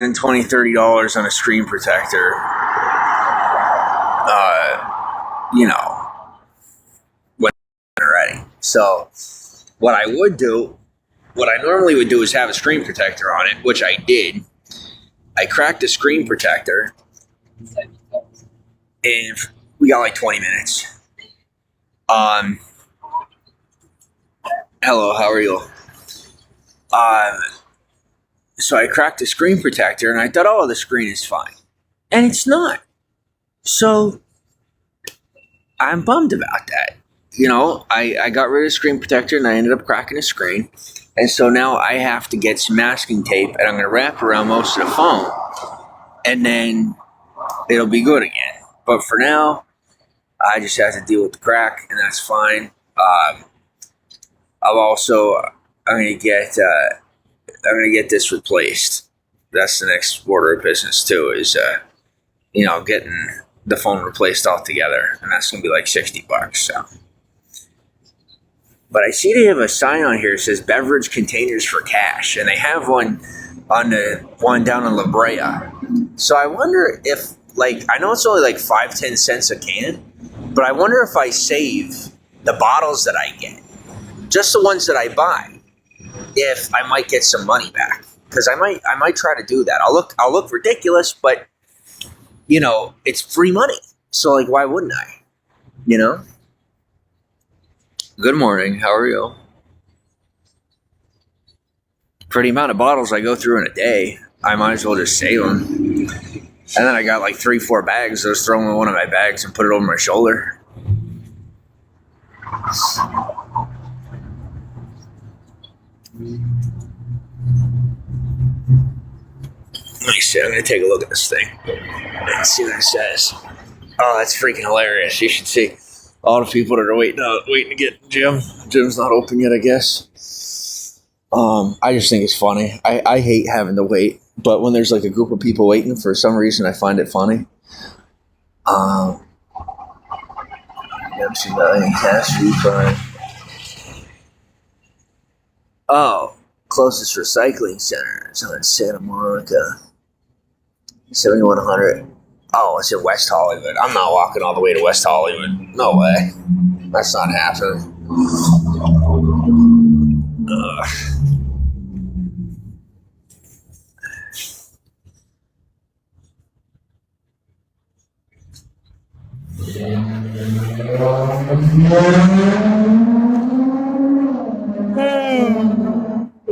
And $20, $30 on a screen protector. You know, when already. So what I normally would do is have a screen protector on it, which I did. I cracked the screen protector, and we got like 20 minutes. Hello, how are you? So I cracked the screen protector, and I thought, oh, the screen is fine. And it's not. So I'm bummed about that. You know, I got rid of the screen protector, and I ended up cracking the screen. And so now I have to get some masking tape, and I'm going to wrap around most of the phone, and then it'll be good again. But for now, I just have to deal with the crack, and that's fine. I'm going to get this replaced. That's the next order of business too, is getting the phone replaced altogether, and that's going to be like $60. So, but I see they have a sign on here that says beverage containers for cash, and they have one on the one down in La Brea. So I wonder if, like, I know it's only like 5-10 cents a can, but I wonder if I save the bottles that I get, just the ones that I buy, if I might get some money back. Because I might try to do that. I'll look ridiculous, but it's free money. So like, why wouldn't I? Good morning. How are you? For the amount of bottles I go through in a day, I might as well just save them. And then I got like 3-4 bags. I just throw them in one of my bags and put it over my shoulder. Let me see. I'm going to take a look at this thing and see what it says. Oh, that's freaking hilarious. You should see all the people that are waiting to get Jim. Jim's not open yet, I guess. I just think it's funny. I hate having to wait, but when there's like a group of people waiting, for some reason, I find it funny. Cash refund. Oh, closest recycling center is on Santa Monica. 7100. Oh, it's in West Hollywood. I'm not walking all the way to West Hollywood. No way. That's not happening.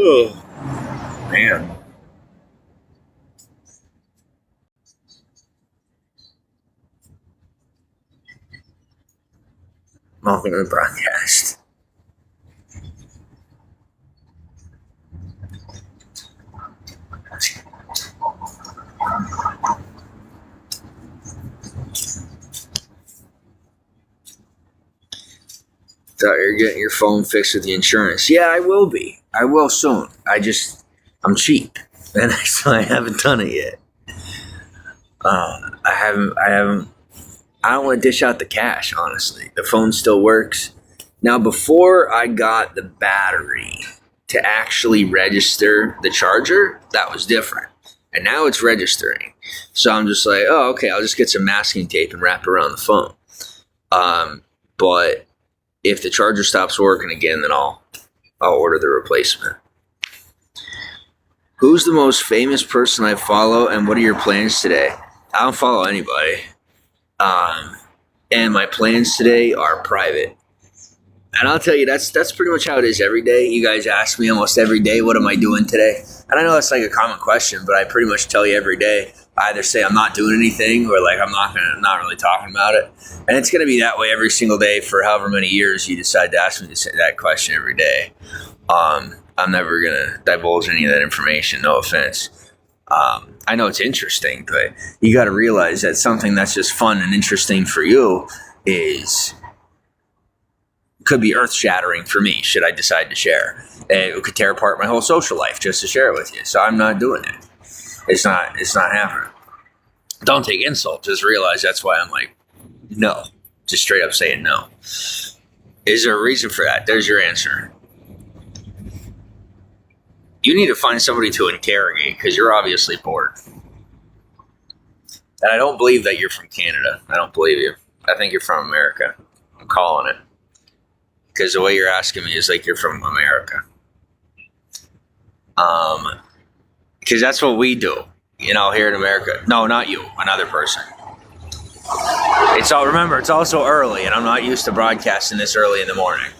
Oh, man. Nothing to broadcast. Thought you're getting your phone fixed with the insurance. Yeah, I will be. I will soon. I'm cheap, and so I haven't done it yet. I haven't. I don't want to dish out the cash, honestly. The phone still works. Now, before I got the battery to actually register the charger, that was different. And now it's registering. So I'm just like, oh, okay, I'll just get some masking tape and wrap it around the phone. But if the charger stops working again, then I'll order the replacement. Who's the most famous person I follow, and what are your plans today? I don't follow anybody. And my plans today are private. And I'll tell you, that's pretty much how it is every day. You guys ask me almost every day, what am I doing today? And I know that's like a common question, but I pretty much tell you every day. I either say I'm not doing anything, or like I'm not really talking about it. And it's going to be that way every single day for however many years you decide to ask me that question every day. I'm never going to divulge any of that information. No offense. I know it's interesting, but you got to realize that something that's just fun and interesting for you could be earth-shattering for me, should I decide to share. And it could tear apart my whole social life just to share it with you. So I'm not doing it. It's not happening. Don't take insult. Just realize that's why I'm like, no. Just straight up saying no. Is there a reason for that? There's your answer. You need to find somebody to interrogate because you're obviously bored. And I don't believe that you're from Canada. I don't believe you. I think you're from America. I'm calling it. Because the way you're asking me is like you're from America. Because that's what we do, here in America. No, not you, another person. Remember, it's also early, and I'm not used to broadcasting this early in the morning.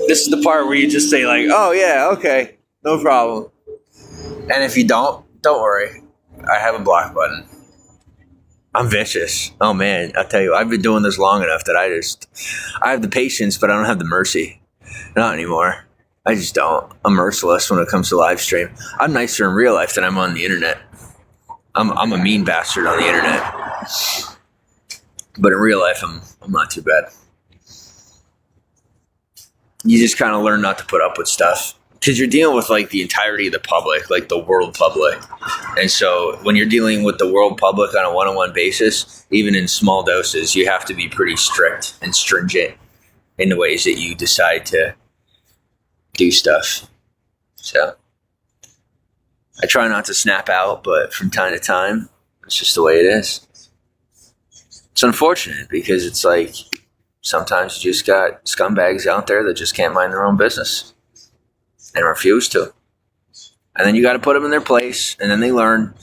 This is the part where you just say like, oh yeah, okay, no problem. And if you don't worry. I have a block button. I'm vicious. Oh man, I'll tell you, I've been doing this long enough that I have the patience, but I don't have the mercy. Not anymore. I just don't. I'm merciless when it comes to live stream. I'm nicer in real life than I'm on the internet. I'm a mean bastard on the internet. But in real life, I'm not too bad. You just kind of learn not to put up with stuff. Because you're dealing with like the entirety of the public, like the world public. And so when you're dealing with the world public on a one-on-one basis, even in small doses, you have to be pretty strict and stringent in the ways that you decide to do stuff. So I try not to snap out, but from time to time, it's just the way it is. It's unfortunate because it's like sometimes you just got scumbags out there that just can't mind their own business. And refuse to. And then you got to put them in their place, and then they learn.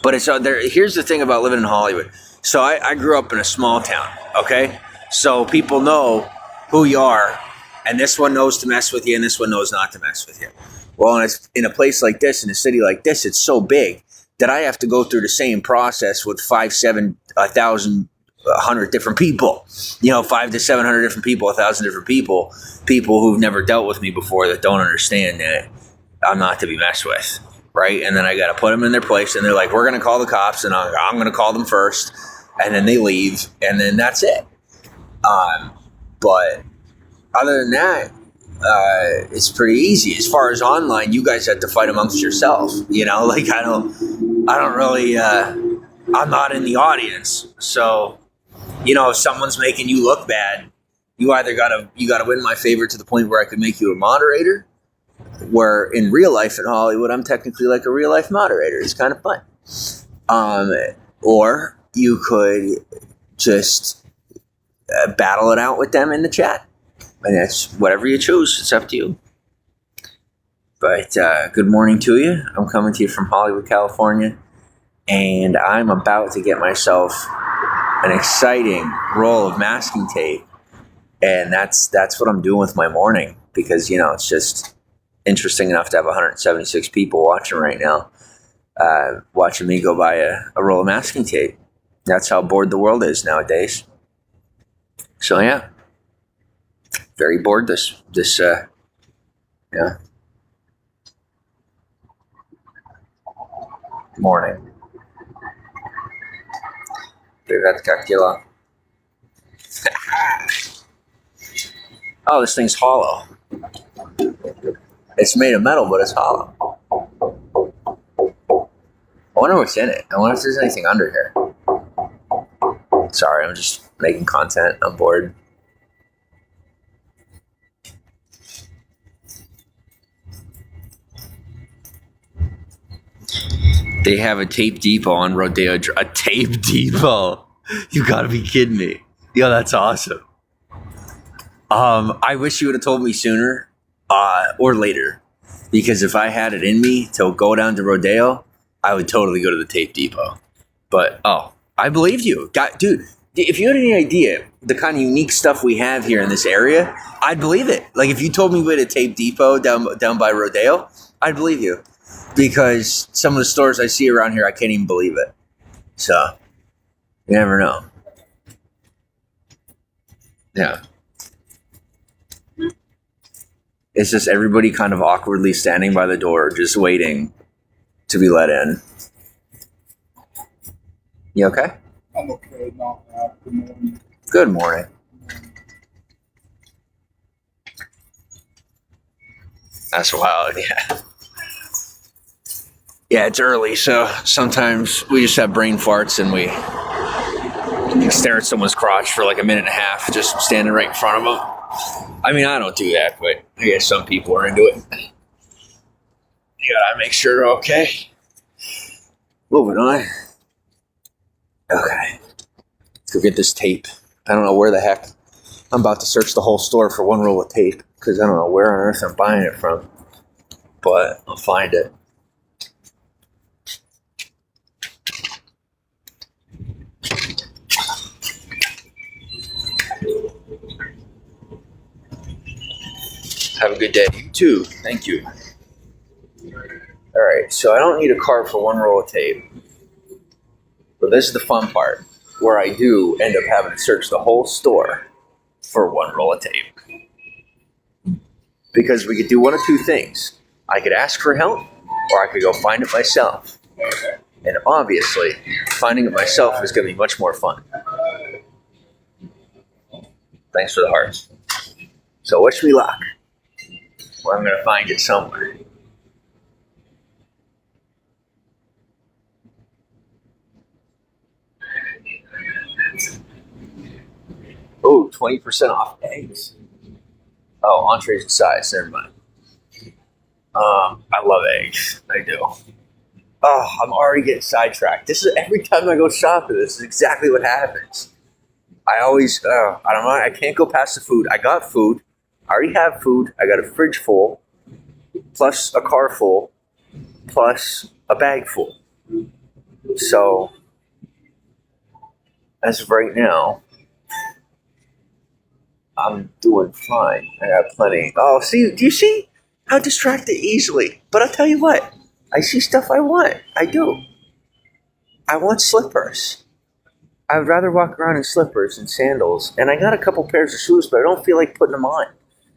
But here's the thing about living in Hollywood. So I grew up in a small town, okay? So people know who you are, and this one knows to mess with you, and this one knows not to mess with you. Well, in a place like this, in a city like this, it's so big that I have to go through the same process with 5, 7, 1,000, 100 different people. 500 to 700 different people, 1,000 different people who've never dealt with me before that don't understand that I'm not to be messed with, right? And then I got to put them in their place, and they're like, we're going to call the cops, and I'm going to call them first, and then they leave, and then that's it. But other than that, it's pretty easy. As far as online, you guys have to fight amongst yourself. Like I don't really, I'm not in the audience, so if someone's making you look bad, you gotta win my favor to the point where I could make you a moderator. Where in real life in Hollywood, I'm technically like a real life moderator. It's kind of fun. Or you could just battle it out with them in the chat, and that's whatever you choose. It's up to you. But good morning to you. I'm coming to you from Hollywood, California, and I'm about to get myself an exciting roll of masking tape, and that's what I'm doing with my morning because it's just interesting enough to have 176 people watching right now, watching me go buy a roll of masking tape. That's how bored the world is nowadays. So yeah, very bored this morning. Oh, this thing's hollow. It's made of metal, but it's hollow. I wonder what's in it. I wonder if there's anything under here. Sorry, I'm just making content. I'm bored. They have a tape depot on Rodeo Drive. A tape depot? You gotta be kidding me. Yo, that's awesome. I wish you would have told me sooner or later. Because if I had it in me to go down to Rodeo, I would totally go to the tape depot. But, I believed you. Dude, if you had any idea the kind of unique stuff we have here in this area, I'd believe it. Like, if you told me we had a tape depot down by Rodeo, I'd believe you. Because some of the stores I see around here, I can't even believe it. So, you never know. Yeah. It's just everybody kind of awkwardly standing by the door, just waiting to be let in. You okay? I'm okay. Not bad. Good morning. Good morning. That's wild, yeah. Yeah, it's early, so sometimes we just have brain farts and we stare at someone's crotch for like a minute and a half, just standing right in front of them. I mean, I don't do that, but I guess some people are into it. You gotta make sure they're okay. Moving on. Okay. Let's go get this tape. I don't know where the heck. I'm about to search the whole store for one roll of tape because I don't know where on earth I'm buying it from. But I'll find it. Have a good day. You too. Thank you. Alright, so I don't need a card for one roll of tape. But this is the fun part, where I do end up having to search the whole store for one roll of tape. Because we could do one of two things. I could ask for help, or I could go find it myself. And obviously, finding it myself is going to be much more fun. Thanks for the hearts. So wish me luck. Well, I'm going to find it somewhere. Oh, 20% off eggs. Oh, entrees and sides. Never mind. I love eggs. I do. Oh, I'm already getting sidetracked. This is every time I go shopping. This is exactly what happens. I always, I don't know. I can't go past the food. I got food. I already have food. I got a fridge full, plus a car full, plus a bag full. So, as of right now, I'm doing fine. I got plenty. Oh, see, do you see how distracted easily? But I'll tell you what, I see stuff I want. I do. I want slippers. I would rather walk around in slippers and sandals. And I got a couple pairs of shoes, but I don't feel like putting them on.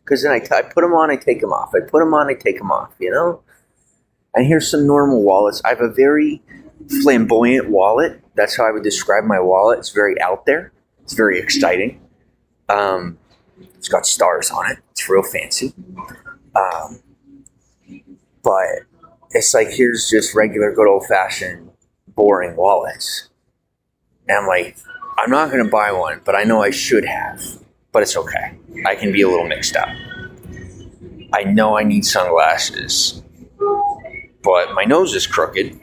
Because then I put them on, I take them off. I put them on, I take them off, you know? And here's some normal wallets. I have a very flamboyant wallet. That's how I would describe my wallet. It's very out there. It's very exciting. It's got stars on it. It's real fancy. But it's like, here's just regular, good old-fashioned, boring wallets. And I'm like, I'm not going to buy one, but I know I should have. But it's okay. I can be a little mixed up. I know I need sunglasses, but my nose is crooked,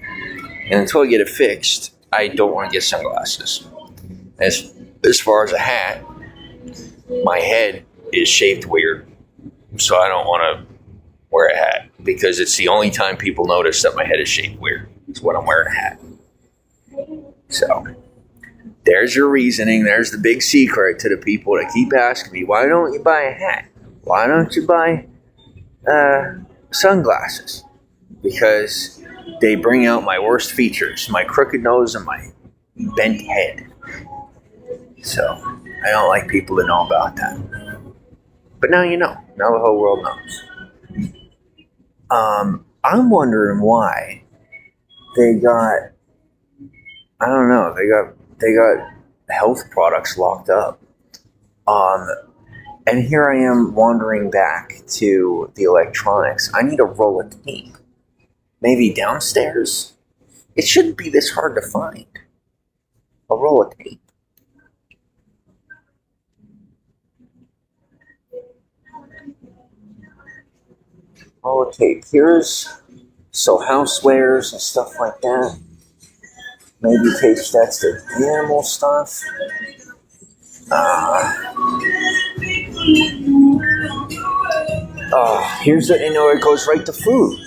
and until I get it fixed, I don't want to get sunglasses. As far as a hat, my head is shaped weird, so I don't want to wear a hat because it's the only time people notice that my head is shaped weird. It's when I'm wearing a hat. So there's your reasoning. There's the big secret to the people that keep asking me, why don't you buy a hat? Why don't you buy sunglasses? Because they bring out my worst features, my crooked nose and my bent head. So I don't like people to know about that. But now you know. Now the whole world knows. I'm wondering why they got, I don't know, they got health products locked up. And here I am wandering back to the electronics. I need a roll of tape. Maybe downstairs? It shouldn't be this hard to find. A roll of tape. Roll of tape. So housewares and stuff like that. Maybe tape that's the animal stuff. Here's it. It goes right to food.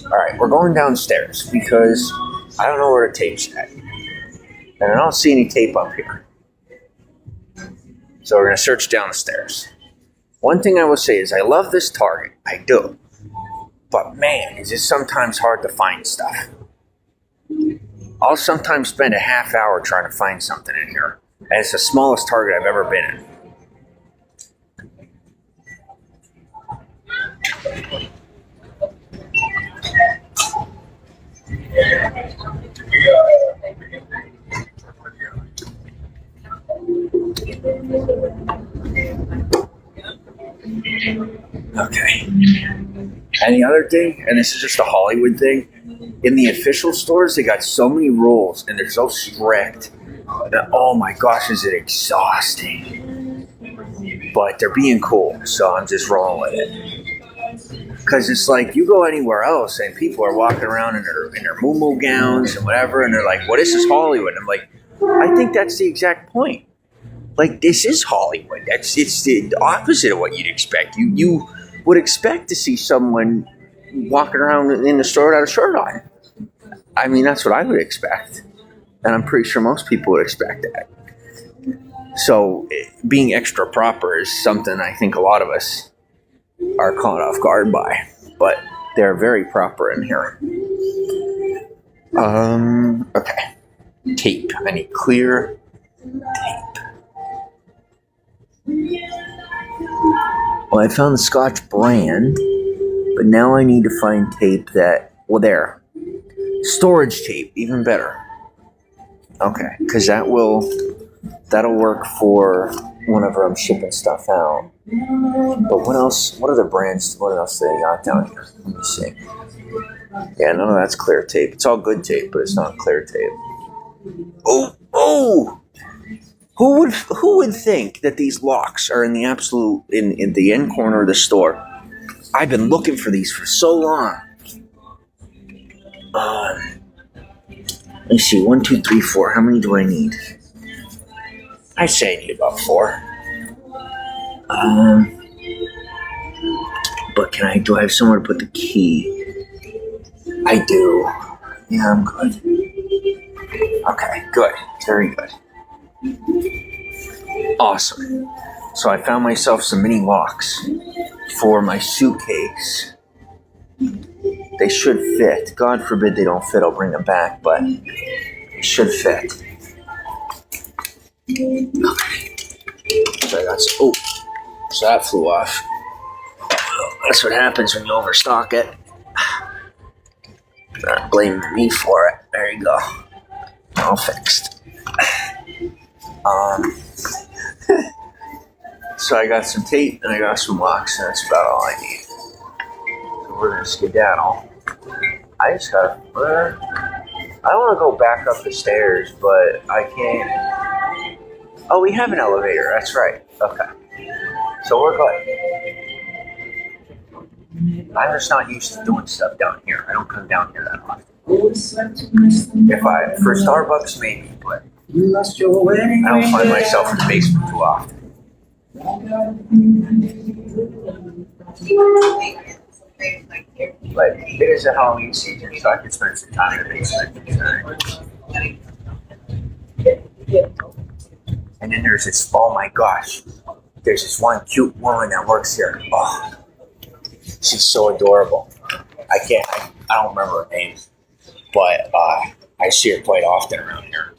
All right, we're going downstairs because I don't know where the tape's at, and I don't see any tape up here. So we're gonna search down the stairs. One thing I will say is I love this Target. I do, but man, is it sometimes hard to find stuff. I'll sometimes spend a half hour trying to find something in here. And it's the smallest Target I've ever been in. Okay. And the other thing, and this is just a Hollywood thing, in the official stores, they got so many rules and they're so strict Oh my gosh, is it exhausting? But they're being cool, so I'm just rolling with it. Because it's like you go anywhere else and people are walking around in their moo gowns and whatever, and they're like, "Well, this is Hollywood." I'm like, I think that's the exact point. Like, this is Hollywood. It's the opposite of what you'd expect. You would expect to see someone walking around in the store without a shirt on. I mean, that's what I would expect. And I'm pretty sure most people would expect that. So being extra proper is something I think a lot of us are caught off guard by. But they're very proper in here. Okay. Tape. I need clear tape. Well, I found the Scotch brand, but now I need to find tape that, well, there. Storage tape, even better. Okay, because that'll work for whenever I'm shipping stuff out. But what else, what other brands, what else they got down here? Let me see. Yeah, none of that's clear tape. It's all good tape, but it's not clear tape. Oh! Who would think that these locks are in the absolute in the end corner of the store? I've been looking for these for so long. Let me see. 1, 2, 3, 4. How many do I need? I say I need about 4. But do I have somewhere to put the key? I do. Yeah, I'm good. Okay, good. Very good. Awesome. So I found myself some mini locks for my suitcase. They should fit. God forbid they don't fit, I'll bring them back, but they should fit. Okay. So I got some, so that flew off. That's what happens when you overstock it. Not blaming me for it. There you go. All fixed. So I got some tape and I got some locks, and that's about all I need. So we're gonna skedaddle. I just gotta. I don't want to go back up the stairs, but I can't. Oh, we have an elevator. That's right. Okay. So we're good. I'm just not used to doing stuff down here. I don't come down here that often. For Starbucks, maybe, but I don't find myself in the basement too often. But it is a Halloween season, so I can spend some time in the basement. And then there's this, oh my gosh, there's this one cute woman that works here. Oh, she's so adorable. I don't remember her name, but I see her quite often around here.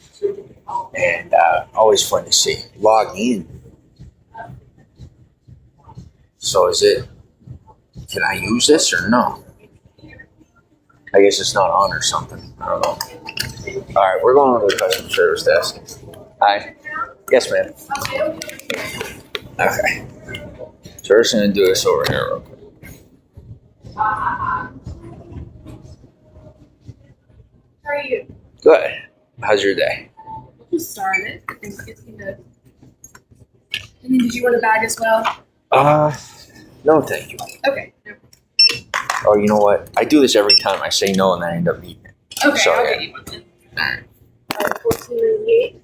And always fun to see. Log in. So can I use this or no? I guess it's not on or something. I don't know. Alright, we're going over to the customer service desk. Hi. Yes, ma'am. Okay. So we're just going to do this over here real quick. How are you? Good. How's your day? Just started. And then did you want a bag as well? No thank you. Okay. Oh, you know what? I do this every time. I say no and then I end up eating it. Okay, So, I'll yeah. get you one then. Alright. $14.98.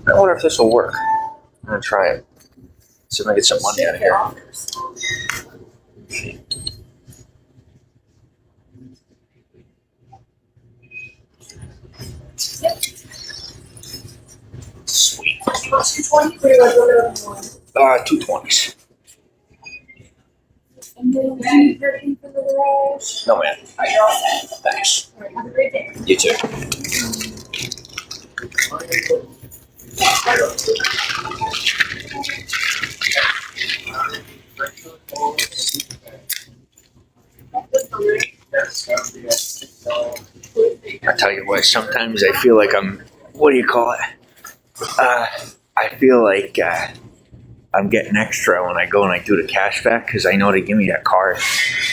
I wonder if this will work. I'm going to try it. See if I can get some money out of here. Sweet. You want 220 or you want one? 220s. And then do you need parking for the garage? No, man. Are you all set? Thanks. You too. I tell you what, sometimes I feel like I'm, what do you call it? I feel like I'm getting extra when I go and I do the cash back because I know they give me that card,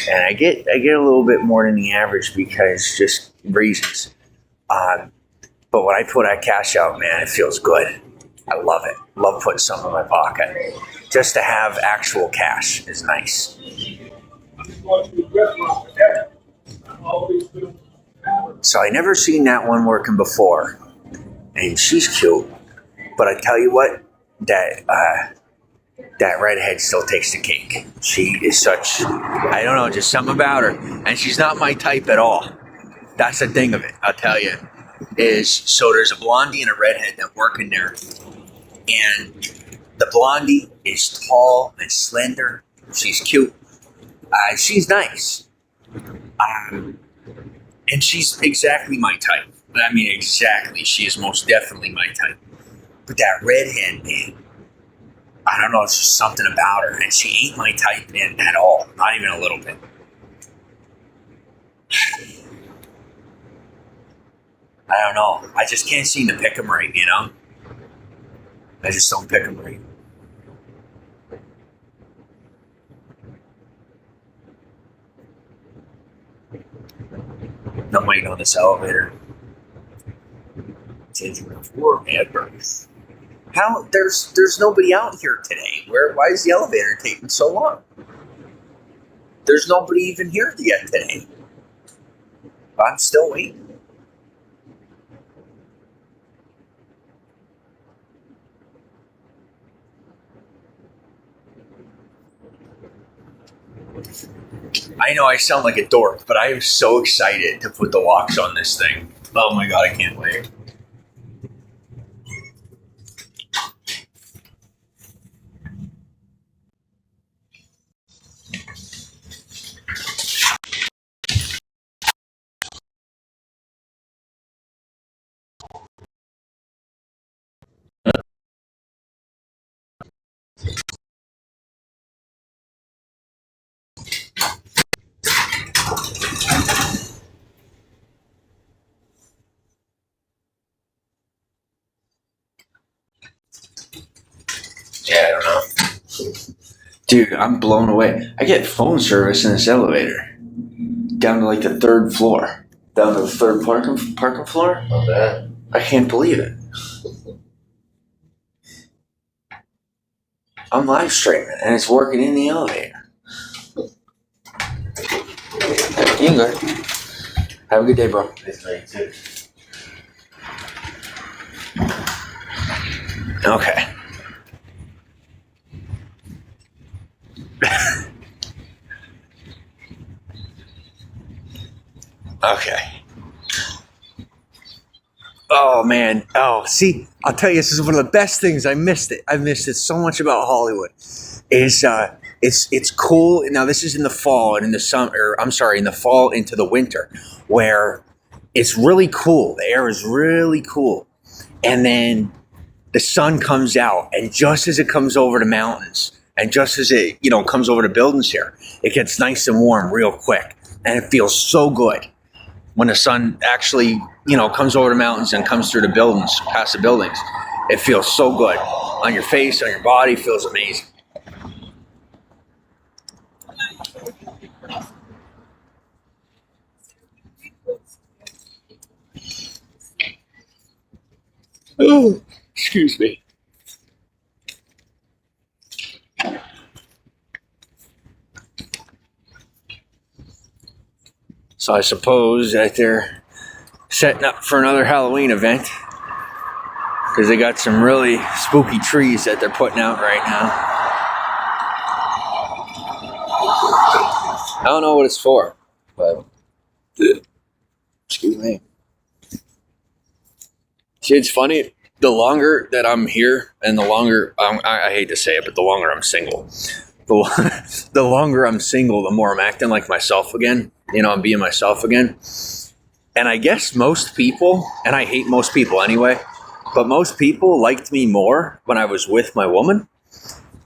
and I get a little bit more than the average because just reasons. But when I put that cash out, man, it feels good. I love it. Love putting something in my pocket. Just to have actual cash is nice. So I never seen that one working before, and she's cute. But I tell you what, that redhead still takes the cake. She is such, I don't know, just something about her. And she's not my type at all. That's the thing of it, I'll tell you. So there's a blondie and a redhead that work in there. And the blondie is tall and slender. She's cute. She's nice. And she's exactly my type. I mean, exactly. She is most definitely my type. But that redhead, man, I don't know, it's just something about her. And she ain't my type at all. Not even a little bit. I don't know. I just can't seem to pick them right, you know? I just don't pick them right. I'm waiting on this elevator. Changing the floor, man. How there's nobody out here today. Why is the elevator taking so long? There's nobody even here yet today. I'm still waiting. I know I sound like a dork, but I am so excited to put the locks on this thing. Oh my god, I can't wait. Yeah, I don't know. Dude, I'm blown away. I get phone service in this elevator. Down to like the third floor. Down to the third parking floor? Not bad. I can't believe it. I'm live streaming and it's working in the elevator. You good. Have a good day, bro. It's like too. Okay. Okay. Oh man. Oh, see, I'll tell you, this is one of the best things. I missed it. I missed it so much about Hollywood. It's cool. Now this is in the fall and in the summer. I'm sorry, in the fall into the winter, where it's really cool. The air is really cool, and then the sun comes out, and just as it comes over the mountains, and just as it comes over the buildings here, it gets nice and warm real quick, and it feels so good when the sun actually comes over the mountains and comes through the buildings, past the buildings. It feels so good on your face, on your body. It feels amazing. Oh, excuse me. So I suppose that they're setting up for another Halloween event because they got some really spooky trees that they're putting out right now. I don't know what it's for, but excuse me. See, it's funny. The longer that I'm here, and the longer I hate to say it, but the longer I'm single, the longer I'm single, the more I'm acting like myself again. I'm being myself again. And I guess most people, and I hate most people anyway, but most people liked me more when I was with my woman.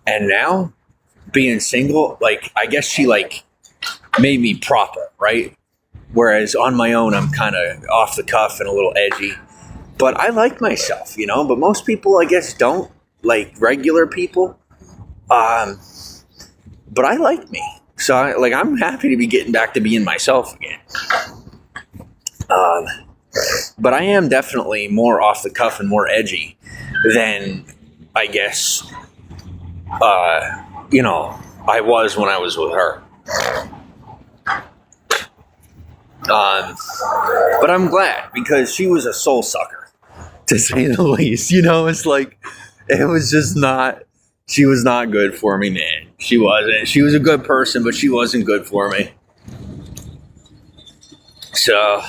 And now, being single, like, I guess she, like, made me proper, right? Whereas on my own, I'm kind of off the cuff and a little edgy. But I like myself, you know? But most people, I guess, don't, like regular people. But I like me. So, I'm happy to be getting back to being myself again. But I am definitely more off the cuff and more edgy than, I guess, I was when I was with her. But I'm glad, because she was a soul sucker, to say the least. You know, it's like, it was just not, she was not good for me, man. She wasn't. She was a good person, but she wasn't good for me. So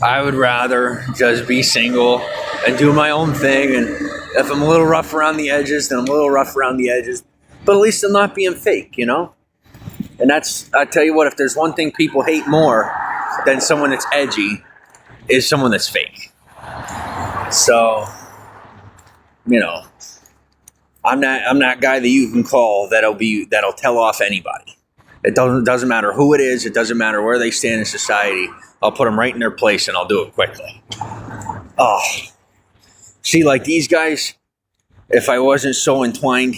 I would rather just be single and do my own thing. And if I'm a little rough around the edges, then I'm a little rough around the edges. But at least I'm not being fake, you know? And that's, I tell you what, if there's one thing people hate more than someone that's edgy, is someone that's fake. So, you know, I'm that guy that you can call that'll tell off anybody. It doesn't matter who it is. It doesn't matter where they stand in society. I'll put them right in their place, and I'll do it quickly. Oh, see, like these guys, if I wasn't so intertwined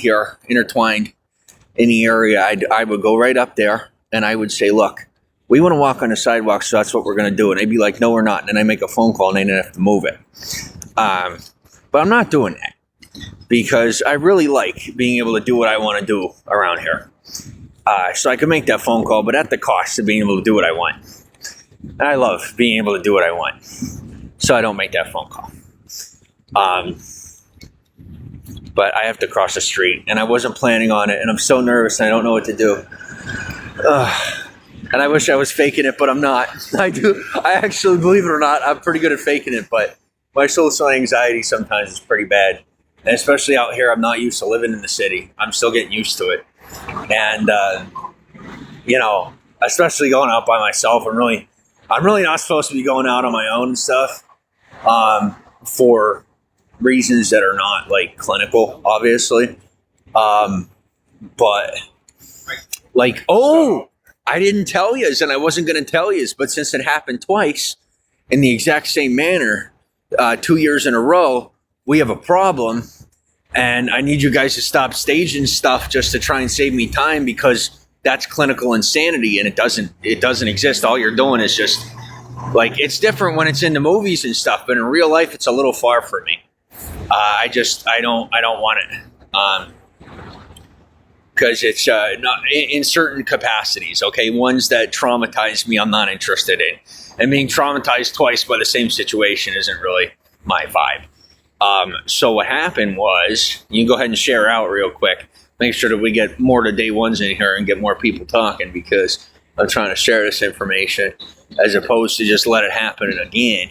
in the area, I would go right up there and I would say, look, we want to walk on the sidewalk, so that's what we're going to do. And they'd be like, no, we're not. And then I make a phone call and they didn't have to move it. But I'm not doing that, because I really like being able to do what I want to do around here. So I can make that phone call, but at the cost of being able to do what I want. And I love being able to do what I want, so I don't make that phone call. But I have to cross the street, and I wasn't planning on it, and I'm so nervous, and I don't know what to do. And I wish I was faking it, but I'm not. I actually, believe it or not, I'm pretty good at faking it, but my social anxiety sometimes is pretty bad. And especially out here, I'm not used to living in the city. I'm still getting used to it. And, especially going out by myself, I'm really not supposed to be going out on my own and stuff, for reasons that are not, like, clinical, obviously. But, like, I didn't tell yous, and I wasn't going to tell yous, but since it happened twice in the exact same manner, 2 years in a row, we have a problem, and I need you guys to stop staging stuff just to try and save me time, because that's clinical insanity, and it doesn't exist. All you're doing is just, like, it's different when it's in the movies and stuff, but in real life, it's a little far for me. I don't want it. Because it's not in certain capacities, okay? Ones that traumatize me, I'm not interested in. And being traumatized twice by the same situation isn't really my vibe. So what happened was, you can go ahead and share out real quick. Make sure that we get more to day ones in here and get more people talking, because I'm trying to share this information as opposed to just let it happen again.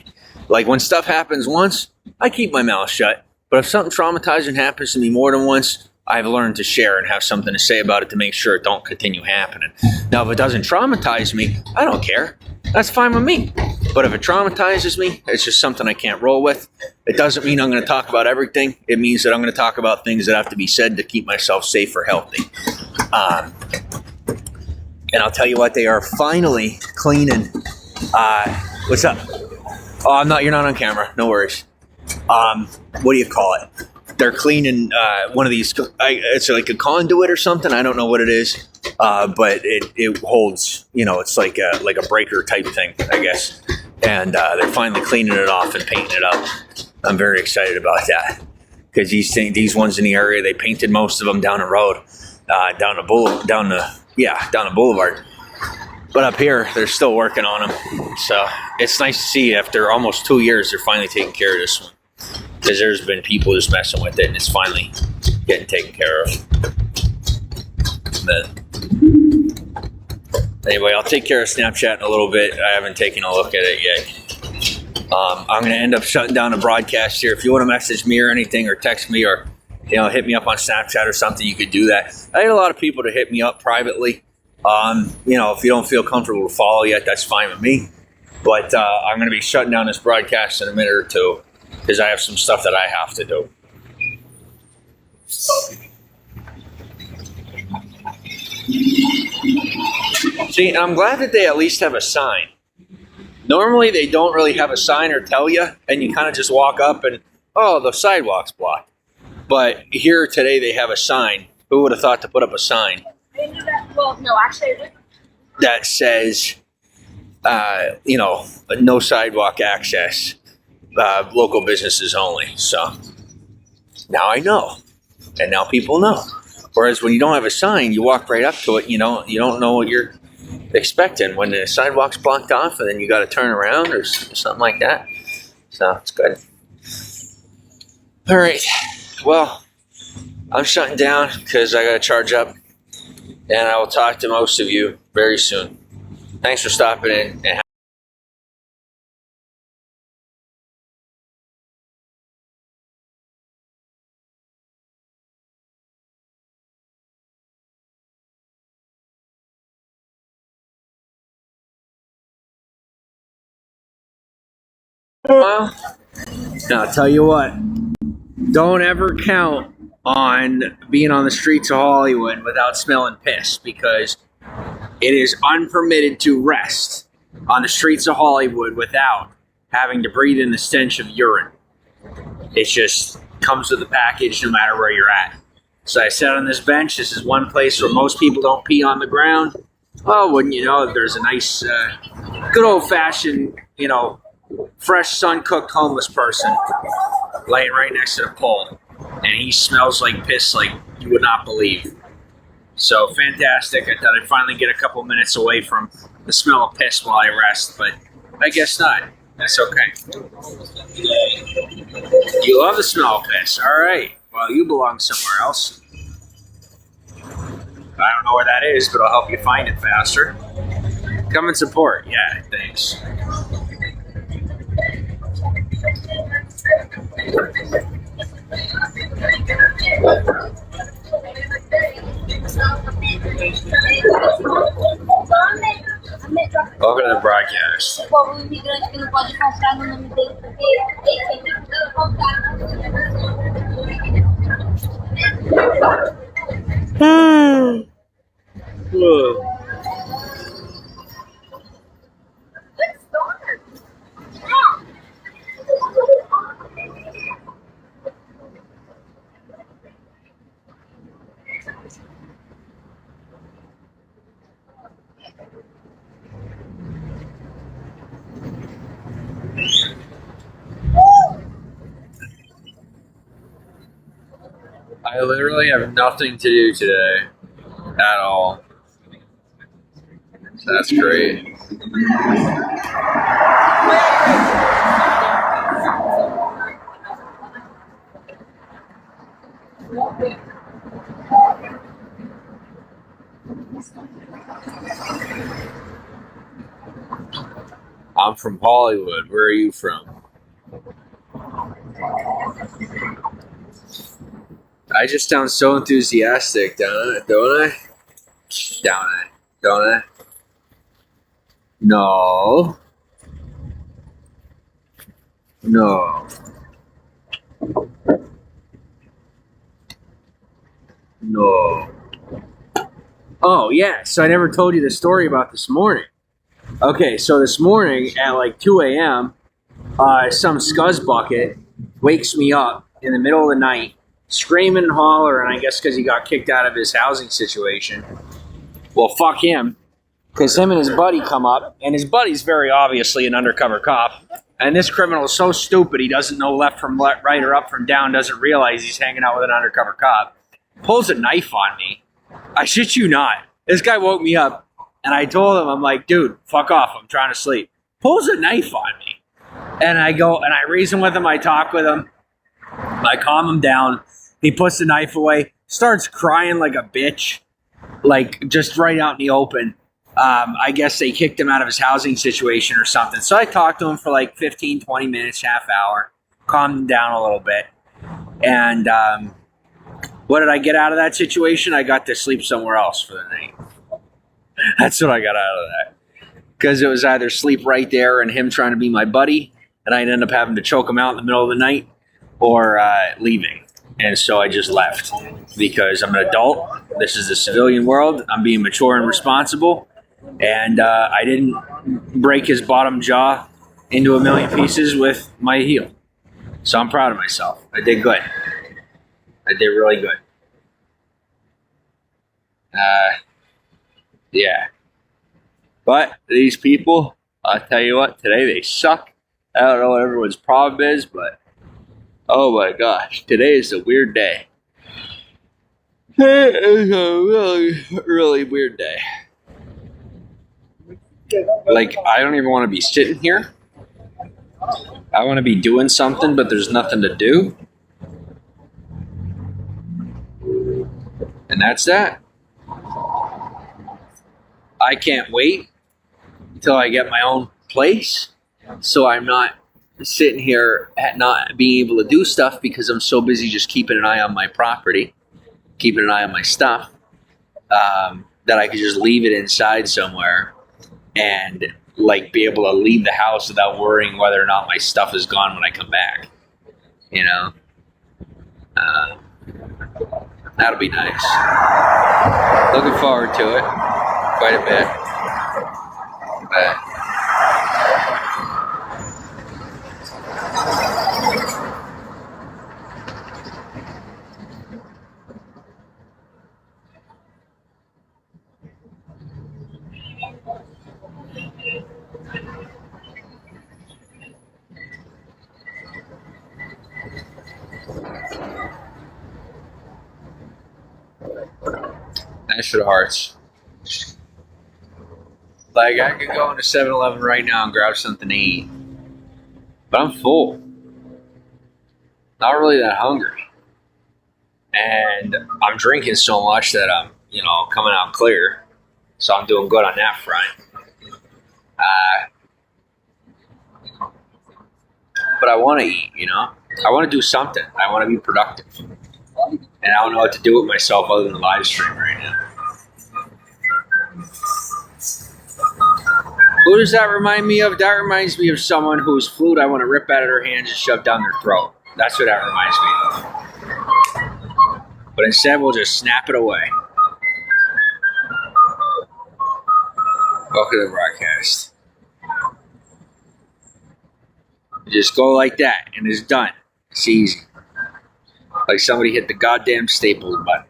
Like, when stuff happens once, I keep my mouth shut. But if something traumatizing happens to me more than once, I've learned to share and have something to say about it to make sure it don't continue happening. Now, if it doesn't traumatize me, I don't care. That's fine with me. But if it traumatizes me, it's just something I can't roll with. It doesn't mean I'm going to talk about everything. It means that I'm going to talk about things that have to be said to keep myself safe or healthy. And I'll tell you what, they are finally cleaning. What's up? Oh, you're not on camera. No worries. What do you call it? They're cleaning one of these. It's like a conduit or something. I don't know what it is, but it holds. It's like a breaker type thing, I guess. And they're finally cleaning it off and painting it up. I'm very excited about that, because these ones in the area, they painted most of them down the road, down the boulevard. But up here, they're still working on them. So it's nice to see after almost 2 years, they're finally taking care of this one. Because there's been people just messing with it, and it's finally getting taken care of. But anyway, I'll take care of Snapchat in a little bit. I haven't taken a look at it yet. I'm going to end up shutting down the broadcast here. If you want to message me or anything, or text me, or hit me up on Snapchat or something, you could do that. I had a lot of people to hit me up privately. If you don't feel comfortable to follow yet, that's fine with me. But I'm going to be shutting down this broadcast in a minute or two because I have some stuff that I have to do. See, I'm glad that they at least have a sign. Normally, they don't really have a sign or tell you, and you kind of just walk up and, oh, the sidewalk's blocked. But here today, they have a sign. Who would have thought to put up a sign? Well, no, actually, I didn't. That says, no sidewalk access, local businesses only. So now I know, and now people know. Whereas when you don't have a sign, you walk right up to it. You don't know what you're expecting when the sidewalk's blocked off, and then you got to turn around or something like that. So it's good. All right. Well, I'm shutting down because I got to charge up, and I will talk to most of you very soon. Thanks for stopping in. And well, now I'll tell you what. Don't ever count on being on the streets of Hollywood without smelling piss, because it is unpermitted to rest on the streets of Hollywood without having to breathe in the stench of urine. It just comes with the package no matter where you're at. So I sat on this bench. This is one place where most people don't pee on the ground. Oh, wouldn't you know, there's a nice, good old-fashioned, fresh sun-cooked homeless person laying right next to the pole. And he smells like piss like you would not believe. So fantastic. I thought I'd finally get a couple minutes away from the smell of piss while I rest, but I guess not. That's okay. You love the smell of piss. All right. Well, you belong somewhere else. I don't know where that is, but I'll help you find it faster. Come and support. Yeah, thanks. Welcome to the broadcast. I literally have nothing to do today at all. So that's great. I'm from Hollywood. Where are you from? I just sound so enthusiastic, don't I? Don't I? No. No. No. Oh, yeah. So I never told you the story about this morning. Okay, so this morning at like 2 a.m., some scuzz bucket wakes me up in the middle of the night, screaming and hollering, I guess because he got kicked out of his housing situation. Well, fuck him, because him and his buddy come up, and his buddy's very obviously an undercover cop, and this criminal is so stupid he doesn't know left from right or up from down, doesn't realize he's hanging out with an undercover cop, pulls a knife on me. I shit you not. This guy woke me up, and I told him, I'm like, dude, fuck off, I'm trying to sleep. Pulls a knife on me. And I go, and I reason with him, I talk with him, I calm him down, he puts the knife away, starts crying like a bitch, like just right out in the open. I guess they kicked him out of his housing situation or something. So I talked to him for like 15, 20 minutes, half hour, calmed him down a little bit. And what did I get out of that situation? I got to sleep somewhere else for the night. That's what I got out of that. because it was either sleep right there and him trying to be my buddy, and I'd end up having to choke him out in the middle of the night, or leaving. And so I just left because I'm an adult. This is the civilian world. I'm being mature and responsible. And I didn't break his bottom jaw into a million pieces with my heel. So I'm proud of myself. I did good. I did really good. Yeah. But these people, I'll tell you what, today they suck. I don't know what everyone's problem is, but oh my gosh, today is a weird day. It is a really, really weird day. Like, I don't even want to be sitting here. I want to be doing something, but there's nothing to do. And that's that. I can't wait until I get my own place, so I'm not sitting here at not being able to do stuff because I'm so busy just keeping an eye on my property, keeping an eye on my stuff, that I could just leave it inside somewhere and like be able to leave the house without worrying whether or not my stuff is gone when I come back. You know, that'll be nice. Looking forward to it quite a bit. But nice for the hearts. Like, I could go into 7-Eleven right now and grab something to eat. But I'm full. Not really that hungry. And I'm drinking so much that I'm, coming out clear. So I'm doing good on that front. But I want to eat, I want to do something. I want to be productive. And I don't know what to do with myself other than live stream right now. Who does that remind me of? That reminds me of someone whose flute I want to rip out of their hands and shove down their throat. That's what that reminds me of. But instead, we'll just snap it away. Welcome to the broadcast. You just go like that, and it's done. It's easy. Like somebody hit the goddamn staples button.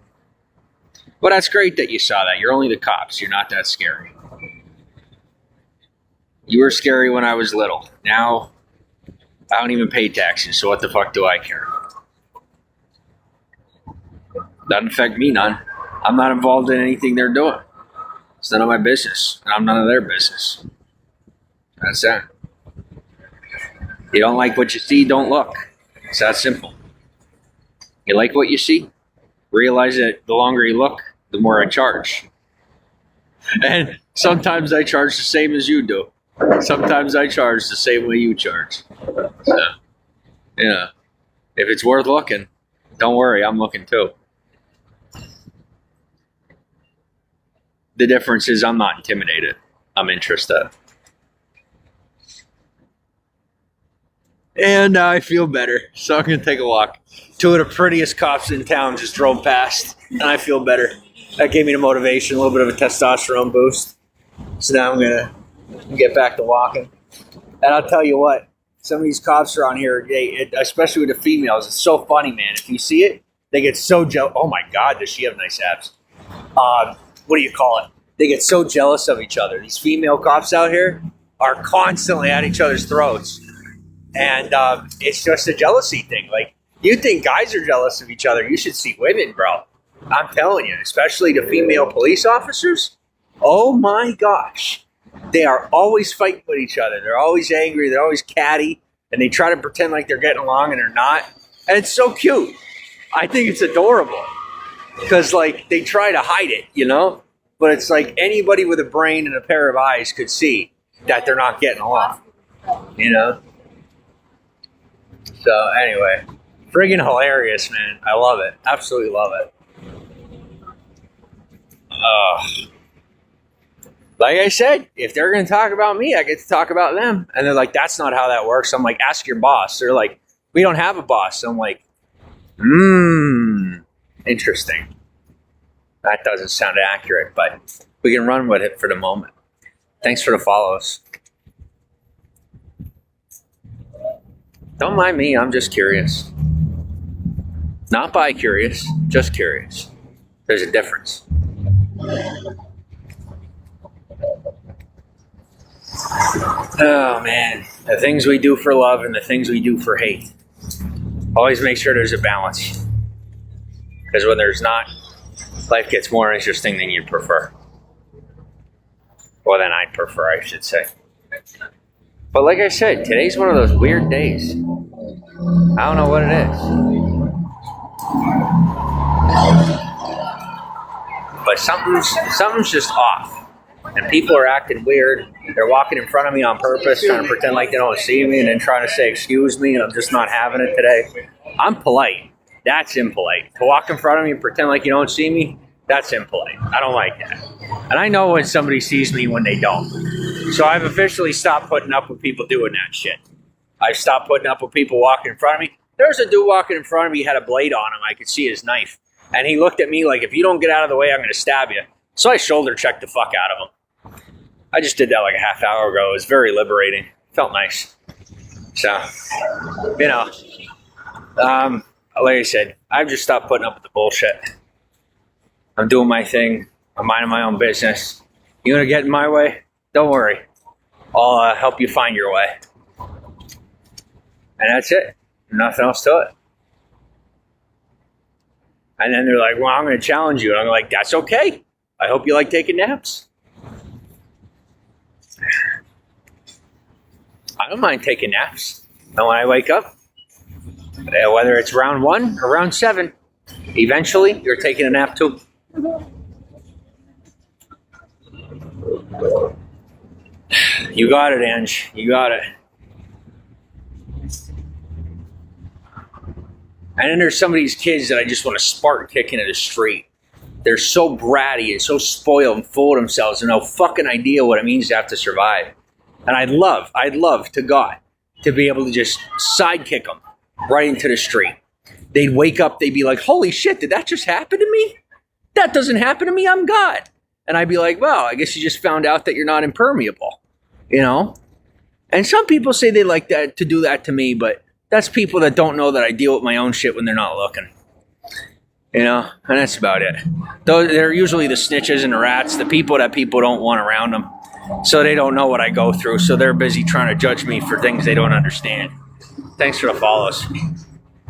But that's great that you saw that. You're only the cops. You're not that scary. You were scary when I was little. Now, I don't even pay taxes, so what the fuck do I care? Doesn't affect me none. I'm not involved in anything they're doing. It's none of my business, and I'm none of their business. That's that. You don't like what you see, don't look. It's that simple. You like what you see? Realize that the longer you look, the more I charge. And sometimes I charge the same as you do. Sometimes I charge the same way you charge. So, if it's worth looking, don't worry, I'm looking too. The difference is I'm not intimidated. I'm interested. And now I feel better, so I'm going to take a walk. Two of the prettiest cops in town just drove past, and I feel better. That gave me the motivation, a little bit of a testosterone boost. So now I'm going to get back to walking. And I'll tell you what, some of these cops around here, especially with the females, it's so funny, man. If you see it, they get so jealous. Oh my God, does she have nice abs? What do you call it? They get so jealous of each other. These female cops out here are constantly at each other's throats. And it's just a jealousy thing. Like, you think guys are jealous of each other. You should see women, bro. I'm telling you, especially the female police officers. Oh my gosh. They are always fighting with each other. They're always angry. They're always catty. And they try to pretend like they're getting along and they're not. And it's so cute. I think it's adorable. Because, like, they try to hide it, But it's like anybody with a brain and a pair of eyes could see that they're not getting along, So, anyway, friggin' hilarious, man. I love it. Absolutely love it. Like I said, if they're going to talk about me, I get to talk about them. And they're like, that's not how that works. I'm like, ask your boss. They're like, we don't have a boss. I'm like, interesting. That doesn't sound accurate, but we can run with it for the moment. Thanks for the follows. Don't mind me. I'm just curious. Not bi-curious, just curious. There's a difference. Oh, man. The things we do for love and the things we do for hate. Always make sure there's a balance. Because when there's not, life gets more interesting than you'd prefer. Well, than I'd prefer, I should say. But like I said, today's one of those weird days. I don't know what it is. But something's just off. And people are acting weird. They're walking in front of me on purpose, trying to pretend like they don't see me, and then trying to say, excuse me, and I'm just not having it today. I'm polite. That's impolite. To walk in front of me and pretend like you don't see me, that's impolite. I don't like that. And I know when somebody sees me when they don't. So I've officially stopped putting up with people doing that shit. I've stopped putting up with people walking in front of me. There's a dude walking in front of me, he had a blade on him. I could see his knife. And he looked at me like, if you don't get out of the way, I'm going to stab you. So I shoulder checked the fuck out of him. I just did that like a half hour ago. It was very liberating. Felt nice. So, you know, like I said, I've just stopped putting up with the bullshit. I'm doing my thing. I'm minding my own business. You want to get in my way? Don't worry. I'll help you find your way. And that's it. Nothing else to it. And then they're like, well, I'm going to challenge you. And I'm like, that's okay. I hope you like taking naps. I don't mind taking naps. And when I wake up, whether it's round 1 or round 7, eventually you're taking a nap too. You got it, Ange. You got it. And then there's some of these kids that I just want to spark kick into the street. They're so bratty and so spoiled and full of themselves and no fucking idea what it means to have to survive. And I'd love to God to be able to just sidekick them right into the street. They'd wake up, they'd be like, holy shit, did that just happen to me? That doesn't happen to me, I'm God. And I'd be like, well, I guess you just found out that you're not impermeable, you know? And some people say they like that to do that to me, but that's people that don't know that I deal with my own shit when they're not looking. You know? And that's about it. Though they're usually the snitches and the rats, the people that people don't want around them. So they don't know what I go through. So they're busy trying to judge me for things they don't understand. Thanks for the follows.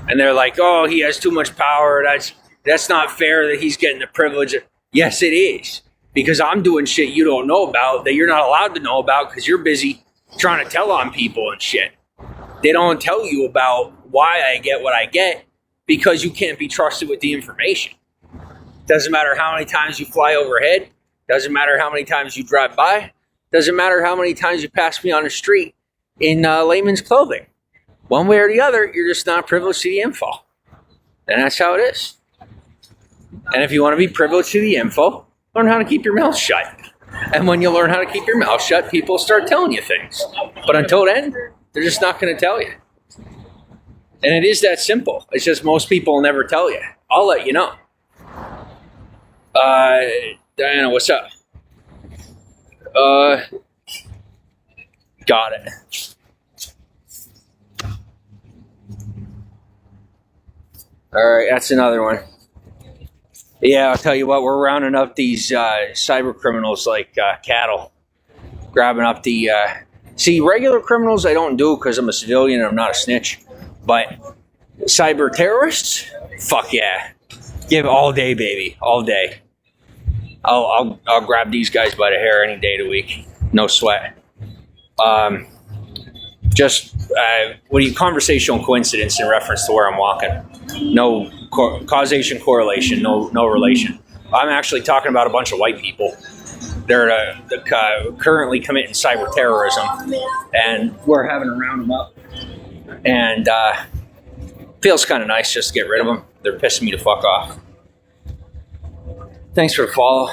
And they're like, oh, he has too much power. That's not fair that he's getting the privilege. Yes, it is. Because I'm doing shit you don't know about that you're not allowed to know about because you're busy trying to tell on people and shit. They don't tell you about why I get what I get because you can't be trusted with the information. Doesn't matter how many times you fly overhead. Doesn't matter how many times you drive by. Doesn't matter how many times you pass me on the street in layman's clothing. One way or the other, you're just not privileged to the info. And that's how it is. And if you want to be privileged to the info, learn how to keep your mouth shut. And when you learn how to keep your mouth shut, people start telling you things. But until then, they're just not going to tell you. And it is that simple. It's just most people will never tell you. I'll let you know. Diana, what's up? Got it. All right, that's another one. Yeah, I'll tell you what, we're rounding up these cyber criminals like cattle. Grabbing up the... See, regular criminals I don't do because I'm a civilian and I'm not a snitch. But cyber terrorists? Fuck yeah. Give all day, baby. All day. I'll grab these guys by the hair any day of the week. No sweat. Conversational coincidence in reference to where I'm walking. No causation, correlation, no relation. I'm actually talking about a bunch of white people. They're currently committing cyber terrorism, and we're having to round them up. And feels kind of nice just to get rid of them. They're pissing me the fuck off. Thanks for the follow.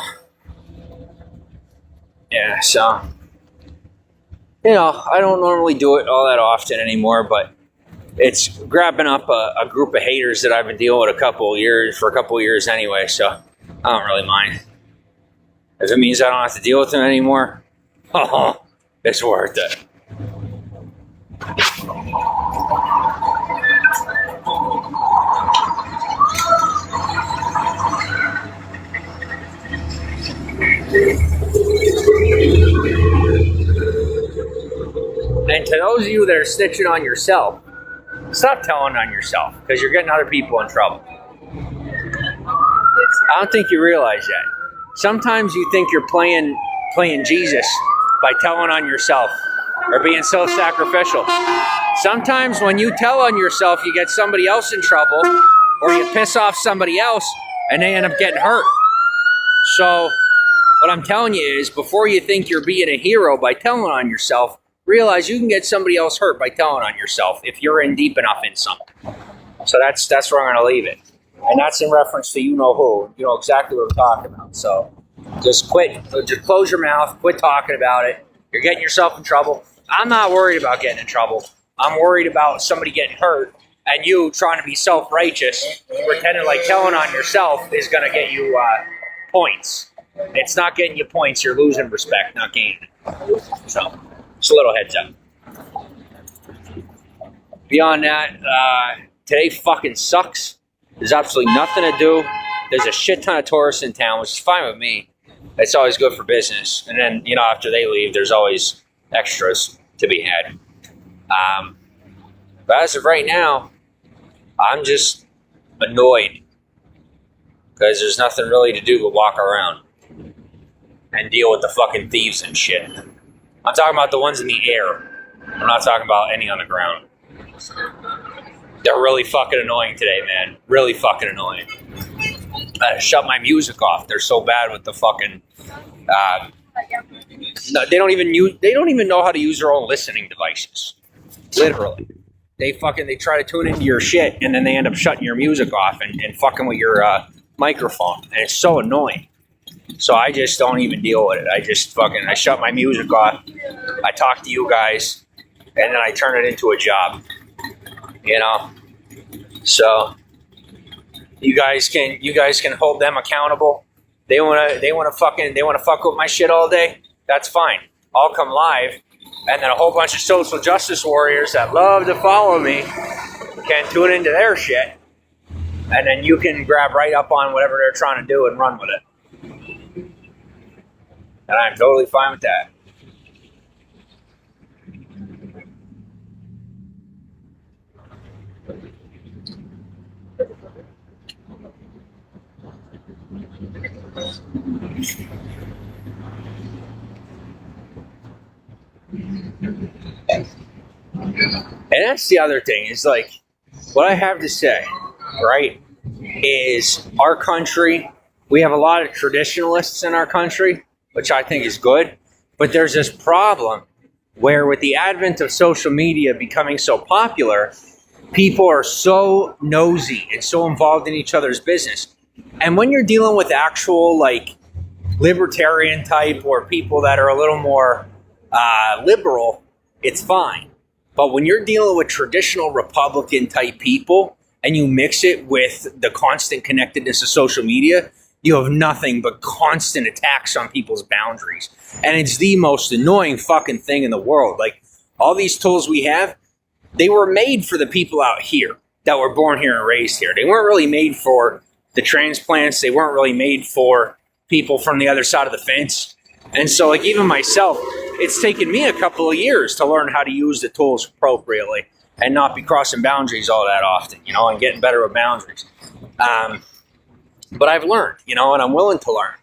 Yeah, so, you know, I don't normally do it all that often anymore, but it's grabbing up a group of haters that I've been dealing with for a couple of years anyway, so I don't really mind. If it means I don't have to deal with them anymore, oh, it's worth it. And to those of you that are snitching on yourself, stop telling on yourself because you're getting other people in trouble. I don't think you realize that. Sometimes you think you're playing Jesus by telling on yourself or being self-sacrificial. Sometimes when you tell on yourself, you get somebody else in trouble or you piss off somebody else and they end up getting hurt. So what I'm telling you is before you think you're being a hero by telling on yourself, realize you can get somebody else hurt by telling on yourself if you're in deep enough in something. So that's where I'm going to leave it. And that's in reference to you know who. You know exactly what I'm talking about. So just close your mouth, quit talking about it. You're getting yourself in trouble. I'm not worried about getting in trouble. I'm worried about somebody getting hurt and you trying to be self-righteous, pretending like telling on yourself is going to get you points. It's not getting you points. You're losing respect, not gaining it. So just a little heads up. Beyond that, today fucking sucks. There's absolutely nothing to do. There's a shit ton of tourists in town, which is fine with me. It's always good for business. And then, you know, after they leave, there's always extras to be had. But as of right now, I'm just annoyed because there's nothing really to do but walk around and deal with the fucking thieves and shit. I'm talking about the ones in the air. I'm not talking about any on the ground. They're really fucking annoying today, man. Really fucking annoying. I shut my music off. They're so bad with the fucking. No, they don't even know how to use their own listening devices. Literally, they try to tune into your shit and then they end up shutting your music off and fucking with your microphone, and it's so annoying. So I just don't even deal with it. I shut my music off. I talk to you guys, and then I turn it into a job. You know, so you guys can hold them accountable. They wanna fuck with my shit all day. That's fine. I'll come live, and then a whole bunch of social justice warriors that love to follow me can tune into their shit, and then you can grab right up on whatever they're trying to do and run with it. And I'm totally fine with that. And that's the other thing, is like, what I have to say, right, is our country, we have a lot of traditionalists in our country, which I think is good, but there's this problem where with the advent of social media becoming so popular, people are so nosy and so involved in each other's business. And when you're dealing with actual, like, libertarian type or people that are a little more liberal, it's fine. But when you're dealing with traditional Republican type people and you mix it with the constant connectedness of social media, you have nothing but constant attacks on people's boundaries. And it's the most annoying fucking thing in the world. Like, all these tools we have, they were made for the people out here that were born here and raised here. They weren't really made for the transplants. They weren't really made for people from the other side of the fence. And so, like, even myself, it's taken me a couple of years to learn how to use the tools appropriately and not be crossing boundaries all that often, you know, and getting better with boundaries. But I've learned, you know, and I'm willing to learn.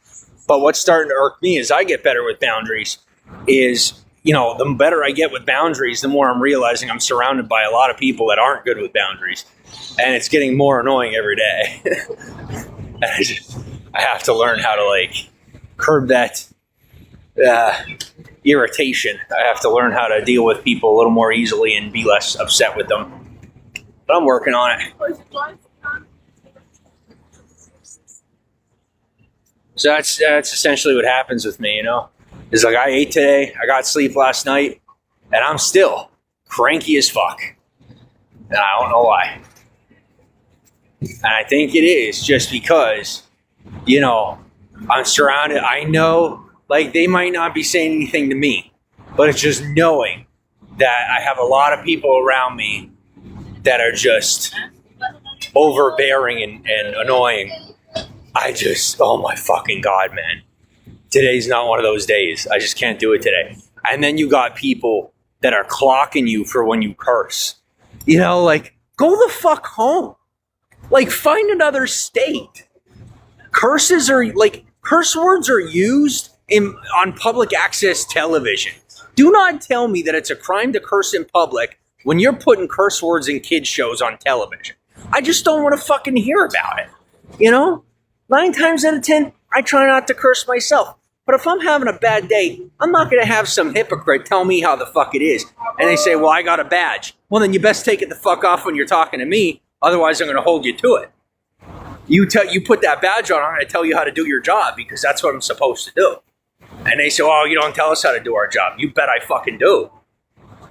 But what's starting to irk me as I get better with boundaries is, you know, the better I get with boundaries, the more I'm realizing I'm surrounded by a lot of people that aren't good with boundaries. And it's getting more annoying every day. I have to learn how to, like, curb that irritation. I have to learn how to deal with people a little more easily and be less upset with them. But I'm working on it. So that's essentially what happens with me, you know. It's like I ate today, I got sleep last night, and I'm still cranky as fuck. And I don't know why. And I think it is just because, you know, I'm surrounded. I know, like, they might not be saying anything to me, but it's just knowing that I have a lot of people around me that are just overbearing and annoying. I just, oh my fucking God, man. Today's not one of those days. I just can't do it today. And then you got people that are clocking you for when you curse. You know, like, go the fuck home. Like, find another state. Curse words are used on public access television. Do not tell me that it's a crime to curse in public when you're putting curse words in kids shows on television. I just don't want to fucking hear about it. You know? 9 times out of 10, I try not to curse myself. But if I'm having a bad day, I'm not going to have some hypocrite tell me how the fuck it is. And they say, well, I got a badge. Well, then you best take it the fuck off when you're talking to me. Otherwise, I'm going to hold you to it. You put that badge on, I'm going to tell you how to do your job because that's what I'm supposed to do. And they say, oh, you don't tell us how to do our job. You bet I fucking do.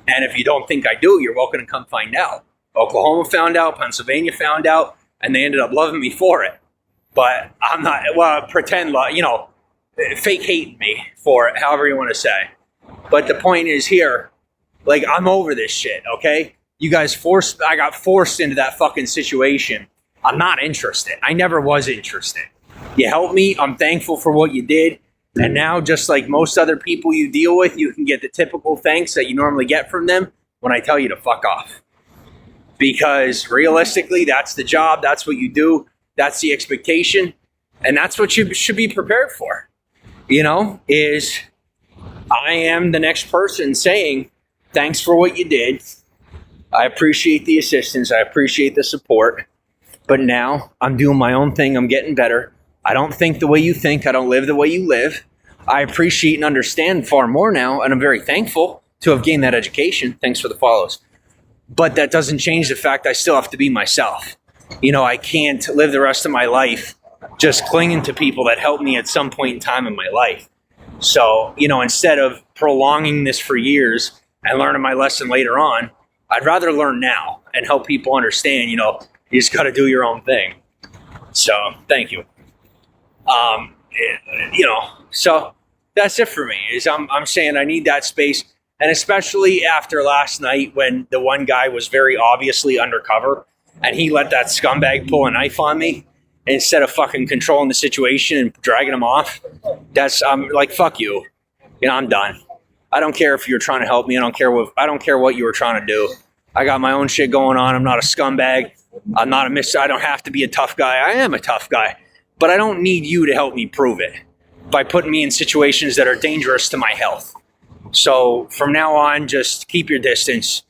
And if you don't think I do, you're welcome to come find out. Oklahoma found out, Pennsylvania found out, and they ended up loving me for it. But I'm not, well, pretend, you know, fake hating me for it, however you want to say. But the point is here, like, I'm over this shit, okay? You guys I got forced into that fucking situation. I'm not interested. I never was interested. You helped me. I'm thankful for what you did. And now, just like most other people you deal with, you can get the typical thanks that you normally get from them when I tell you to fuck off. Because realistically, that's the job. That's what you do. That's the expectation. And that's what you should be prepared for. You know, is I am the next person saying, thanks for what you did. I appreciate the assistance. I appreciate the support. But now I'm doing my own thing. I'm getting better. I don't think the way you think. I don't live the way you live. I appreciate and understand far more now. And I'm very thankful to have gained that education. Thanks for the follows. But that doesn't change the fact I still have to be myself. You know, I can't live the rest of my life just clinging to people that helped me at some point in time in my life. So, you know, instead of prolonging this for years and learning my lesson later on, I'd rather learn now and help people understand, you know, you just got to do your own thing. So, thank you. You know, so that's it for me. Is I'm saying I need that space. And especially after last night when the one guy was very obviously undercover and he let that scumbag pull a knife on me instead of fucking controlling the situation and dragging him off. I'm like, fuck you. You know, I'm done. I don't care if you're trying to help me. I don't care what you were trying to do. I got my own shit going on. I'm not a scumbag. I'm not I don't have to be a tough guy. I am a tough guy. But I don't need you to help me prove it by putting me in situations that are dangerous to my health. So from now on, just keep your distance.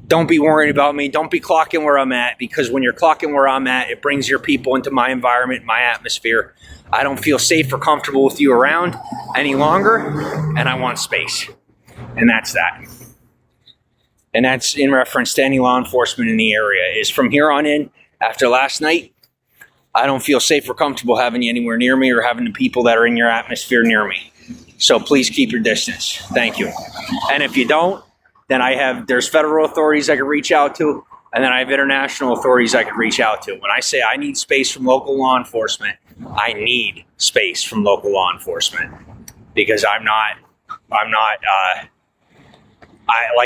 Don't be worried about me. Don't be clocking where I'm at, because when you're clocking where I'm at, it brings your people into my environment, my atmosphere. I don't feel safe or comfortable with you around any longer, and I want space. And that's that. And that's in reference to any law enforcement in the area. Is from here on in, after last night, I don't feel safe or comfortable having you anywhere near me or having the people that are in your atmosphere near me. So please keep your distance. Thank you. And if you don't, then there's federal authorities I can reach out to, and then I have international authorities I can reach out to. When I say I need space from local law enforcement, I need space from local law enforcement, because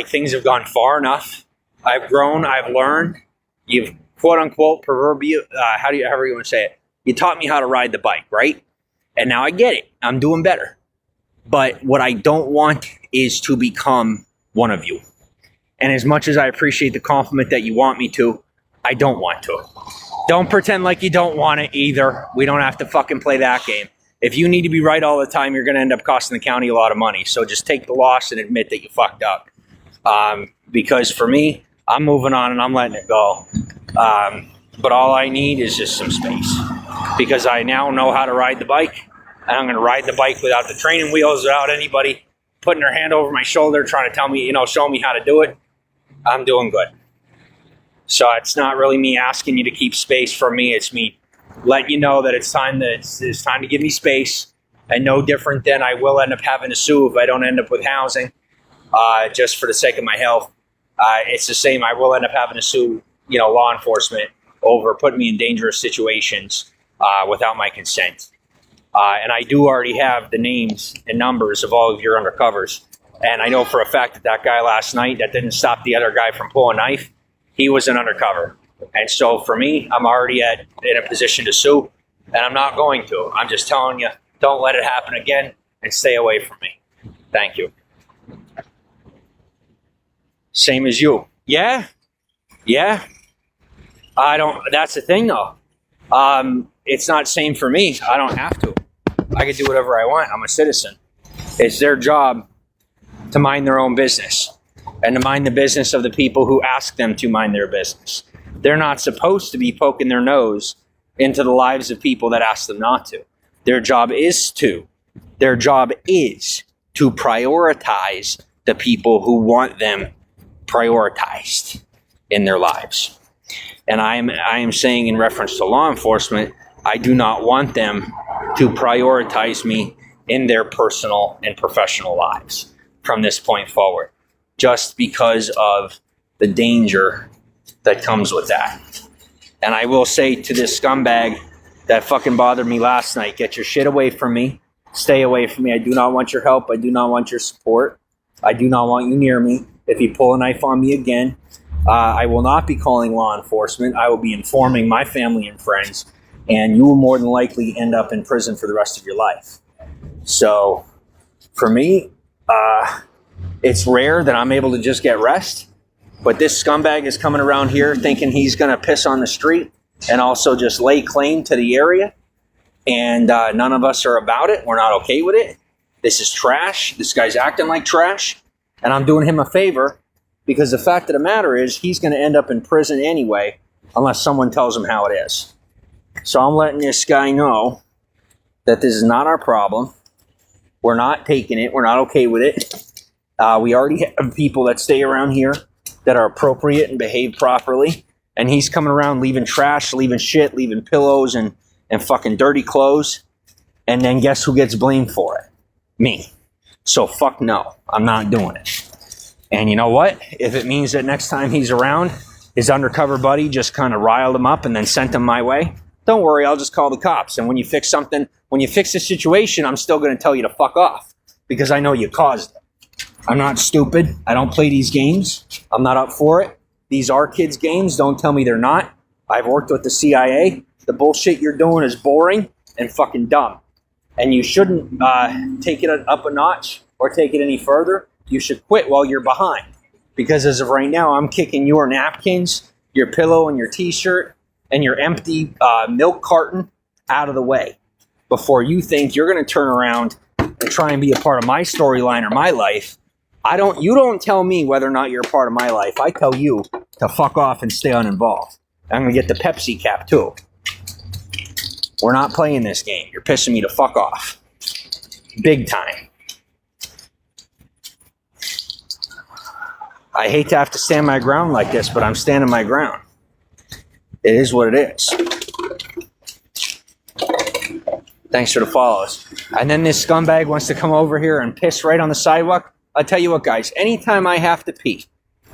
things have gone far enough. I've grown, I've learned. You've quote unquote proverbial, however you want to say it. You taught me how to ride the bike, right? And now I get it. I'm doing better. But what I don't want is to become one of you. And as much as I appreciate the compliment that you want me to, I don't want to. Don't pretend like you don't want it either. We don't have to fucking play that game. If you need to be right all the time, you're going to end up costing the county a lot of money. So just take the loss and admit that you fucked up. Because for me, I'm moving on and I'm letting it go. But all I need is just some space. Because I now know how to ride the bike. And I'm going to ride the bike without the training wheels, without anybody putting their hand over my shoulder, trying to tell me, show me how to do it. I'm doing good. So it's not really me asking you to keep space from me. It's me letting you know that it's time to give me space. And no different than I will end up having to sue if I don't end up with housing, just for the sake of my health. It's the same. I will end up having to sue, law enforcement over putting me in dangerous situations without my consent. And I do already have the names and numbers of all of your undercovers. And I know for a fact that guy last night that didn't stop the other guy from pulling a knife, he was an undercover. And so for me, I'm already in a position to sue, and I'm not going to. I'm just telling you, don't let it happen again and stay away from me. Thank you. Same as you. Yeah. That's the thing though. It's not same for me. I don't have to. I can do whatever I want. I'm a citizen. It's their job to mind their own business and to mind the business of the people who ask them to mind their business. They're not supposed to be poking their nose into the lives of people that ask them not to. Their job is to prioritize the people who want them prioritized in their lives. And I am saying in reference to law enforcement, I do not want them to prioritize me in their personal and professional lives from this point forward, just because of the danger that comes with that. And I will say to this scumbag that fucking bothered me last night, get your shit away from me. Stay away from me. I do not want your help. I do not want your support. I do not want you near me. If you pull a knife on me again, I will not be calling law enforcement. I will be informing my family and friends, and you will more than likely end up in prison for the rest of your life. So for me, it's rare that I'm able to just get rest, but this scumbag is coming around here thinking he's going to piss on the street and also just lay claim to the area, and none of us are about it. We're not okay with it. This is trash. This guy's acting like trash, and I'm doing him a favor because the fact of the matter is he's going to end up in prison anyway unless someone tells him how it is. So I'm letting this guy know that this is not our problem. We're not taking it. We're not okay with it. We already have people that stay around here that are appropriate and behave properly. And he's coming around leaving trash, leaving shit, leaving pillows and fucking dirty clothes. And then guess who gets blamed for it? Me. So fuck no. I'm not doing it. And you know what? If it means that next time he's around, his undercover buddy just kind of riled him up and then sent him my way, don't worry, I'll just call the cops. And when you fix the situation, I'm still going to tell you to fuck off because I know you caused it. I'm not stupid. I don't play these games. I'm not up for it. These are kids' games. Don't tell me they're not. I've worked with the CIA. The bullshit you're doing is boring and fucking dumb. And you shouldn't take it up a notch or take it any further. You should quit while you're behind. Because as of right now, I'm kicking your napkins, your pillow and your t-shirt, and your empty milk carton out of the way before you think you're going to turn around and try and be a part of my storyline or my life. You don't tell me whether or not you're a part of my life. I tell you to fuck off and stay uninvolved. I'm going to get the Pepsi cap too. We're not playing this game. You're pissing me to fuck off. Big time. I hate to have to stand my ground like this, but I'm standing my ground. It is what it is. Thanks for the follows. And then this scumbag wants to come over here and piss right on the sidewalk. I'll tell you what, guys. Anytime I have to pee,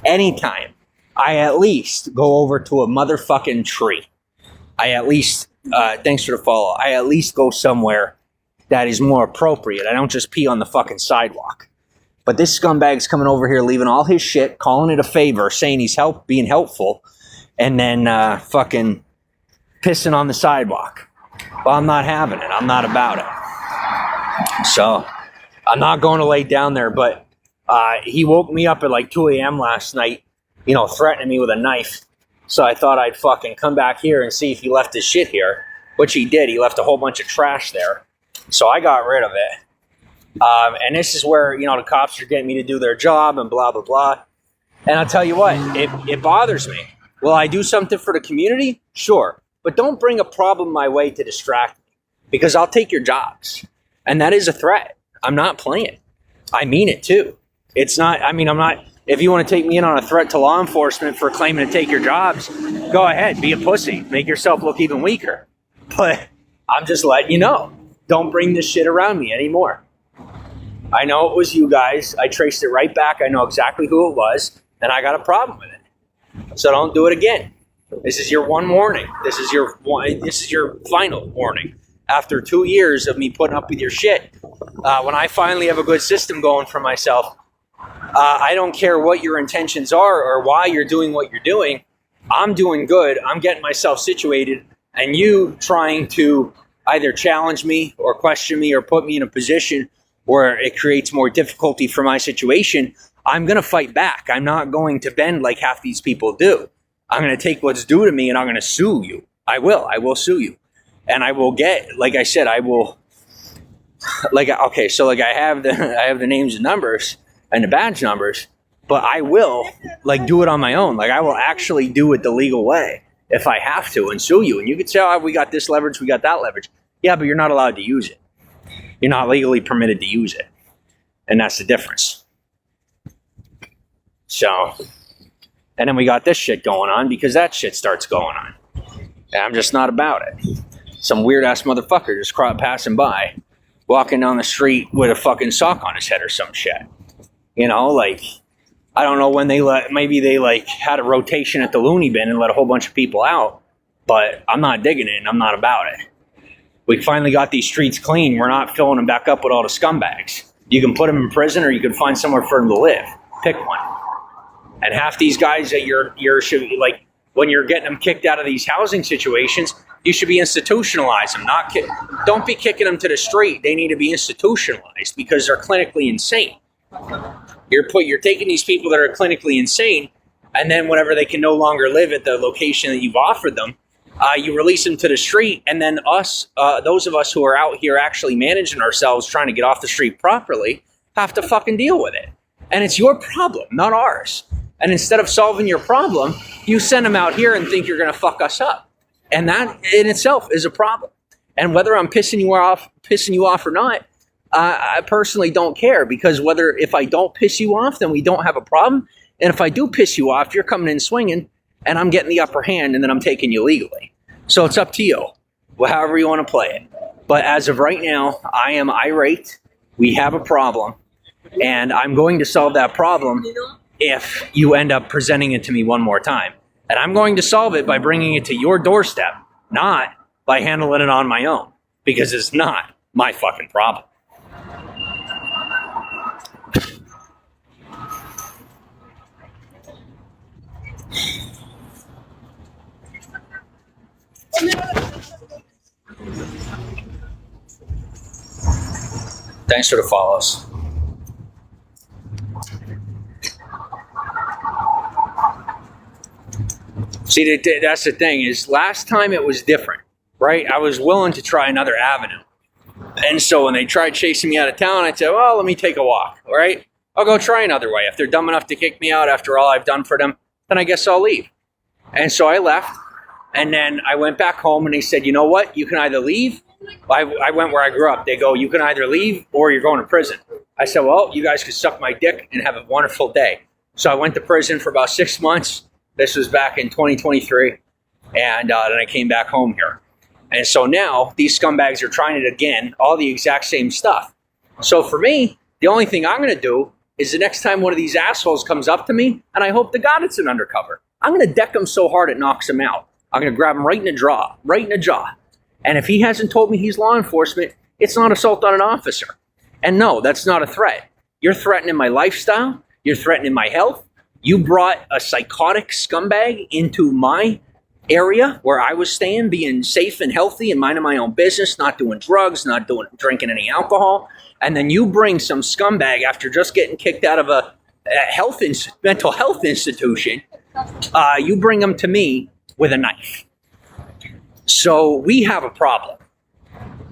anytime, I at least go over to a motherfucking tree. Thanks for the follow. I at least go somewhere that is more appropriate. I don't just pee on the fucking sidewalk. But this scumbag's coming over here, leaving all his shit, calling it a favor, saying he's being helpful, and then fucking pissing on the sidewalk. Well, I'm not having it. I'm not about it. So I'm not going to lay down there, but he woke me up at like 2 a.m. last night, threatening me with a knife. So I thought I'd fucking come back here and see if he left his shit here, which he did. He left a whole bunch of trash there. So I got rid of it. And this is where, the cops are getting me to do their job and blah, blah, blah. And I'll tell you what, it bothers me. Will I do something for the community? Sure. But don't bring a problem my way to distract me because I'll take your jobs. And that is a threat. I'm not playing. I mean it too. It's not, I'm not, if you want to take me in on a threat to law enforcement for claiming to take your jobs, go ahead, be a pussy. Make yourself look even weaker. But I'm just letting you know. don't bring this shit around me anymore. I know it was you guys. I traced it right back. I know exactly who it was, and I got a problem with it. So don't do it again. This is your one warning. This is your final warning. After 2 years of me putting up with your shit, when I finally have a good system going for myself, I don't care what your intentions are or why you're doing what you're doing. I'm doing good. I'm getting myself situated, and you trying to either challenge me or question me or put me in a position where it creates more difficulty for my situation, I'm going to fight back. I'm not going to bend like half these people do. I'm going to take what's due to me and I'm going to sue you. I will sue you. And I will get, like I said, I will, okay, so I have the names and numbers and the badge numbers, but I will do it on my own. I will actually do it the legal way if I have to and sue you. And you could say, oh, we got this leverage, we got that leverage. Yeah, but you're not allowed to use it. You're not legally permitted to use it. And that's the difference. So, and then we got this shit going on because that shit starts going on. And I'm just not about it. Some weird ass motherfucker just passing by, walking down the street with a fucking sock on his head or some shit. You know, I don't know when maybe they had a rotation at the loony bin and let a whole bunch of people out, but I'm not digging it and I'm not about it. We finally got these streets clean. We're not filling them back up with all the scumbags. You can put them in prison or you can find somewhere for them to live. Pick one. And half these guys that you're when you're getting them kicked out of these housing situations, you should be institutionalize them. Don't be kicking them to the street. They need to be institutionalized because they're clinically insane. You're taking these people that are clinically insane, and then whenever they can no longer live at the location that you've offered them, you release them to the street, and then those of us who are out here actually managing ourselves, trying to get off the street properly, have to fucking deal with it. And it's your problem, not ours. And instead of solving your problem, you send them out here and think you're going to fuck us up. And that in itself is a problem. And whether I'm pissing you off or not, I personally don't care, because if I don't piss you off, then we don't have a problem. And if I do piss you off, you're coming in swinging, and I'm getting the upper hand, and then I'm taking you legally. So it's up to you, however you want to play it. But as of right now, I am irate. We have a problem, and I'm going to solve that problem if you end up presenting it to me one more time. And I'm going to solve it by bringing it to your doorstep, not by handling it on my own, because it's not my fucking problem. Thanks for the follows. See, that's the thing, is last time it was different, right? I was willing to try another avenue. And so when they tried chasing me out of town, I said, well, let me take a walk, all right? I'll go try another way. If they're dumb enough to kick me out after all I've done for them, then I guess I'll leave. And so I left, and then I went back home, and they said, you know what? You can either leave. I went where I grew up. They go, you can either leave or you're going to prison. I said, well, you guys could suck my dick and have a wonderful day. So I went to prison for about 6 months. This was back in 2023. And then I came back home here. And so now these scumbags are trying it again, all the exact same stuff. So for me, the only thing I'm going to do is the next time one of these assholes comes up to me, and I hope to God it's an undercover, I'm going to deck him so hard it knocks him out. I'm going to grab him right in the jaw. And if he hasn't told me he's law enforcement, it's not assault on an officer. And no, that's not a threat. You're threatening my lifestyle. You're threatening my health. You brought a psychotic scumbag into my area where I was staying, being safe and healthy and minding my own business, not doing drugs, not drinking any alcohol. And then you bring some scumbag after just getting kicked out of a mental health institution. You bring them to me with a knife. So we have a problem,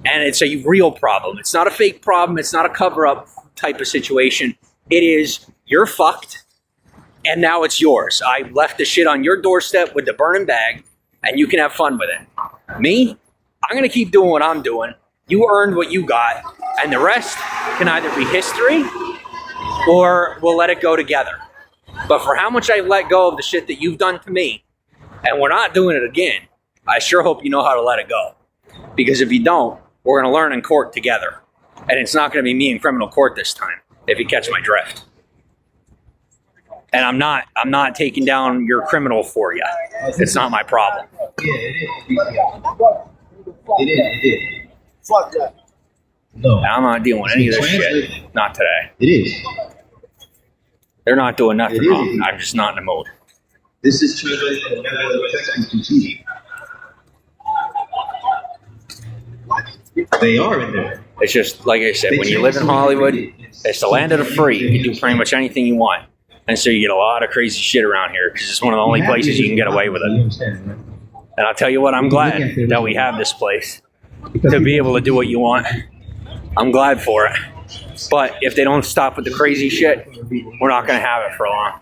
and it's a real problem. It's not a fake problem. It's not a cover-up type of situation. It is, you're fucked, and now it's yours. I left the shit on your doorstep with the burning bag, and you can have fun with it. Me, I'm going to keep doing what I'm doing. You earned what you got, and the rest can either be history or we'll let it go together. But for how much I've let go of the shit that you've done to me, and we're not doing it again, I sure hope you know how to let it go. Because if you don't, We're going to learn in court together. And it's not going to be me in criminal court this time, if you catch my drift. And I'm not taking down your criminal for you. It's not my problem. Yeah, it is. Fuck that. No, I'm not dealing with any of this shit. Not today. it is. They're not doing nothing It is. wrong. I'm just not in the mood. This is translated from text to TV. They are in there. It's just, like I said, when you live in Hollywood, it's the land of the free. You can do pretty much anything you want. And so you get a lot of crazy shit around here because it's one of the only places you can get away with it. And I'll tell you what, I'm glad that we have this place to be able to do what you want. I'm glad for it. But if they don't stop with the crazy shit, we're not going to have it for long.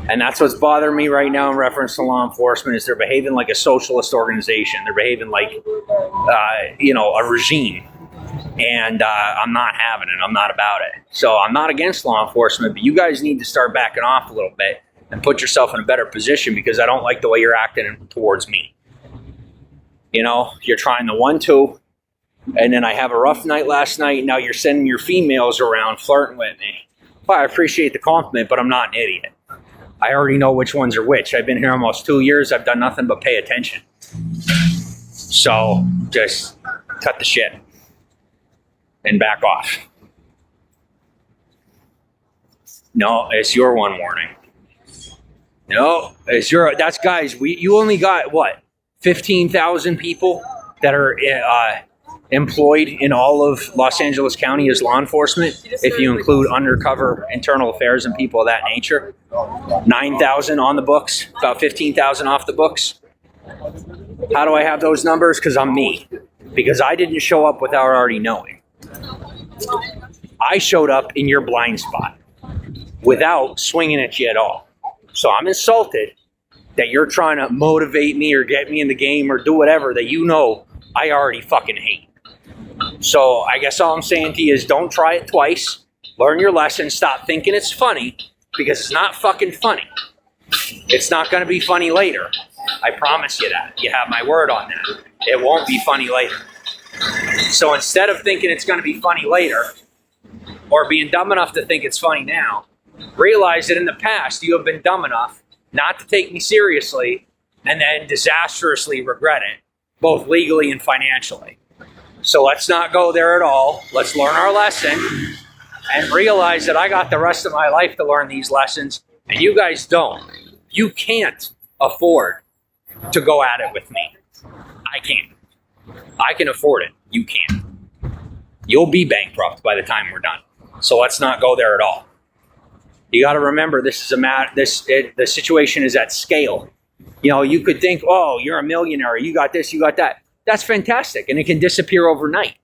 And that's what's bothering me right now in reference to law enforcement is they're behaving like a socialist organization. They're behaving like, a regime. And I'm not having it. I'm not about it. So I'm not against law enforcement, but you guys need to start backing off a little bit and put yourself in a better position because I don't like the way you're acting towards me. You know, you're trying the 1-2, and then I have a rough night last night. Now you're sending your females around flirting with me. Well, I appreciate the compliment, but I'm not an idiot. I already know which ones are which. I've been here almost 2 years. I've done nothing but pay attention. So just cut the shit and back off. No, it's your one warning. No, it's your, that's guys, you only got what? 15,000 people that are employed in all of Los Angeles County as law enforcement, if you include undercover internal affairs and people of that nature. 9,000 on the books, about 15,000 off the books. How do I have those numbers? Because I'm me. Because I didn't show up without already knowing. I showed up in your blind spot without swinging at you at all. So I'm insulted that you're trying to motivate me or get me in the game or do whatever that you know I already fucking hate. So I guess all I'm saying to you is don't try it twice. Learn your lesson. Stop thinking it's funny because it's not fucking funny. It's not going to be funny later. I promise you that. You have my word on that. It won't be funny later. So instead of thinking it's going to be funny later or being dumb enough to think it's funny now, realize that in the past you have been dumb enough not to take me seriously and then disastrously regret it, both legally and financially. So let's not go there at all. Let's learn our lesson and realize that I got the rest of my life to learn these lessons and you guys don't. You can't afford to go at it with me. I can't. I can afford it. You can't. You'll be bankrupt by the time we're done. So let's not go there at all. You got to remember, this is the situation is at scale. You know, you could think, oh, you're a millionaire. You got this, you got that. That's fantastic. And it can disappear overnight.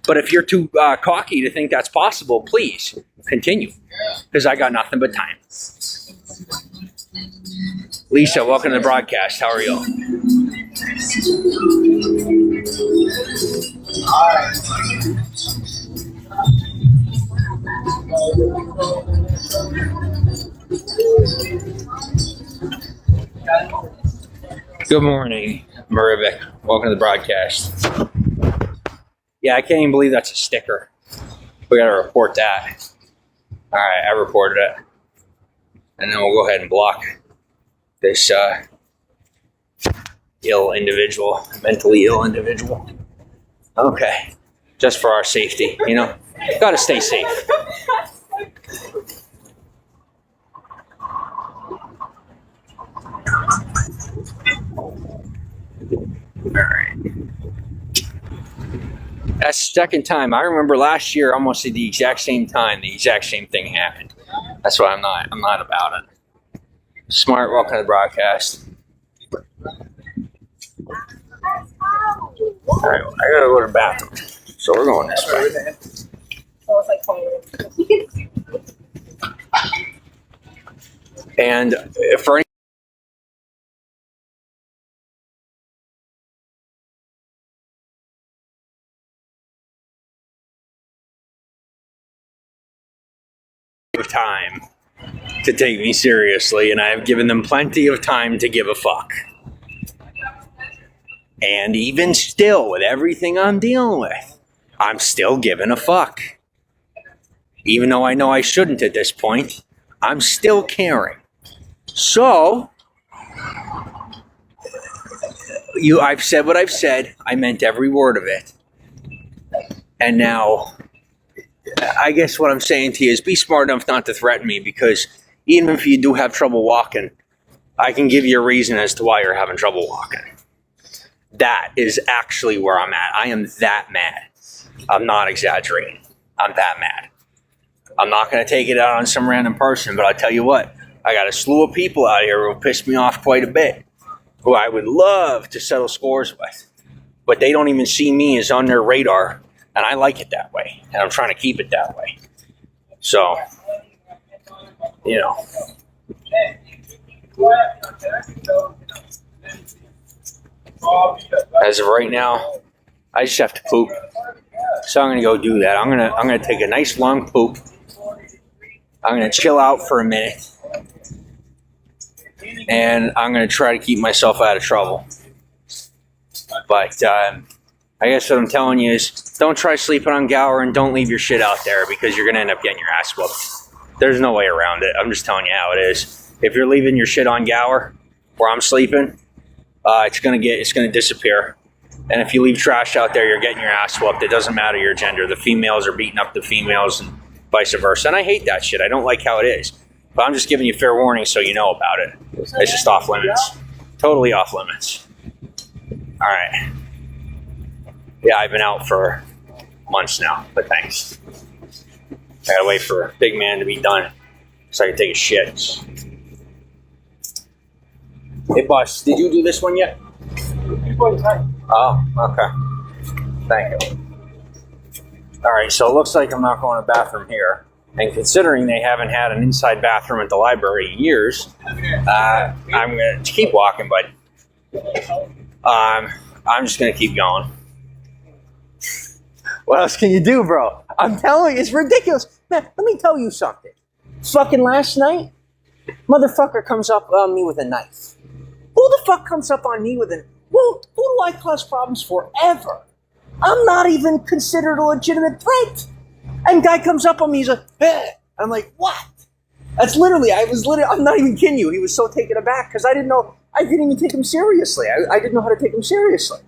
But if you're too cocky to think that's possible, please continue. Because I got nothing but time. Lisa, welcome to the broadcast. How are you? Good morning, Marivik. Welcome to the broadcast. Yeah, I can't even believe that's a sticker. We gotta report that. All right, I reported it. And then we'll go ahead and block this ill individual, mentally ill individual. Okay, just for our safety, you know? Gotta stay safe. Alright. That's the second time. I remember last year, almost at the exact same time, the exact same thing happened. That's why I'm not about it. Smart, welcome to the broadcast. Alright, I gotta go to the bathroom. So we're going this way. So it's like 20 minutes. And for any time to take me seriously, and I have given them plenty of time to give a fuck. And even still, with everything I'm dealing with, I'm still giving a fuck. Even though I know I shouldn't at this point, I'm still caring. So, I've said what I've said. I meant every word of it. And now, I guess what I'm saying to you is be smart enough not to threaten me, because even if you do have trouble walking, I can give you a reason as to why you're having trouble walking. That is actually where I'm at. I am that mad. I'm not exaggerating. I'm that mad. I'm not going to take it out on some random person, but I'll tell you what, I got a slew of people out here who piss me off quite a bit, who I would love to settle scores with, but they don't even see me as on their radar, and I like it that way, and I'm trying to keep it that way. So, you know. As of right now, I just have to poop. So I'm gonna go do that. I'm gonna take a nice long poop. I'm gonna chill out for a minute, and I'm gonna try to keep myself out of trouble. But I guess what I'm telling you is, don't try sleeping on Gower, and don't leave your shit out there, because you're gonna end up getting your ass whooped. There's no way around it. I'm just telling you how it is. If you're leaving your shit on Gower, where I'm sleeping, it's gonna disappear. And if you leave trash out there, you're getting your ass whooped. It doesn't matter your gender. The females are beating up the females and vice versa. And I hate that shit. I don't like how it is. But I'm just giving you fair warning so you know about it. It's just off limits. Totally off limits. All right. Yeah, I've been out for months now, but thanks. I gotta wait for Big Man to be done so I can take a shit. Hey, boss, did you do this one yet? Oh, okay. Thank you. All right, so it looks like I'm not going to the bathroom here. And considering they haven't had an inside bathroom at the library in years, I'm going to keep walking, but I'm just going to keep going. What else can you do, bro? I'm telling you, it's ridiculous. Man, let me tell you something. Fucking last night, motherfucker comes up on me with a knife. Who the fuck comes up on me with a... Well, who do I cause problems for ever? I'm not even considered a legitimate threat. And guy comes up on me, he's like, eh. I'm like, what? I'm not even kidding you. He was so taken aback because I didn't even take him seriously. I didn't know how to take him seriously.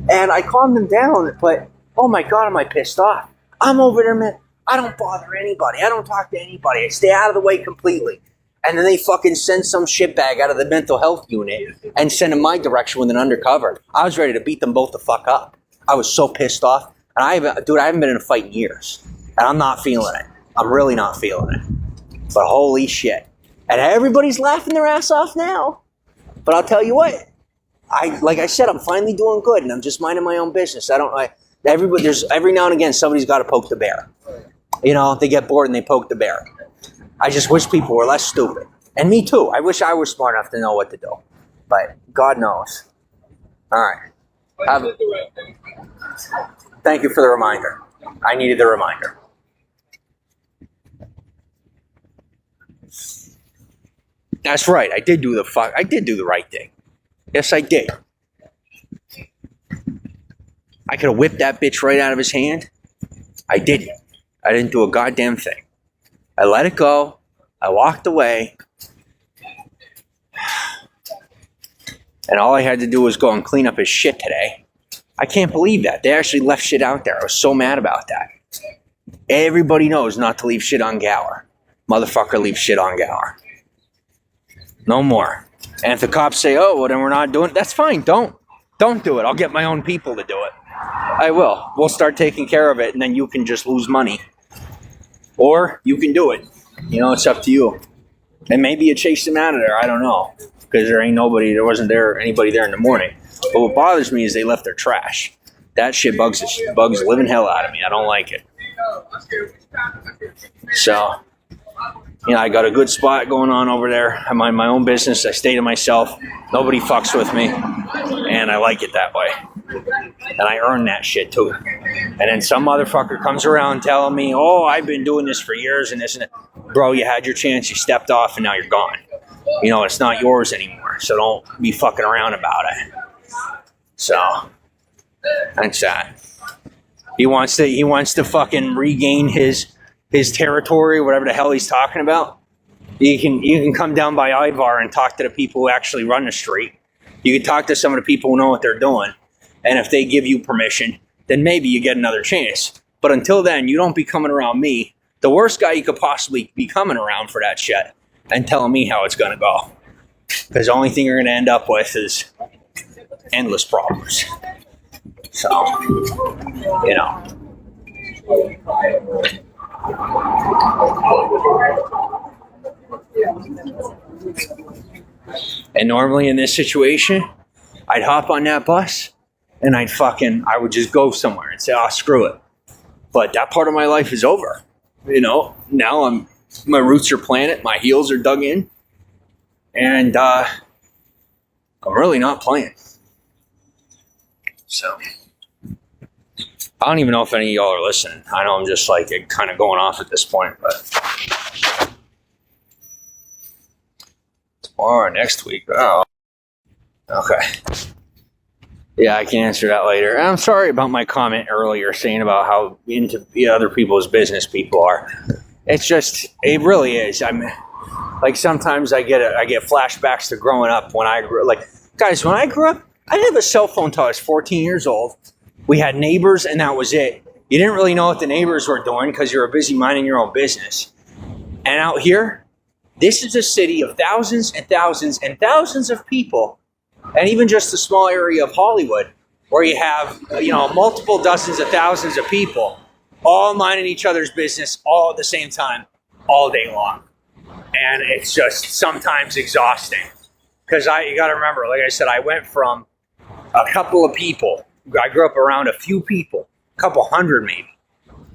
And I calmed him down, but oh my God, am I pissed off. I'm over there, man. I don't bother anybody. I don't talk to anybody. I stay out of the way completely. And then they fucking send some shitbag out of the mental health unit and send him my direction with an undercover. I was ready to beat them both the fuck up. I was so pissed off. And I haven't been in a fight in years. And I'm not feeling it. I'm really not feeling it. But holy shit. And everybody's laughing their ass off now. But I'll tell you what. Like I said, I'm finally doing good, and I'm just minding my own business. Every now and again, somebody's got to poke the bear. You know, they get bored and they poke the bear. I just wish people were less stupid. And me too. I wish I was smart enough to know what to do. But God knows. All right. Thank you for the reminder. I needed the reminder. That's right. I did do the right thing. Yes, I did. I could have whipped that bitch right out of his hand. I didn't. I didn't do a goddamn thing. I let it go. I walked away. And all I had to do was go and clean up his shit today. I can't believe that. They actually left shit out there. I was so mad about that. Everybody knows not to leave shit on Gower. Motherfucker leave shit on Gower. No more. And if the cops say, oh, well, then we're not doing it, that's fine. Don't do it. I'll get my own people to do it. I will. We'll start taking care of it, and then you can just lose money. Or you can do it. You know, it's up to you. And maybe you chase them out of there. I don't know. Because there wasn't anybody there in the morning. But what bothers me is they left their trash. That shit bugs the living hell out of me. I don't like it. So, you know, I got a good spot going on over there. I mind my own business. I stay to myself. Nobody fucks with me. And I like it that way. And I earn that shit too. And then some motherfucker comes around telling me, oh, I've been doing this for years and this and that. Bro, you had your chance. You stepped off and now you're gone. You know, it's not yours anymore. So don't be fucking around about it. So that's that. He wants to fucking regain his territory, whatever the hell he's talking about. You can come down by Ivar and talk to the people who actually run the street. You can talk to some of the people who know what they're doing. And if they give you permission, then maybe you get another chance. But until then, you don't be coming around me, the worst guy you could possibly be coming around for that shit, and telling me how it's going to go. Because the only thing you're going to end up with is endless problems. So, you know. And normally in this situation, I'd hop on that bus and I would just go somewhere and say, oh, screw it. But that part of my life is over. You know, now my roots are planted, my heels are dug in, and I'm really not playing. So, I don't even know if any of y'all are listening. I know I'm just like kind of going off at this point, but tomorrow or next week. Oh, okay. Yeah, I can answer that later. I'm sorry about my comment earlier saying about how into other people's business people are. It's just, it really is. I'm like, sometimes I get flashbacks to growing up when I grew. Like, guys, when I grew up, I didn't have a cell phone until I was 14 years old. We had neighbors, and that was it. You didn't really know what the neighbors were doing because you were busy minding your own business. And out here, this is a city of thousands and thousands and thousands of people, and even just a small area of Hollywood, where you have, multiple dozens of thousands of people all minding each other's business all at the same time, all day long. And it's just sometimes exhausting. Because you got to remember, like I said, I went from a couple of people. I grew up around a few people, a couple hundred maybe.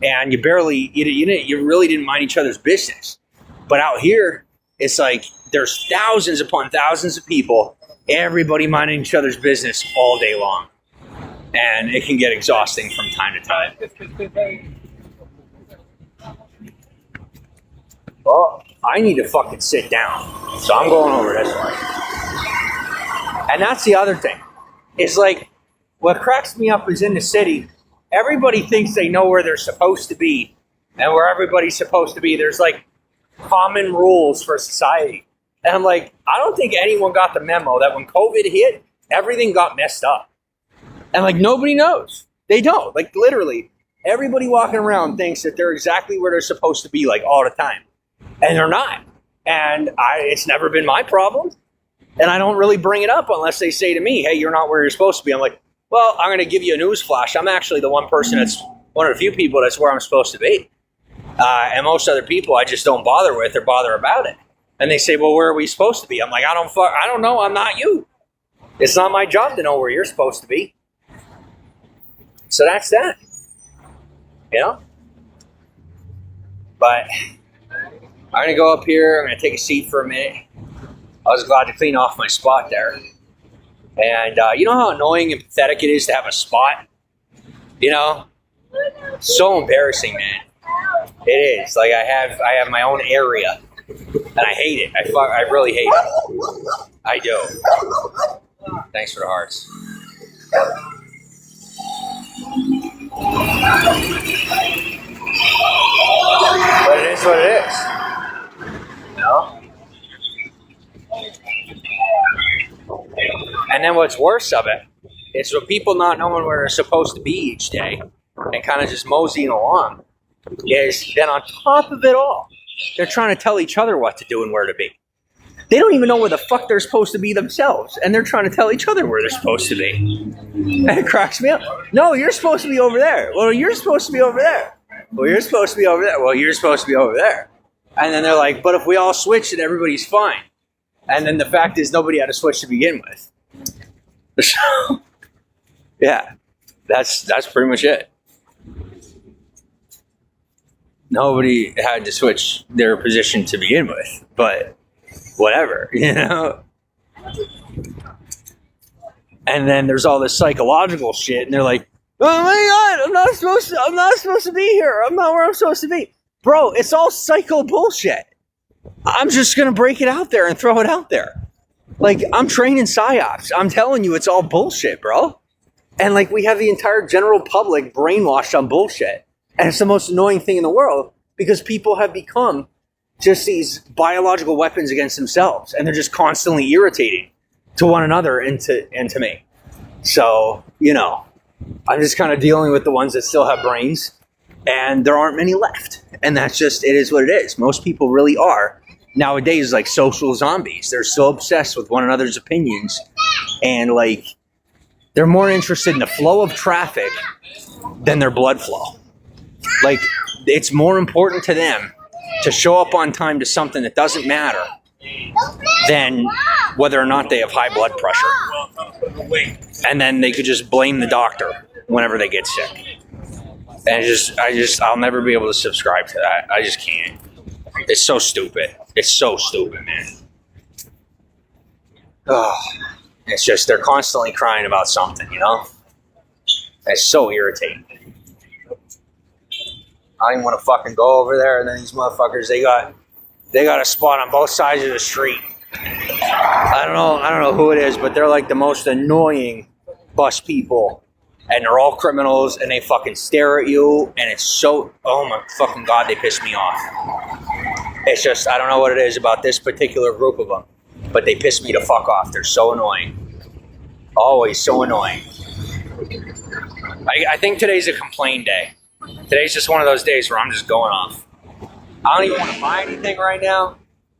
And you really didn't mind each other's business. But out here, it's like there's thousands upon thousands of people, everybody minding each other's business all day long. And it can get exhausting from time to time. Well, I need to fucking sit down. So I'm going over this way. And that's the other thing. It's like, what cracks me up is in the city, everybody thinks they know where they're supposed to be. And where everybody's supposed to be, there's like common rules for society. And I'm like, I don't think anyone got the memo that when COVID hit, everything got messed up. And like, nobody knows. They don't. Like, literally, everybody walking around thinks that they're exactly where they're supposed to be, like, all the time. And they're not. And it's never been my problem. And I don't really bring it up unless they say to me, hey, you're not where you're supposed to be. I'm like, well, I'm going to give you a news flash. I'm actually the one of the few people that's where I'm supposed to be. And most other people I just don't bother with or bother about it. And they say, well, where are we supposed to be? I'm like, I don't know. I'm not you. It's not my job to know where you're supposed to be. So that's that. You know? But I'm going to go up here. I'm going to take a seat for a minute. I was glad to clean off my spot there. And you know how annoying and pathetic it is to have a spot? You know? So embarrassing, man. It is. Like, I have my own area. And I hate it. I really hate it. I do. Thanks for the hearts. But it is what it is. You know? And then what's worse of it is with people not knowing where they're supposed to be each day and kind of just moseying along, is then on top of it all, they're trying to tell each other what to do and where to be. They don't even know where the fuck they're supposed to be themselves, and they're trying to tell each other where they're supposed to be. And it cracks me up. No, you're supposed to be over there. Well, you're supposed to be over there. Well, you're supposed to be over there. Well, you're supposed to be over there. And then they're like, but if we all switch, then everybody's fine. And then the fact is nobody had to switch to begin with. So, yeah, that's pretty much it. Nobody had to switch their position to begin with, but whatever, you know? And then there's all this psychological shit, and they're like, oh my God, I'm not supposed to be here. I'm not where I'm supposed to be. Bro, it's all psycho bullshit. I'm just going to break it out there and throw it out there. Like, I'm training PSYOPs. I'm telling you, it's all bullshit, bro. And like we have the entire general public brainwashed on bullshit. And it's the most annoying thing in the world because people have become just these biological weapons against themselves. And they're just constantly irritating to one another and to me. So, you know, I'm just kind of dealing with the ones that still have brains. And there aren't many left. And that's just, it is what it is. Most people really are nowadays like social zombies. They're so obsessed with one another's opinions. And like, they're more interested in the flow of traffic than their blood flow. Like, it's more important to them to show up on time to something that doesn't matter than whether or not they have high blood pressure. And then they could just blame the doctor whenever they get sick. And I'll never be able to subscribe to that. I just can't. It's so stupid. It's so stupid, man. Oh, it's just, they're constantly crying about something, you know? It's so irritating. I don't even want to fucking go over there, and then these motherfuckers, they got a spot on both sides of the street. I don't know who it is, but they're like the most annoying bus people. And they're all criminals, and they fucking stare at you, and it's so, oh my fucking God, they piss me off. It's just, I don't know what it is about this particular group of them, but they piss me the fuck off. They're so annoying. Always so annoying. I think today's a complain day. Today's just one of those days where I'm just going off. I don't even want to buy anything right now.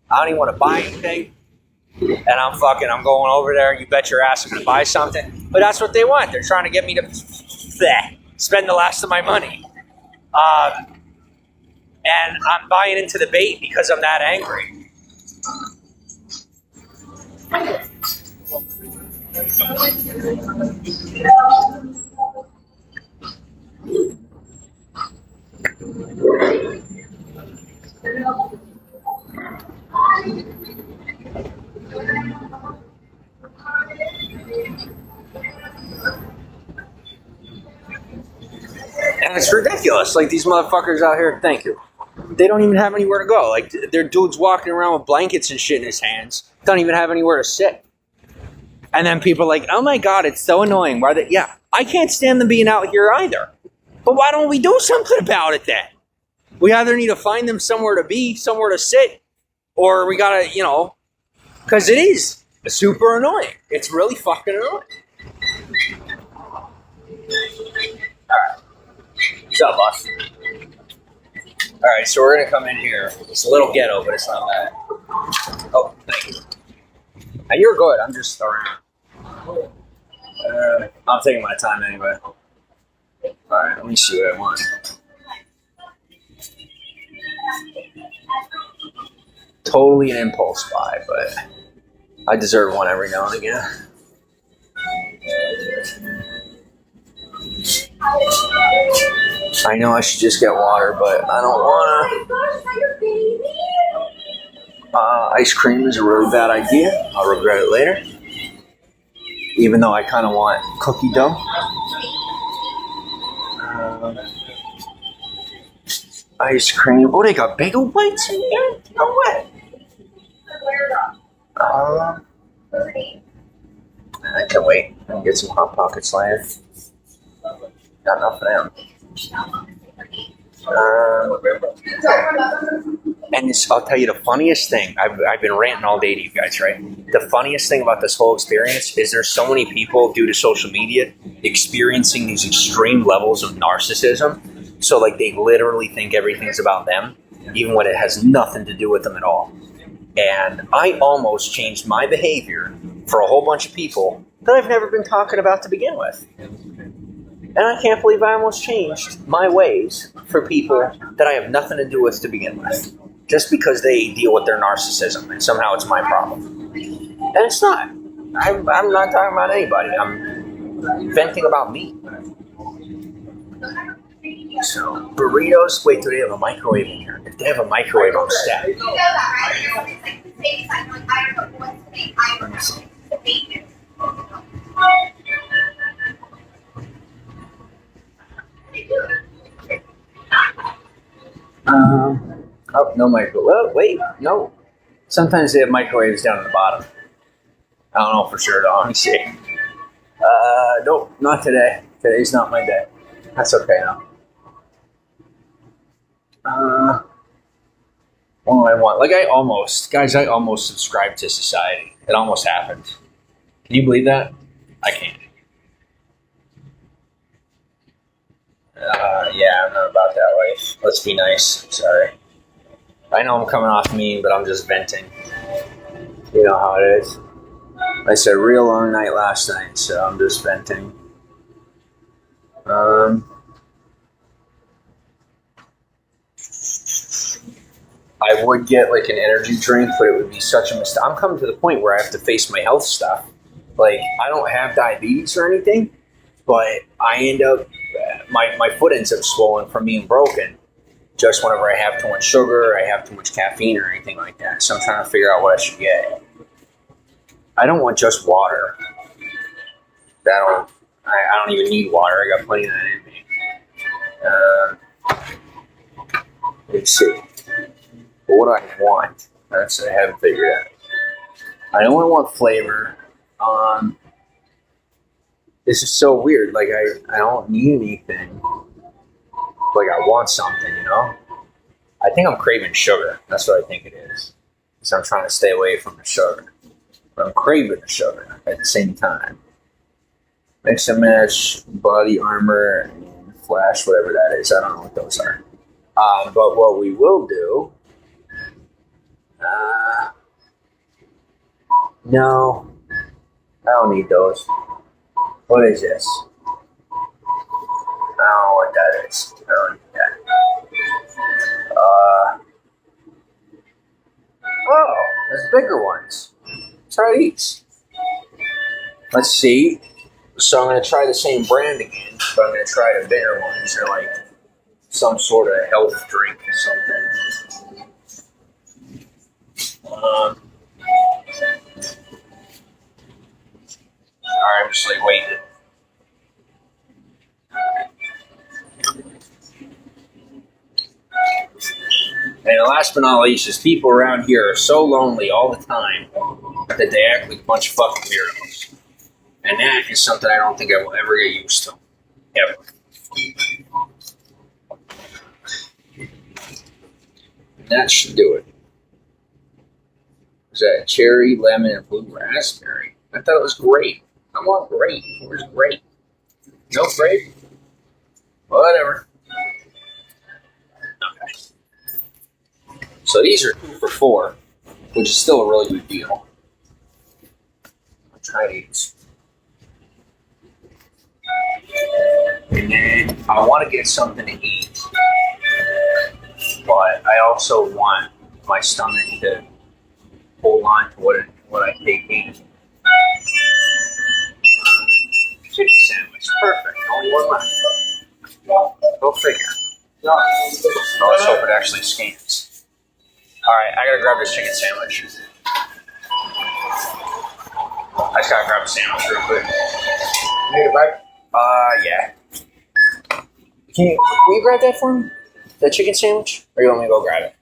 I don't even want to buy anything. And I'm going over there. You bet your ass I'm going to buy something. But that's what they want. They're trying to get me to spend the last of my money. And I'm buying into the bait because I'm that angry. And it's ridiculous. Like, these motherfuckers out here, thank you. They don't even have anywhere to go. Like, they're dudes walking around with blankets and shit in his hands. Don't even have anywhere to sit. And then people are like, oh my God, it's so annoying. Why yeah, I can't stand them being out here either. But why don't we do something about it then? We either need to find them somewhere to be, somewhere to sit, or we gotta, you know, because it is super annoying. It's really fucking annoying. Alright. What's up, boss? Alright, so we're gonna come in here. It's a little ghetto, but it's not bad. Oh, thank you. Now, you're good. I'm just around. I'm taking my time anyway. Alright, let me see what I want. Totally an impulse buy, but I deserve one every now and again. I know I should just get water, but I don't want to. Ice cream is a really bad idea. I'll regret it later. Even though I kind of want cookie dough. Ice cream. Oh, they got bagel bites in here? No way. I can wait. I can get some Hot Pockets later. Got enough of them. And I'll tell you the funniest thing. I've been ranting all day to you guys, right? The funniest thing about this whole experience is there's so many people, due to social media, experiencing these extreme levels of narcissism. So, like, they literally think everything's about them, even when it has nothing to do with them at all. And I almost changed my behavior for a whole bunch of people that I've never been talking about to begin with. And I can't believe I almost changed my ways for people that I have nothing to do with to begin with. Just because they deal with their narcissism, and somehow it's my problem. And it's not. I'm not talking about anybody. I'm venting about me. So, burritos. Wait, do they have a microwave in here? If they have a microwave, I'm set. Oh, no microwave. Well, wait, no. Sometimes they have microwaves down at the bottom. I don't know for sure, though. Let me see. Nope, not today. Today's not my day. That's okay now. What do I want? Like I almost subscribed to society. It almost happened. Can you believe that? I can't. Yeah, I'm not about that life. Let's be nice. Sorry. I know I'm coming off mean, but I'm just venting. You know how it is. I said real long night last night, so I'm just venting. I would get like an energy drink, but it would be such a mistake. I'm coming to the point where I have to face my health stuff. Like, I don't have diabetes or anything, but I end up, my foot ends up swollen from being broken just whenever I have too much sugar, I have too much caffeine or anything like that. So I'm trying to figure out what I should get. I don't want just water. I don't even need water. I got plenty of that in me. Let's see. But what do I want? That's what I haven't figured out. I don't want flavor. This is so weird. Like I don't need anything. Like I want something, you know? I think I'm craving sugar. That's what I think it is. So I'm trying to stay away from the sugar. But I'm craving the sugar at the same time. Mix and match, body armor, and flash, whatever that is. I don't know what those are. But what we will do... no. I don't need those. What is this? I don't know what that is. I don't need that. Oh, there's bigger ones. Try these. Let's see. So I'm going to try the same brand again, but I'm going to try the bigger ones. They're like some sort of health drink or something. Alright, I'm just like waiting. And last but not least is people around here are so lonely all the time that they act like a bunch of fucking weirdos. And that is something I don't think I will ever get used to. Ever. And that should do it. Is that cherry, lemon, and blue raspberry? I thought it was grape. I want grape. Where's grape? No grape? Whatever. Okay. So these are 2 for $4, which is still a really good deal. I'll try these. And then I want to get something to eat, but I also want my stomach to hold on to what I take in. Chicken sandwich, perfect. Only one left. Go figure. No, let's hope it actually scans. Alright, I gotta grab this chicken sandwich. I just gotta grab a sandwich real quick. Need it back? Yeah. Will you grab that for me? The chicken sandwich? Or you want me to go grab it?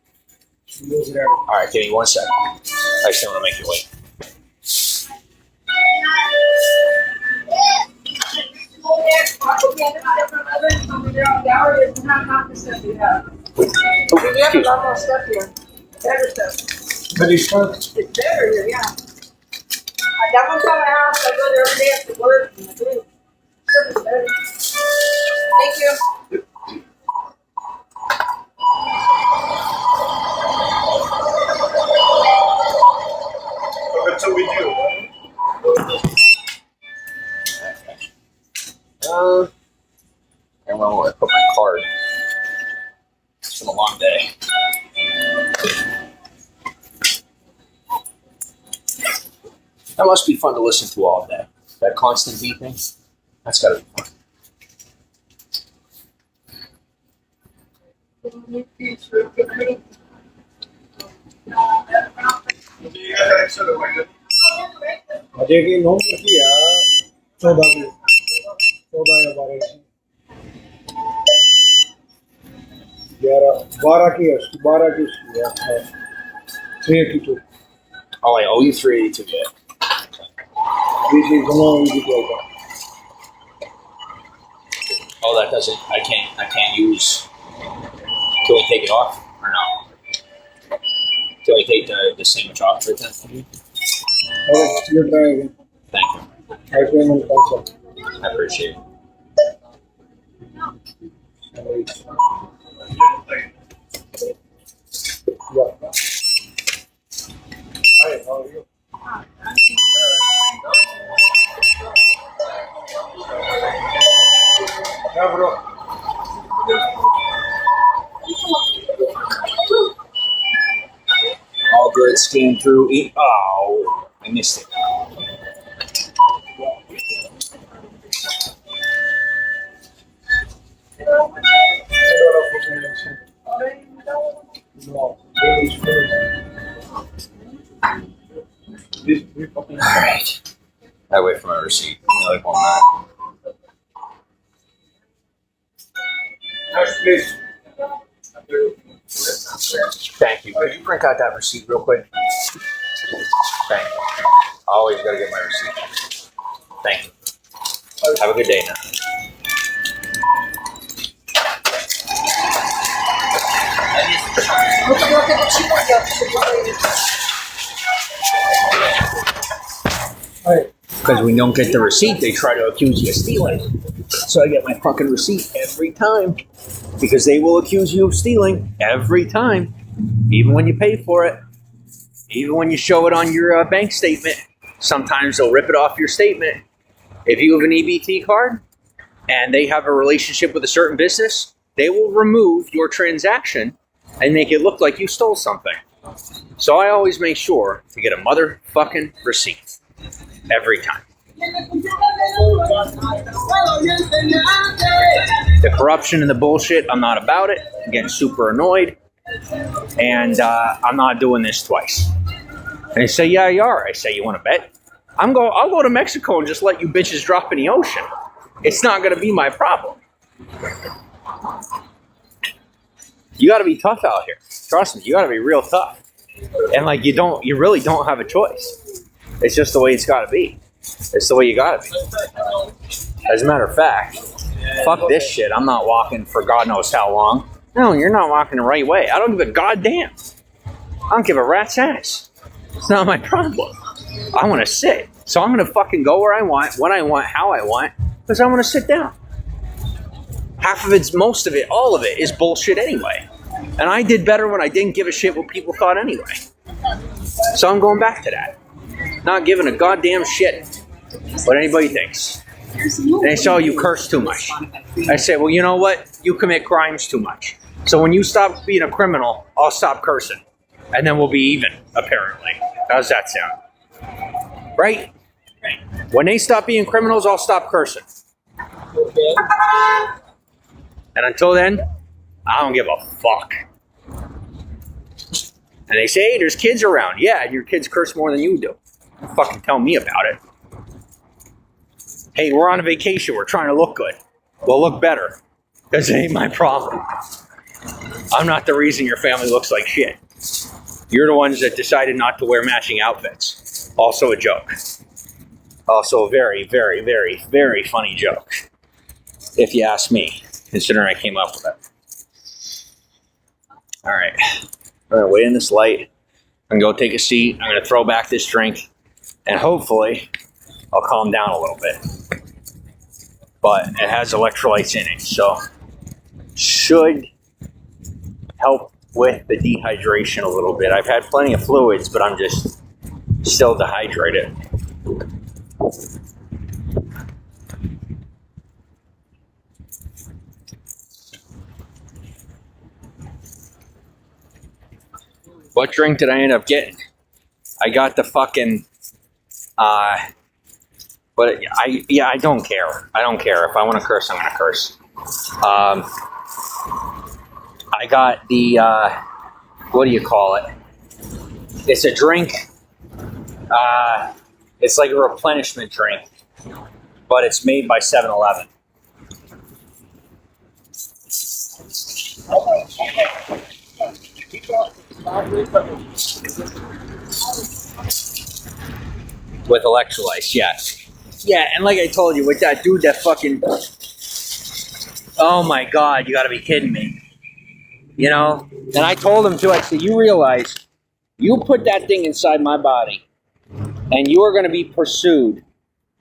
Alright, give me 1 second. I just don't want to make you wait. We have a lot more stuff here. Better stuff. But it's not. It's better here, yeah. That one's on my house. I go there every day after work. And I do. Stuff is better. Thank you. That's what we do. I don't know where I put my card. It's been a long day. That must be fun to listen to all day. That constant beeping. That's gotta be fun. Ajay की नौ किया 14 की 14 या 12 की 12 की 382. Oh, I owe you 382 yet. This is no easy to Oh, that doesn't. I can't use. Can we take it off or no? Can we take the sandwich off for then? Okay, you try again. Thank you. I payment also. I appreciate it. Yeah. Hi, how are you? Yeah, bro. All good. Scan through. Oh, I missed it. No. All right. I wait for my receipt. Another 1 minute. Next, please. Thank you. Could you print out that receipt real quick? Thank you. Always got to get my receipt. Thank you. Have a good day now. Hi. Because when you don't get the receipt, they try to accuse you of stealing. So I get my fucking receipt every time. Because they will accuse you of stealing every time. Even when you pay for it. Even when you show it on your bank statement. Sometimes they'll rip it off your statement. If you have an EBT card and they have a relationship with a certain business, they will remove your transaction and make it look like you stole something. So I always make sure to get a motherfucking receipt. Every time. The corruption and the bullshit, I'm not about it. I'm getting super annoyed. And I'm not doing this twice. And they say, yeah, you are. I say, you want to bet? I'll go to Mexico and just let you bitches drop in the ocean. It's not going to be my problem. You got to be tough out here. Trust me, you got to be real tough. And like you really don't have a choice. It's just the way it's got to be. It's the way you got to be. As a matter of fact, fuck this shit. I'm not walking for God knows how long. No, you're not walking the right way. I don't give a goddamn. I don't give a rat's ass. It's not my problem. I want to sit. So I'm going to fucking go where I want, when I want, how I want, because I want to sit down. Half of it's, most of it, all of it is bullshit anyway. And I did better when I didn't give a shit what people thought anyway. So I'm going back to that. Not giving a goddamn shit what anybody thinks. And they say, oh, you curse too much. I say, well, you know what? You commit crimes too much. So when you stop being a criminal, I'll stop cursing. And then we'll be even, apparently. How's that sound? Right? When they stop being criminals, I'll stop cursing. And until then, I don't give a fuck. And they say, hey, there's kids around. Yeah, and your kids curse more than you do. Don't fucking tell me about it. Hey, we're on a vacation. We're trying to look good. Well, look better. Because it ain't my problem. I'm not the reason your family looks like shit. You're the ones that decided not to wear matching outfits. Also a joke. Also a very, very, very, very funny joke. If you ask me, considering I came up with it. All right. I'm going to wait in this light. I'm going to go take a seat. I'm going to throw back this drink. And hopefully, I'll calm down a little bit. But it has electrolytes in it, so should help with the dehydration a little bit. I've had plenty of fluids, but I'm just still dehydrated. What drink did I end up getting? I got the fucking, but I don't care. I don't care. If I want to curse, I'm going to curse. I got the, what do you call it? It's a drink. It's like a replenishment drink, but it's made by 7-Eleven. With electrolytes, yes. Yeah, and like I told you, with that dude that fucking Oh my God, you got to be kidding me. You know? And I told him too, I said, you realize you put that thing inside my body and you are going to be pursued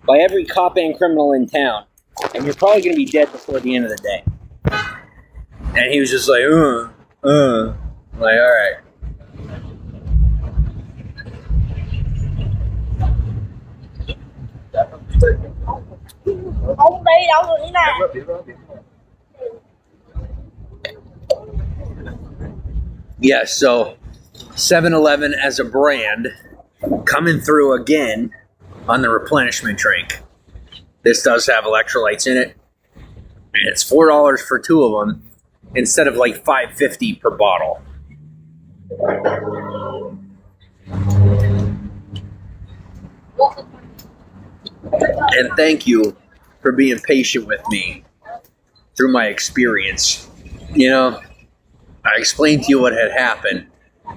by every cop and criminal in town. And you're probably going to be dead before the end of the day. And he was just like, I'm like, all right. Không đi đâu rồi nè. Yeah, so 7-Eleven as a brand coming through again on the replenishment drink. This does have electrolytes in it. And it's $4 for 2 of them instead of like $5.50 per bottle. And thank you for being patient with me through my experience. You know, I explained to you what had happened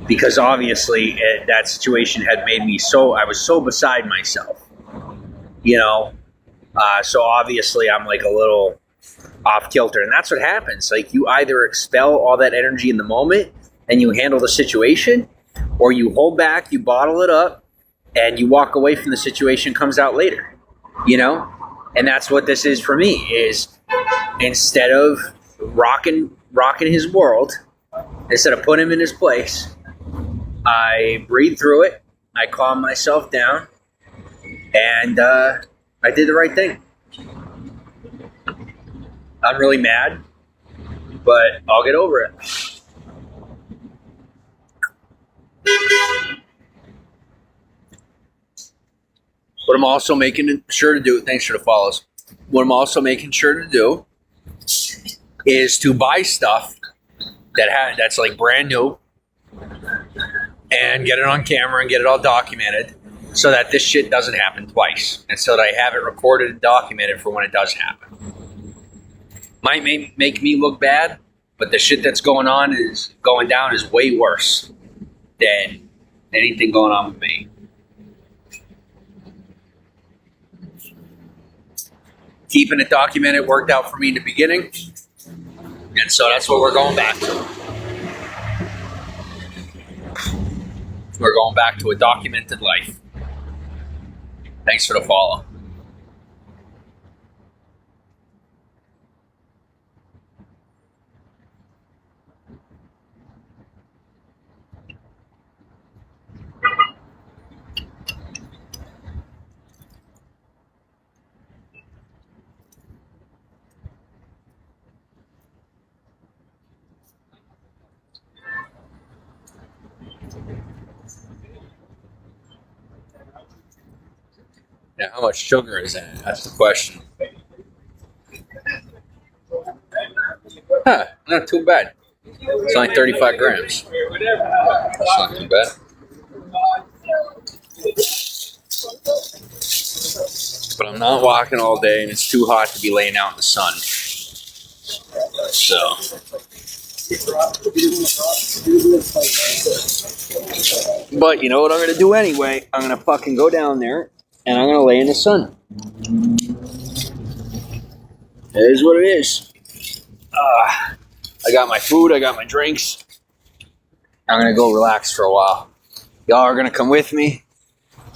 because obviously that situation had made me I was so beside myself. You know, so obviously I'm like a little off kilter. And that's what happens. Like, you either expel all that energy in the moment and you handle the situation, or you hold back, you bottle it up, and you walk away from the situation, comes out later. You know? And that's what this is for me, is instead of rocking his world, instead of putting him in his place, I breathe through it, I calm myself down, and I did the right thing. I'm really mad, but I'll get over it. What I'm also making sure to do, thanks for the follows. What I'm also making sure to do is to buy stuff that's like brand new and get it on camera and get it all documented so that this shit doesn't happen twice, and so that I have it recorded and documented for when it does happen. Might make me look bad, but the shit that's going down is way worse than anything going on with me. Keeping it documented worked out for me in the beginning, and so that's what we're going back to. We're going back to a documented life. Thanks for the follow. Now, how much sugar is that? That's the question. Huh, not too bad. It's only 35 grams. That's not too bad. But I'm not walking all day, and it's too hot to be laying out in the sun. So. But you know what I'm going to do anyway? I'm going to fucking go down there, and I'm going to lay in the sun. It is what it is. I got my food, I got my drinks. I'm going to go relax for a while. Y'all are going to come with me.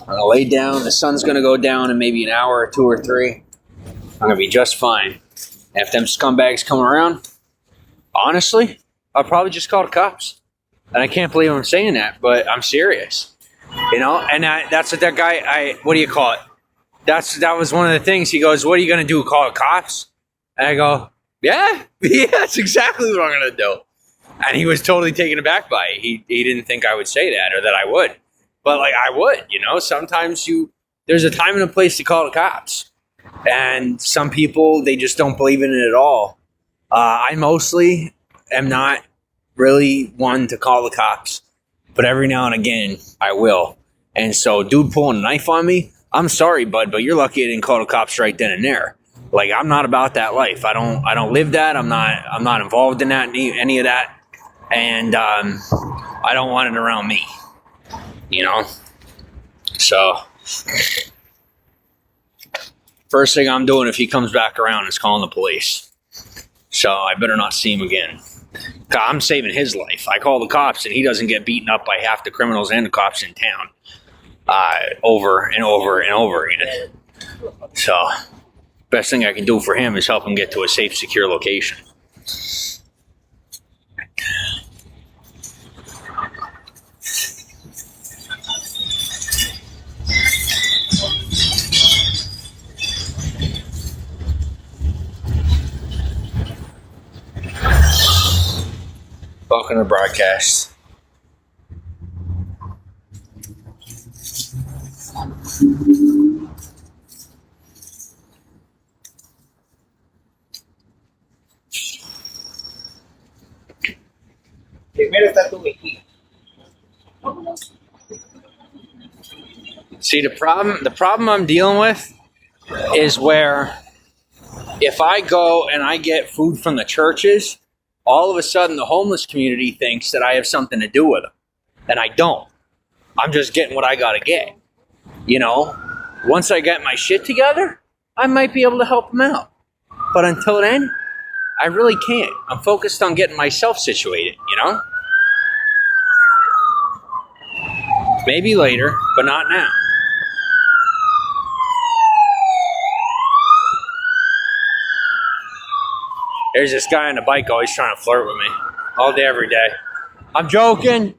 I'm going to lay down. The sun's going to go down in maybe an hour or 2 or 3. I'm going to be just fine. And if them scumbags come around, honestly, I'll probably just call the cops. And I can't believe I'm saying that, but I'm serious. You know, and that's what that guy, what do you call it? That was one of the things. He goes, what are you going to do, call the cops? And I go, yeah, that's exactly what I'm going to do. And he was totally taken aback by it. He didn't think I would say that or that I would. But, like, I would, you know. Sometimes there's a time and a place to call the cops. And some people, they just don't believe in it at all. I mostly am not really one to call the cops. But every now and again, I will. And so, dude pulling a knife on me, I'm sorry, bud, but you're lucky I didn't call the cops right then and there. Like, I'm not about that life. I don't live that. I'm not involved in that, any of that. And I don't want it around me. You know? So, first thing I'm doing if he comes back around is calling the police. So I better not see him again. I'm saving his life. I call the cops and he doesn't get beaten up by half the criminals and the cops in town over and over and over again. So best thing I can do for him is help him get to a safe, secure location. Welcome to the broadcast. Primero está tu mejilla. See, the problem I'm dealing with is where if I go and I get food from the churches, all of a sudden the homeless community thinks that I have something to do with them. And I don't. I'm just getting what I gotta get. You know, once I get my shit together, I might be able to help them out. But until then, I really can't. I'm focused on getting myself situated, you know? Maybe later, but not now. There's this guy on the bike always trying to flirt with me. All day, every day. I'm joking.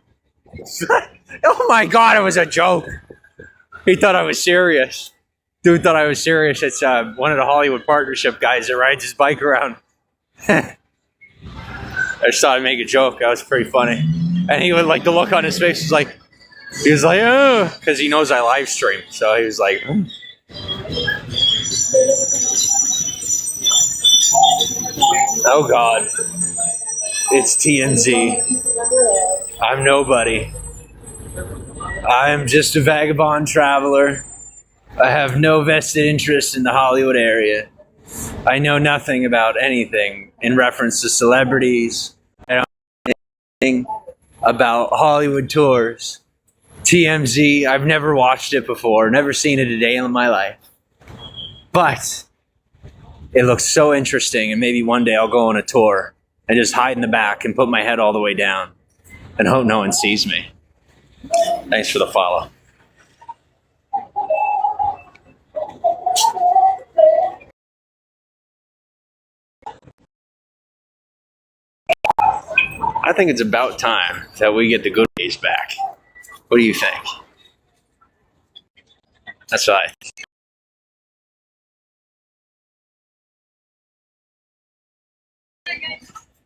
Oh my God, it was a joke. He thought I was serious. Dude thought I was serious. It's one of the Hollywood partnership guys that rides his bike around. I just thought I'd make a joke. That was pretty funny. And he would like the look on his face was like, oh, because he knows I live stream. So he was like, oh. Oh God, it's TMZ. I'm nobody. I'm just a vagabond traveler. I have no vested interest in the Hollywood area. I know nothing about anything in reference to celebrities. I don't know anything about Hollywood tours. TMZ, I've never watched it before, never seen it a day in my life. But it looks so interesting, and maybe one day I'll go on a tour and just hide in the back and put my head all the way down and hope no one sees me. Thanks for the follow. I think it's about time that we get the good days back. What do you think? That's right.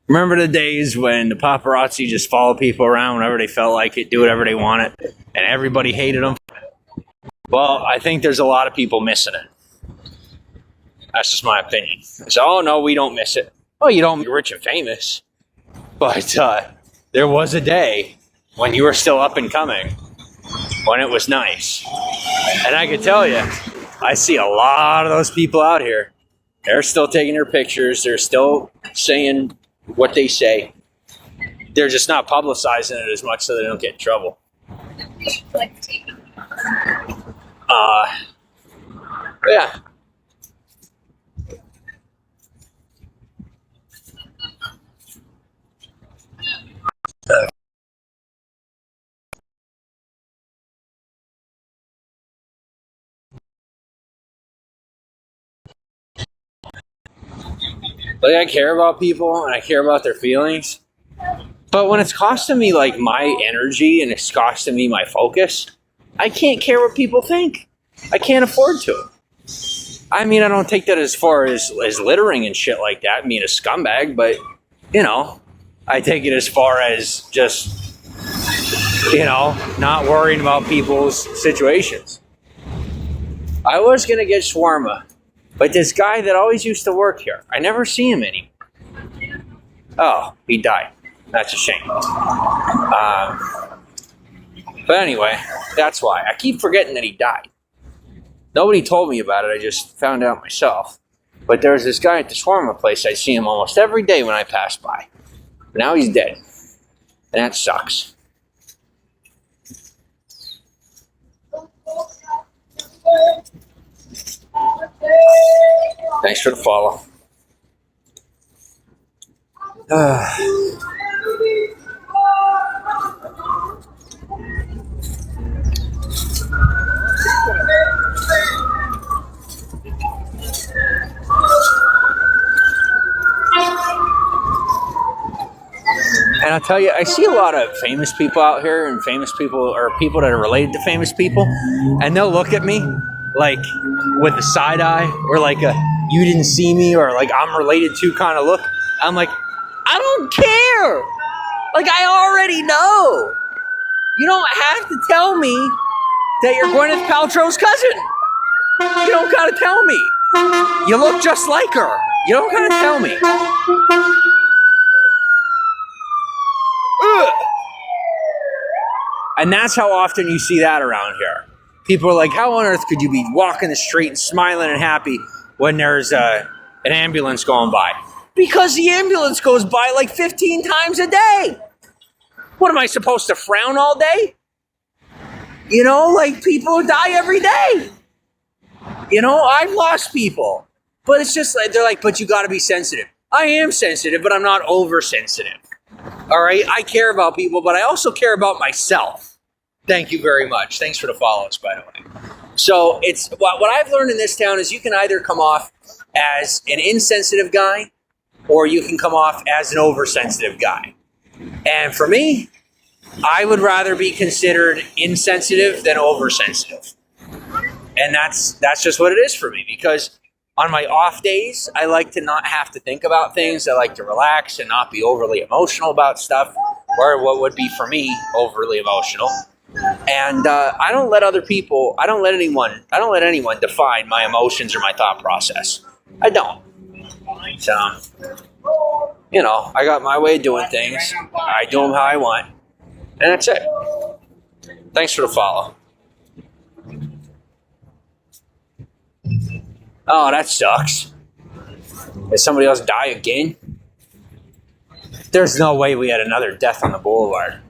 Remember the days when the paparazzi just follow people around whenever they felt like it, do whatever they wanted, and everybody hated them? Well, I think there's a lot of people missing it. That's just my opinion. So, oh no, we don't miss it. Oh, you don't be rich and famous. But there was a day when you were still up and coming, when it was nice. And I can tell you, I see a lot of those people out here. They're still taking their pictures. They're still saying what they say. They're just not publicizing it as much so they don't get in trouble. Yeah. Like, I care about people and I care about their feelings. But when it's costing me like my energy and it's costing me my focus, I can't care what people think. I can't afford to. I mean, I don't take that as far as littering and shit like that, being a scumbag, but, you know, I take it as far as just, you know, not worrying about people's situations. I was going to get shawarma, but this guy that always used to work here, I never see him anymore. Oh, he died. That's a shame. But anyway, that's why. I keep forgetting that he died. Nobody told me about it. I just found out myself. But there's this guy at the shawarma place. I see him almost every day when I pass by. But now he's dead. And that sucks. Thanks for the follow. And I'll tell you, I see a lot of famous people out here, and famous people or people that are related to famous people, and they'll look at me like with a side eye or like a "you didn't see me" or like I'm related to kind of look. I'm like, I don't care. Like, I already know. You don't have to tell me that you're Gwyneth Paltrow's cousin. You don't gotta tell me. You look just like her. You don't gotta tell me. Ugh. And that's how often you see that around here. People are like, how on earth could you be walking the street and smiling and happy when there's an ambulance going by? Because the ambulance goes by like 15 times a day. What am I supposed to frown all day? You know, like people die every day. You know, I've lost people. But it's just like, they're like, but you gotta be sensitive. I am sensitive, but I'm not oversensitive. All right, I care about people, but I also care about myself. Thank you very much. Thanks for the follows, by the way. So it's what I've learned in this town is you can either come off as an insensitive guy or you can come off as an oversensitive guy. And for me, I would rather be considered insensitive than oversensitive. And that's just what it is for me, because on my off days, I like to not have to think about things. I like to relax and not be overly emotional about stuff, or what would be for me overly emotional. And I don't let anyone define my emotions or my thought process. I don't. So, you know, I got my way of doing things. I do them how I want. And that's it. Thanks for the follow. Oh, that sucks. Did somebody else die again? There's no way we had another death on the boulevard.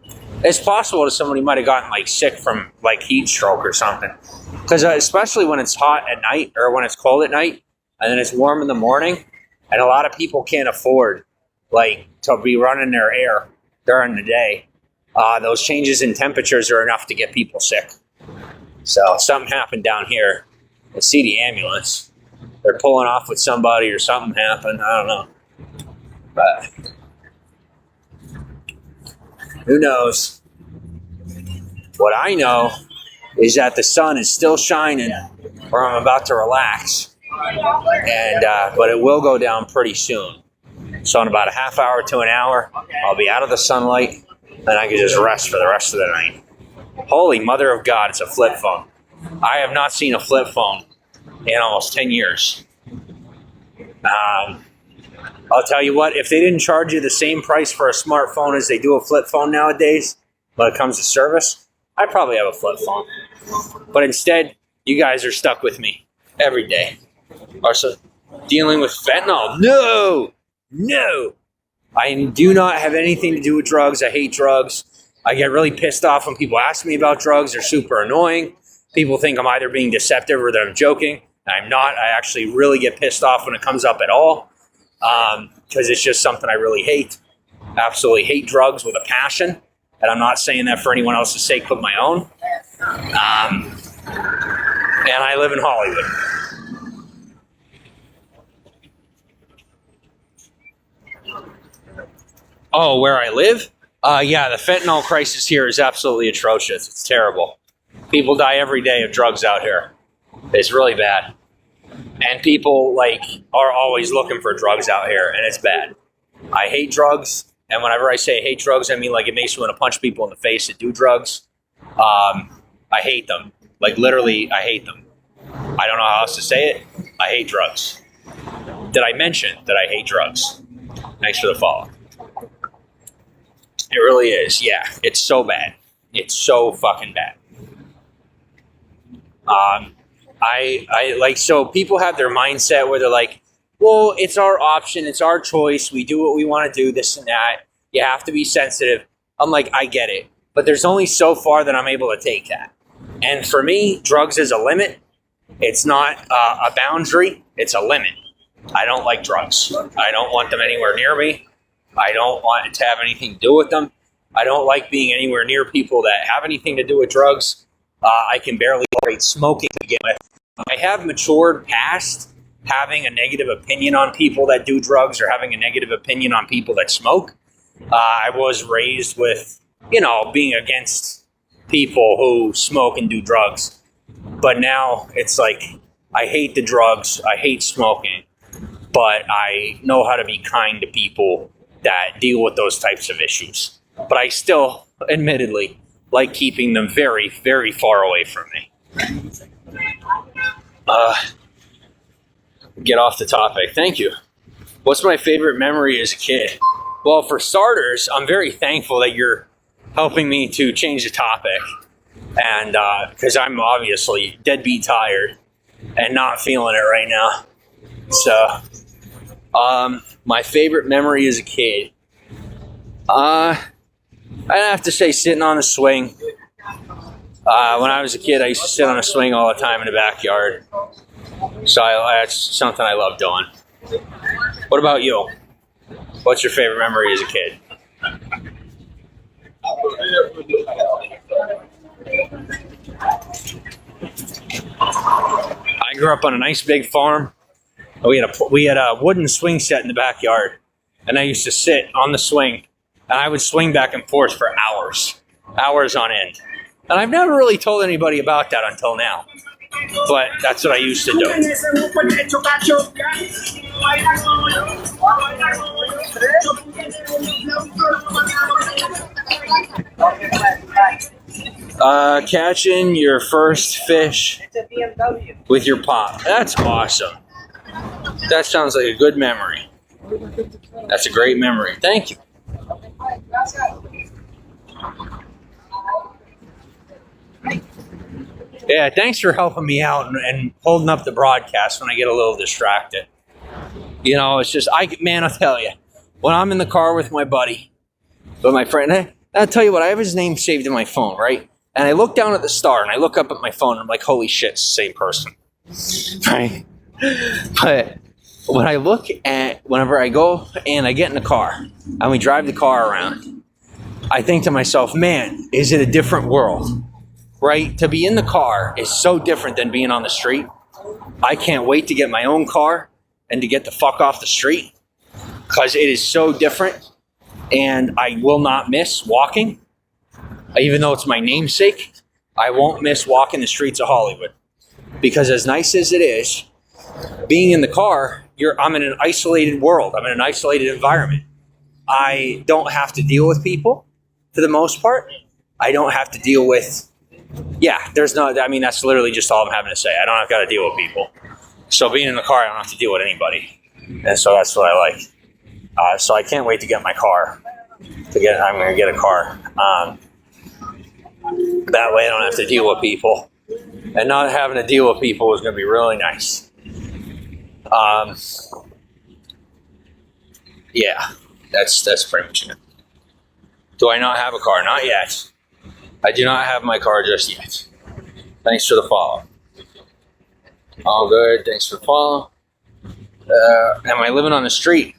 It's possible that somebody might have gotten like sick from like heat stroke or something. Because especially when it's hot at night or when it's cold at night and then it's warm in the morning, and a lot of people can't afford like to be running their air during the day. Those changes in temperatures are enough to get people sick. So something happened down here. I see the ambulance. They're pulling off with somebody or something happened. I don't know. But who knows? What I know is that the sun is still shining or I'm about to relax. And but it will go down pretty soon. So in about a half hour to an hour, I'll be out of the sunlight and I can just rest for the rest of the night. Holy mother of God, it's a flip phone. I have not seen a flip phone in almost 10 years. I'll tell you what, if they didn't charge you the same price for a smartphone as they do a flip phone nowadays, when it comes to service, I'd probably have a flip phone. But instead, you guys are stuck with me every day. Also, dealing with fentanyl. No. I do not have anything to do with drugs. I hate drugs. I get really pissed off when people ask me about drugs. They're super annoying. People think I'm either being deceptive or that I'm joking. I'm not. I actually really get pissed off when it comes up at all, because it's just something I really hate. Absolutely hate drugs with a passion, and I'm not saying that for anyone else's sake but my own. And I live in Hollywood. Oh, where I live? Yeah, the fentanyl crisis here is absolutely atrocious. It's terrible. People die every day of drugs out here. It's really bad. And people like are always looking for drugs out here, and it's bad. I hate drugs, and whenever I say hate drugs, I mean like it makes me want to punch people in the face that do drugs. I hate them. Like literally, I hate them. I don't know how else to say it. I hate drugs. Did I mention that I hate drugs? Thanks for the follow. It really is. Yeah, it's so bad. It's so fucking bad. I like, so people have their mindset where they're like, well, it's our option. It's our choice. We do what we want to do, this and that. You have to be sensitive. I'm like, I get it. But there's only so far that I'm able to take that. And for me, drugs is a limit. It's not a boundary. It's a limit. I don't like drugs. I don't want them anywhere near me. I don't want to have anything to do with them. I don't like being anywhere near people that have anything to do with drugs. I can barely tolerate smoking to begin with. I have matured past having a negative opinion on people that do drugs or having a negative opinion on people that smoke. I was raised with, you know, being against people who smoke and do drugs. But now it's like, I hate the drugs, I hate smoking, but I know how to be kind to people that deal with those types of issues. But I still, admittedly, like keeping them very, very far away from me. Get off the topic. Thank you. What's my favorite memory as a kid? Well, for starters, I'm very thankful that you're helping me to change the topic. And because I'm obviously deadbeat tired and not feeling it right now. So, my favorite memory as a kid. I'd have to say sitting on a swing. When I was a kid, I used to sit on a swing all the time in the backyard. So that's something I love doing. What about you? What's your favorite memory as a kid? I grew up on a nice big farm. We had a wooden swing set in the backyard, and I used to sit on the swing, and I would swing back and forth for hours on end. And I've never really told anybody about that until now. But that's what I used to do. Catching your first fish with your pop. That's awesome. That sounds like a good memory. That's a great memory. Thank you. Yeah, thanks for helping me out and holding up the broadcast when I get a little distracted. You know, it's just, I'll tell you, when I'm in the car with my buddy, with my friend, I'll tell you what, I have his name saved in my phone, right? And I look down at the star and I look up at my phone and I'm like, holy shit, it's the same person. Right? But when I look at, whenever I go and I get in the car and we drive the car around, I think to myself, man, is it a different world? Right? To be in the car is so different than being on the street. I can't wait to get my own car and to get the fuck off the street because it is so different, and I will not miss walking. Even though it's my namesake, I won't miss walking the streets of Hollywood because as nice as it is, being in the car, I'm in an isolated world. I'm in an isolated environment. I don't have to deal with people for the most part. I don't have to deal with that's literally just all I'm having to say. I don't have got to deal with people. So being in the car, I don't have to deal with anybody. And so that's what I like. So I can't wait to get my car. I'm going to get a car. That way I don't have to deal with people. And not having to deal with people is going to be really nice. Yeah, that's pretty much it. Do I not have a car? Not yet. I do not have my car just yet. Thanks for the follow. All good. Thanks for the follow. Am I living on the street?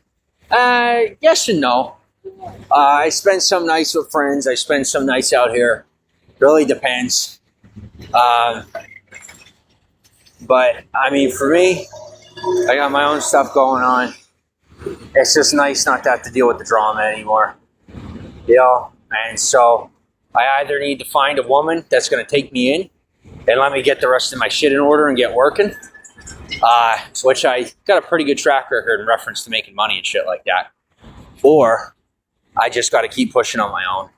Yes and no. I spend some nights with friends. I spend some nights out here. Really depends. But, I mean, for me, I got my own stuff going on. It's just nice not to have to deal with the drama anymore. You know? And so I either need to find a woman that's going to take me in and let me get the rest of my shit in order and get working, which I got a pretty good track record in reference to making money and shit like that, or I just got to keep pushing on my own.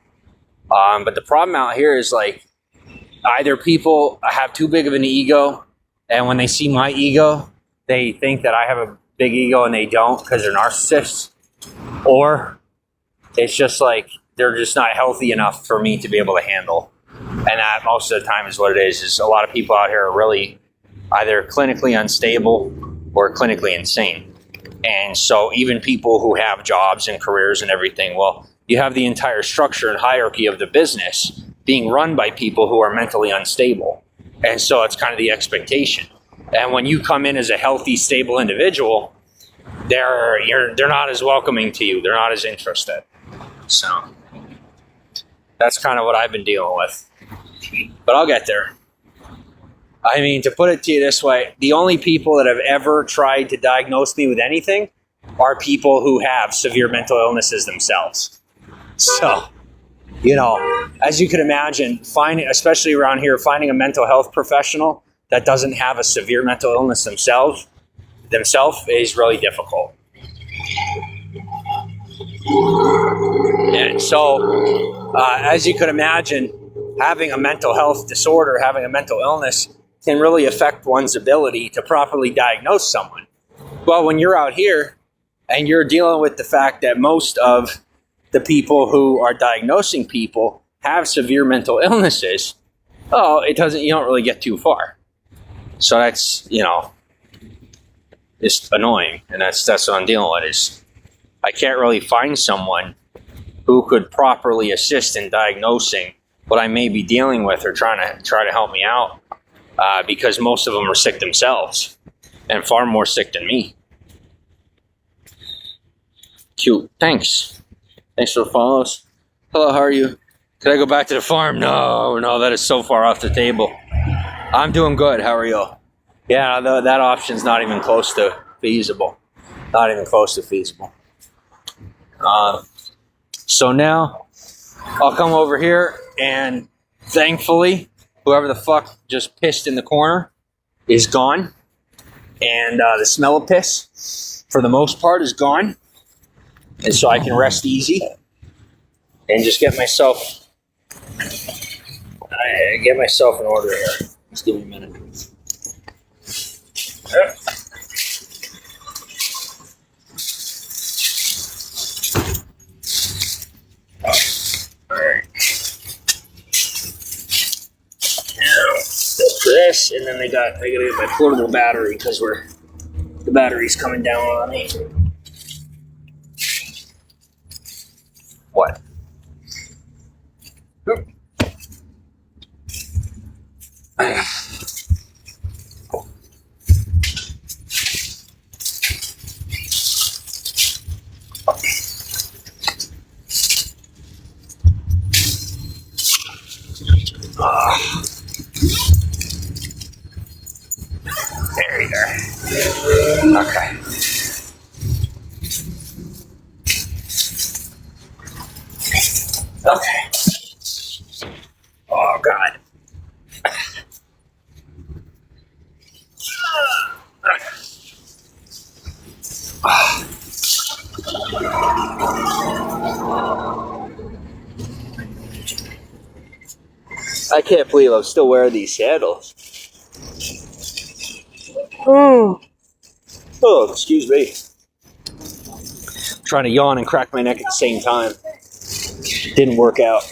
But the problem out here is like either people have too big of an ego, and when they see my ego, they think that I have a big ego and they don't because they're narcissists, or it's just like they're just not healthy enough for me to be able to handle. And that most of the time is what it is a lot of people out here are really either clinically unstable or clinically insane. And so even people who have jobs and careers and everything, well, you have the entire structure and hierarchy of the business being run by people who are mentally unstable. And so it's kind of the expectation. And when you come in as a healthy, stable individual, they're not as welcoming to you. They're not as interested. So that's kind of what I've been dealing with. But I'll get there. I mean, to put it to you this way, the only people that have ever tried to diagnose me with anything are people who have severe mental illnesses themselves. So, you know, as you can imagine, especially around here, finding a mental health professional that doesn't have a severe mental illness themselves is really difficult. And so, as you could imagine, having a mental health disorder, having a mental illness can really affect one's ability to properly diagnose someone. Well, when you're out here and you're dealing with the fact that most of the people who are diagnosing people have severe mental illnesses, you don't really get too far. So that's, it's annoying. And that's what I'm dealing with is I can't really find someone who could properly assist in diagnosing what I may be dealing with or try to help me out because most of them are sick themselves and far more sick than me. Cute. Thanks for the follows. Hello, how are you? Could I go back to the farm? No, that is so far off the table. I'm doing good. How are you? Yeah, that option's not even close to feasible. Not even close to feasible. So now I'll come over here and thankfully whoever the fuck just pissed in the corner is gone. And the smell of piss, for the most part, is gone. And so I can rest easy and just get myself in order here. Just give me a minute. Alright. Now, this, and then I gotta get my portable battery because the battery's coming down on me. What? There you go. Okay. Okay. Oh, God. I can't believe I'm still wearing these sandals. Oh, excuse me. I'm trying to yawn and crack my neck at the same time. Didn't work out.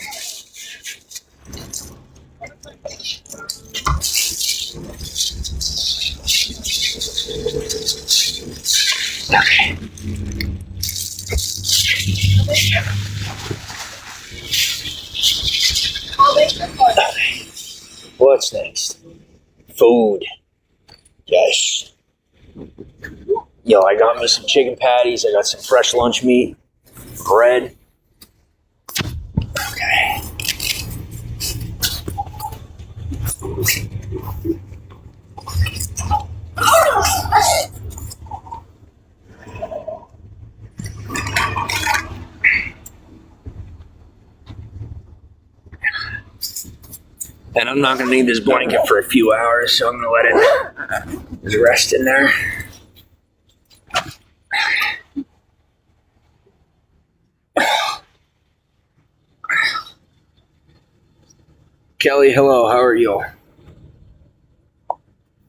Okay. What's next? Food. Yes. Yo, I got me some chicken patties. I got some fresh lunch meat. Bread. Okay. And I'm not going to need this blanket for a few hours, so I'm going to let it just rest in there. Kelly, hello, how are you?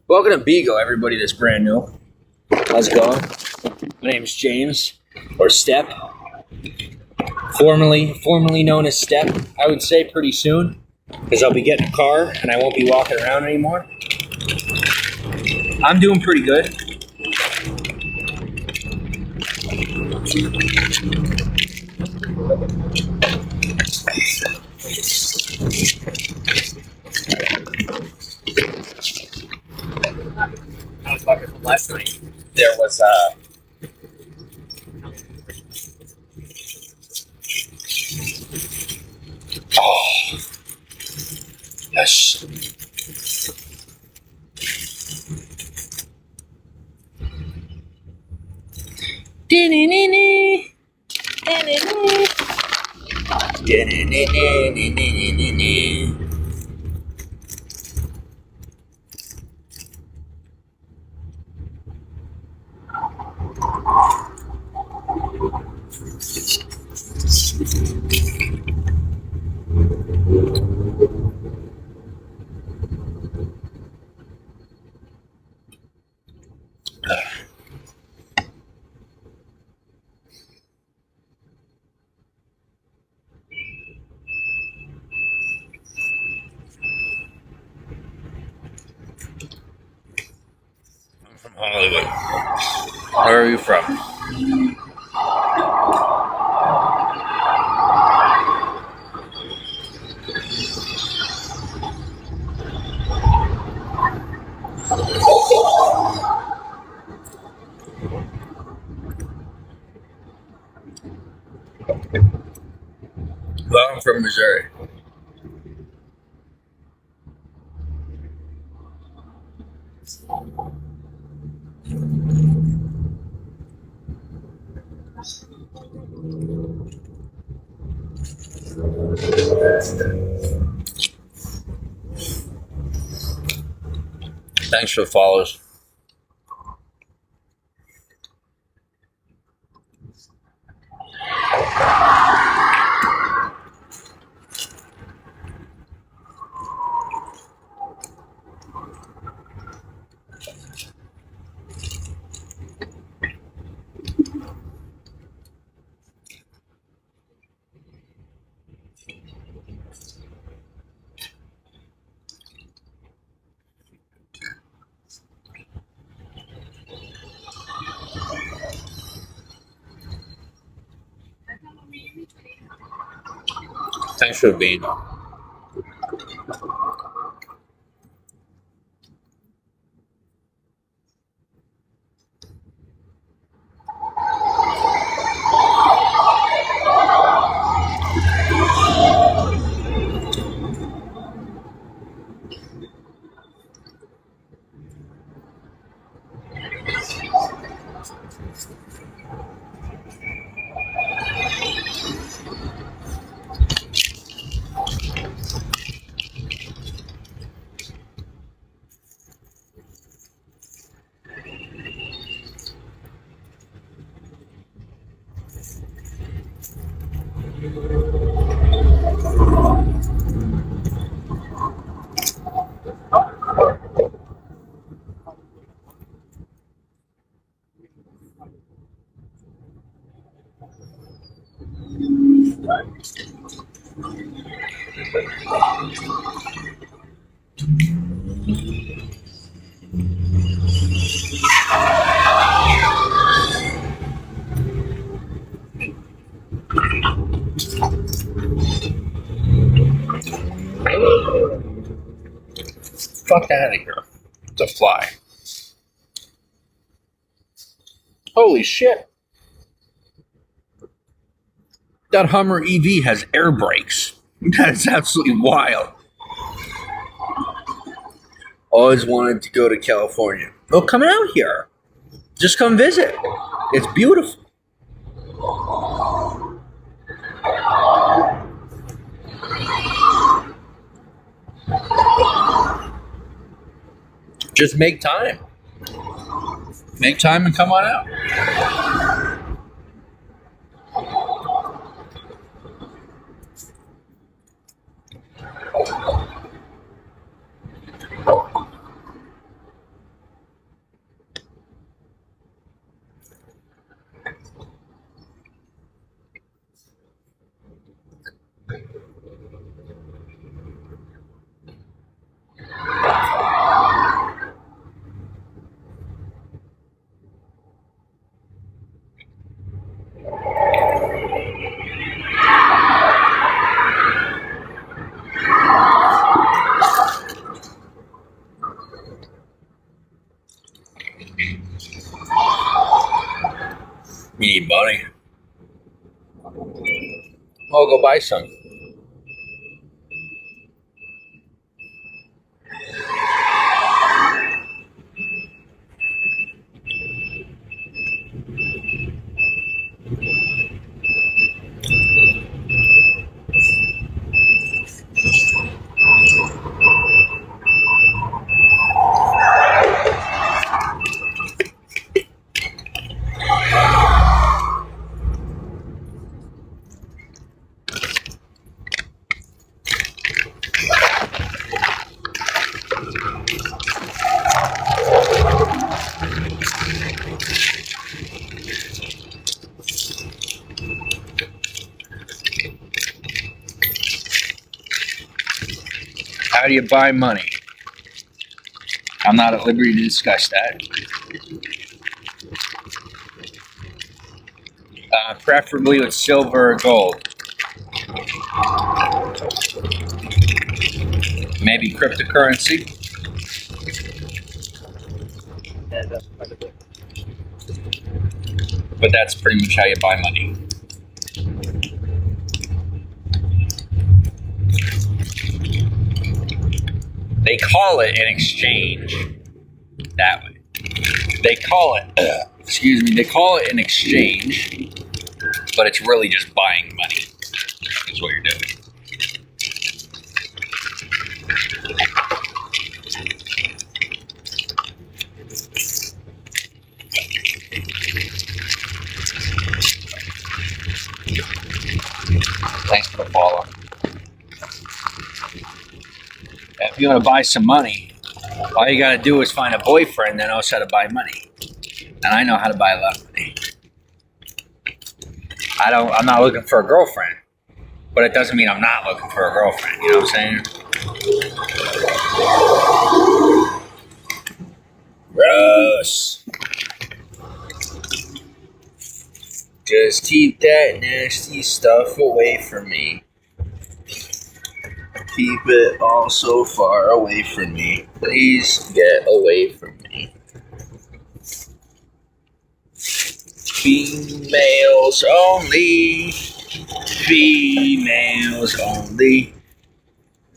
Welcome to Beagle, everybody that's brand new. How's it going? My name's James, or Step. Formerly known as Step, I would say pretty soon. Because I'll be getting a car and I won't be walking around anymore. I'm doing pretty good. I was talking from last night. There was yes. I'm from Hollywood. Where are you from? Well, I'm from Missouri. Thanks for the follows. Thanks for being. Fuck out of here. It's a fly. Holy shit. That Hummer EV has air brakes. That's absolutely wild. Always wanted to go to California. Well, come out here. Just come visit. It's beautiful. Just make time. Make time and come on out. You need money. I'll go buy some. How do you buy money? I'm not at liberty to discuss that. Preferably with silver or gold. Maybe cryptocurrency. But that's pretty much how you buy money. They call it an exchange that way. They call it, they call it an exchange, but it's really just buying money, is what you're doing. Thanks for the follow. If you want to buy some money, all you got to do is find a boyfriend that knows how to buy money. And I know how to buy a lot of money. I'm not looking for a girlfriend, but it doesn't mean I'm not looking for a girlfriend. You know what I'm saying? Gross. Just keep that nasty stuff away from me. Keep it all so far away from me. Please get away from me. Females only. Females only.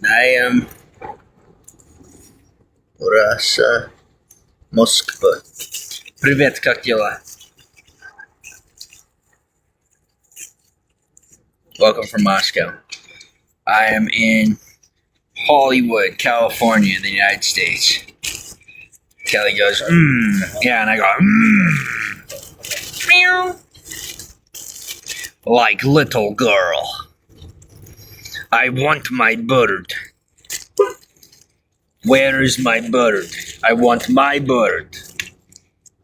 I am Russia, Moskva. Привет, как дела? Welcome from Moscow. I am in Hollywood, California, in the United States. Kelly goes, yeah, and I go, meow. Like little girl. I want my bird. Where is my bird? I want my bird.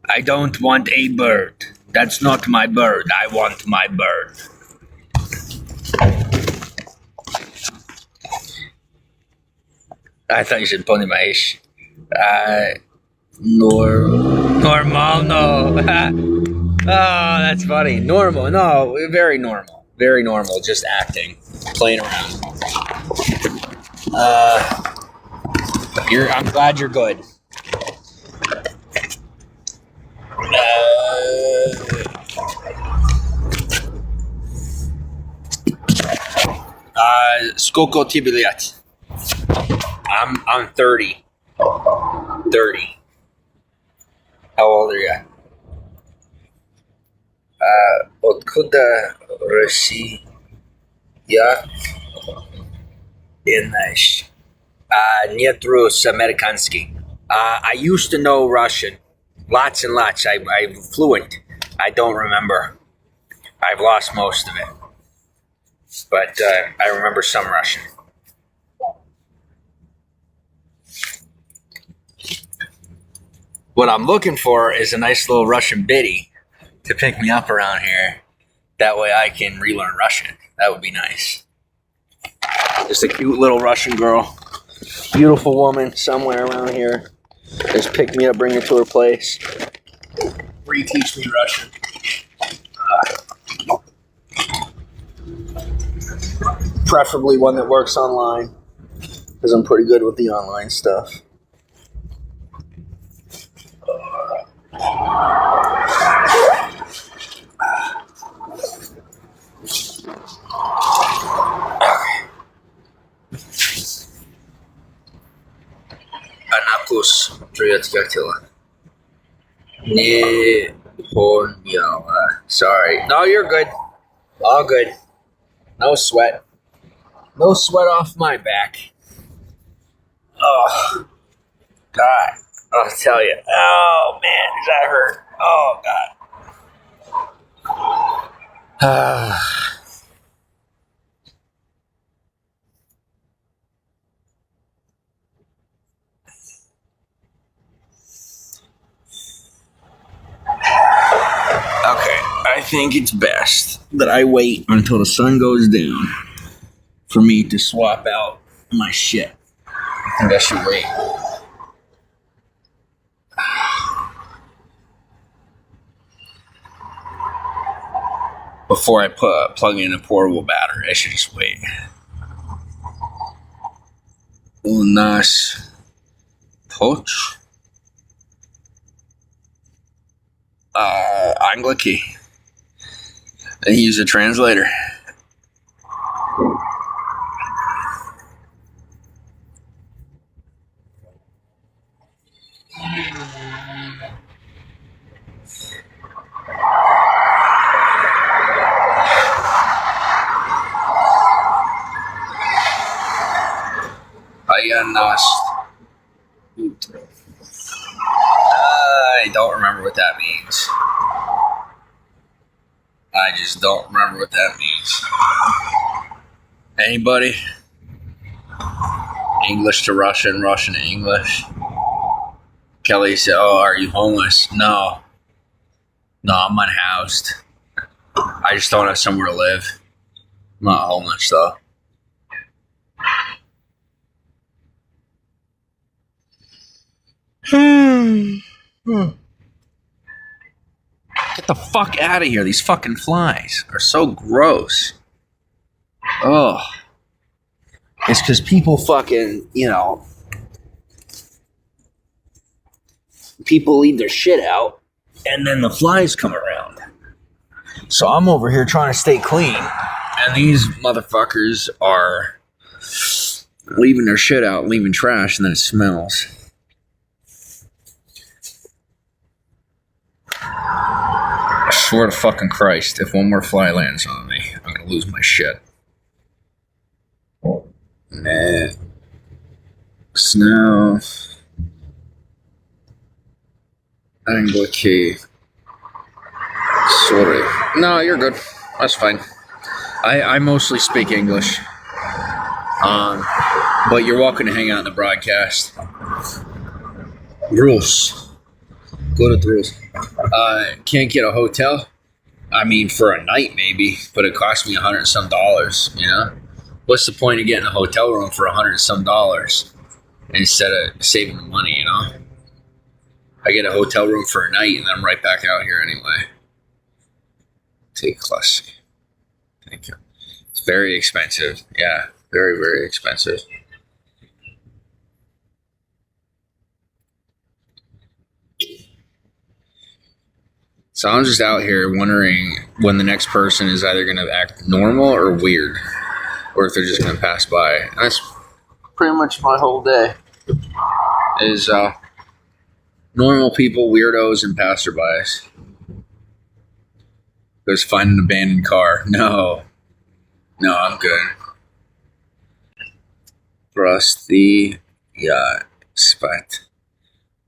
I don't want a bird. That's not my bird. I want my bird. I thought you said pony mais. Normal, no. Oh, that's funny. Normal, no, very normal. Very normal, just acting. Playing around. I'm glad you're good. Skoko tibiliat. I'm 30. 30. How old are you? Откуда Россия знаешь? Нет русско-американский. I used to know Russian. Lots and lots. I'm fluent. I don't remember. I've lost most of it. But I remember some Russian. What I'm looking for is a nice little Russian biddy to pick me up around here. That way I can relearn Russian. That would be nice. Just a cute little Russian girl. Beautiful woman somewhere around here. Just pick me up, bring me to her place. Reteach me Russian. Preferably one that works online, because I'm pretty good with the online stuff. Anakus, привет, как дела? Не понял. Sorry. No, you're good. All good. No sweat. No sweat off my back. Oh, God. I'll tell you. Oh, man. Does that hurt? Oh, God. Okay. I think it's best that I wait until the sun goes down for me to swap out my shit. think I should wait. Before I plug in a portable battery, I should just wait. U nas poč anglicky. And use a translator. I don't remember what that means. I just don't remember what that means. Anybody? English to Russian, Russian to English. Kelly said, "Oh, are you homeless?" No, I'm unhoused. I just don't have somewhere to live. I'm not homeless though. Get the fuck out of here. These fucking flies are so gross. Oh. It's because people fucking, people leave their shit out and then the flies come around. So I'm over here trying to stay clean. And these motherfuckers are leaving their shit out, leaving trash, and then it smells. I swear to fucking Christ, if one more fly lands on me, I'm gonna lose my shit. Nah. Snow. Anglicky. Sorry. No, you're good. That's fine. I mostly speak English. But you're welcome to hang out in the broadcast. Rules. Go to the rules. Can't get a hotel. I mean, for a night maybe, but it cost me $100 and some, What's the point of getting a hotel room for $100 and some instead of saving the money, I get a hotel room for a night and then I'm right back out here anyway. Take classic. Thank you. It's very expensive. Yeah, very, very expensive. So I'm just out here wondering when the next person is either going to act normal or weird, or if they're just going to pass by. And that's pretty much my whole day. Is normal people, weirdos, and passerbys. There's find an abandoned car. No, I'm good. Thrust the yacht spot.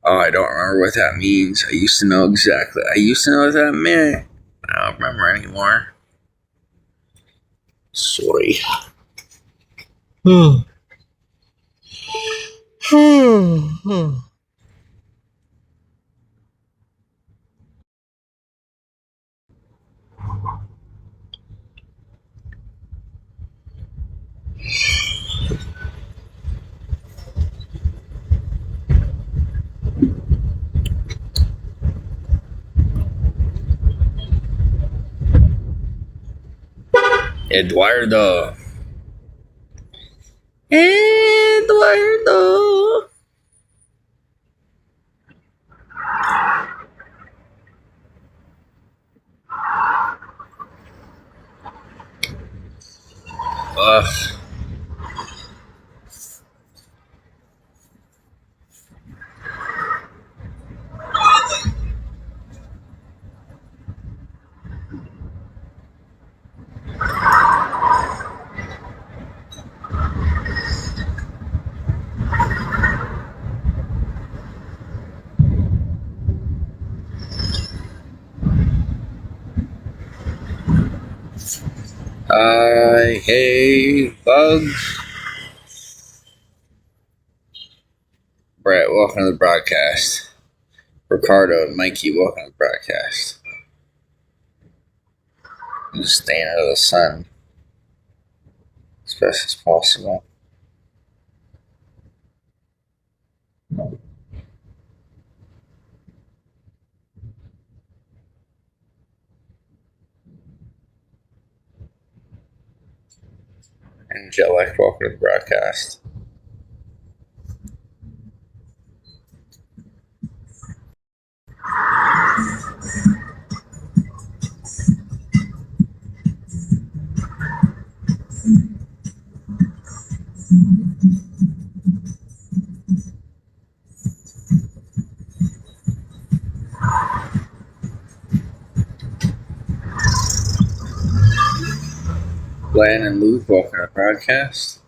Oh, I don't remember what that means. I used to know what that meant. I don't remember anymore. Sorry. Eduardo. Ugh. I hate bugs. Brett, welcome to the broadcast. Ricardo and Mikey, welcome to the broadcast. I'm just staying out of the sun as best as possible. Angelic, welcome to the broadcast. Glenn and Luke, welcome to the broadcast.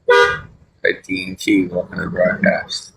At D&Q, welcome to the broadcast.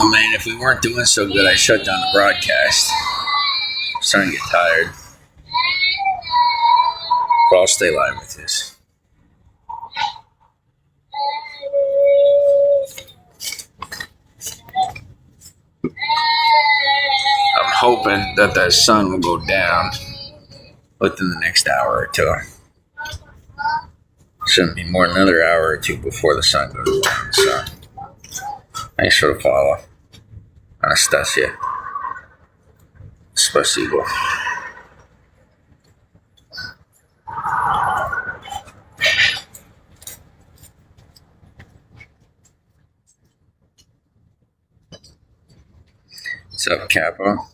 Oh man, if we weren't doing so good, I'd shut down the broadcast. I'm starting to get tired. But I'll stay live with this. I'm hoping that the sun will go down within the next hour or two. Shouldn't be more than another hour or two before the sun goes down. So, thanks for the follow. Anastasia. Spasibo. What's up, Capo?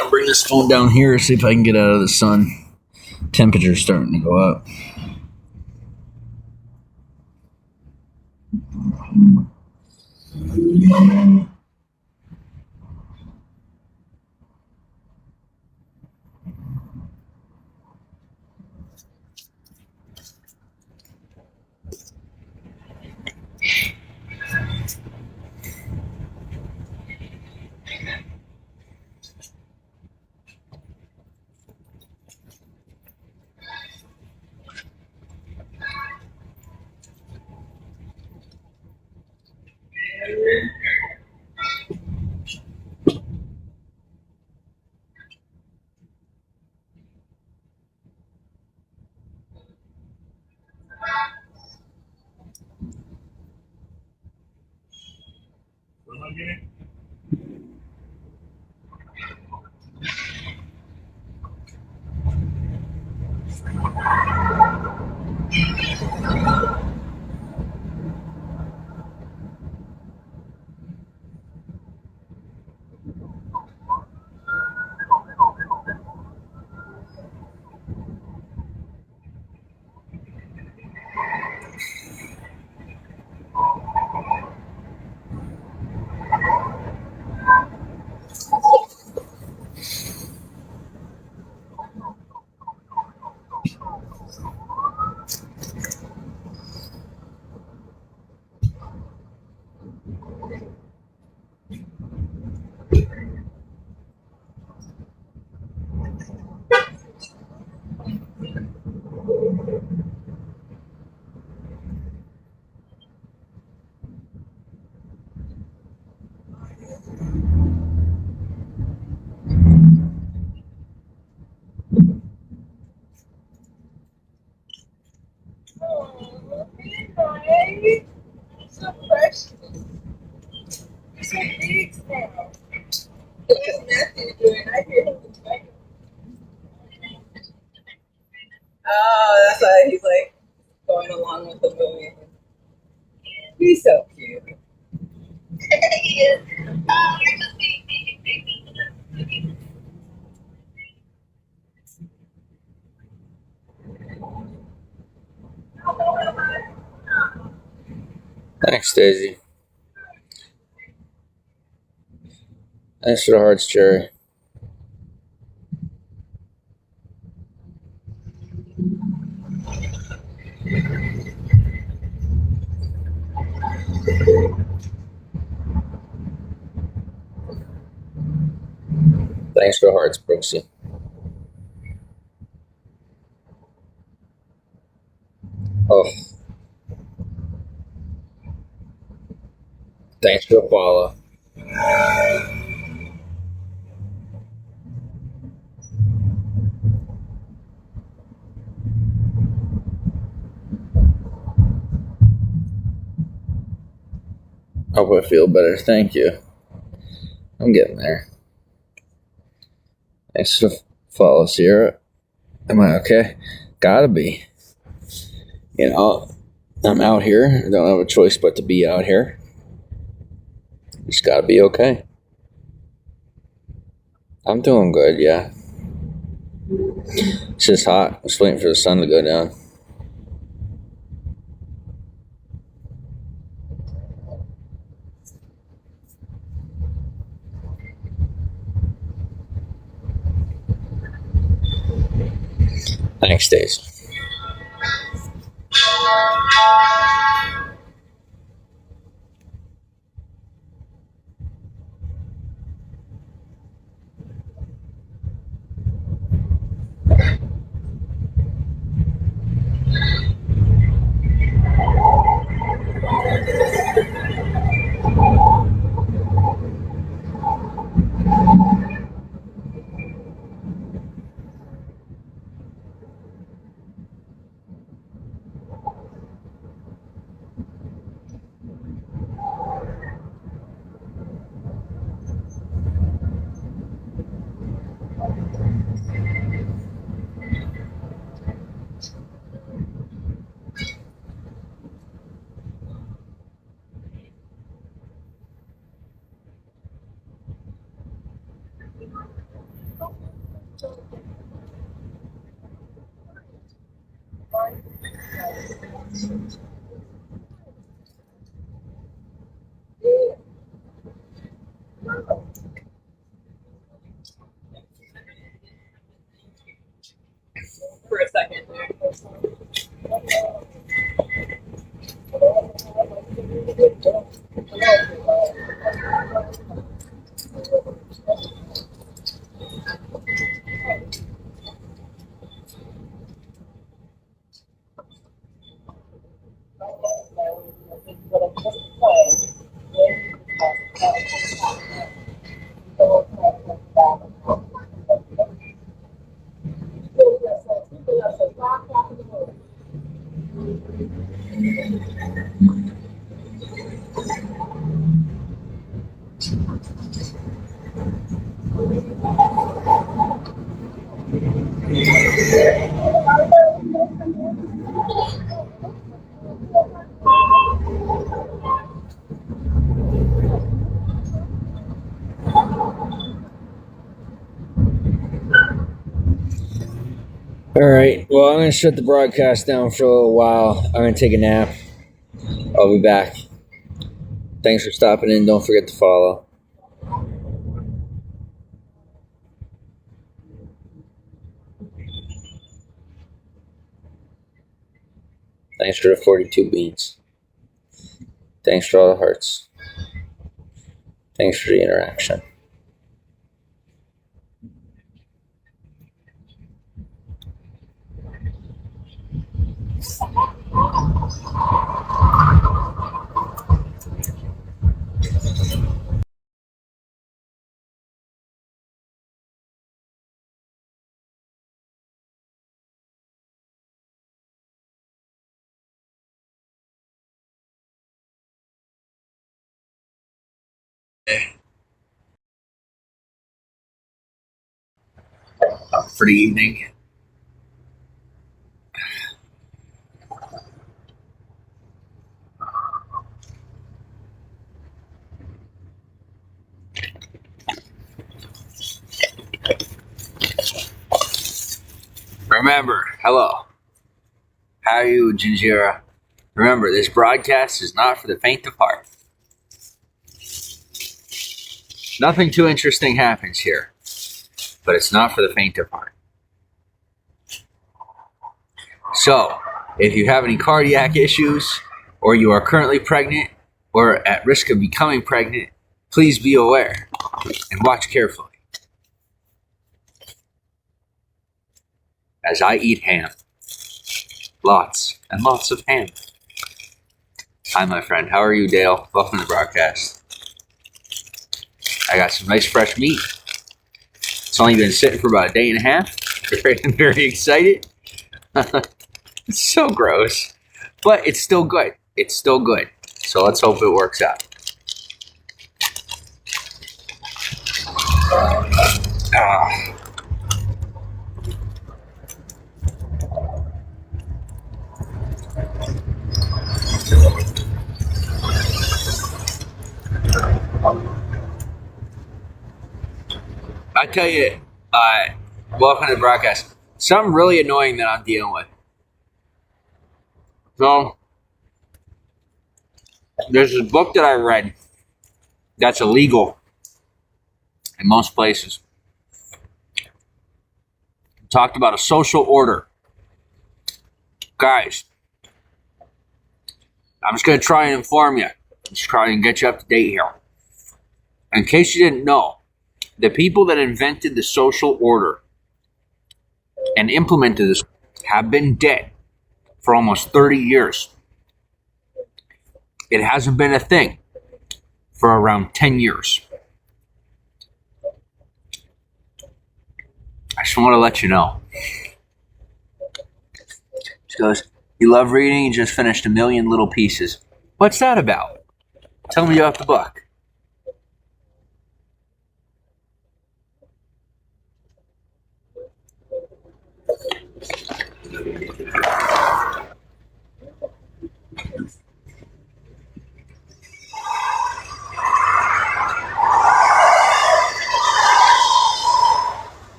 I'll bring this phone down here, see if I can get out of the sun. Temperature's starting to go up. Right? So precious. You're so big now. What's Matthew doing? I hear him. Oh, that's why he's like going along with the movie. He's so cute. He is. Thanks, Daisy. Thanks for the hearts, Jerry. Thanks for the hearts, Brooksy. Oh, thanks for the follow. Hope I feel better. Thank you. I'm getting there. Thanks for the follow, Sierra. Am I okay? Gotta be. You know, I'm out here. I don't have a choice but to be out here. Just gotta be okay. I'm doing good, yeah. It's just hot. I'm just waiting for the sun to go down. Thanks, Daisy. For a second. All right. Well, I'm going to shut the broadcast down for a little while. I'm going to take a nap. I'll be back. Thanks for stopping in. Don't forget to follow. Thanks for the 42 beats. Thanks for all the hearts. Thanks for the interaction. for the evening. Remember, hello. How are you, Jinjira? Remember, this broadcast is not for the faint of heart. Nothing too interesting happens here, but it's not for the faint of heart. So, if you have any cardiac issues, or you are currently pregnant, or at risk of becoming pregnant, please be aware and watch carefully. As I eat ham. Lots and lots of ham. Hi, my friend. How are you, Dale? Welcome to the broadcast. I got some nice fresh meat. It's only been sitting for about a day and a half. I'm very excited. It's so gross. But it's still good. It's still good. So let's hope it works out. I tell you, welcome to the broadcast. Something really annoying that I'm dealing with. So, there's this book that I read that's illegal in most places. It talked about a social order. Guys, I'm just going to try and inform you. Just try and get you up to date here. In case you didn't know, the people that invented the social order and implemented this have been dead for almost 30 years. It hasn't been a thing for around 10 years. I just want to let you know. She goes, you love reading, you just finished 1,000,000 Little Pieces. What's that about? Tell me about the book.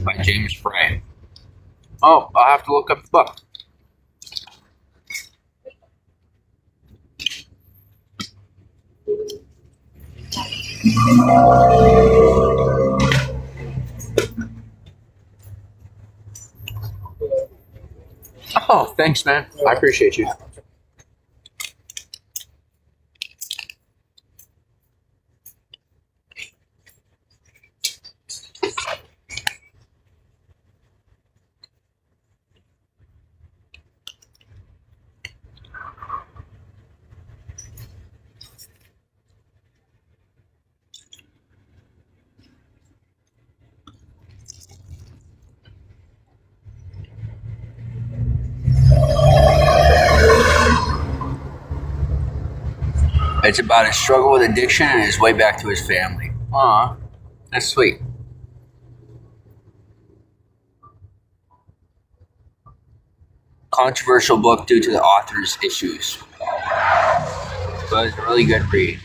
By James Frey. Oh, I'll have to look up the book. Oh, thanks, man. I appreciate you. It's about his struggle with addiction and his way back to his family. Aw, that's sweet. Controversial book due to the author's issues. But it's a really good read.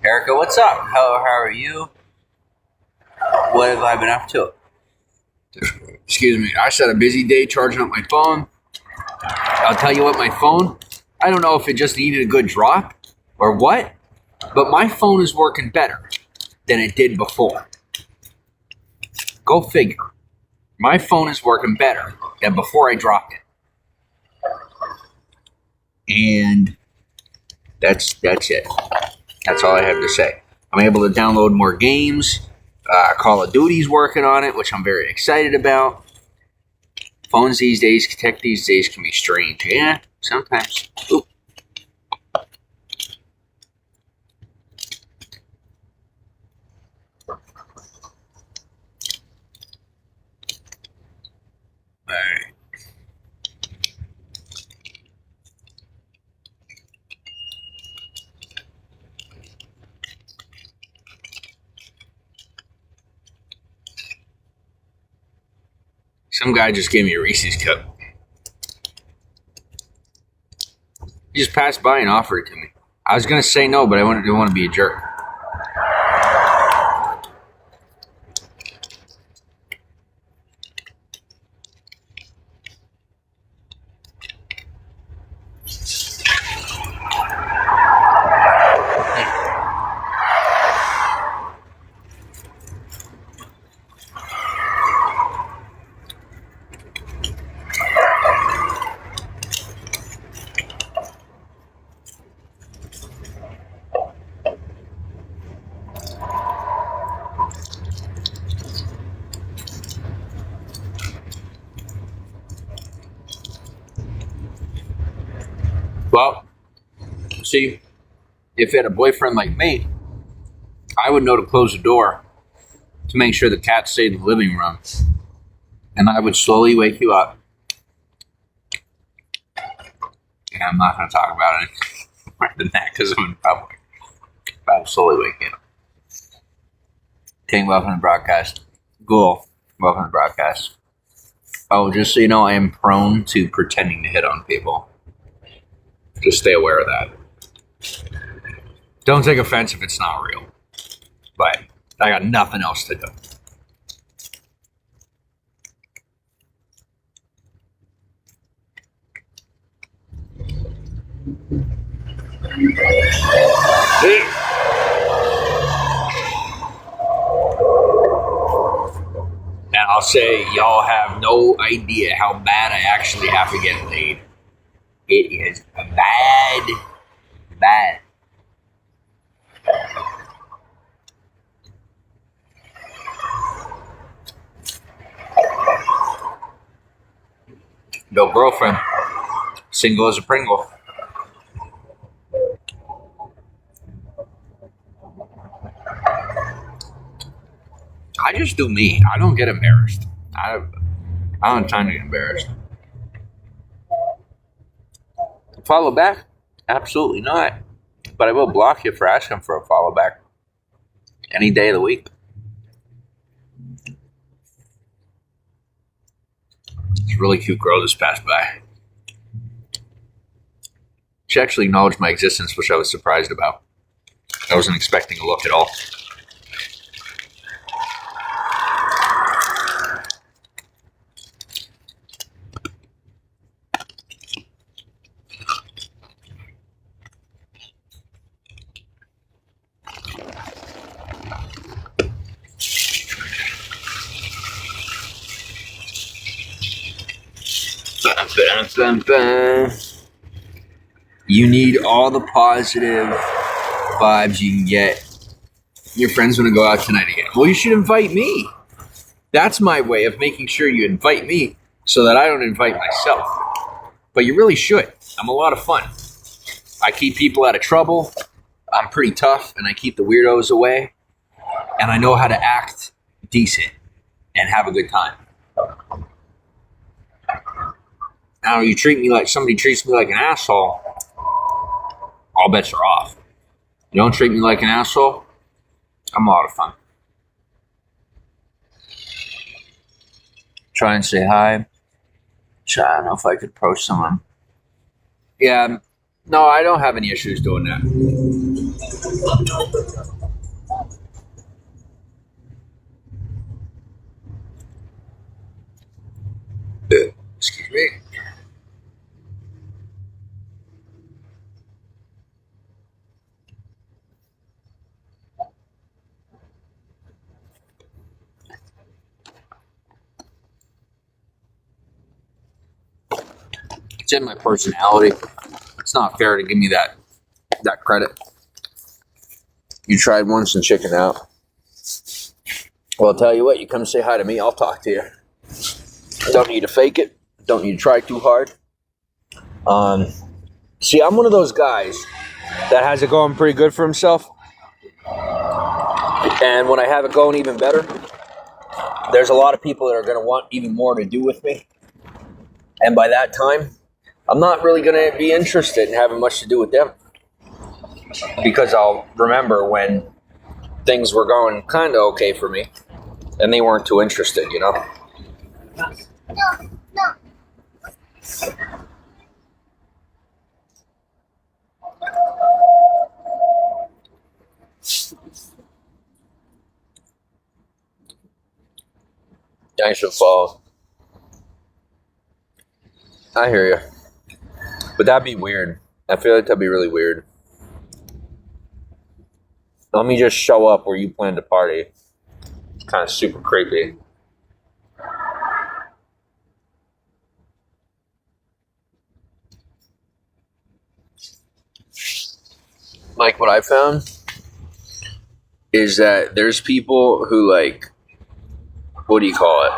Erica, what's up? How are you? What have I been up to? Excuse me. I just had a busy day charging up my phone. I'll tell you what, my phone, I don't know if it just needed a good drop or what, but my phone is working better than it did before. Go figure. My phone is working better than before I dropped it. And that's it. That's all I have to say. I'm able to download more games. Call of Duty's working on it, which I'm very excited about. Phones these days, tech these days can be strange. Yeah, sometimes. Ooh. Alright. Some guy just gave me a Reese's cup. He just passed by and offered it to me. I was gonna say no, but I didn't want to be a jerk. Well, see, if you had a boyfriend like me, I would know to close the door to make sure the cat stayed in the living room. And I would slowly wake you up. And I'm not going to talk about it more than that because I'm in public. But I would slowly wake you up. King, welcome to the broadcast. Ghoul, welcome to the broadcast. Oh, just so you know, I am prone to pretending to hit on people. Just stay aware of that. Don't take offense if it's not real. But I got nothing else to do. And I'll say, y'all have no idea how bad I actually have to get laid. It is bad. Bad. No girlfriend. Single as a Pringle. I just do me. I don't get embarrassed. I don't have time to get embarrassed. Follow back? Absolutely not. But I will block you for asking for a follow back any day of the week. This really cute girl just passed by. She actually acknowledged my existence, which I was surprised about. I wasn't expecting a look at all. You need all the positive vibes you can get. Your friends want to go out tonight again. Well, you should invite me. That's my way of making sure you invite me so that I don't invite myself. But you really should. I'm a lot of fun. I keep people out of trouble. I'm pretty tough, and I keep the weirdos away. And I know how to act decent and have a good time. Now, you treat me like somebody treats me like an asshole, all bets are off. You don't treat me like an asshole, I'm a lot of fun. Try and say hi. I don't know if I could approach someone. Yeah, no, I don't have any issues doing that. Excuse me. It's in my personality. It's not fair to give me that credit. You tried once and chicken out. Well, I'll tell you what, you come say hi to me, I'll talk to you. Don't need to fake it. Don't need to try too hard. See, I'm one of those guys that has it going pretty good for himself. And when I have it going even better, there's a lot of people that are going to want even more to do with me. And by that time, I'm not really going to be interested in having much to do with them. Because I'll remember when things were going kind of okay for me and they weren't too interested, you know? Thanks for the follow. I hear you. But that'd be weird. I feel like that'd be really weird. Let me just show up where you plan to party. It's kind of super creepy. Like, what I found is that there's people who, like, what do you call it?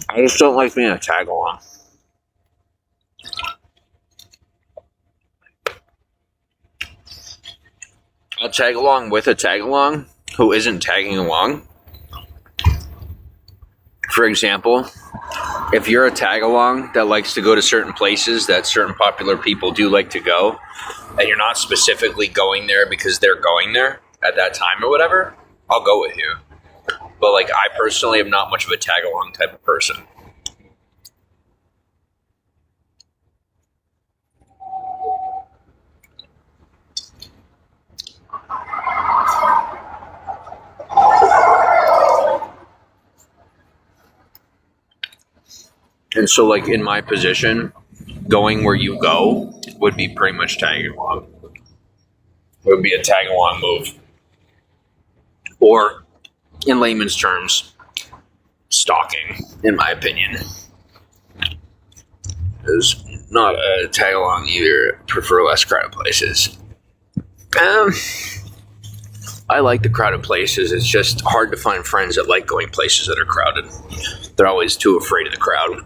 I just don't like being a tag along. I'll tag along with a tag along who isn't tagging along. For example, if you're a tag along that likes to go to certain places that certain popular people do like to go, and you're not specifically going there because they're going there at that time or whatever, I'll go with you. But, like, I personally am not much of a tag along type of person. And so, like, in my position, going where you go would be pretty much tagging along. It would be a tag along move. Or, in layman's terms, stalking, in my opinion. Is not a tag along either. Prefer less crowded places. I like the crowded places. It's just hard to find friends that like going places that are crowded. They're always too afraid of the crowd.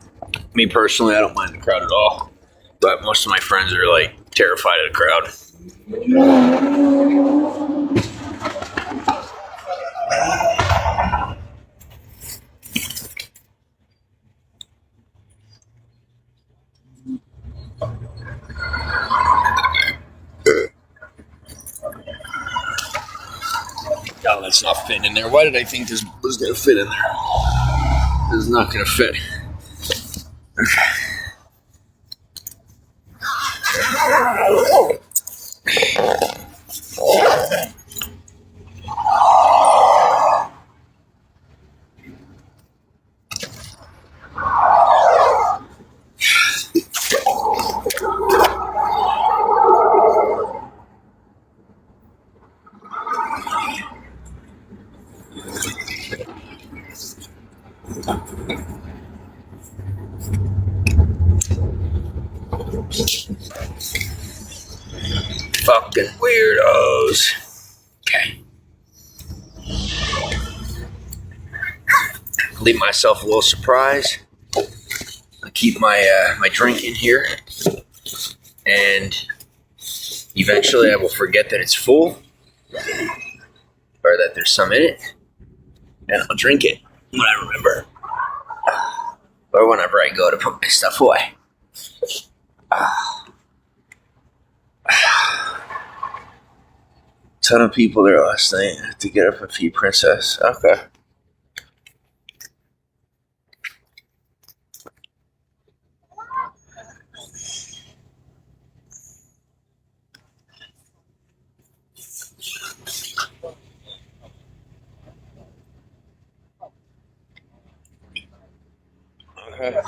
Me personally, I don't mind the crowd at all. But most of my friends are, like, terrified of the crowd. Oh, that's not fitting in there. Why did I think this was going to fit in there? This is not going to fit. Okay. Fucking weirdos. Okay. Leave myself a little surprise. I keep my drink in here, and eventually I will forget that it's full, or that there's some in it, and I'll drink it when I remember, or whenever I go to put my stuff away. Ton of people there last night to get up and feed Princess. Okay. Okay.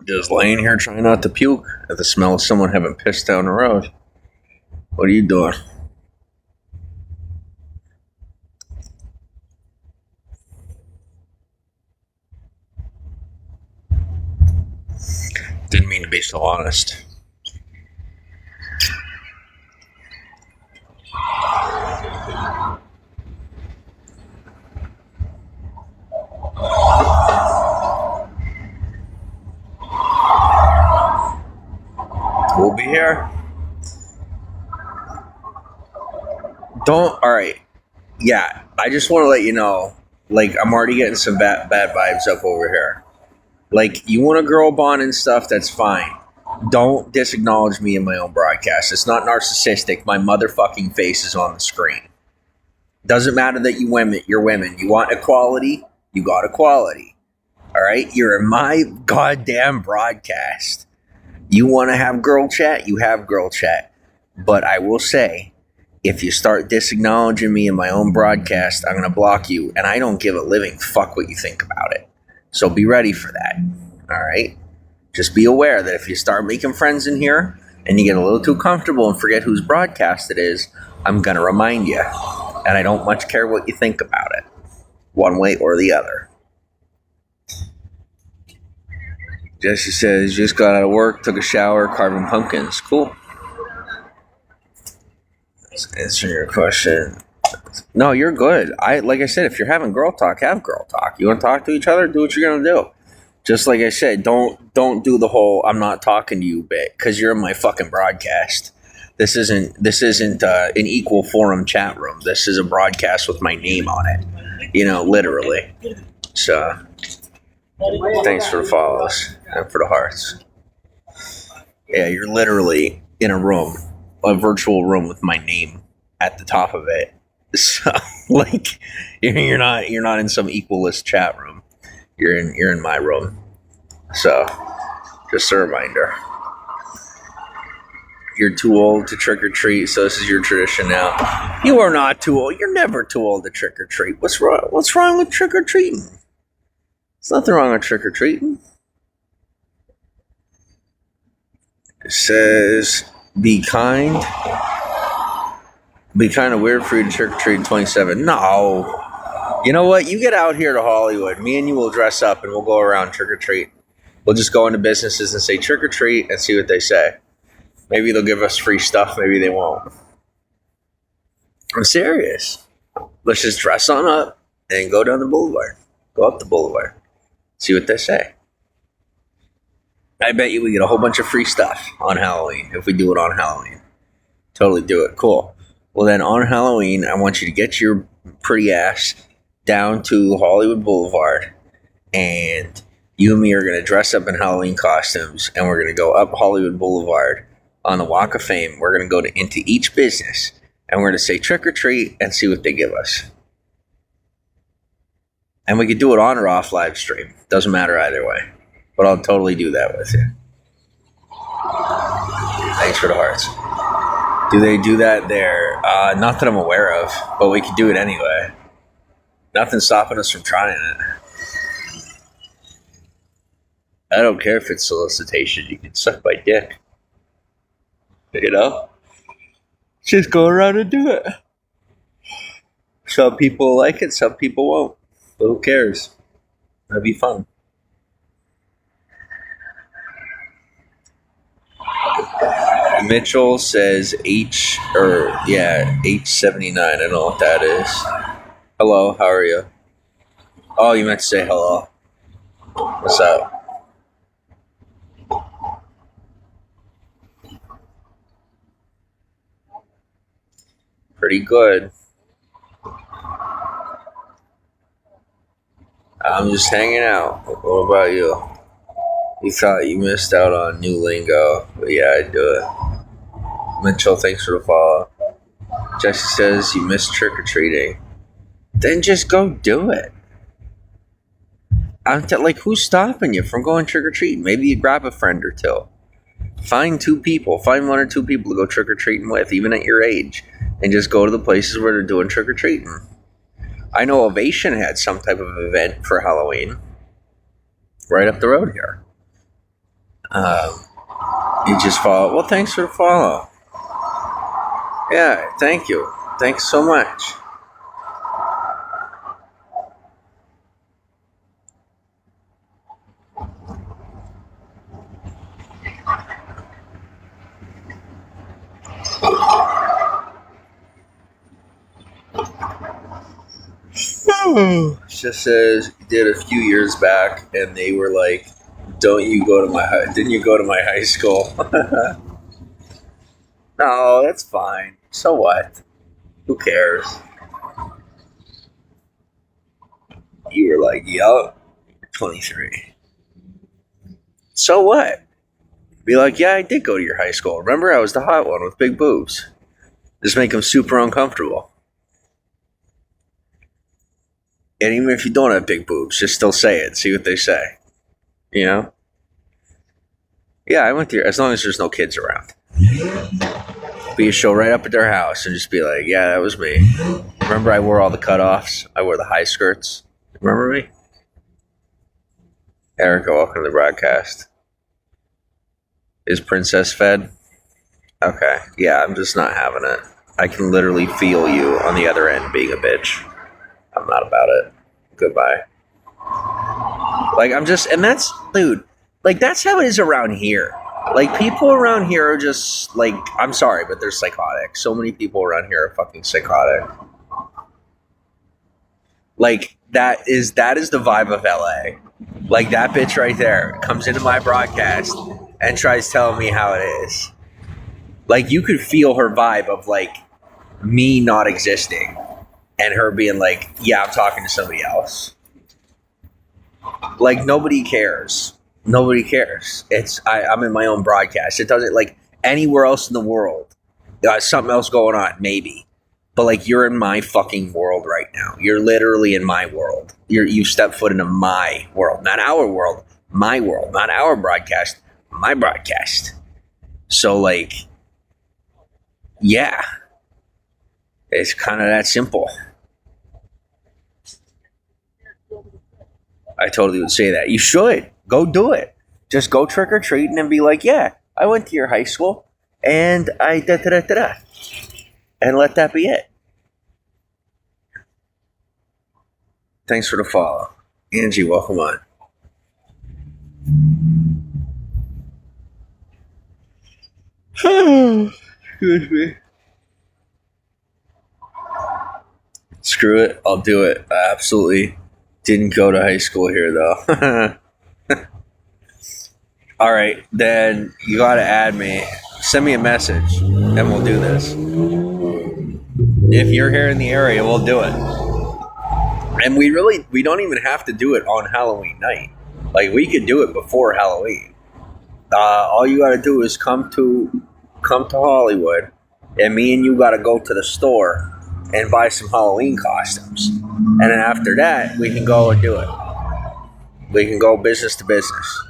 Just laying here trying not to puke at the smell of someone having pissed down the road. What are you doing? Didn't mean to be so honest. We'll be here. Alright. Yeah, I just want to let you know, like, I'm already getting some bad vibes up over here. Like, you want a girl bond and stuff, that's fine. Don't disacknowledge me in my own broadcast. It's not narcissistic. My motherfucking face is on the screen. Doesn't matter that you're women. You want equality? You got equality. Alright? You're in my goddamn broadcast. You want to have girl chat? You have girl chat. But I will say, if you start disacknowledging me in my own broadcast, I'm going to block you. And I don't give a living fuck what you think about it. So be ready for that. All right? Just be aware that if you start making friends in here and you get a little too comfortable and forget whose broadcast it is, I'm going to remind you. And I don't much care what you think about it, one way or the other. Jesse says, just got out of work, took a shower, carving pumpkins. Cool. Let's answer your question. No, you're good. Like I said, if you're having girl talk, have girl talk. You want to talk to each other? Do what you're gonna do. Just like I said, don't do the whole "I'm not talking to you" bit, because you're in my fucking broadcast. This isn't an equal forum chat room. This is a broadcast with my name on it. You know, literally. So, thanks for the follows and for the hearts. Yeah, you're literally in a room. A virtual room with my name at the top of it. So, like, you're not in some equalist chat room. You're in my room. So, just a reminder. You're too old to trick or treat, so this is your tradition now. You are not too old. You're never too old to trick or treat. What's wrong? What's wrong with trick or treating? There's nothing wrong with trick or treating. It says, be kind. Be kind of weird for you to trick or treat in 27. No. You know what? You get out here to Hollywood. Me and you will dress up and we'll go around trick or treat. We'll just go into businesses and say trick or treat and see what they say. Maybe they'll give us free stuff. Maybe they won't. I'm serious. Let's just dress on up and go down the boulevard. Go up the boulevard. See what they say. I bet you we get a whole bunch of free stuff on Halloween if we do it on Halloween. Totally do it. Cool. Well, then on Halloween, I want you to get your pretty ass down to Hollywood Boulevard, and you and me are going to dress up in Halloween costumes, and we're going to go up Hollywood Boulevard on the Walk of Fame. We're going to go into each business, and we're going to say trick or treat and see what they give us. And we could do it on or off live stream. Doesn't matter either way. But I'll totally do that with you. Thanks for the hearts. Do they do that there? Not that I'm aware of, but we could do it anyway. Nothing's stopping us from trying it. I don't care if it's solicitation. You can suck my dick. You know? Just go around and do it. Some people like it, some people won't. But who cares? That'd be fun. Mitchell says H79. I don't know what that is. Hello, how are you? Oh, you meant to say hello. What's up? Pretty good. I'm just hanging out. What about you? You thought you missed out on new lingo, but yeah, I do it. Mitchell, thanks for the follow. Jesse says you missed trick-or-treating. Then just go do it. Like, who's stopping you from going trick-or-treating? Maybe you grab a friend or two. Find one or two people to go trick-or-treating with, even at your age. And just go to the places where they're doing trick-or-treating. I know Ovation had some type of event for Halloween. Right up the road here. You just follow. Well, thanks for the follow. Yeah, thank you. Thanks so much. Just says did a few years back, and they were like, "Don't you go to my didn't you go to my high school?" No, that's fine. So what? Who cares? You were like, "Yup, 23." So what? Be like, "Yeah, I did go to your high school. Remember, I was the hot one with big boobs." Just make them super uncomfortable. And even if you don't have big boobs, just still say it. See what they say. You know? Yeah, I went there as long as there's no kids around. But you show right up at their house and just be like, yeah, that was me. Remember I wore all the cutoffs? I wore the high skirts. Remember me? Erica, welcome to the broadcast. Is Princess fed? Okay. Yeah, I'm just not having it. I can literally feel you on the other end being a bitch. I'm not about it. Goodbye. Like, I'm just, and that's, dude, like, that's how it is around here. Like, people around here are just, like, I'm sorry, but they're psychotic. So many people around here are fucking psychotic. Like, that is the vibe of LA. Like, that bitch right there comes into my broadcast and tries telling me how it is. Like, you could feel her vibe of, like, me not existing. And her being like, yeah, I'm talking to somebody else. Like, nobody cares. Nobody cares. I'm in my own broadcast. It doesn't, like, anywhere else in the world. Something else going on, maybe. But, like, you're in my fucking world right now. You're literally in my world. You step foot into my world. Not our world. My world. Not our broadcast. My broadcast. So, like, yeah. It's kind of that simple. I totally would say that. You should. Go do it. Just go trick or treating and be like, yeah, I went to your high school and I da-da-da-da-da. And let that be it. Thanks for the follow. Angie, welcome on. Excuse me. Screw it. I'll do it. I absolutely didn't go to high school here, though. All right, then you got to add me. Send me a message, and we'll do this. If you're here in the area, we'll do it. And we don't even have to do it on Halloween night. Like, we could do it before Halloween. All you got to do is come to Hollywood, and me and you got to go to the store and buy some Halloween costumes. And then after that, we can go and do it. We can go business to business.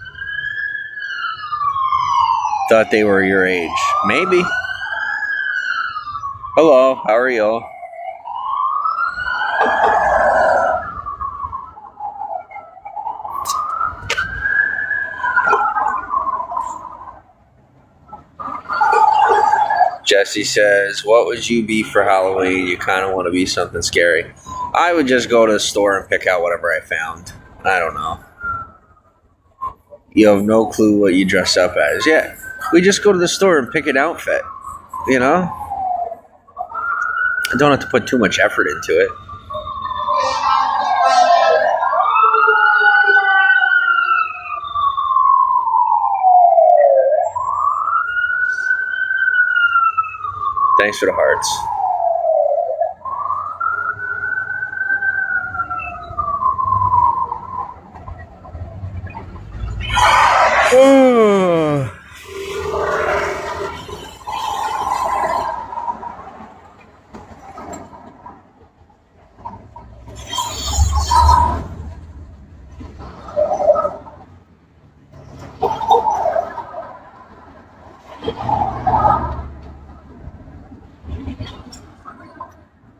Thought they were your age. Maybe. Hello, how are you? Jesse says, what would you be for Halloween? You kind of want to be something scary. I would just go to the store and pick out whatever I found. I don't know. You have no clue what you dress up as. Yeah, we just go to the store and pick an outfit. You know? I don't have to put too much effort into it. Thanks for the hearts.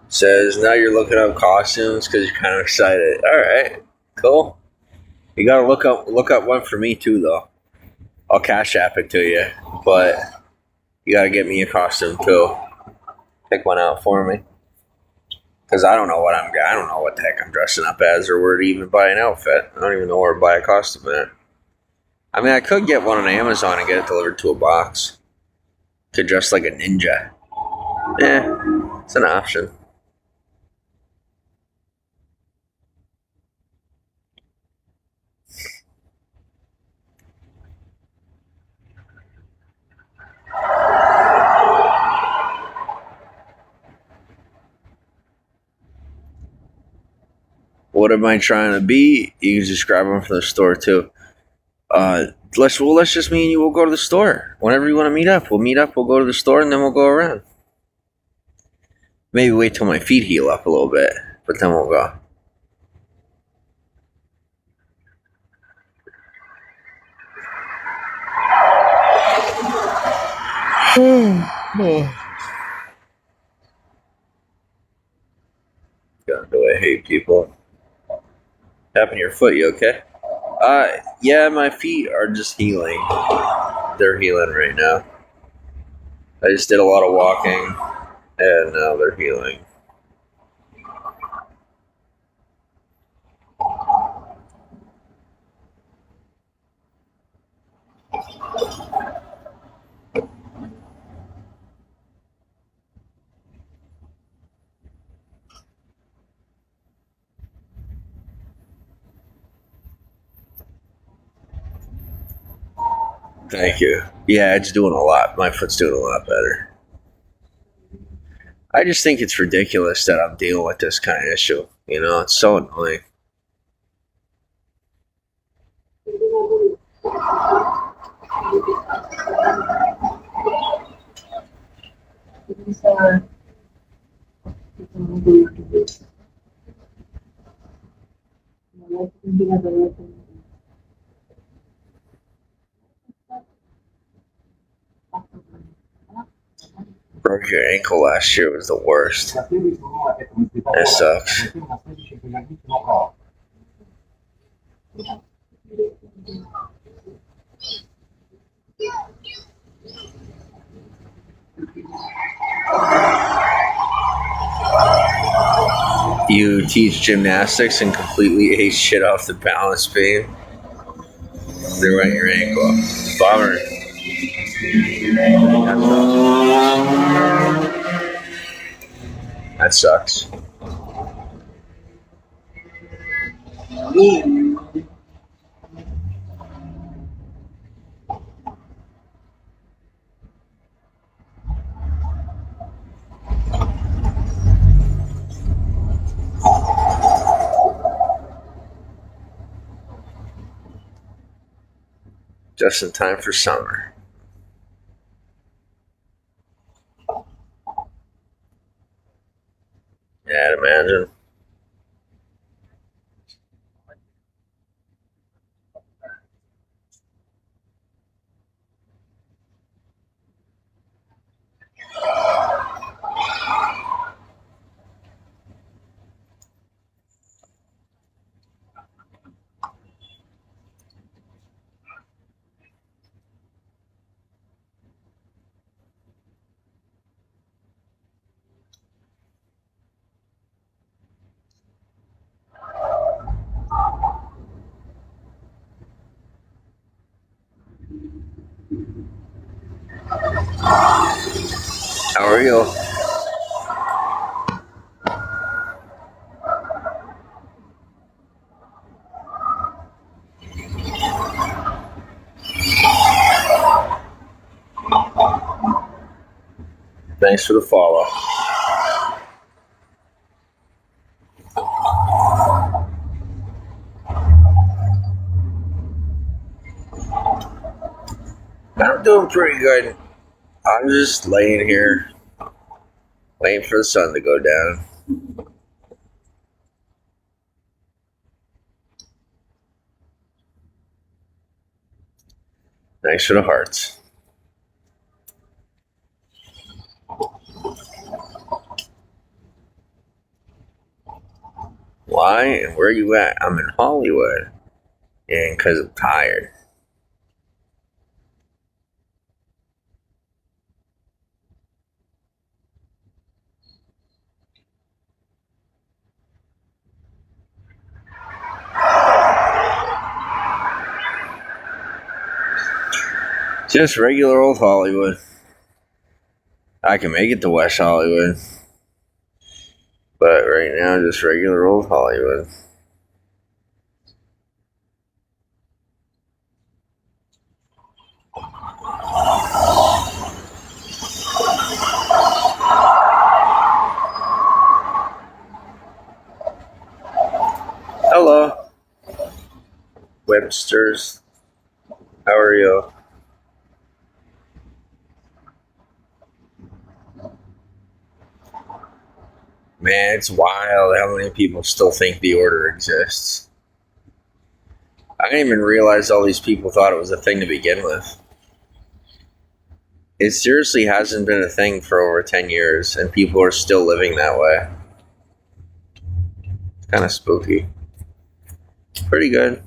Says, now you're looking up costumes because you're kind of excited. All right, cool. You gotta look up one for me too, though. I'll cash app it to you, but you gotta get me a costume too. Pick one out for me, because I don't know what I don't know what the heck I'm dressing up as, or where to even buy an outfit. I don't even know where to buy a costume at. I mean, I could get one on Amazon and get it delivered to a box. Could dress like a ninja. It's an option. What am I trying to be? You can just grab them from the store too. Let's just me and you. We'll go to the store whenever you want to meet up. We'll meet up. We'll go to the store and then we'll go around. Maybe wait till my feet heal up a little bit, but then we'll go. God, do I hate people? Happened to your foot? You okay? Yeah, my feet are just healing. They're healing right now. I just did a lot of walking, and now they're healing. Thank you. Yeah, it's doing a lot. My foot's doing a lot better. I just think it's ridiculous that I'm dealing with this kind of issue. You know, it's so annoying. Broke your ankle last year was the worst. That sucks. You teach gymnastics and completely ate shit off the balance beam. They're right your ankle. Bummer. That sucks. Just in time for summer. Yeah, I'd imagine. How are you? Thanks for the follow. I'm doing pretty good. I'm just laying here, waiting for the sun to go down. Thanks for the hearts. Why and where you at? I'm in Hollywood. And because I'm tired. Just regular old Hollywood. I can make it to West Hollywood. But right now, just regular old Hollywood. Hello, Websters. How are you? Man, it's wild how many people still think the order exists. I didn't even realize all these people thought it was a thing to begin with. It seriously hasn't been a thing for over 10 years, and people are still living that way. It's kind of spooky. Pretty good.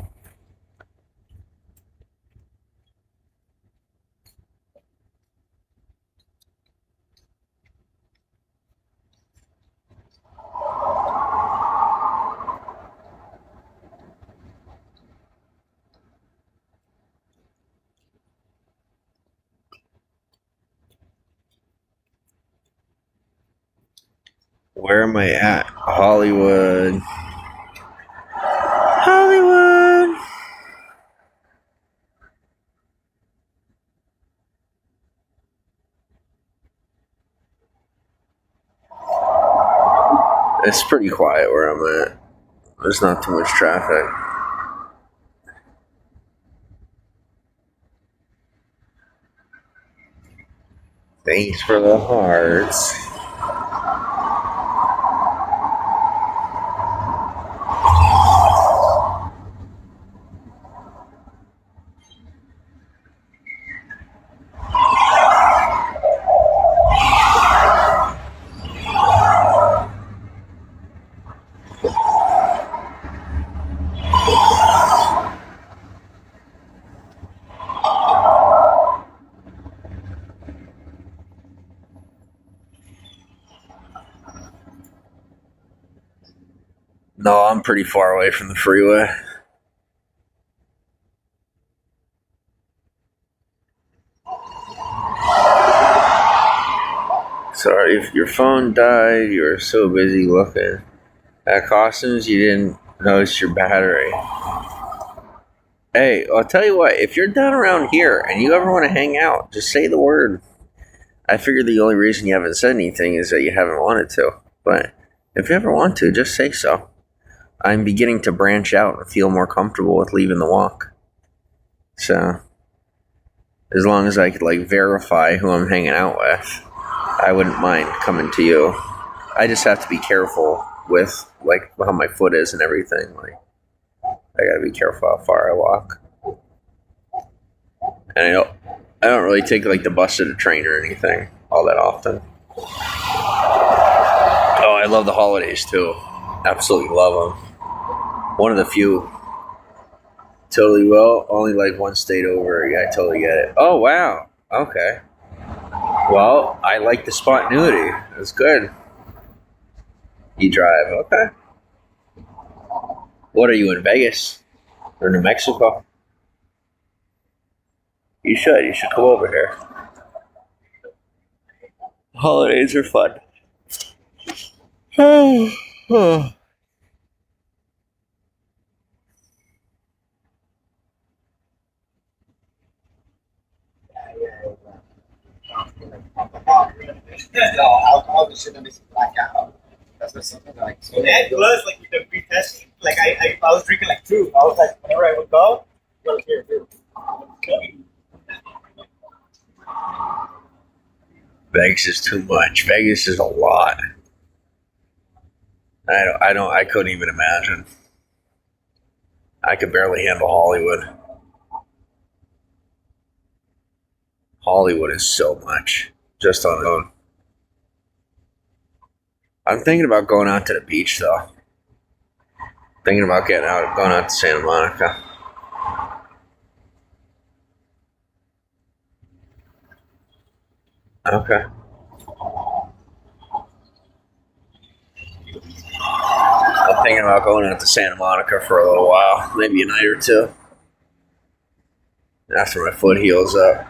Where am I at? Hollywood. Hollywood. It's pretty quiet where I'm at. There's not too much traffic. Thanks for the hearts. No, I'm pretty far away from the freeway. Sorry if your phone died, you were so busy looking at costumes you didn't notice your battery. Hey, I'll tell you what, if you're down around here and you ever want to hang out, just say the word. I figure the only reason you haven't said anything is that you haven't wanted to. But if you ever want to, just say so. I'm beginning to branch out and feel more comfortable with leaving the walk. So, as long as I could verify who I'm hanging out with, I wouldn't mind coming to you. I just have to be careful with how my foot is and everything. I gotta be careful how far I walk. And I don't really take the bus or the train or anything all that often. Oh, I love the holidays too. Absolutely love them. One of the few. Totally will. Only one state over. Yeah, I totally get it. Oh, wow. Okay. Well, I like the spontaneity. That's good. You drive. Okay. What are you, in Vegas? Or New Mexico? You should. You should come over here. Holidays are fun. Alcohol shouldn't be blackout. That's what something so. Yeah, plus with the pre-testing, I was drinking two. I was whenever I would go here. Vegas is too much. Vegas is a lot. I couldn't even imagine. I could barely handle Hollywood. Hollywood is so much. Just on its own. I'm thinking about going out to the beach though. Thinking about going out to Santa Monica. Okay. I'm thinking about going out to Santa Monica for a little while, maybe a night or two. After my foot heals up.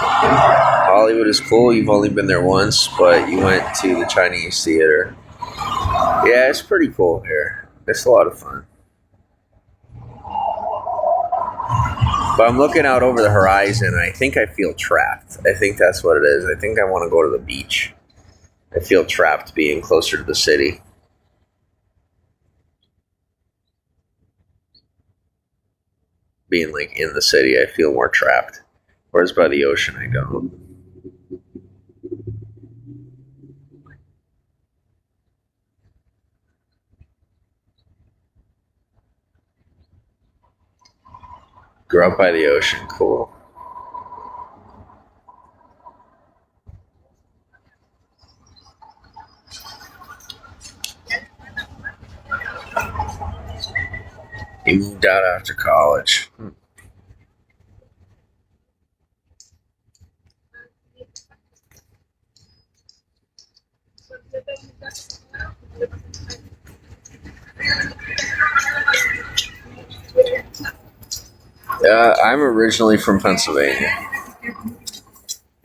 Hollywood is cool. You've only been there once, but you went to the Chinese theater. Yeah, it's pretty cool here. It's a lot of fun. But I'm looking out over the horizon, and I think I feel trapped. I think that's what it is. I think I want to go to the beach. I feel trapped being closer to the city. Being like in the city, I feel more trapped. Whereas by the ocean, I don't. Grew up by the ocean, cool. He moved out after college. I'm originally from Pennsylvania,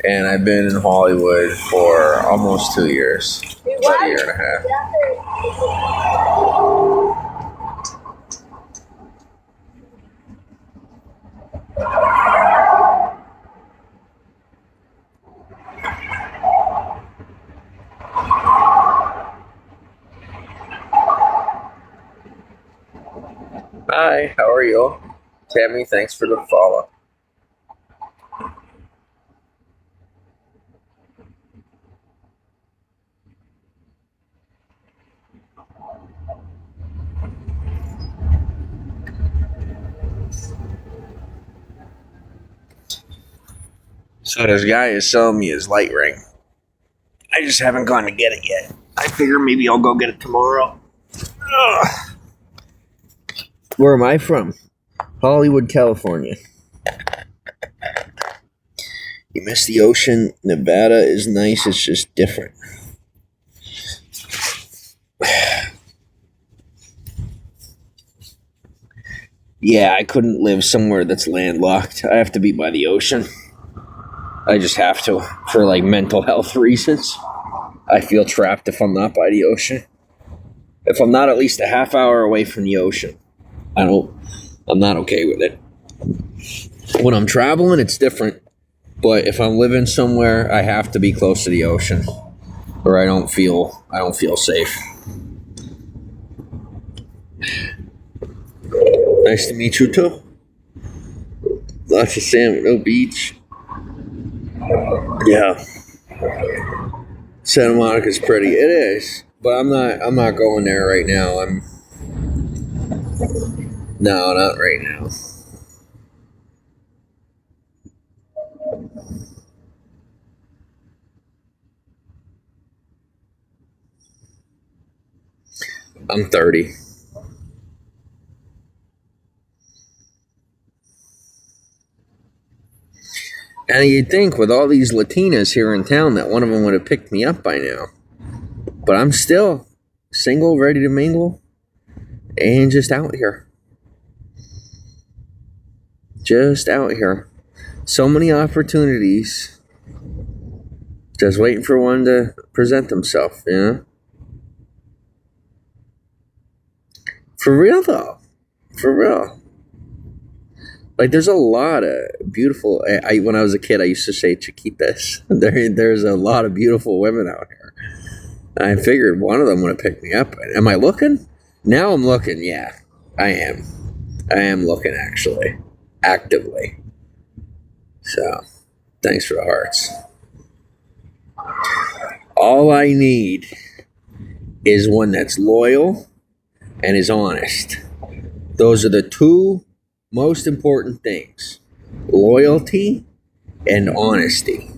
and I've been in Hollywood for almost 2 years, about a year and a half. Hi, how are you? Tammy, thanks for the follow. So this guy is selling me his light ring. I just haven't gone to get it yet. I figure maybe I'll go get it tomorrow. Ugh. Where am I from? Hollywood, California. You miss the ocean. Nevada is nice. It's just different. Yeah, I couldn't live somewhere that's landlocked. I have to be by the ocean. I just have to, for like mental health reasons. I feel trapped if I'm not by the ocean. If I'm not at least a half hour away from the ocean, I'm not okay with it. When I'm traveling, it's different. But if I'm living somewhere, I have to be close to the ocean, or I don't feel safe. Nice to meet you too. Lots of sand, no beach. Yeah, Santa Monica's pretty. It is, but I'm not going there right now. No, not right now. I'm 30. And you'd think with all these Latinas here in town that one of them would have picked me up by now. But I'm still single, ready to mingle, and just out here. Just out here. So many opportunities. Just waiting for one to present themselves, you know? For real, though. For real. Like, there's a lot of beautiful... when I was a kid, I used to say Chiquitas. There's a lot of beautiful women out here. I figured one of them would have picked me up. Am I looking? Now I'm looking, yeah. I am. I am looking, actually. Actively. So, thanks for the hearts. All I need is one that's loyal and is honest. Those are the two most important things. Loyalty and honesty.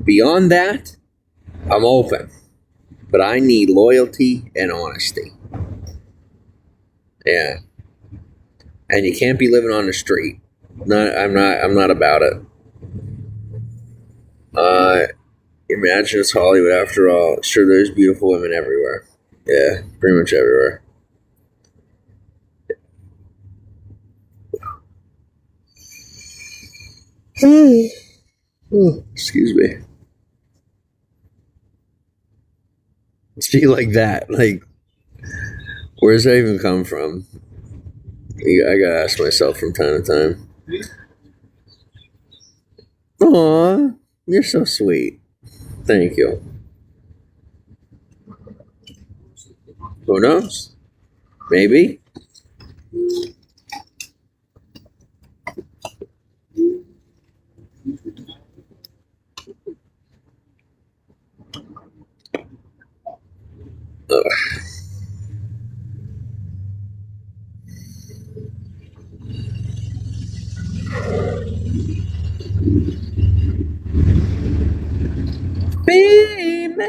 Beyond that, I'm open. But I need loyalty and honesty. Yeah. And you can't be living on the street. I'm not about it. Imagine it's Hollywood after all. Sure, there's beautiful women everywhere. Yeah, pretty much everywhere. Oh, excuse me. Speak like that. Like, where's that even come from? I gotta ask myself from time to time. Aw, you're so sweet. Thank you. Who knows? Maybe. Ugh. Females.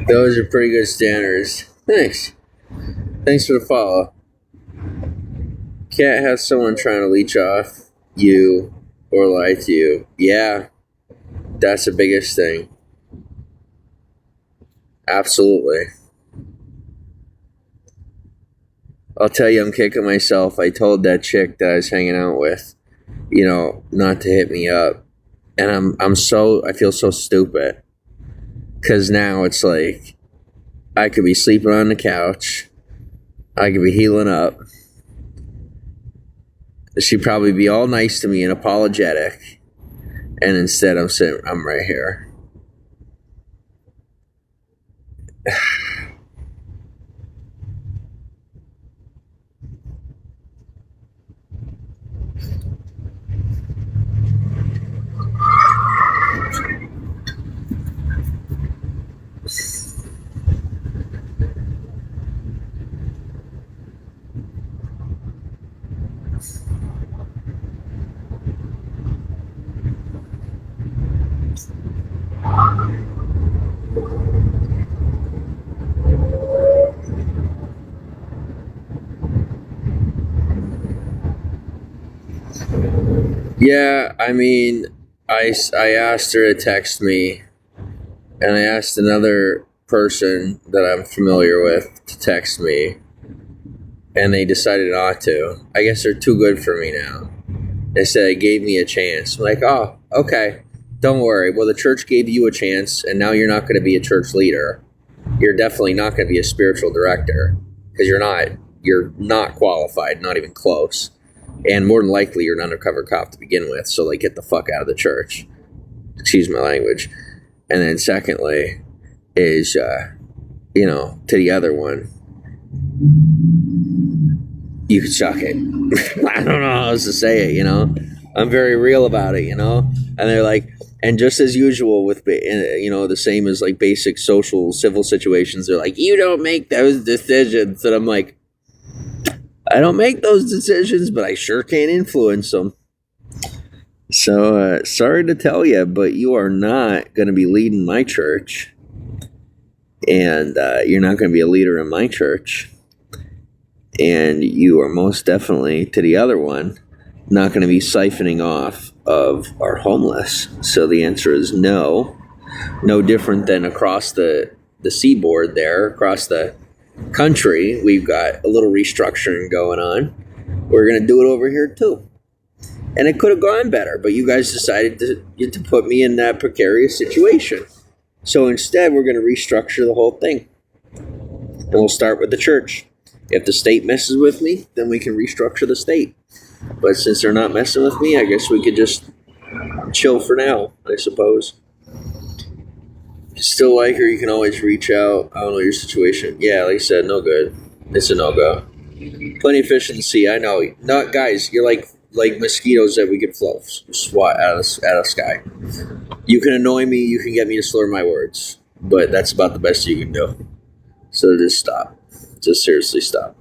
Those are pretty good standards. Thanks. Thanks for the follow. Can't have someone trying to leech off you or lie to you. Yeah, that's the biggest thing. Absolutely. I'll tell you, I'm kicking myself. I told that chick that I was hanging out with, not to hit me up. And I feel so stupid. Because now it's like, I could be sleeping on the couch. I could be healing up. She'd probably be all nice to me and apologetic. And instead I'm right here. Yeah, I mean, I asked her to text me, and I asked another person that I'm familiar with to text me, and they decided not to. I guess they're too good for me now. They said it gave me a chance. I'm like, oh, okay, don't worry. Well, the church gave you a chance, and now you're not going to be a church leader. You're definitely not going to be a spiritual director because you're not qualified, not even close. And more than likely, you're an undercover cop to begin with. So, like, get the fuck out of the church. Excuse my language. And then, secondly, is, to the other one, you could suck it. I don't know how else to say it, I'm very real about it, And they're like, and just as usual with, the same as like basic social, civil situations, they're like, you don't make those decisions. And I'm like, I don't make those decisions, but I sure can't influence them. So, sorry to tell you, but you are not going to be leading my church. And you're not going to be a leader in my church. And you are most definitely, to the other one, not going to be siphoning off of our homeless. So the answer is no. No different than across the seaboard there, across the country, we've got a little restructuring going on. We're going to do it over here too. And it could have gone better, but you guys decided to put me in that precarious situation. So instead, we're going to restructure the whole thing. And we'll start with the church. If the state messes with me, then we can restructure the state. But since they're not messing with me, I guess we could just chill for now, I suppose. If you still like her, you can always reach out. I don't know your situation. Yeah, like I said, no good. It's a no-go. Plenty of fish in the sea, I know. Not guys, you're like mosquitoes that we could swat out of the sky. You can annoy me, you can get me to slur my words, but that's about the best you can do. So just stop. Just seriously stop.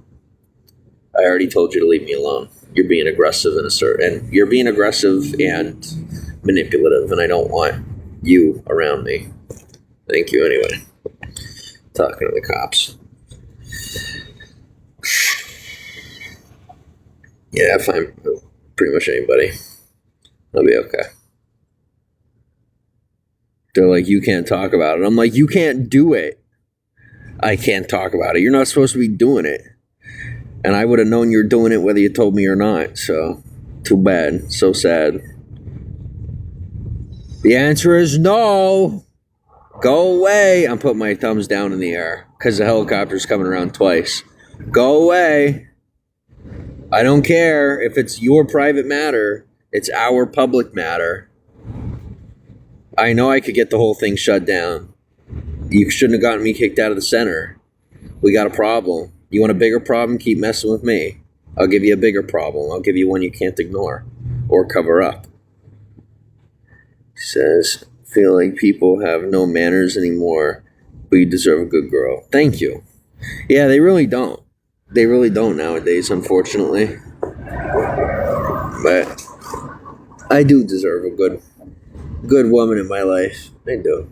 I already told you to leave me alone. You're being aggressive and you're being aggressive and manipulative, and I don't want you around me. Thank you anyway. Talking to the cops. Yeah, fine. Pretty much anybody. I'll be okay. They're like, you can't talk about it. I'm like, you can't do it. I can't talk about it. You're not supposed to be doing it. And I would have known you're doing it whether you told me or not. So, too bad. So sad. The answer is no. Go away. I'm putting my thumbs down in the air because the helicopter's coming around twice. Go away. I don't care if it's your private matter. It's our public matter. I know I could get the whole thing shut down. You shouldn't have gotten me kicked out of the center. We got a problem. You want a bigger problem? Keep messing with me. I'll give you a bigger problem. I'll give you one you can't ignore or cover up. He says, feel like people have no manners anymore, but you deserve a good girl. Thank you. Yeah, they really don't. They really don't nowadays, unfortunately. But I do deserve a good woman in my life. I do.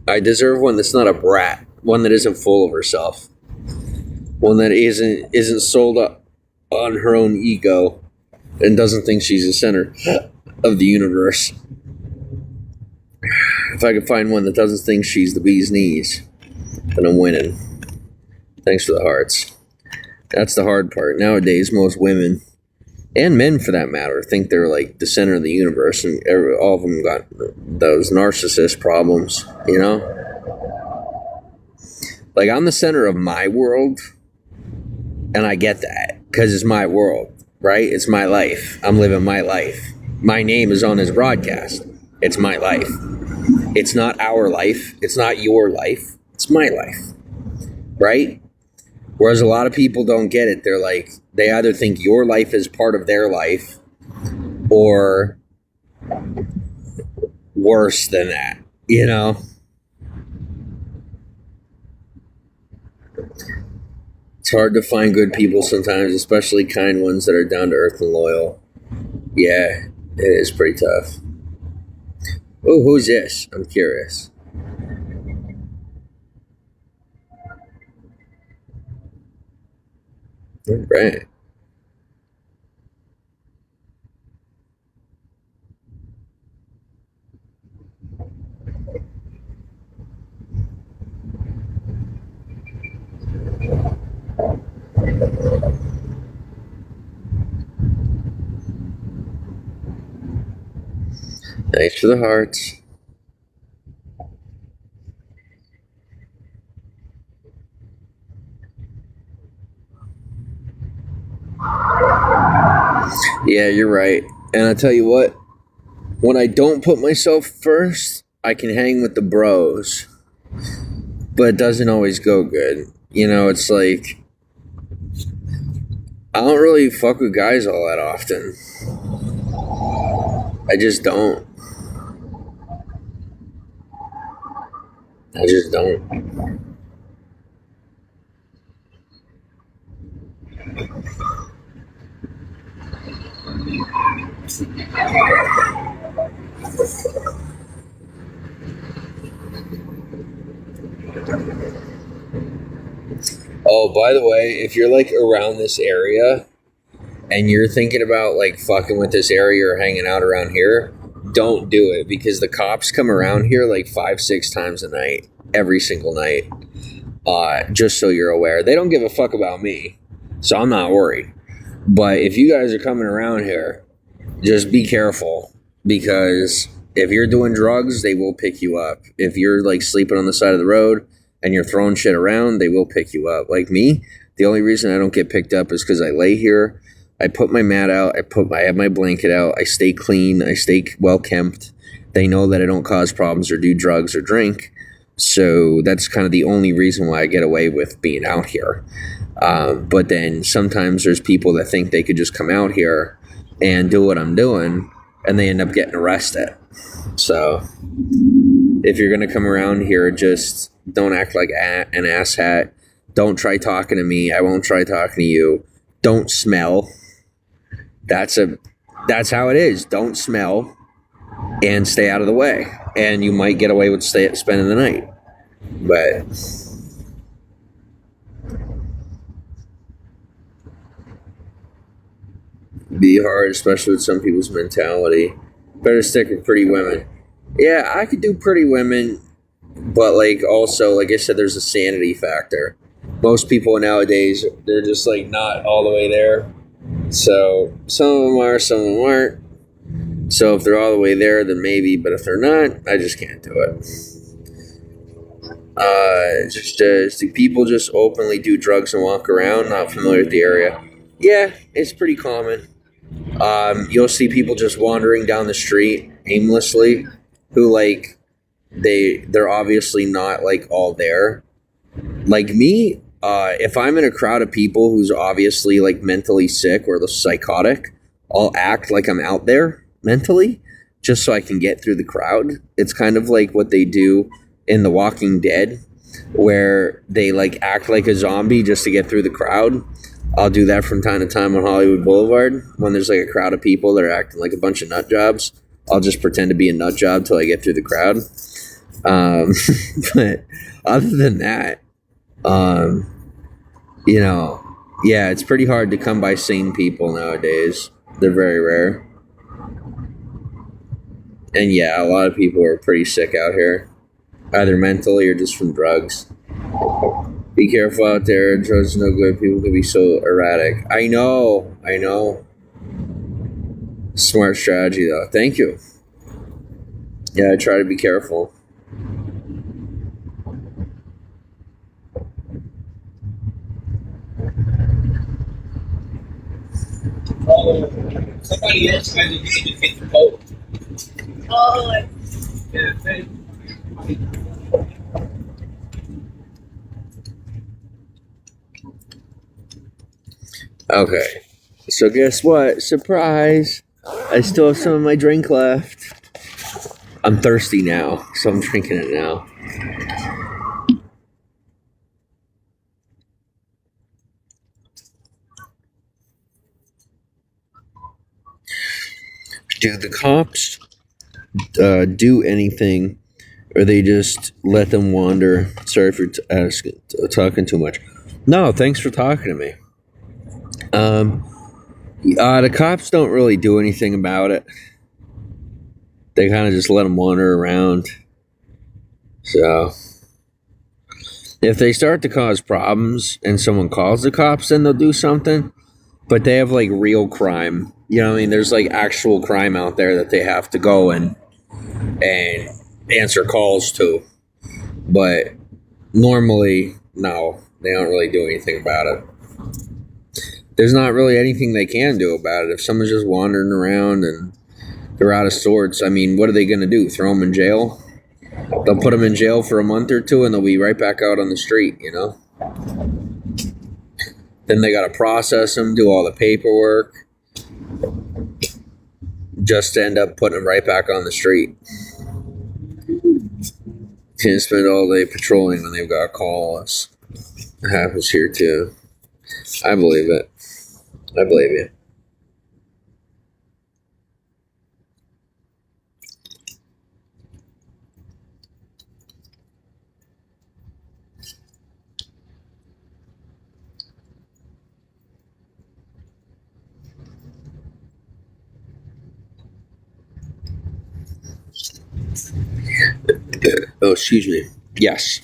I deserve one that's not a brat, one that isn't full of herself, one that isn't sold up on her own ego and doesn't think she's the center of the universe. If I could find one that doesn't think she's the bee's knees, then I'm winning. Thanks for the hearts. That's the hard part. Nowadays, most women, and men for that matter, think they're like the center of the universe, and all of them got those narcissist problems, you know? Like, I'm the center of my world, and I get that, because it's my world, right? It's my life. I'm living my life. My name is on this broadcast. It's my life. It's not our life. It's not your life. It's my life, right? Whereas a lot of people don't get it. They're like, they either think your life is part of their life or worse than that, you know? It's hard to find good people sometimes, especially kind ones that are down to earth and loyal. Yeah, it is pretty tough. Oh, who's this? I'm curious. All right. Thanks for the hearts. Yeah, you're right. And I tell you what, when I don't put myself first, I can hang with the bros. But it doesn't always go good. You know, it's like, I don't really fuck with guys all that often. I just don't. I just don't. Oh, by the way, if you're like around this area and you're thinking about like fucking with this area or hanging out around here, don't do it because the cops come around here like 5-6 times a night, every single night. Just so you're aware. They don't give a fuck about me, so I'm not worried. But if you guys are coming around here, just be careful because if you're doing drugs, they will pick you up. If you're like sleeping on the side of the road and you're throwing shit around, they will pick you up. Like me, the only reason I don't get picked up is because I lay here, I put my mat out, I have my blanket out, I stay clean, I stay well kempt. They know that I don't cause problems or do drugs or drink. So that's kind of the only reason why I get away with being out here. But then sometimes there's people that think they could just come out here and do what I'm doing, and they end up getting arrested. So if you're going to come around here, just don't act like an asshat. Don't try talking to me. I won't try talking to you. Don't smell. That's how it is. Don't smell and stay out of the way. And you might get away with spending the night. But be hard, especially with some people's mentality. Better stick with pretty women. Yeah, I could do pretty women, but like also, like I said, there's a sanity factor. Most people nowadays, they're just like not all the way there. So some of them are, some of them aren't. So if they're all the way there, then maybe. But if they're not, I just can't do it. Do people just openly do drugs and walk around, not familiar with the area? Yeah, it's pretty common. You'll see people just wandering down the street aimlessly, who like they're obviously not like all there. Like me, if I'm in a crowd of people who's obviously like mentally sick or psychotic, I'll act like I'm out there mentally just so I can get through the crowd. It's kind of like what they do in The Walking Dead, where they like act like a zombie just to get through the crowd. I'll do that from time to time on Hollywood Boulevard when there's like a crowd of people that are acting like a bunch of nut jobs. I'll just pretend to be a nut job till I get through the crowd. But other than that, you know, yeah, it's pretty hard to come by sane people nowadays. They're very rare. And yeah, a lot of people are pretty sick out here, either mentally or just from drugs. Be careful out there. Drugs are no good. People can be so erratic. I know. Smart strategy, though. Thank you. Yeah, I try to be careful. Somebody else has a need to fit the boat. Oh, like, Okay. So guess what? Surprise! I still have some of my drink left. I'm thirsty now, so I'm drinking it now. Do the cops do anything, or they just let them wander? Sorry for talking too much. No, thanks for talking to me. The cops don't really do anything about it. They kind of just let them wander around. So, if they start to cause problems and someone calls the cops, then they'll do something. But they have like real crime. You know what I mean? There's like actual crime out there that they have to go and answer calls to. But normally, no, they don't really do anything about it. There's not really anything they can do about it. If someone's just wandering around and they're out of sorts, I mean, what are they going to do? Throw them in jail? They'll put them in jail for a month or two and they'll be right back out on the street, you know? Then they got to process them, do all the paperwork, just to end up putting them right back on the street. Can't spend all day patrolling when they've got calls. It happens here too. I believe it. I believe you. Oh, excuse me. Yes.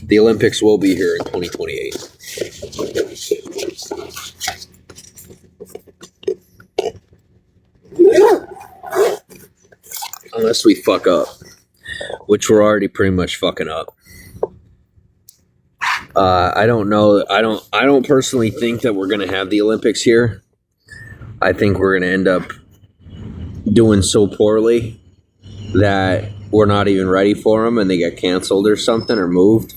The Olympics will be here in 2028. Unless we fuck up, which we're already pretty much fucking up. I don't know. I don't personally think that we're gonna have the Olympics here. I think we're gonna end up doing so poorly that we're not even ready for them and they get canceled or something or moved.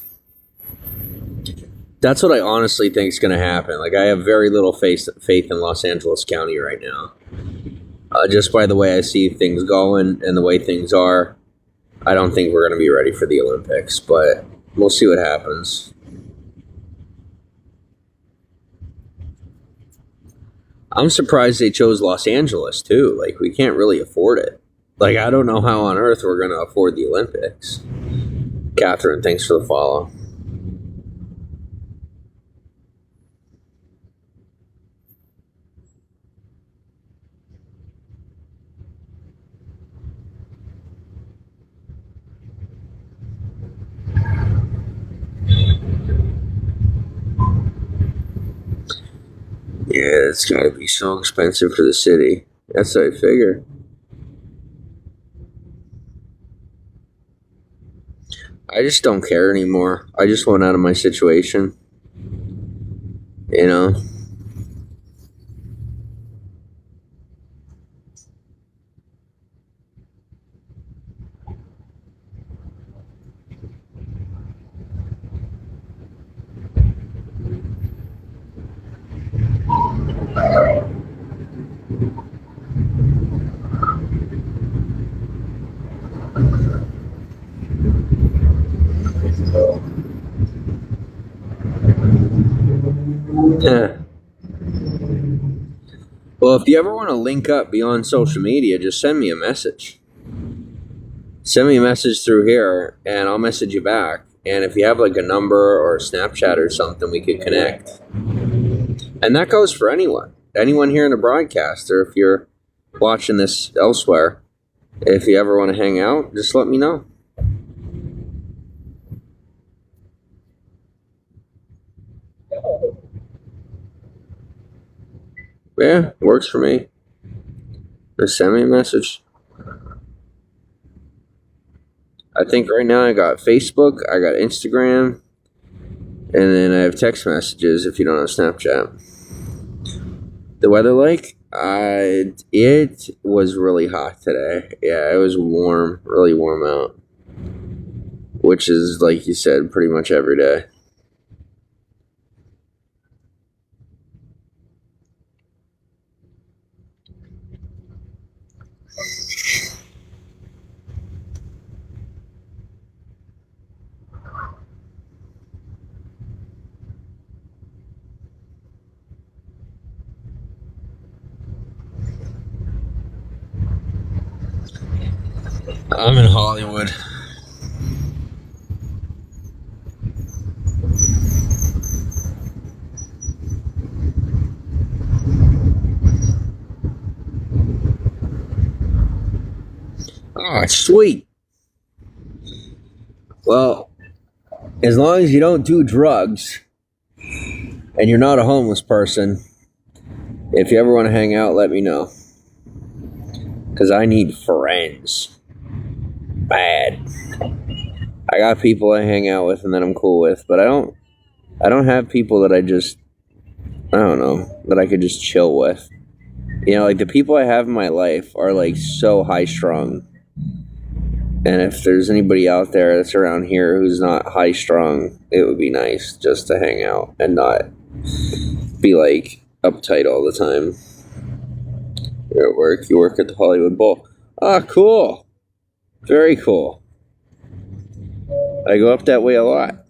That's what I honestly think is going to happen. Like, I have very little faith in Los Angeles County right now. Just by the way I see things going and the way things are, I don't think we're going to be ready for the Olympics, but we'll see what happens. I'm surprised they chose Los Angeles, too. Like, we can't really afford it. Like, I don't know how on earth we're going to afford the Olympics. Catherine, thanks for the follow. It's gotta be so expensive for the city. That's what I figure. I just don't care anymore. I just want out of my situation. You know? Yeah. Well, if you ever want to link up beyond social media, just send me a message. Send me a message through here, and I'll message you back. And if you have like a number or a Snapchat or something, we could connect. And that goes for anyone. Anyone here in the broadcast, or if you're watching this elsewhere, if you ever want to hang out, just let me know. Yeah, works for me. Just send me a message. I think right now I got Facebook, I got Instagram, and then I have text messages if you don't have Snapchat. The weather like? It was really hot today. Yeah, it was warm, really warm out. Which is, like you said, pretty much every day. I'm in Hollywood. Oh, sweet. Well, as long as you don't do drugs and you're not a homeless person, if you ever want to hang out, let me know. Because I need friends. Bad. I got people I hang out with and that I'm cool with, but I don't have people that I don't know, that I could just chill with. You know, like the people I have in my life are like so high strung. And if there's anybody out there that's around here who's not high strung, it would be nice just to hang out and not be like uptight all the time. You're at work, you work at the Hollywood Bowl. Ah, cool. Very cool. I go up that way a lot.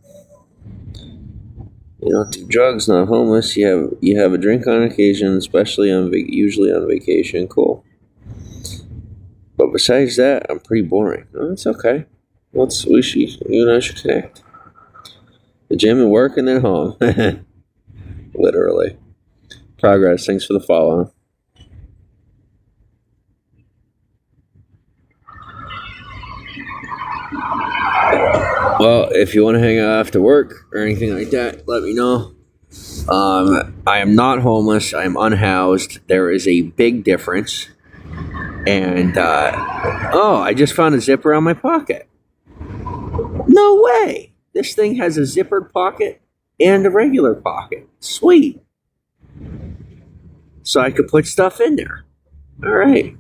You don't do drugs, not homeless. You have a drink on occasion, especially usually on vacation. Cool. But besides that, I'm pretty boring. Oh, it's okay. You and I should connect. The gym and work and then home. Literally. Progress. Thanks for the follow. Well, if you want to hang out after work or anything like that, let me know. I am not homeless. I am unhoused. There is a big difference. And, I just found a zipper on my pocket. No way! This thing has a zippered pocket and a regular pocket. Sweet. So I could put stuff in there. Alright.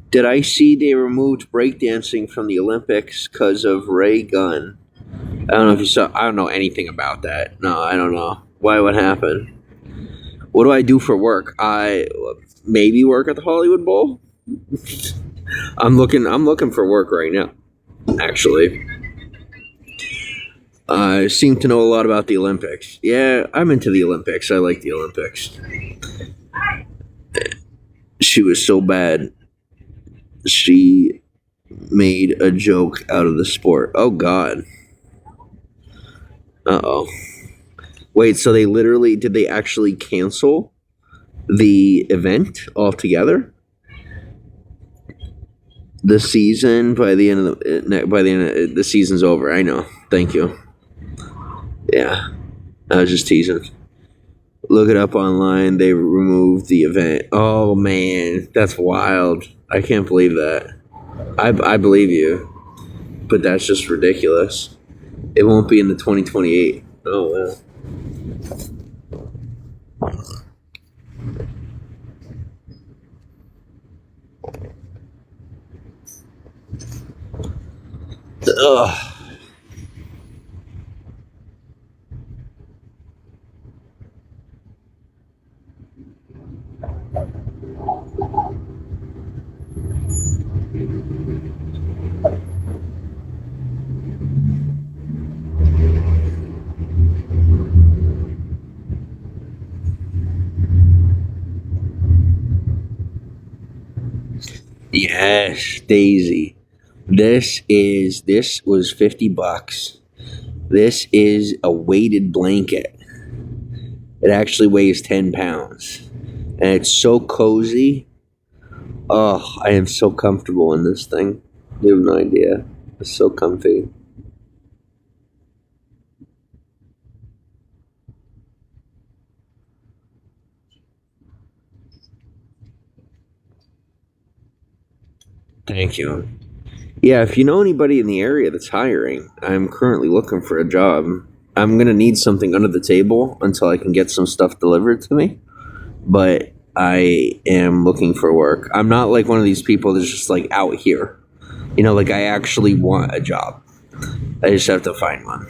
Did I see they removed breakdancing from the Olympics because of Ray Gunn? I don't know if you saw. I don't know anything about that. No, I don't know. Why would happen? What do I do for work? I maybe work at the Hollywood Bowl. I'm looking for work right now. Actually, I seem to know a lot about the Olympics. Yeah, I'm into the Olympics. I like the Olympics. She was so bad. She made a joke out of the sport. Oh, God. Uh-oh. Wait, so did they actually cancel the event altogether? The season, by the end of the season's over. I know. Thank you. Yeah. I was just teasing. Look it up online. They removed the event. Oh man, that's wild. I can't believe that. I believe you, but that's just ridiculous. It won't be in the 2028. Oh well. Ugh. Yes, Daisy. This was $50. This is a weighted blanket. It actually weighs 10 pounds. And it's so cozy. Oh, I am so comfortable in this thing. You have no idea. It's so comfy. Thank you. Yeah, if you know anybody in the area that's hiring, I'm currently looking for a job. I'm going to need something under the table until I can get some stuff delivered to me. But I am looking for work. I'm not like one of these people that's just like out here. You know, like I actually want a job. I just have to find one.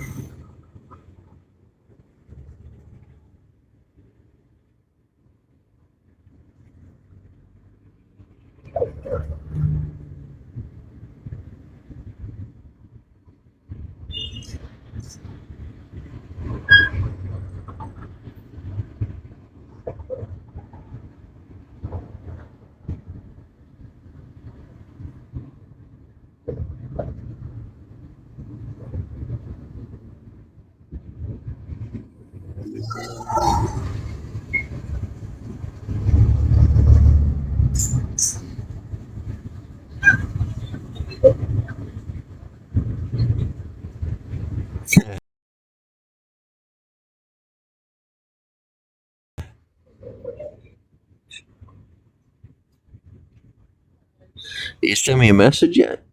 You sent me a message yet?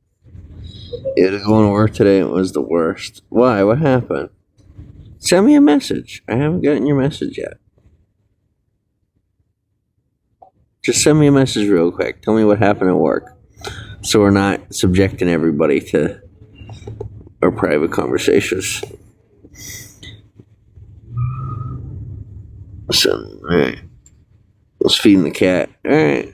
Yeah, going to work today, it was the worst. Why? What happened? Send me a message. I haven't gotten your message yet. Just send me a message real quick. Tell me what happened at work. So we're not subjecting everybody to our private conversations. So, alright. Let's feed the cat. Alright.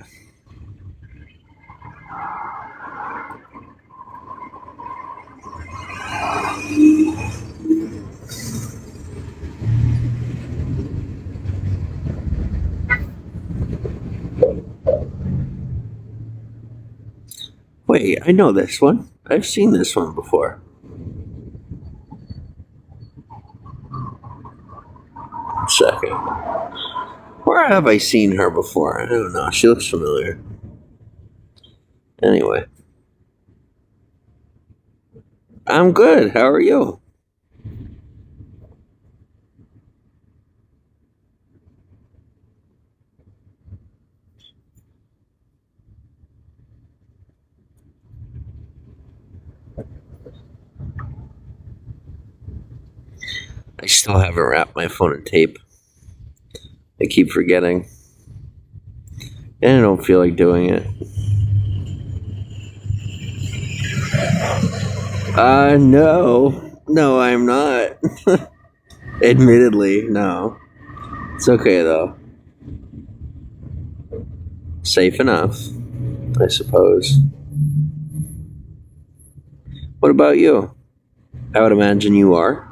Wait, I know this one. I've seen this one before. Second. Where have I seen her before? I don't know. She looks familiar. Anyway. I'm good. How are you? I still haven't wrapped my phone in tape. I keep forgetting. And I don't feel like doing it. No. No, I'm not. Admittedly, no. It's okay, though. Safe enough, I suppose. What about you? I would imagine you are.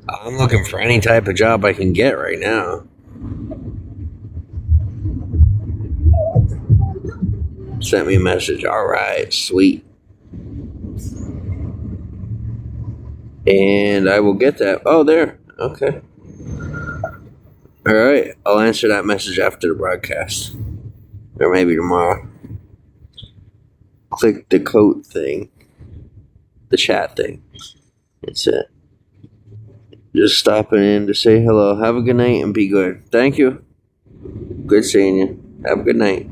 I'm looking for any type of job I can get right now. Sent me a message. All right, sweet. And I will get that. Oh, there. Okay. All right. I'll answer that message after the broadcast. Or maybe tomorrow. Click the code thing. The chat thing. That's it. Just stopping in to say hello. Have a good night and be good. Thank you. Good seeing you. Have a good night.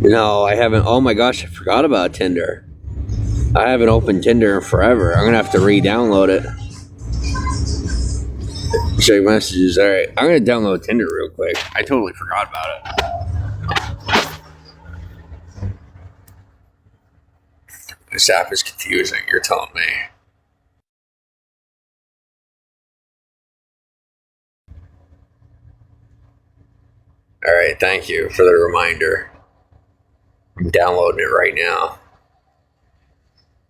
No, I haven't. Oh my gosh, I forgot about Tinder. I haven't opened Tinder in forever. I'm gonna have to re-download it. Check messages. All right, I'm gonna download Tinder real quick. I totally forgot about it. This app is confusing. You're telling me. All right, thank you for the reminder. I'm downloading it right now.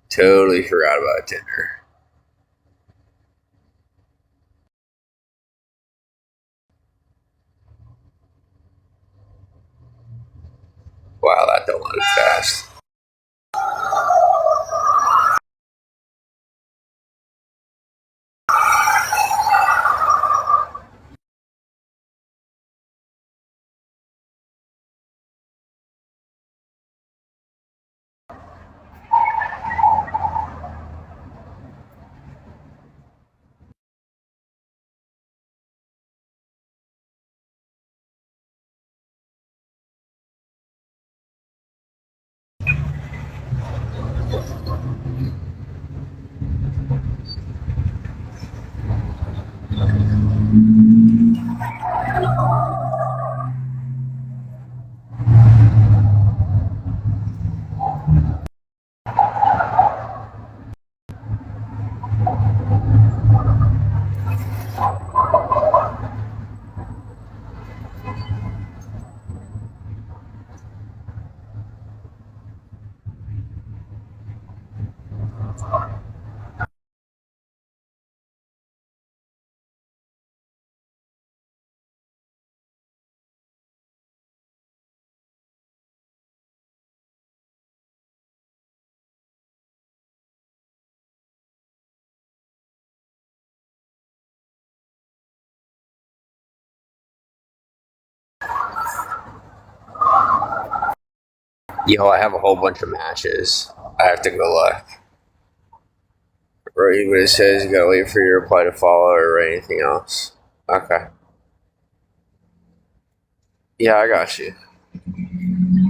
Totally forgot about Tinder. Wow, that downloaded fast. Yo, I have a whole bunch of matches. I have to go look. Right, but it says you gotta wait for your reply to follow or anything else. Okay. Yeah, I got you.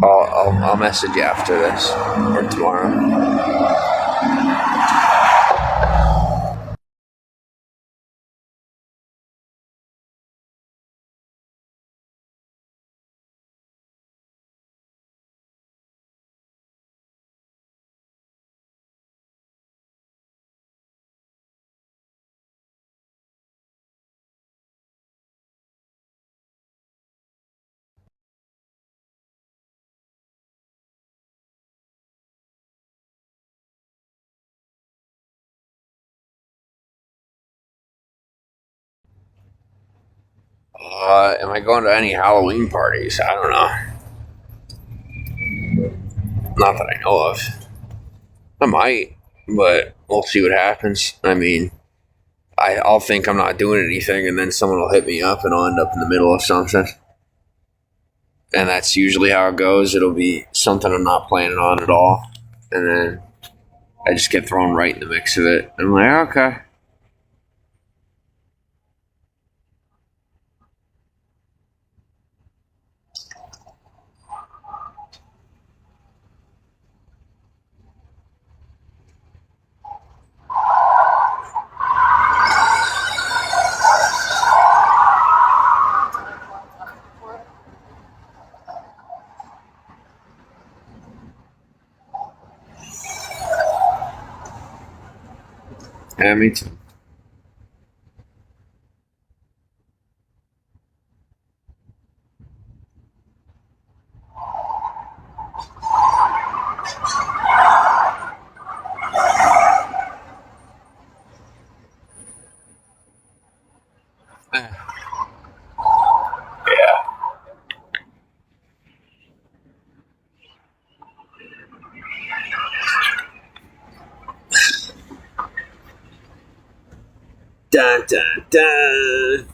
I'll message you after this or tomorrow. Am I going to any Halloween parties? I don't know. Not that I know of. I might, but we'll see what happens. I mean, I'll think I'm not doing anything, and then someone will hit me up, and I'll end up in the middle of something. And that's usually how it goes. It'll be something I'm not planning on at all, and then I just get thrown right in the mix of it. I'm like, okay. Yeah, me too. Dun dun dun.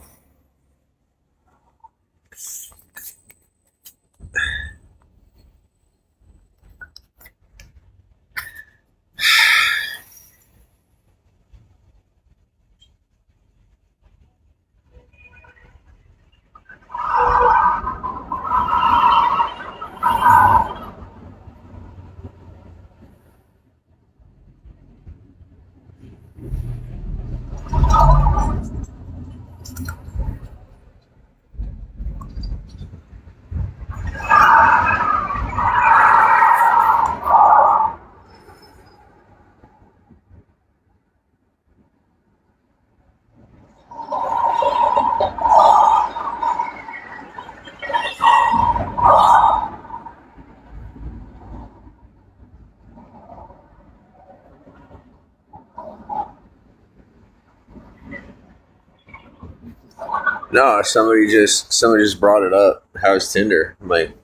No, somebody just brought it up. How's Tinder? I'm like,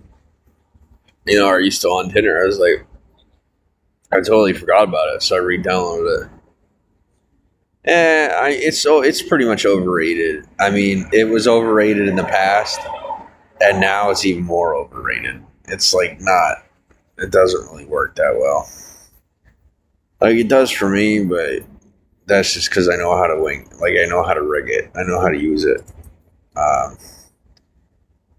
are you still on Tinder? I was like, I totally forgot about it, so I re-downloaded it. It's pretty much overrated. I mean, it was overrated in the past, and now it's even more overrated. It's like not. It doesn't really work that well. Like it does for me, but that's just because I know how to wing. Like I know how to rig it. I know how to use it. Um,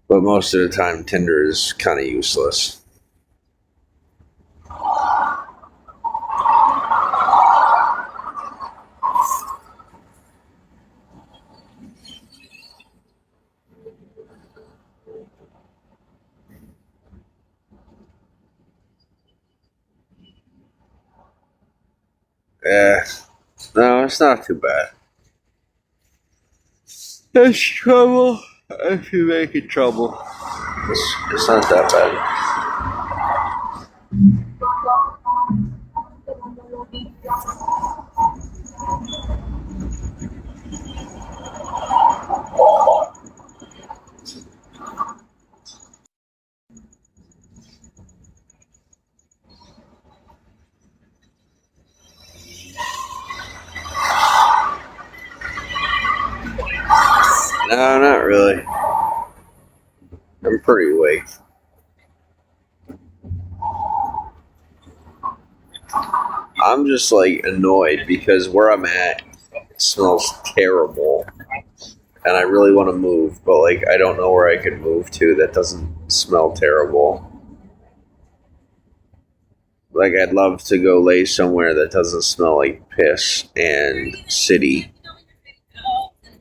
but most of the time, Tinder is kind of useless. Yeah, no, it's not too bad. It's trouble if you make it trouble. It's not that bad. No, not really. I'm pretty awake. I'm just like annoyed because where I'm at, it smells terrible. And I really want to move, but like I don't know where I could move to that doesn't smell terrible. Like I'd love to go lay somewhere that doesn't smell like piss and city,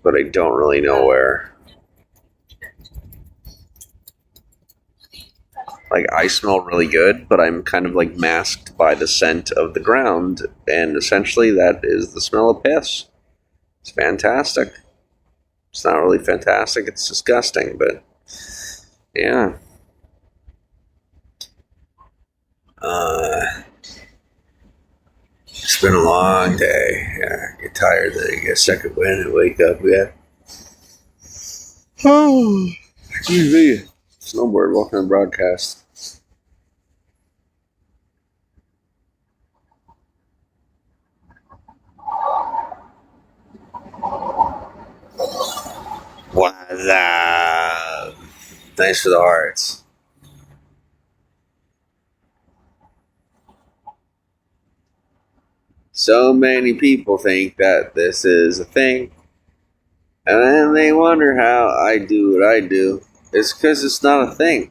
but I don't really know where. Like I smell really good, but I'm kind of like masked by the scent of the ground, and essentially that is the smell of piss. It's fantastic. It's not really fantastic, it's disgusting, but yeah. It's been a long day. Yeah, I get tired, then I get a second wind and wake up. Yeah. Oh, excuse me. Snowboard walking on broadcast. What's up? Thanks for the hearts. So many people think that this is a thing, and then they wonder how I do what I do. It's because it's not a thing.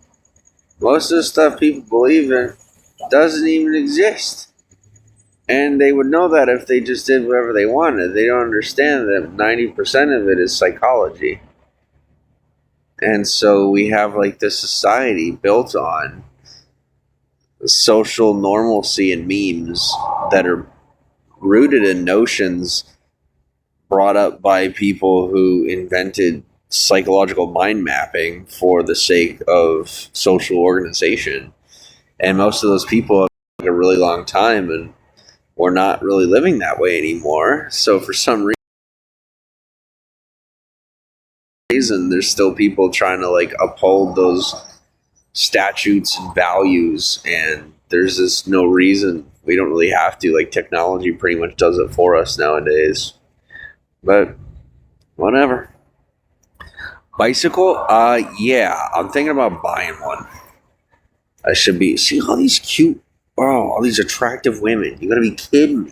Most of the stuff people believe in doesn't even exist. And they would know that if they just did whatever they wanted. They don't understand that 90% of it is psychology. And so we have like this society built on social normalcy and memes that are rooted in notions brought up by people who invented psychological mind mapping for the sake of social organization. And most of those people have like a really long time, and we're not really living that way anymore. So for some reason, there's still people trying to like uphold those statutes and values, and there's just no reason. We don't really have to. Like, technology pretty much does it for us nowadays. But whatever. Bicycle? Yeah, I'm thinking about buying one. I should be. See all these cute, all these attractive women. You gotta be kidding me.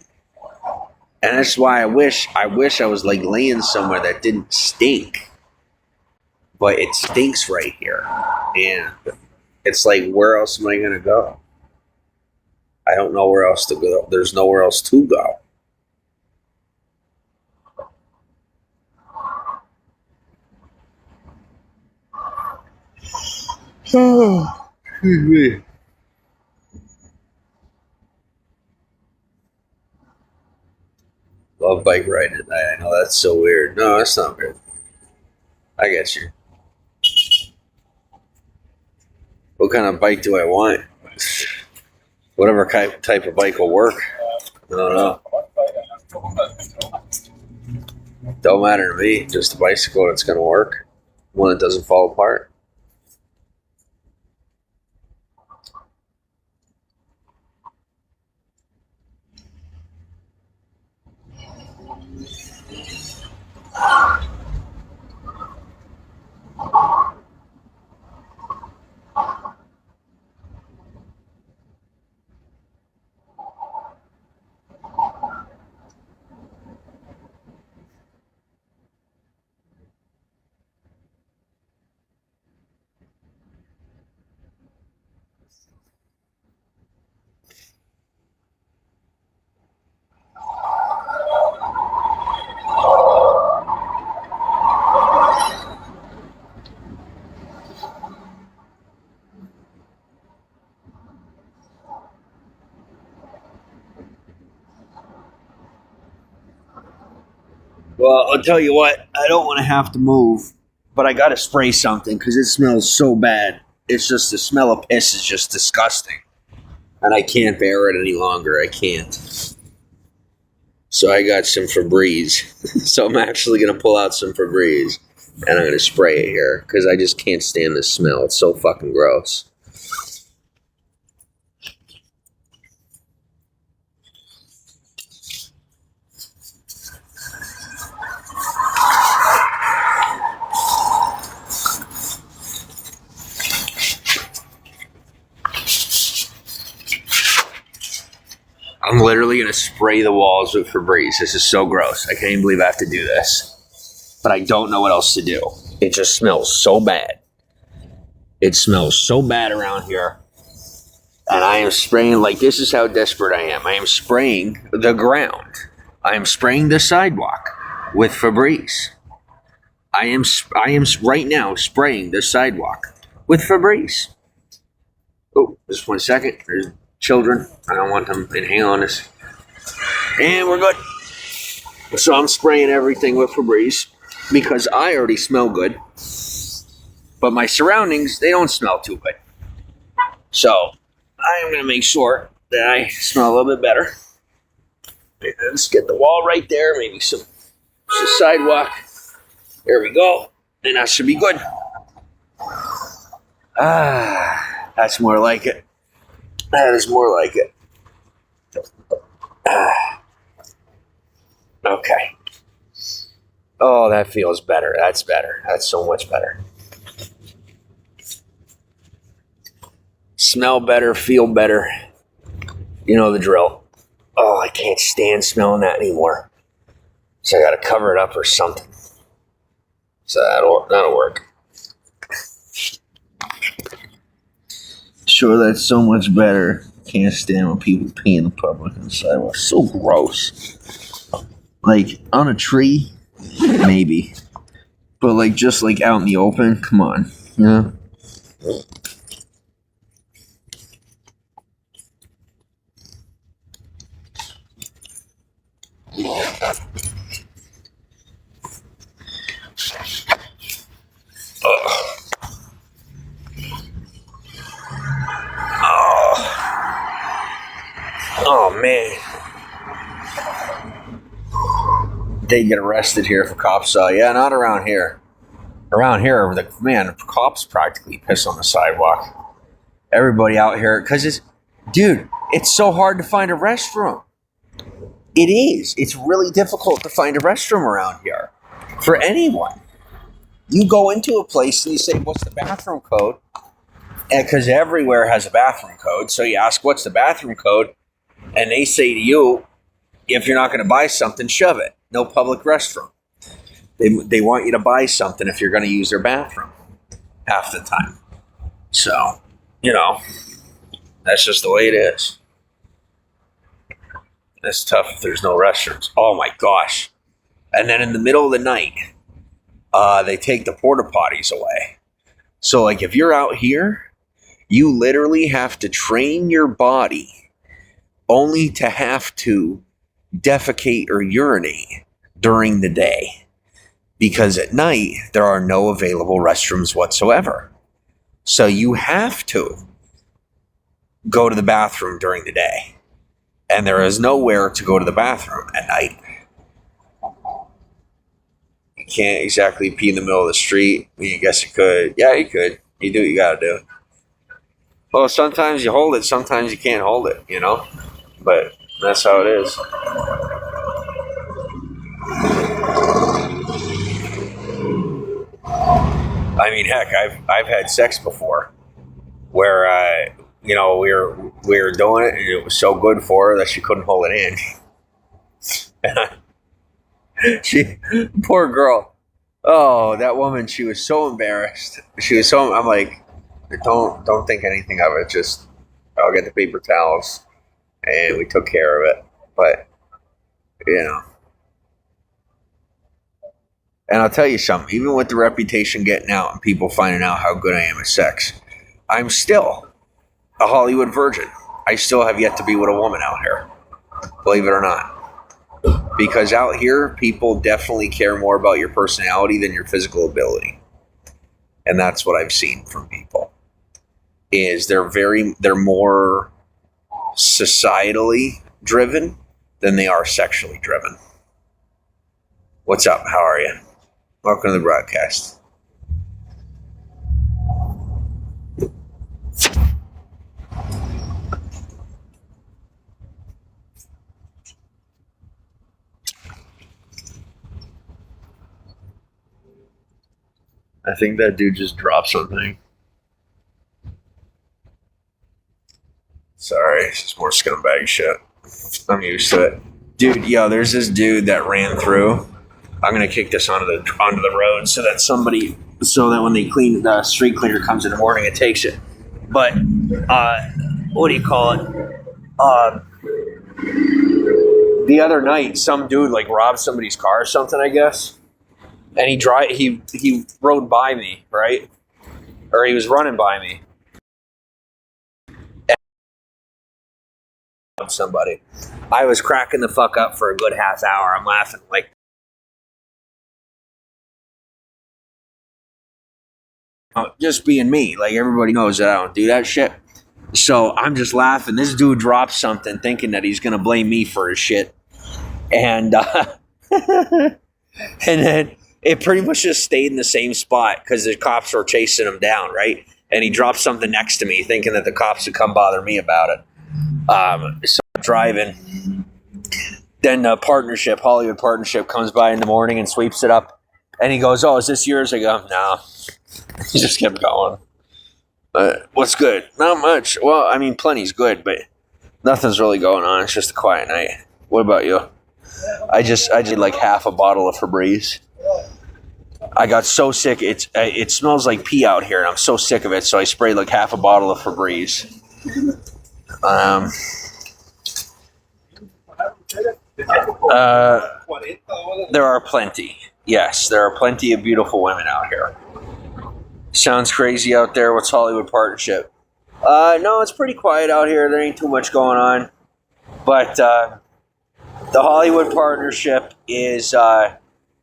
And that's why I wish I was like laying somewhere that didn't stink. But it stinks right here. And it's like, where else am I gonna go? I don't know where else to go. There's nowhere else to go. Oh, excuse me. Love bike riding at night. I know that's so weird. No, that's not weird. I get you. What kind of bike do I want? Whatever type of bike will work. I don't know. Don't matter to me. Just a bicycle that's going to work. One that doesn't fall apart. Well, I'll tell you what, I don't want to have to move, but I got to spray something because it smells so bad. It's just the smell of piss is just disgusting. And I can't bear it any longer. I can't. So I got some Febreze. So I'm actually going to pull out some Febreze and I'm going to spray it here because I just can't stand the smell. It's so fucking gross. I'm literally going to spray the walls with Febreze. This is so gross. I can't even believe I have to do this. But I don't know what else to do. It just smells so bad. It smells so bad around here. And I am spraying, like, this is how desperate I am. I am spraying the ground. I am spraying the sidewalk with Febreze. I am right now spraying the sidewalk with Febreze. Oh, just 1 second. There's children. I don't want them inhaling on us. And we're good. So I'm spraying everything with Febreze because I already smell good. But my surroundings, they don't smell too good. So I am going to make sure that I smell a little bit better. Let's get the wall right there. Maybe some sidewalk. There we go. And that should be good. That's more like it. That is more like it. Okay. Oh, that feels better. That's better. That's so much better. Smell better, feel better. You know the drill. Oh, I can't stand smelling that anymore. So I gotta cover it up or something. So that'll work. Sure, that's so much better. Can't stand when people pee in the public on the sidewalk. So gross. Like on a tree, maybe. But like just like out in the open, come on. You know? Oh man. They get arrested here if a cop saw. Yeah, not around here. Around here, the cops practically piss on the sidewalk. Everybody out here, because it's so hard to find a restroom. It is. It's really difficult to find a restroom around here for anyone. You go into a place and you say, what's the bathroom code? And because everywhere has a bathroom code. So you ask, what's the bathroom code? And they say to you, if you're not going to buy something, shove it. No public restroom. They want you to buy something if you're going to use their bathroom half the time. So, that's just the way it is. It's tough if there's no restrooms. Oh my gosh. And then in the middle of the night, they take the porta potties away. So like if you're out here, you literally have to train your body only to have to defecate or urinate during the day. Because at night, there are no available restrooms whatsoever. So you have to go to the bathroom during the day. And there is nowhere to go to the bathroom at night. You can't exactly pee in the middle of the street. I mean, I guess you could. Yeah, you could. You do what you gotta do. Well, sometimes you hold it, sometimes you can't hold it, But that's how it is. I mean, heck, I've had sex before where we were doing it and it was so good for her that she couldn't hold it in. She, poor girl. Oh, that woman, she was so embarrassed. I'm like, don't think anything of it. Just, I'll get the paper towels. And we took care of it. But, And I'll tell you something, even with the reputation getting out and people finding out how good I am at sex, I'm still a Hollywood virgin. I still have yet to be with a woman out here, believe it or not. Because out here, people definitely care more about your personality than your physical ability. And that's what I've seen from people. Is they're more societally driven than they are sexually driven. What's up? How are you? Welcome to the broadcast. I think that dude just dropped something. Sorry, it's just more scumbag shit. I'm used to it. Dude, there's this dude that ran through. I'm gonna kick this onto the road so that when they clean, the street cleaner comes in the morning, it takes it. But what do you call it? The other night, some dude like robbed somebody's car or something, I guess. And he rode by me, right? Or he was running by me. And somebody. I was cracking the fuck up for a good half hour. I'm laughing like. Just being me, like everybody knows that I don't do that shit. So I'm just laughing. This dude drops something thinking that he's gonna blame me for his shit. And and then it pretty much just stayed in the same spot because the cops were chasing him down, right? And he dropped something next to me, thinking that the cops would come bother me about it. So I'm driving. Then Hollywood Partnership comes by in the morning and sweeps it up. And he goes, "Oh, is this yours?" I go, "No." He just kept going. What's good? Not much. Well, I mean, plenty's good, but nothing's really going on. It's just a quiet night. What about you? I did like half a bottle of Febreze. I got so sick. It smells like pee out here, and I'm so sick of it. So I sprayed like half a bottle of Febreze. There are plenty. Yes, there are plenty of beautiful women out here. Sounds crazy out there. What's Hollywood Partnership? No, it's pretty quiet out here. There ain't too much going on. But the Hollywood Partnership is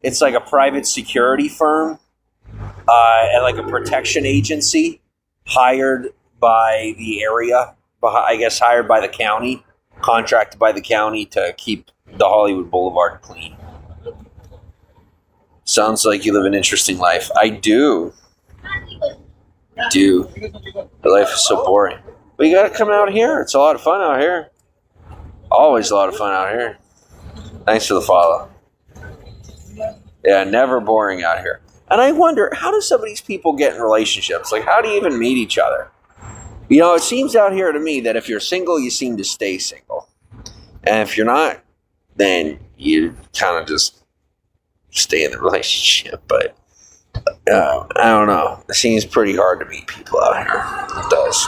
it's like a private security firm and like a protection agency hired by the area. I guess hired by the county, contracted by the county to keep the Hollywood Boulevard clean. Sounds like you live an interesting life. I do. The life is so boring. But you gotta come out here. It's a lot of fun out here. Always a lot of fun out here. Thanks for the follow. Yeah, never boring out here. And I wonder, how do some of these people get in relationships? Like, how do you even meet each other? You know, it seems out here to me that if you're single, you seem to stay single. And if you're not, then you kind of just stay in the relationship. But I don't know. It seems pretty hard to meet people out here. It does.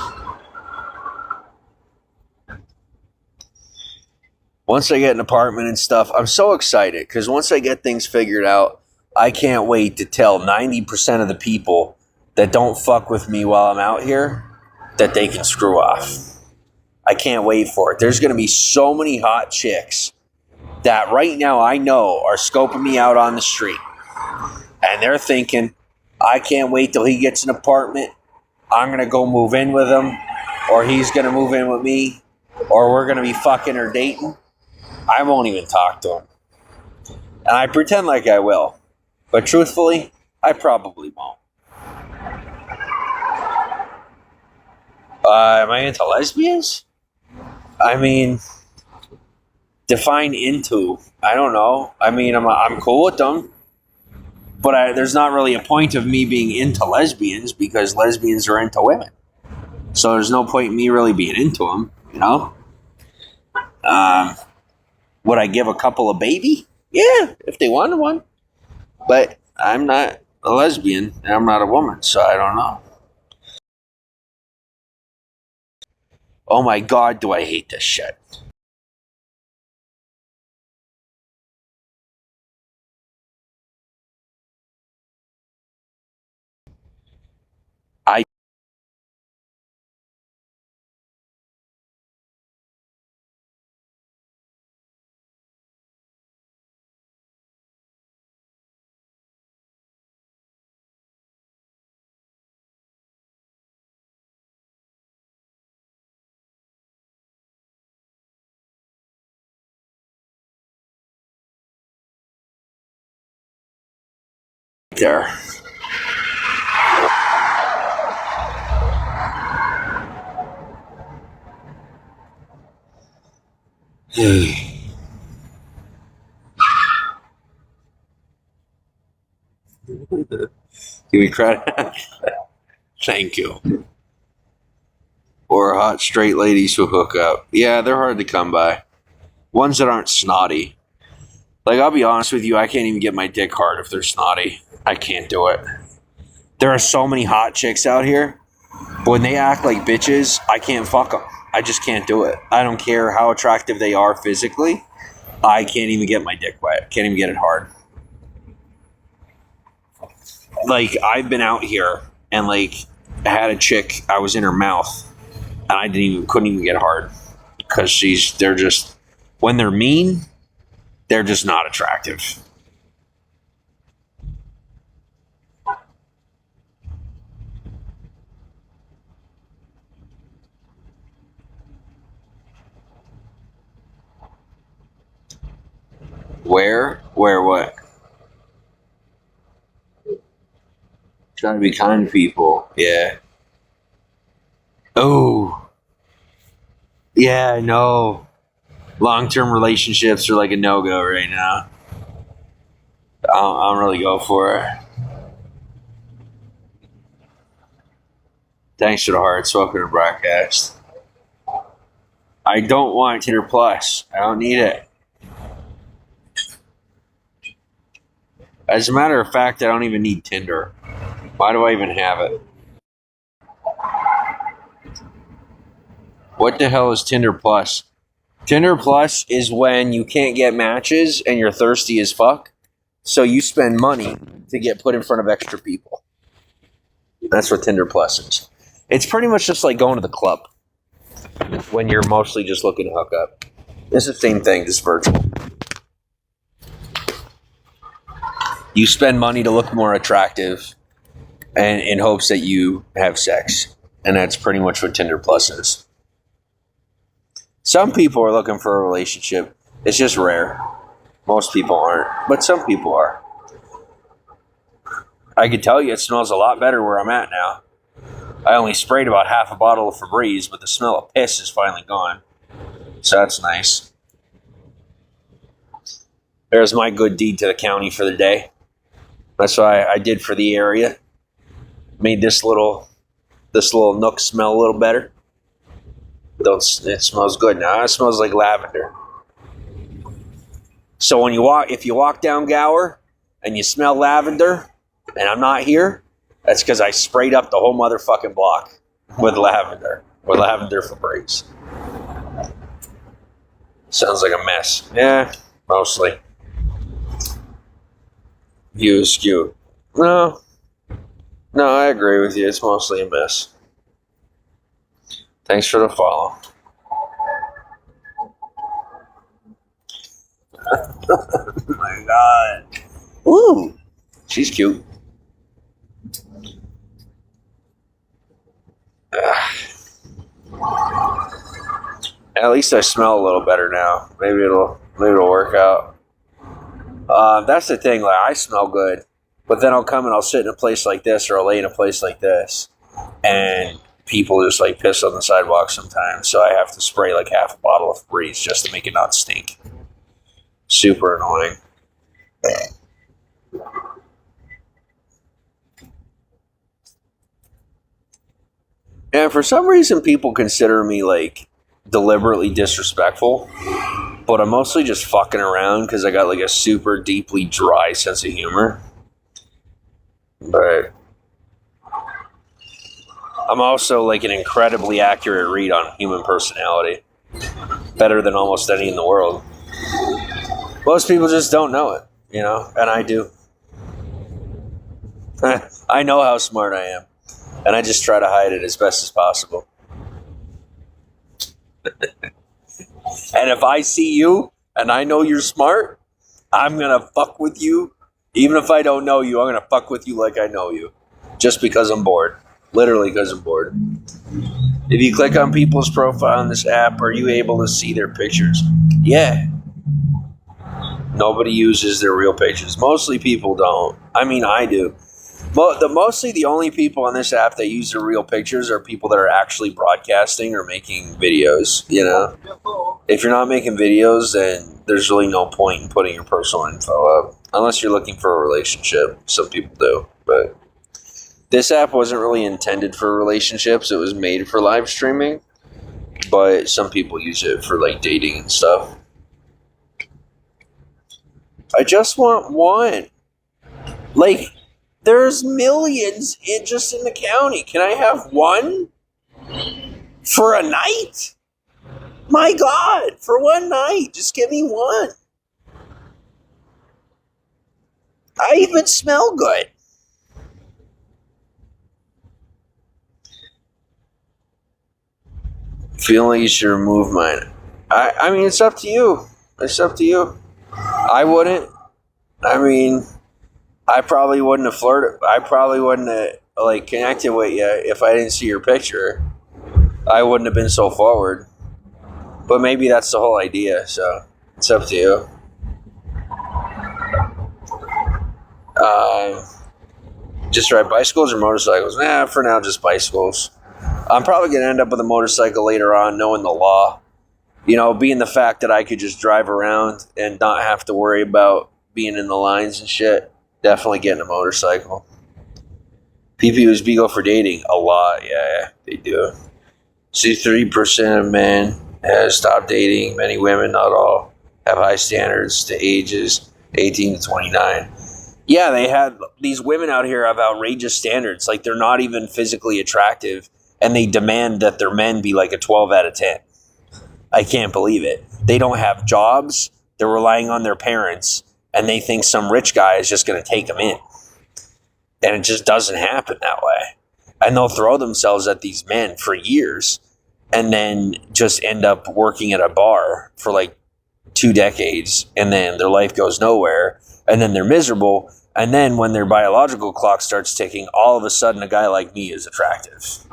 Once I get an apartment and stuff, I'm so excited because once I get things figured out, I can't wait to tell 90% of the people that don't fuck with me while I'm out here that they can screw off. I can't wait for it. There's going to be so many hot chicks that right now I know are scoping me out on the street. And they're thinking, I can't wait till he gets an apartment. I'm going to go move in with him. Or he's going to move in with me. Or we're going to be fucking or dating. I won't even talk to him. And I pretend like I will. But truthfully, I probably won't. Am I into lesbians? I mean, define into. I don't know. I mean, I'm cool with them. But there's not really a point of me being into lesbians because lesbians are into women. So there's no point in me really being into them, you know? Would I give a couple a baby? Yeah, if they wanted one. But I'm not a lesbian and I'm not a woman, so I don't know. Oh my God, do I hate this shit. I there. Give me credit. Thank you. Or hot straight ladies who hook up. Yeah, they're hard to come by. Ones that aren't snotty. Like, I'll be honest with you, I can't even get my dick hard if they're snotty. I can't do it. There are so many hot chicks out here, but when they act like bitches, I can't fuck them. I just can't do it. I don't care how attractive they are physically. I can't even get my dick wet. Can't even get it hard. Like, I've been out here and like I had a chick, I was in her mouth and I couldn't even get hard because they're just, when they're mean, they're just not attractive. Where what? Trying to be kind to people. Yeah. Oh. Yeah, no. Long-term relationships are like a no-go right now. I don't really go for it. Thanks for the hearts. Welcome to broadcast. I don't want Tinder Plus. I don't need it. As a matter of fact, I don't even need Tinder. Why do I even have it? What the hell is Tinder Plus? Tinder Plus is when you can't get matches and you're thirsty as fuck. So you spend money to get put in front of extra people. That's what Tinder Plus is. It's pretty much just like going to the club when you're mostly just looking to hook up. It's the same thing, just virtual. You spend money to look more attractive and in hopes that you have sex. And that's pretty much what Tinder Plus is. Some people are looking for a relationship. It's just rare. Most people aren't, but some people are. I can tell you it smells a lot better where I'm at now. I only sprayed about half a bottle of Febreze, but the smell of piss is finally gone. So that's nice. There's my good deed to the county for the day. That's what I did for the area. Made this little nook smell a little better. It smells good now. It smells like lavender. So when if you walk down Gower and you smell lavender, and I'm not here, that's because I sprayed up the whole motherfucking block with lavender Febreze. Sounds like a mess. Yeah, mostly. View is skewed. No, I agree with you. It's mostly a mess. Thanks for the follow. Oh my god. Ooh, she's cute. At least I smell a little better now. Maybe it'll work out. That's the thing. Like, I smell good, but then I'll come and I'll sit in a place like this, or I'll lay in a place like this, and people just like piss on the sidewalk sometimes. So I have to spray like half a bottle of Febreze just to make it not stink. Super annoying. And for some reason, people consider me like deliberately disrespectful, but I'm mostly just fucking around because I got like a super deeply dry sense of humor. But I'm also like an incredibly accurate read on human personality. Better than almost any in the world. Most people just don't know it, you know, and I do. I know how smart I am, and I just try to hide it as best as possible. And if I see you and I know you're smart, I'm going to fuck with you. Even if I don't know you, I'm going to fuck with you like I know you. Just because I'm bored. Literally because I'm bored. If you click on people's profile on this app, are you able to see their pictures? Yeah. Nobody uses their real pictures. Mostly people don't. I mean, I do. But mostly the only people on this app that use their real pictures are people that are actually broadcasting or making videos, you know? If you're not making videos, then there's really no point in putting your personal info up. Unless you're looking for a relationship. Some people do. But this app wasn't really intended for relationships. It was made for live streaming. But some people use it for like dating and stuff. I just want one. Like, there's millions just in the county. Can I have one for a night? My God, for one night, just give me one. I even smell good. Feel like you should remove mine. I mean, it's up to you. It's up to you. I wouldn't. I mean, I probably wouldn't have flirted. I probably wouldn't have like connected with you if I didn't see your picture. I wouldn't have been so forward. But maybe that's the whole idea. So it's up to you. Just ride bicycles or motorcycles? Nah, for now, just bicycles. I'm probably going to end up with a motorcycle later on, knowing the law. You know, being the fact that I could just drive around and not have to worry about being in the lines and shit. Definitely getting a motorcycle. People use Beagle for dating. A lot, yeah, they do. See, 3% of men have stopped dating. Many women, not all, have high standards to ages 18 to 29. Yeah, they had these women out here have outrageous standards. Like, they're not even physically attractive, and they demand that their men be like a 12 out of 10. I can't believe it. They don't have jobs. They're relying on their parents, and they think some rich guy is just going to take them in. And it just doesn't happen that way. And they'll throw themselves at these men for years and then just end up working at a bar for like 2 decades, and then their life goes nowhere, and then they're miserable. And then when their biological clock starts ticking, all of a sudden a guy like me is attractive.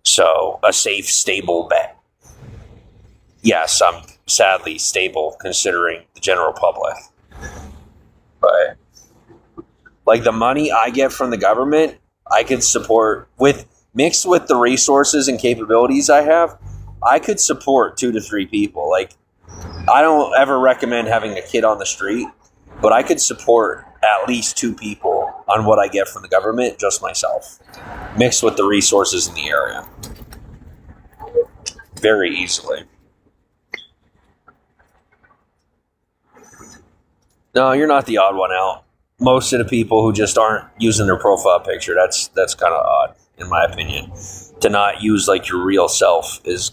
So a safe, stable bet. Yes, I'm sadly stable considering the general public. But like the money I get from the government, I could support mixed with the resources and capabilities I have, I could support 2 to 3 people. Like, I don't ever recommend having a kid on the street, but I could support at least 2 people on what I get from the government, just myself, mixed with the resources in the area. Very easily. No, you're not the odd one out. Most of the people who just aren't using their profile picture, that's kind of odd, in my opinion. To not use like your real self is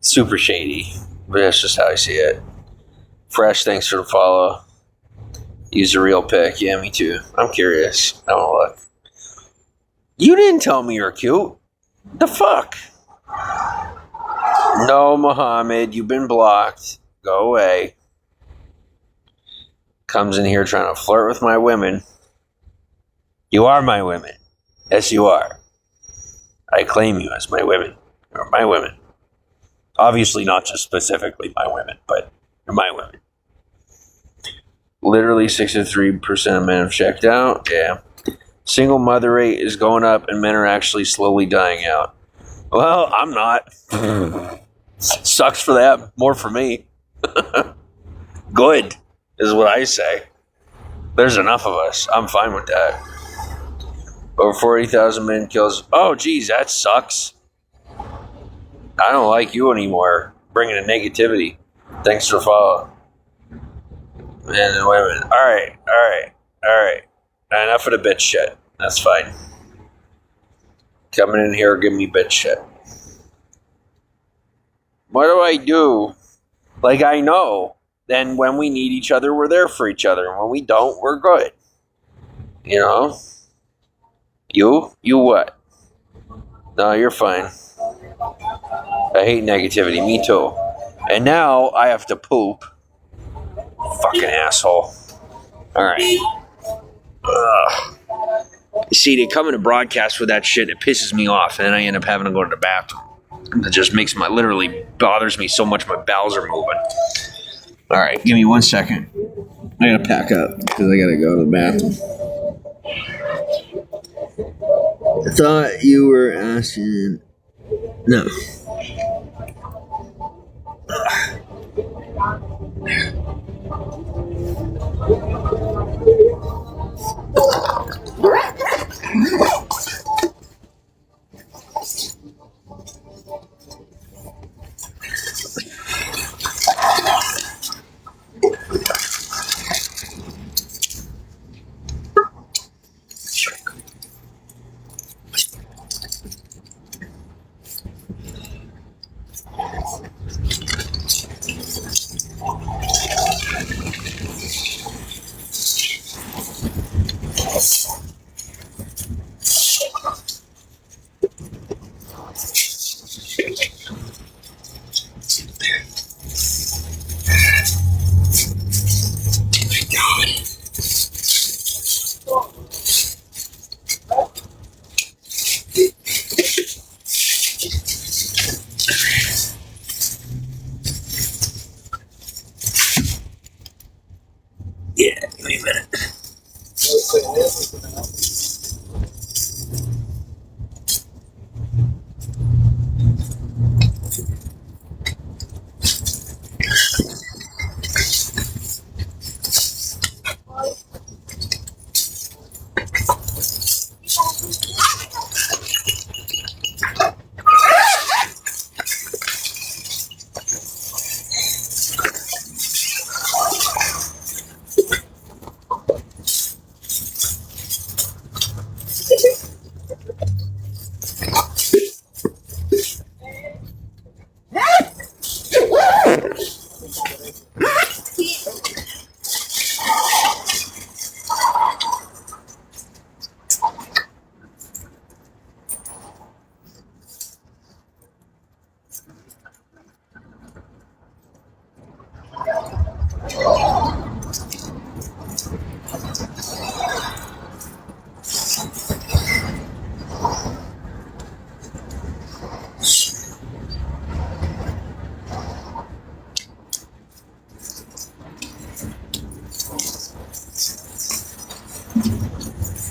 super shady. But that's just how I see it. Fresh, thanks for the follow. Use a real pic. Yeah, me too. I'm curious. I want to look. You didn't tell me you're cute. The fuck? No, Muhammad, you've been blocked. Go away. Comes in here trying to flirt with my women. You are my women. Yes, you are. I claim you as my women. You're my women. Obviously not just specifically my women, but you're my women. Literally 63% of men have checked out. Yeah. Single mother rate is going up and men are actually slowly dying out. Well, I'm not. Sucks for that. More for me. Good is what I say. There's enough of us. I'm fine with that. Over 40,000 men kills. Oh, geez, that sucks. I don't like you anymore. Bringing in negativity. Thanks for following. Men and women. Alright. Enough of the bitch shit. That's fine. Coming in here, give me bitch shit. What do I do? Like, I know. Then when we need each other, we're there for each other. And when we don't, we're good. You know? You what? No, you're fine. I hate negativity. Me too. And now I have to poop. Fucking asshole. Alright. See, they come in a broadcast with that shit. It pisses me off. And then I end up having to go to the bathroom. It just literally bothers me so much my bowels are moving. Alright, give me 1 second. I gotta pack up because I gotta go to the bathroom. I thought you were asking. No.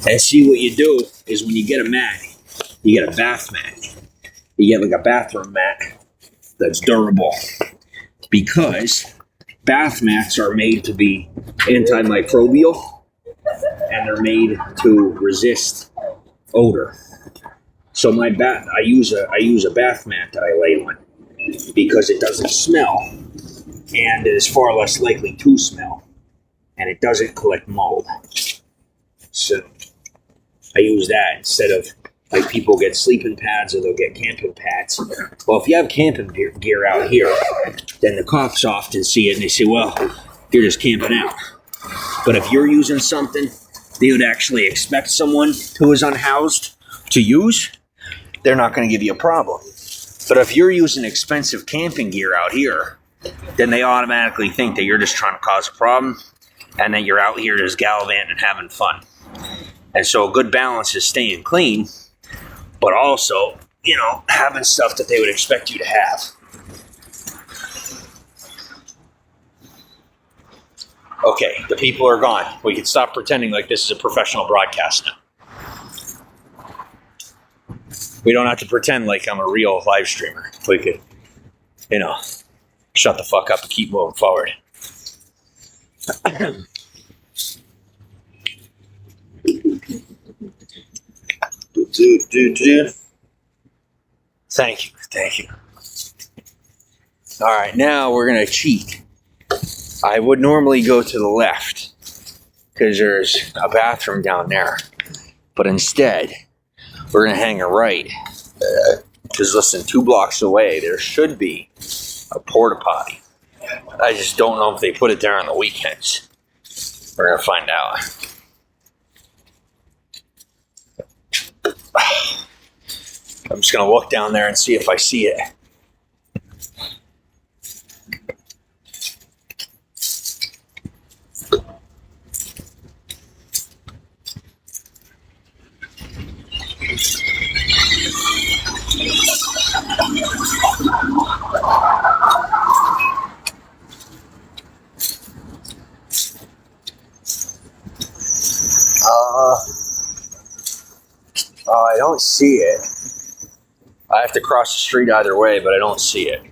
And see, what you do is when you get a mat, you get a bath mat. You get like a bathroom mat that's durable. Because bath mats are made to be antimicrobial and they're made to resist odor. So I use a bath mat that I lay on because it doesn't smell and it is far less likely to smell and it doesn't collect mold. So I use that instead of like people get sleeping pads or they'll get camping pads. Well, if you have camping gear out here, then the cops often see it and they say, well, you're just camping out. But if you're using something they would actually expect someone who is unhoused to use, they're not going to give you a problem. But if you're using expensive camping gear out here, then they automatically think that you're just trying to cause a problem and that you're out here just gallivanting and having fun. And so a good balance is staying clean, but also, having stuff that they would expect you to have. Okay, the people are gone. We can stop pretending like this is a professional broadcast now. We don't have to pretend like I'm a real live streamer. We could, shut the fuck up and keep moving forward. Thank you. All right, now we're going to cheat. I would normally go to the left because there's a bathroom down there. But instead, we're going to hang a right. Because listen, 2 blocks away, there should be a porta potty. I just don't know if they put it there on the weekends. We're going to find out. I'm just going to look down there and see if I see it. I don't see it. I have to cross the street either way, but I don't see it.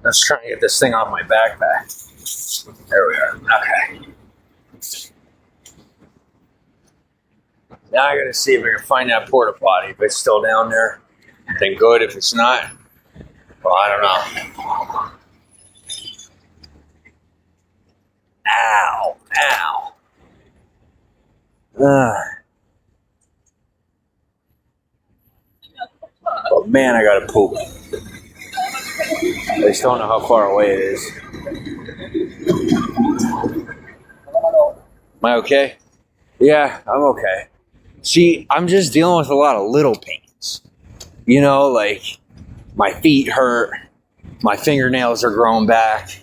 Let's try and get this thing off my backpack. There we are. Okay. Now I gotta see if I can find that porta potty. If it's still down there, then good. If it's not, well, I don't know. Ow. But man, I gotta poop. I just don't know how far away it is. Am I okay? Yeah, I'm okay. See, I'm just dealing with a lot of little pains. Like my feet hurt, my fingernails are growing back.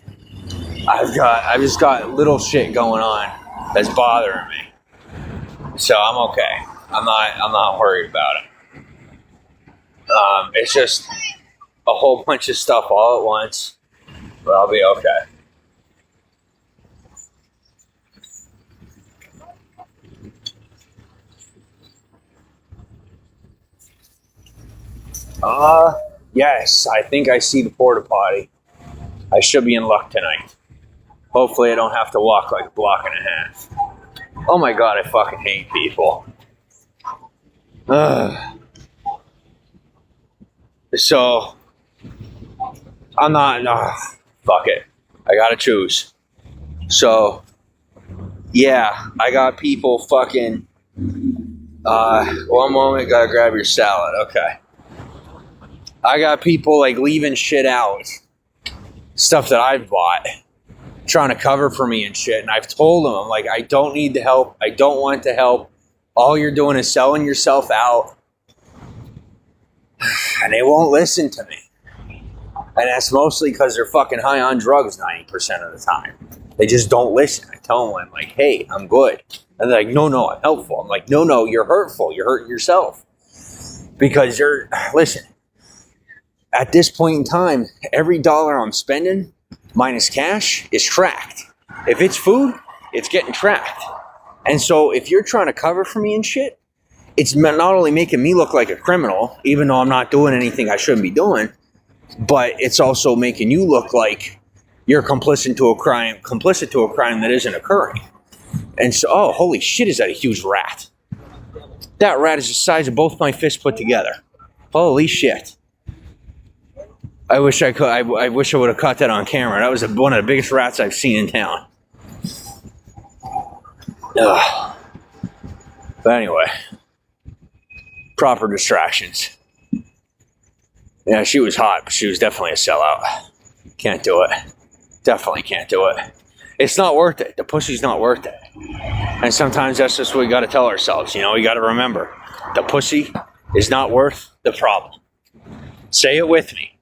I've just got little shit going on that's bothering me. So I'm okay. I'm not worried about it. It's just a whole bunch of stuff all at once, but I'll be okay. Yes, I think I see the porta potty. I should be in luck tonight. Hopefully I don't have to walk like a block and a half. Oh my god, I fucking hate people. So, I'm not, fuck it. I gotta choose. So, yeah, I got people fucking, one moment, gotta grab your salad, okay. I got people like leaving shit out. Stuff that I've bought. Trying to cover for me and shit. And I've told them, I'm like, I don't need the help. I don't want the help. All you're doing is selling yourself out. And they won't listen to me. And that's mostly because they're fucking high on drugs 90% of the time. They just don't listen. I tell them, I'm like, hey, I'm good. And they're like, no, I'm helpful. I'm like, no, you're hurtful. You're hurting yourself. Because listen, at this point in time, every dollar I'm spending minus cash is tracked. If it's food, it's getting tracked. And so if you're trying to cover for me and shit, it's not only making me look like a criminal, even though I'm not doing anything I shouldn't be doing, but it's also making you look like you're complicit to a crime that isn't occurring. And so, oh, holy shit, is that a huge rat? That rat is the size of both my fists put together. Holy shit. I wish I could. I wish I would have caught that on camera. That was one of the biggest rats I've seen in town. Ugh. But anyway, proper distractions. Yeah, she was hot, but she was definitely a sellout. Can't do it. Definitely can't do it. It's not worth it. The pussy's not worth it. And sometimes that's just what we got to tell ourselves. You know, we got to remember the pussy is not worth the problem. Say it with me.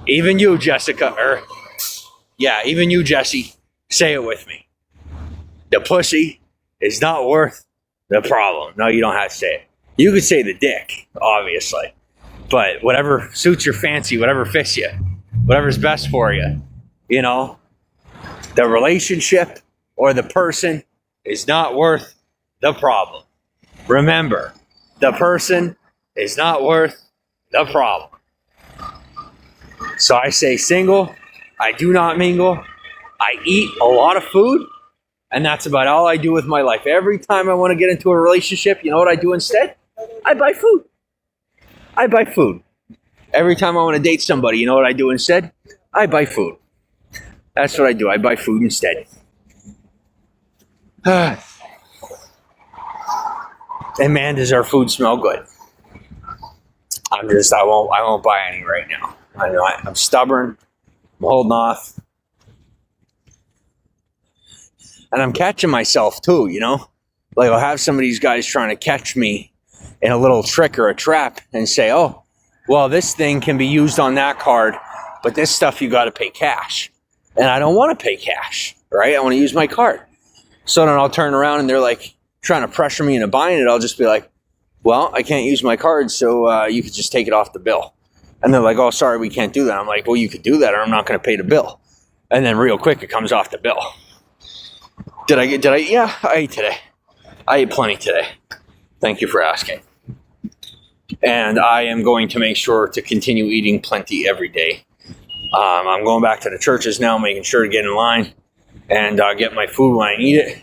Even you, Jessica, even you, Jesse, say it with me. The pussy is not worth the problem. No, you don't have to say it. You could say the dick, obviously. But whatever suits your fancy, whatever fits you, whatever's best for you, you know, the relationship or the person is not worth the problem. Remember, the person is not worth the problem. So I say single, I do not mingle, I eat a lot of food, and that's about all I do with my life. Every time I want to get into a relationship, you know what I do instead? I buy food. Every time I want to date somebody, you know what I do instead? I buy food. That's what I do. I buy food instead. And man, does our food smell good. I won't buy any right now. I know I'm stubborn. I'm holding off. And I'm catching myself too, you know? Like I'll have some of these guys trying to catch me in a little trick or a trap and say, oh, well, this thing can be used on that card, but this stuff you got to pay cash. And I don't want to pay cash, right? I want to use my card. So then I'll turn around and they're like trying to pressure me into buying it. I'll just be like, well, I can't use my card, so you could just take it off the bill. And they're like, oh, sorry, we can't do that. I'm like, well, you could do that or I'm not going to pay the bill. And then real quick, it comes off the bill. Yeah, I ate today. I ate plenty today. Thank you for asking. And I am going to make sure to continue eating plenty every day. I'm going back to the churches now, making sure to get in line and get my food when I need it.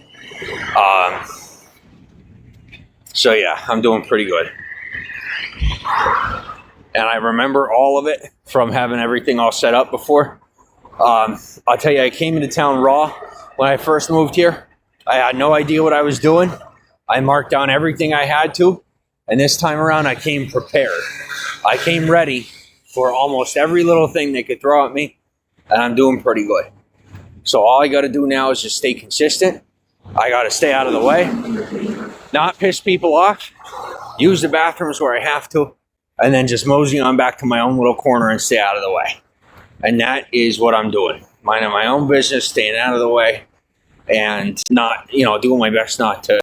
So yeah, I'm doing pretty good. And I remember all of it from having everything all set up before. I'll tell you, I came into town raw when I first moved here. I had no idea what I was doing. I marked down everything I had to. And this time around, I came prepared. I came ready for almost every little thing they could throw at me. And I'm doing pretty good. So all I got to do now is just stay consistent. I got to stay out of the way. Not piss people off. Use the bathrooms where I have to. And then just mosey on back to my own little corner and stay out of the way. And that is what I'm doing. Minding my own business, staying out of the way. And not, doing my best not to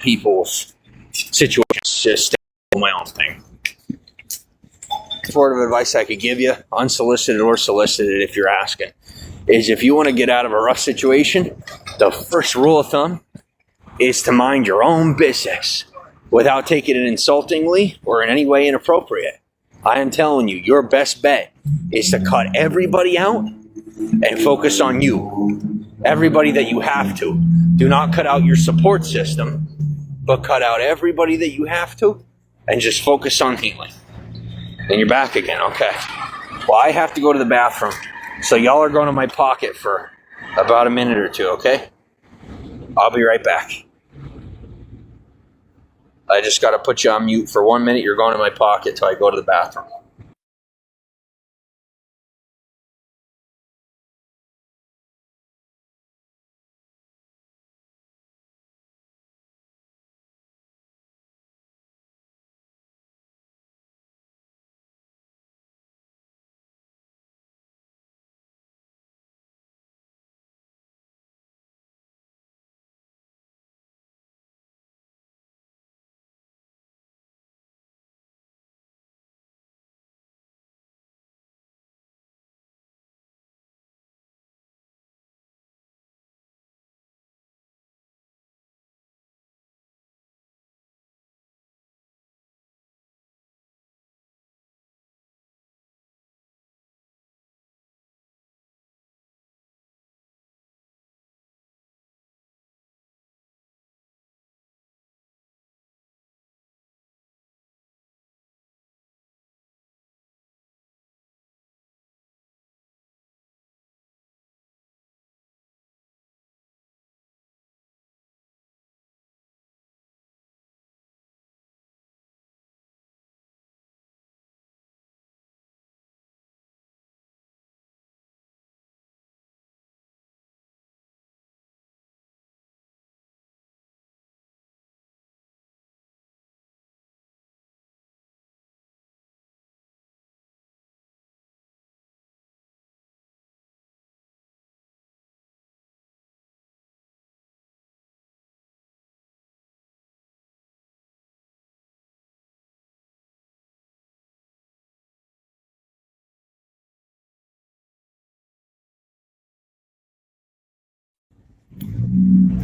people's situations. Just stay doing my own thing. Sort of advice I could give you, unsolicited or solicited if you're asking, is if you want to get out of a rough situation, the first rule of thumb is to mind your own business without taking it insultingly or in any way inappropriate. I am telling you, your best bet is to cut everybody out and focus on you. Everybody that you have to. Do not cut out your support system, but cut out everybody that you have to and just focus on healing. And you're back again, okay. Well, I have to go to the bathroom, so y'all are going to my pocket for about a minute or two, okay? I'll be right back. I just got to put you on mute for 1 minute. You're going to my pocket till I go to the bathroom.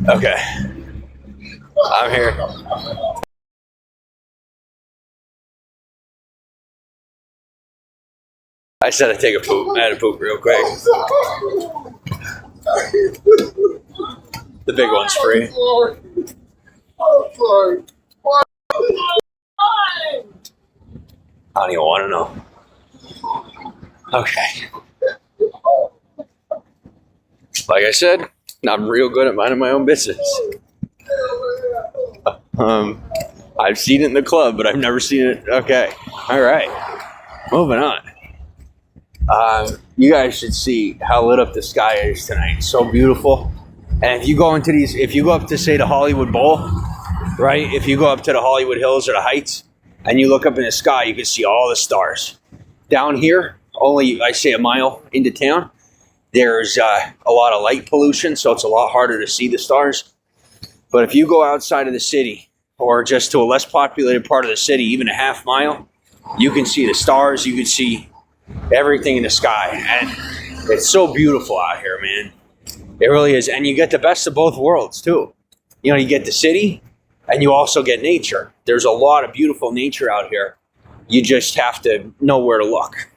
Okay. I'm here. I said I'd take a poop. I had to poop real quick. The big one's free. I don't even want to know. Okay. Like I said, I'm real good at minding my own business. I've seen it in the club, but I've never seen it. Okay. All right. Moving on. You guys should see how lit up the sky is tonight. It's so beautiful. And if you go into these, if you go up to, say, the Hollywood Bowl, right? If you go up to the Hollywood Hills or the Heights and you look up in the sky, you can see all the stars. Down here, only, I say, a mile into town, there's a lot of light pollution, so it's a lot harder to see the stars. But if you go outside of the city or just to a less populated part of the city, even a half mile, you can see the stars, you can see everything in the sky. And it's so beautiful out here, man. It really is. And you get the best of both worlds, too. You know, you get the city and you also get nature. There's a lot of beautiful nature out here. You just have to know where to look.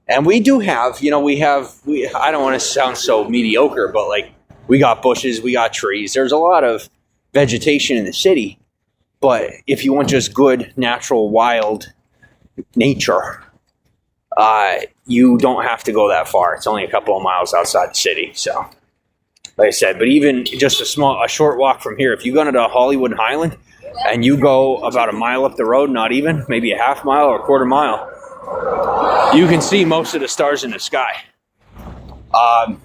And we do have, you know, I don't want to sound so mediocre, but like we got bushes, we got trees. There's a lot of vegetation in the city. But if you want just good, natural, wild nature, you don't have to go that far. It's only a couple of miles outside the city. So, like I said, but even just a short walk from here, if you go to Hollywood Highland and you go about a mile up the road, not even, maybe a half mile or a quarter mile, you can see most of the stars in the sky.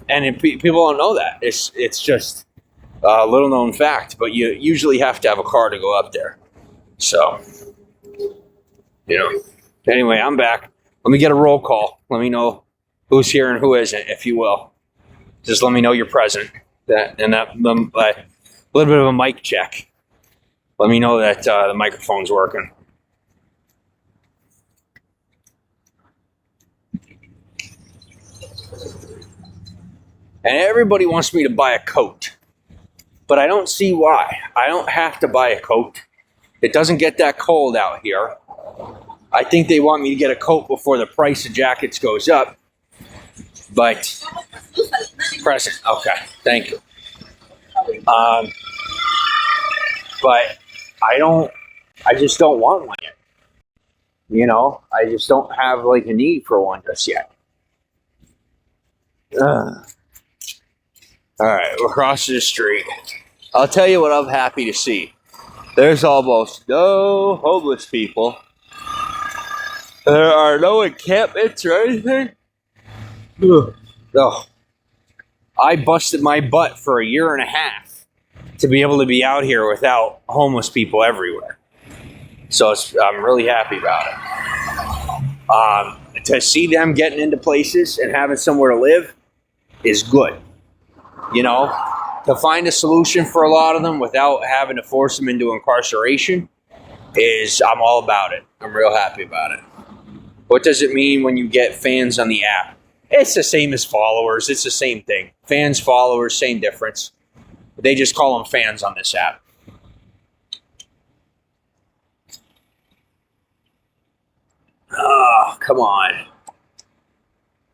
And people don't know that. It's just a little known fact, but you usually have to have a car to go up there. So, you know, anyway, I'm back. Let me get a roll call. Let me know who's here and who isn't, if you will. Just let me know you're present. A little bit of a mic check. Let me know that the microphone's working. And everybody wants me to buy a coat. But I don't see why. I don't have to buy a coat. It doesn't get that cold out here. I think they want me to get a coat before the price of jackets goes up. But, present. Okay, thank you. But I just don't want one yet. You know, I just don't have like a need for one just yet. All right, we're crossing the street. I'll tell you what I'm happy to see. There's almost no homeless people. There are no encampments or anything. Oh. I busted my butt for a year and a half to be able to be out here without homeless people everywhere. So I'm really happy about it. To see them getting into places and having somewhere to live is good. You know, to find a solution for a lot of them without having to force them into incarceration I'm all about it. I'm real happy about it. What does it mean when you get fans on the app? It's the same as followers. It's the same thing. Fans, followers, same difference. They just call them fans on this app. Oh, come on.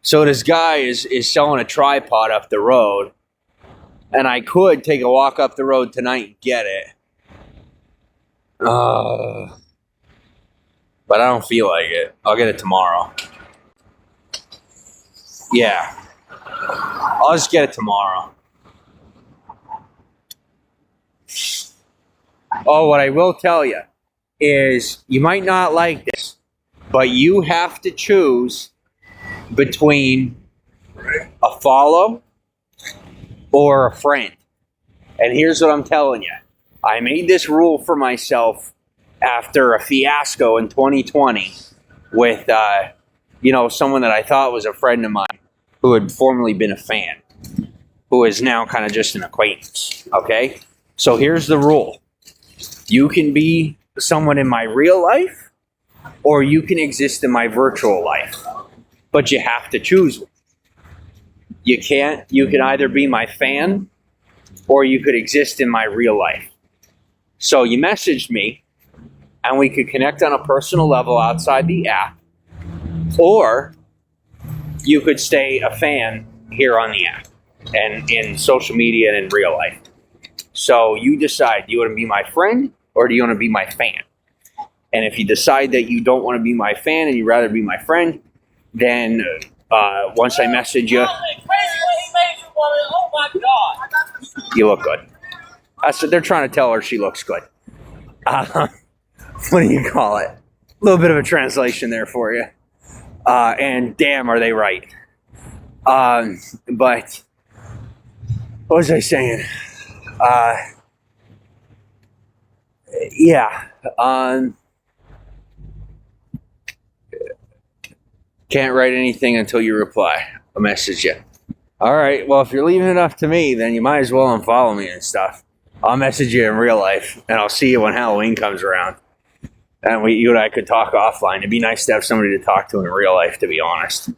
So this guy is selling a tripod up the road. And I could take a walk up the road tonight and get it. But I don't feel like it. I'll get it tomorrow. Yeah. I'll just get it tomorrow. Oh, what I will tell you is you might not like this, but you have to choose between a follow or a friend. And here's what I'm telling you. I made this rule for myself after a fiasco in 2020 with, someone that I thought was a friend of mine who had formerly been a fan, who is now kind of just an acquaintance, okay? So here's the rule. You can be someone in my real life, or you can exist in my virtual life, but you have to choose one. You can either be my fan or you could exist in my real life. So you messaged me, and we could connect on a personal level outside the app, or you could stay a fan here on the app and in social media and in real life. So you decide, do you want to be my friend or do you want to be my fan? And if you decide that you don't want to be my fan and you'd rather be my friend, then once I message you, you look good. So they're trying to tell her she looks good. What do you call it? A little bit of a translation there for you. And damn, are they right. But what was I saying? Yeah. Can't write anything until you reply. I'll message you. All right. Well, if you're leaving it up to me, then you might as well unfollow me and stuff. I'll message you in real life, and I'll see you when Halloween comes around. And you and I could talk offline. It'd be nice to have somebody to talk to in real life, to be honest.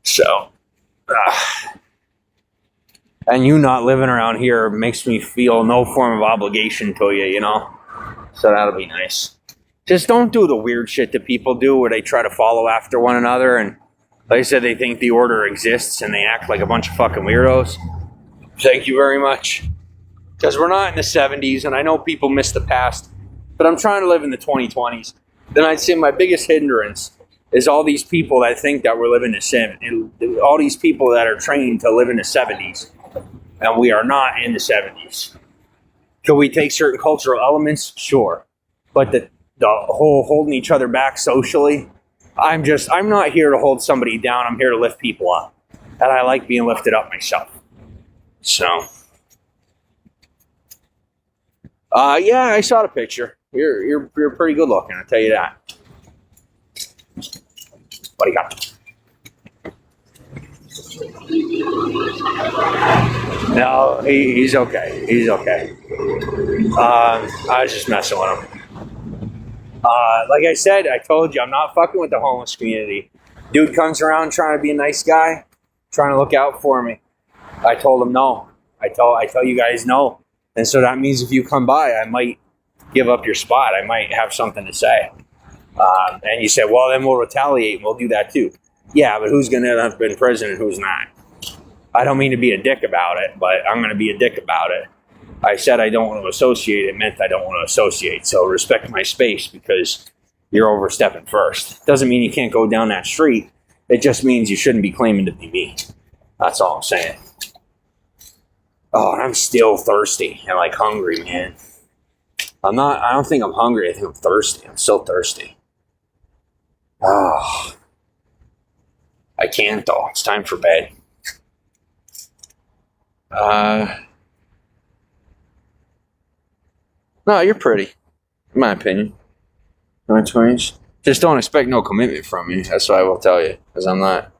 So, and you not living around here makes me feel no form of obligation to you, you know? So that'll be nice. Just don't do the weird shit that people do where they try to follow after one another. And like I said, they think the order exists and they act like a bunch of fucking weirdos. Thank you very much. Because we're not in the 70s, and I know people miss the past, but I'm trying to live in the 2020s. Then I'd say my biggest hindrance is all these people that think that we're living in the 70s. All these people that are trained to live in the 70s, and we are not in the 70s. Can we take certain cultural elements? Sure. But the whole holding each other back socially, I'm not here to hold somebody down. I'm here to lift people up. And I like being lifted up myself. So, yeah, I saw the picture. You're pretty good looking, I'll tell you that. What do you got? No, he's okay. He's okay. I was just messing with him. Like I said, I told you, I'm not fucking with the homeless community. Dude comes around trying to be a nice guy, trying to look out for me. I told him no. I tell you guys no. And so that means if you come by, I might give up your spot. I might have something to say. And you said, well, then we'll retaliate and we'll do that too. Yeah, but who's going to end up in prison and who's not? I don't mean to be a dick about it, but I'm going to be a dick about it. I said I don't want to associate. It meant I don't want to associate. So respect my space because you're overstepping first. Doesn't mean you can't go down that street. It just means you shouldn't be claiming to be me. That's all I'm saying. Oh, and I'm still thirsty and like hungry, man. I don't think I'm hungry. I think I'm thirsty. I'm still thirsty. Oh, I can't though. It's time for bed. No, you're pretty, in my opinion. My 20s. Just don't expect no commitment from me. That's what I will tell you, because I'm not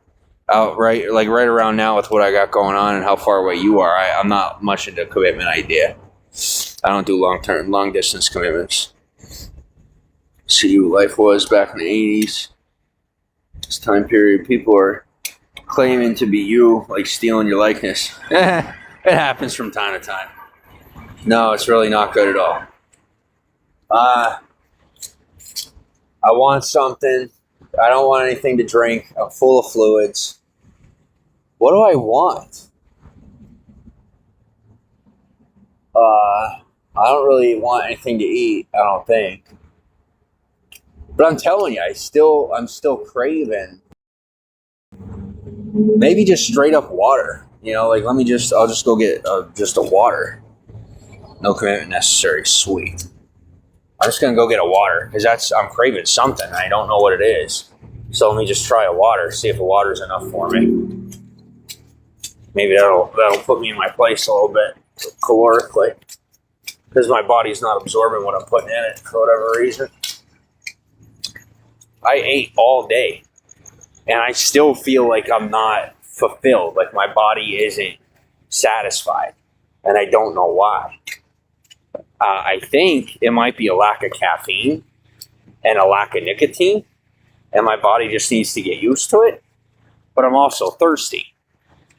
out right around now with what I got going on and how far away you are. I'm not much into commitment idea. I don't do long distance commitments. See what life was back in the 80s. This time period, people are claiming to be you, like stealing your likeness. It happens from time to time. No, it's really not good at all. I want something. I don't want anything to drink. I'm full of fluids. What do I want? I don't really want anything to eat, I don't think. But I'm telling you, I'm still craving. Maybe just straight up water. You know, like I'll just go get just a water. No commitment necessary. Sweet. I'm just gonna go get a water because I'm craving something. I don't know what it is. So let me just try a water. See if a water's enough for me. Maybe that'll put me in my place a little bit calorically because my body's not absorbing what I'm putting in it for whatever reason. I ate all day and I still feel like I'm not fulfilled. Like my body isn't satisfied and I don't know why. I think it might be a lack of caffeine and a lack of nicotine, and my body just needs to get used to it. But I'm also thirsty,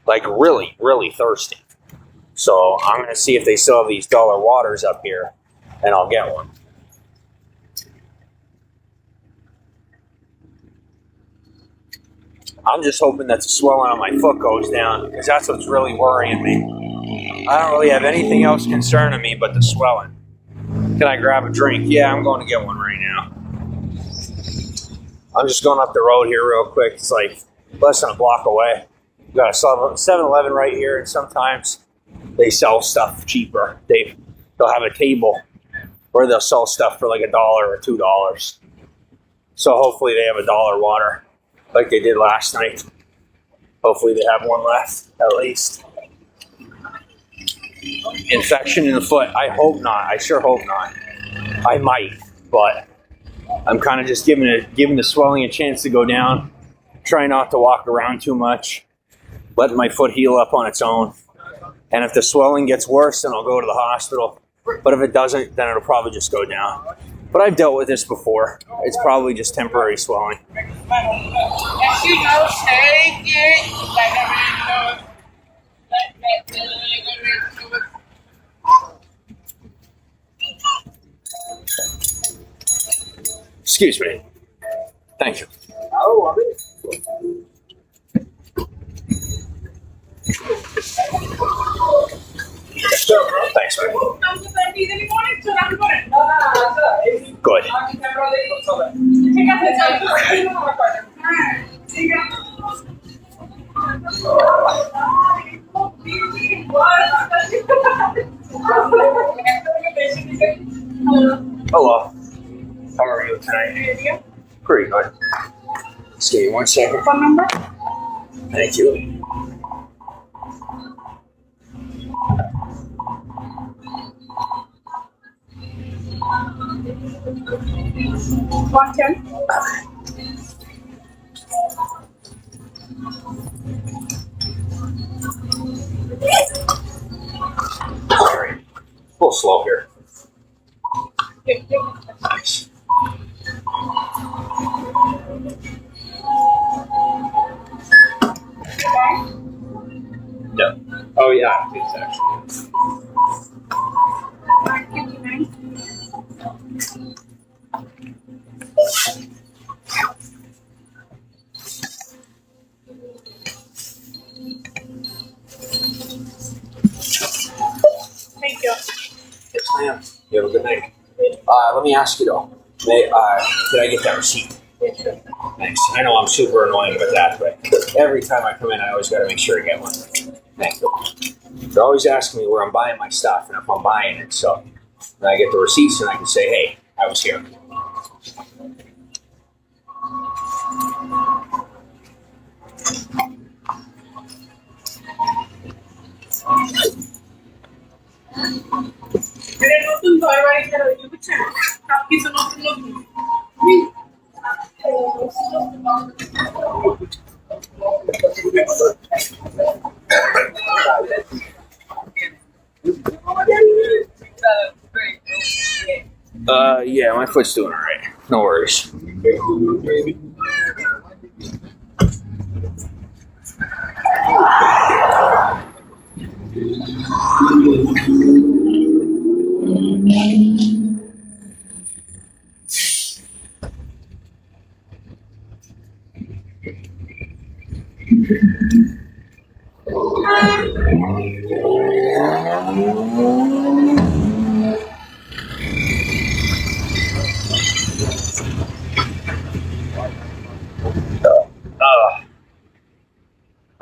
like really, really thirsty. So I'm going to see if they still have these dollar waters up here, and I'll get one. I'm just hoping that the swelling on my foot goes down, because that's what's really worrying me. I don't really have anything else concerning me but the swelling. Can I grab a drink? Yeah, I'm going to get one right now. I'm just going up the road here real quick. It's like less than a block away. We've got a 7-Eleven right here, and sometimes they sell stuff cheaper. They'll have a table where they'll sell stuff for like $1 or $2. So hopefully they have a dollar water like they did last night. Hopefully they have one left at least. Infection in the foot? I hope not. I sure hope not. I might, but I'm kind of just giving the swelling a chance to go down. Try not to walk around too much. Letting my foot heal up on its own. And if the swelling gets worse, then I'll go to the hospital. But if it doesn't, then it'll probably just go down. But I've dealt with this before. It's probably just temporary swelling. Excuse me. Thank you. Thanks, man. Good. Hello. How are you tonight? Pretty good. Just give me 1 second. Phone number? Thank you. $110. Sorry. A little slow here. Thanks. Yeah. Oh yeah, it's actually. Thank you. Yes, ma'am. You have a good night. Let me ask you though. Did I get that receipt? Thanks. I know I'm super annoying with that, but every time I come in, I always got to make sure I get one. Thank you. They're always asking me where I'm buying my stuff and if I'm buying it, so then I get the receipts and I can say, hey, I was here. নতুন ঘর বাড়ি ছাড়া হয়েছে বুঝছেন সবকিছু নতুন নতুন Yeah, my foot's doing all right. No worries.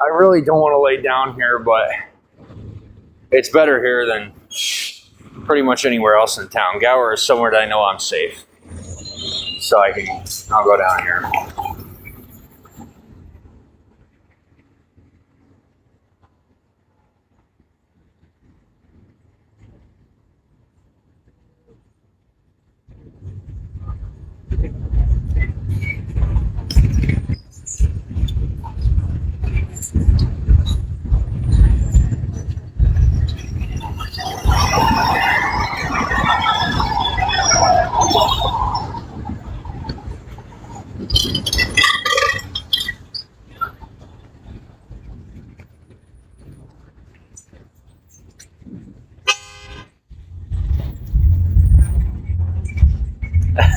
I really don't want to lay down here, but it's better here than pretty much anywhere else in town. Gower is somewhere that I know I'm safe. So I'll go down here.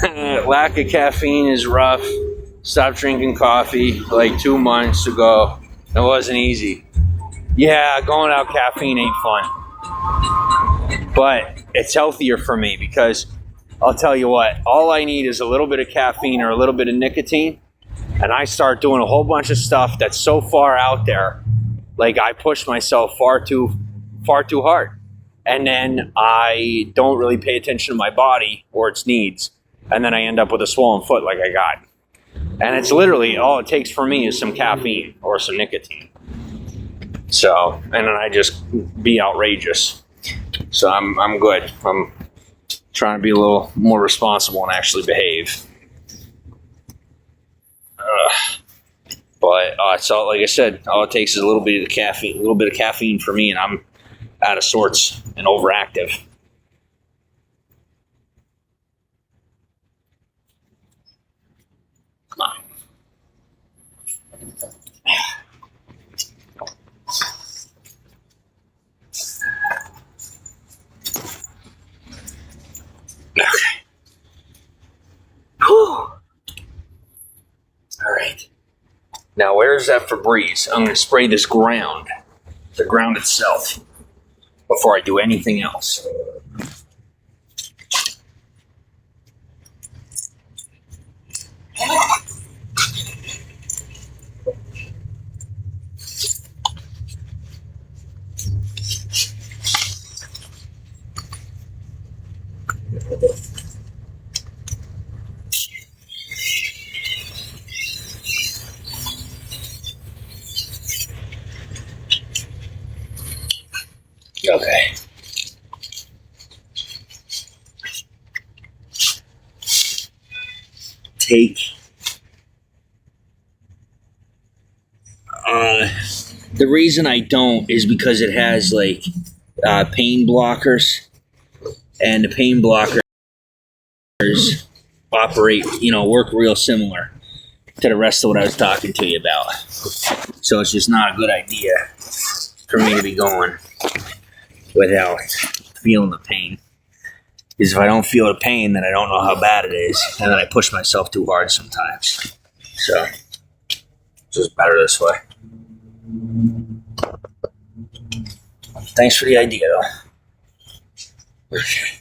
Lack of caffeine is rough. Stopped drinking coffee like 2 months ago. It wasn't easy. Yeah, going out caffeine ain't fun. But it's healthier for me because I'll tell you what, all I need is a little bit of caffeine or a little bit of nicotine, and I start doing a whole bunch of stuff that's so far out there. Like I push myself far too hard. And then I don't really pay attention to my body or its needs. And then I end up with a swollen foot like I got. And it's literally all it takes for me is some caffeine or some nicotine. So, and then I just be outrageous. So I'm good. I'm trying to be a little more responsible and actually behave. But so like I said, all it takes is a little bit of caffeine for me, and I'm out of sorts and overactive. Come on. Okay. Whew. All right. Now, where's that Febreze? I'm going to spray this ground, the ground itself, before I do anything else. Okay. Take the reason I don't is because it has like pain blockers, and the pain blockers operate, work real similar to the rest of what I was talking to you about. So it's just not a good idea for me to be going without feeling the pain. Because if I don't feel the pain, then I don't know how bad it is, and then I push myself too hard sometimes. So it's just better this way. Thanks for the idea, though. Okay.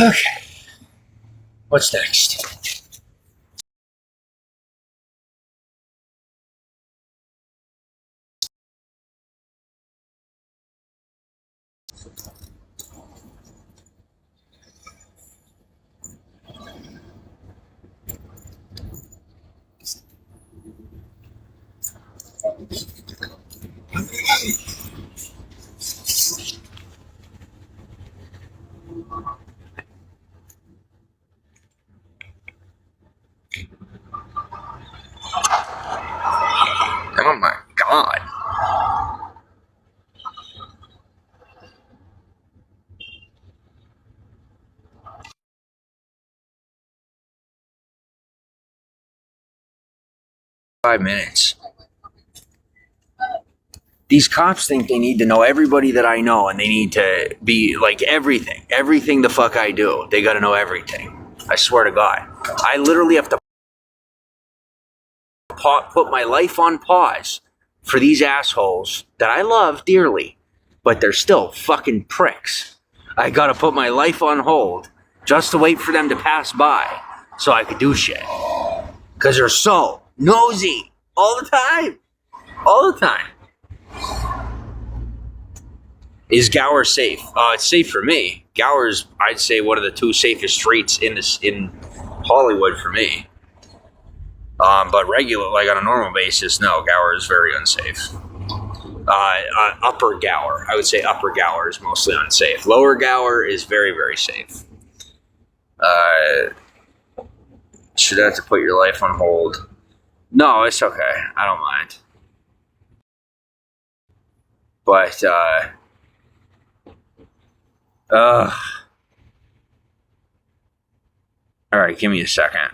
Okay. What's next? Oh my God. $5 minutes. These cops think they need to know everybody that I know, and they need to be like everything the fuck I do. They got to know everything. I swear to God. I literally have to put my life on pause for these assholes that I love dearly, but they're still fucking pricks. I gotta put my life on hold just to wait for them to pass by so I could do shit. Because they're so nosy all the time. All the time. Is Gower safe? It's safe for me. Gower's, I'd say, one of the 2 safest streets in Hollywood for me. But regular, like on a normal basis, no, Gower is very unsafe. Upper Gower, I would say Upper Gower is mostly unsafe. Lower Gower is very, very safe. Should have to put your life on hold. No, it's okay. I don't mind. But all right, give me a second.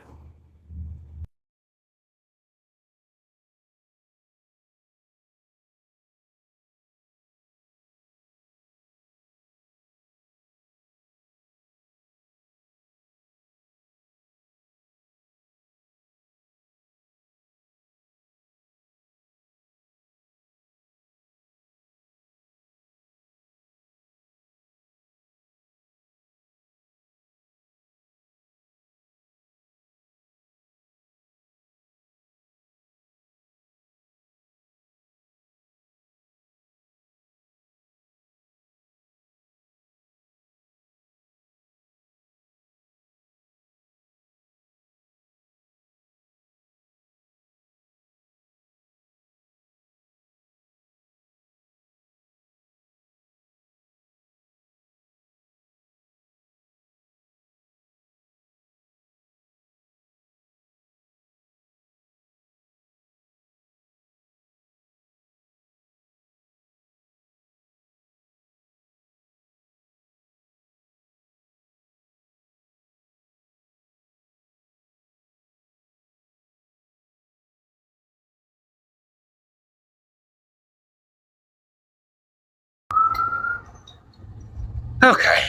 Okay.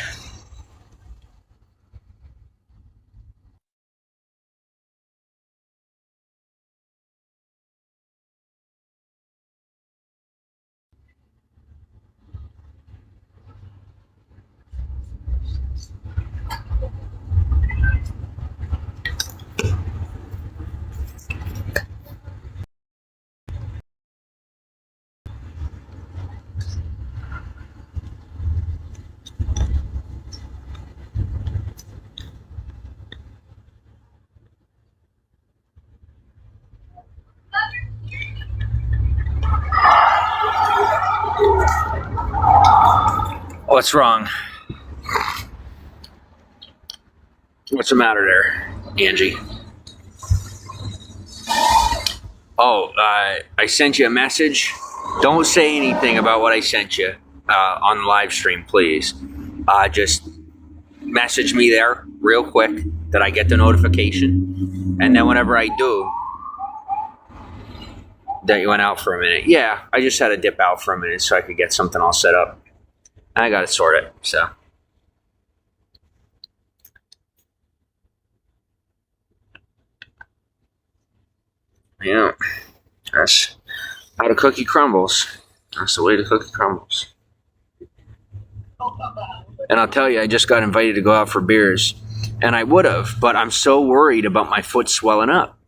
What's wrong? What's the matter there, Angie? Oh, I sent you a message. Don't say anything about what I sent you on the live stream, please. Just message me there real quick that I get the notification. And then whenever I do, that you went out for a minute. Yeah, I just had to dip out for a minute so I could get something all set up. I got it sorted, so. Yeah, that's how the cookie crumbles. That's the way the cookie crumbles. And I'll tell you, I just got invited to go out for beers. And I would have, but I'm so worried about my foot swelling up.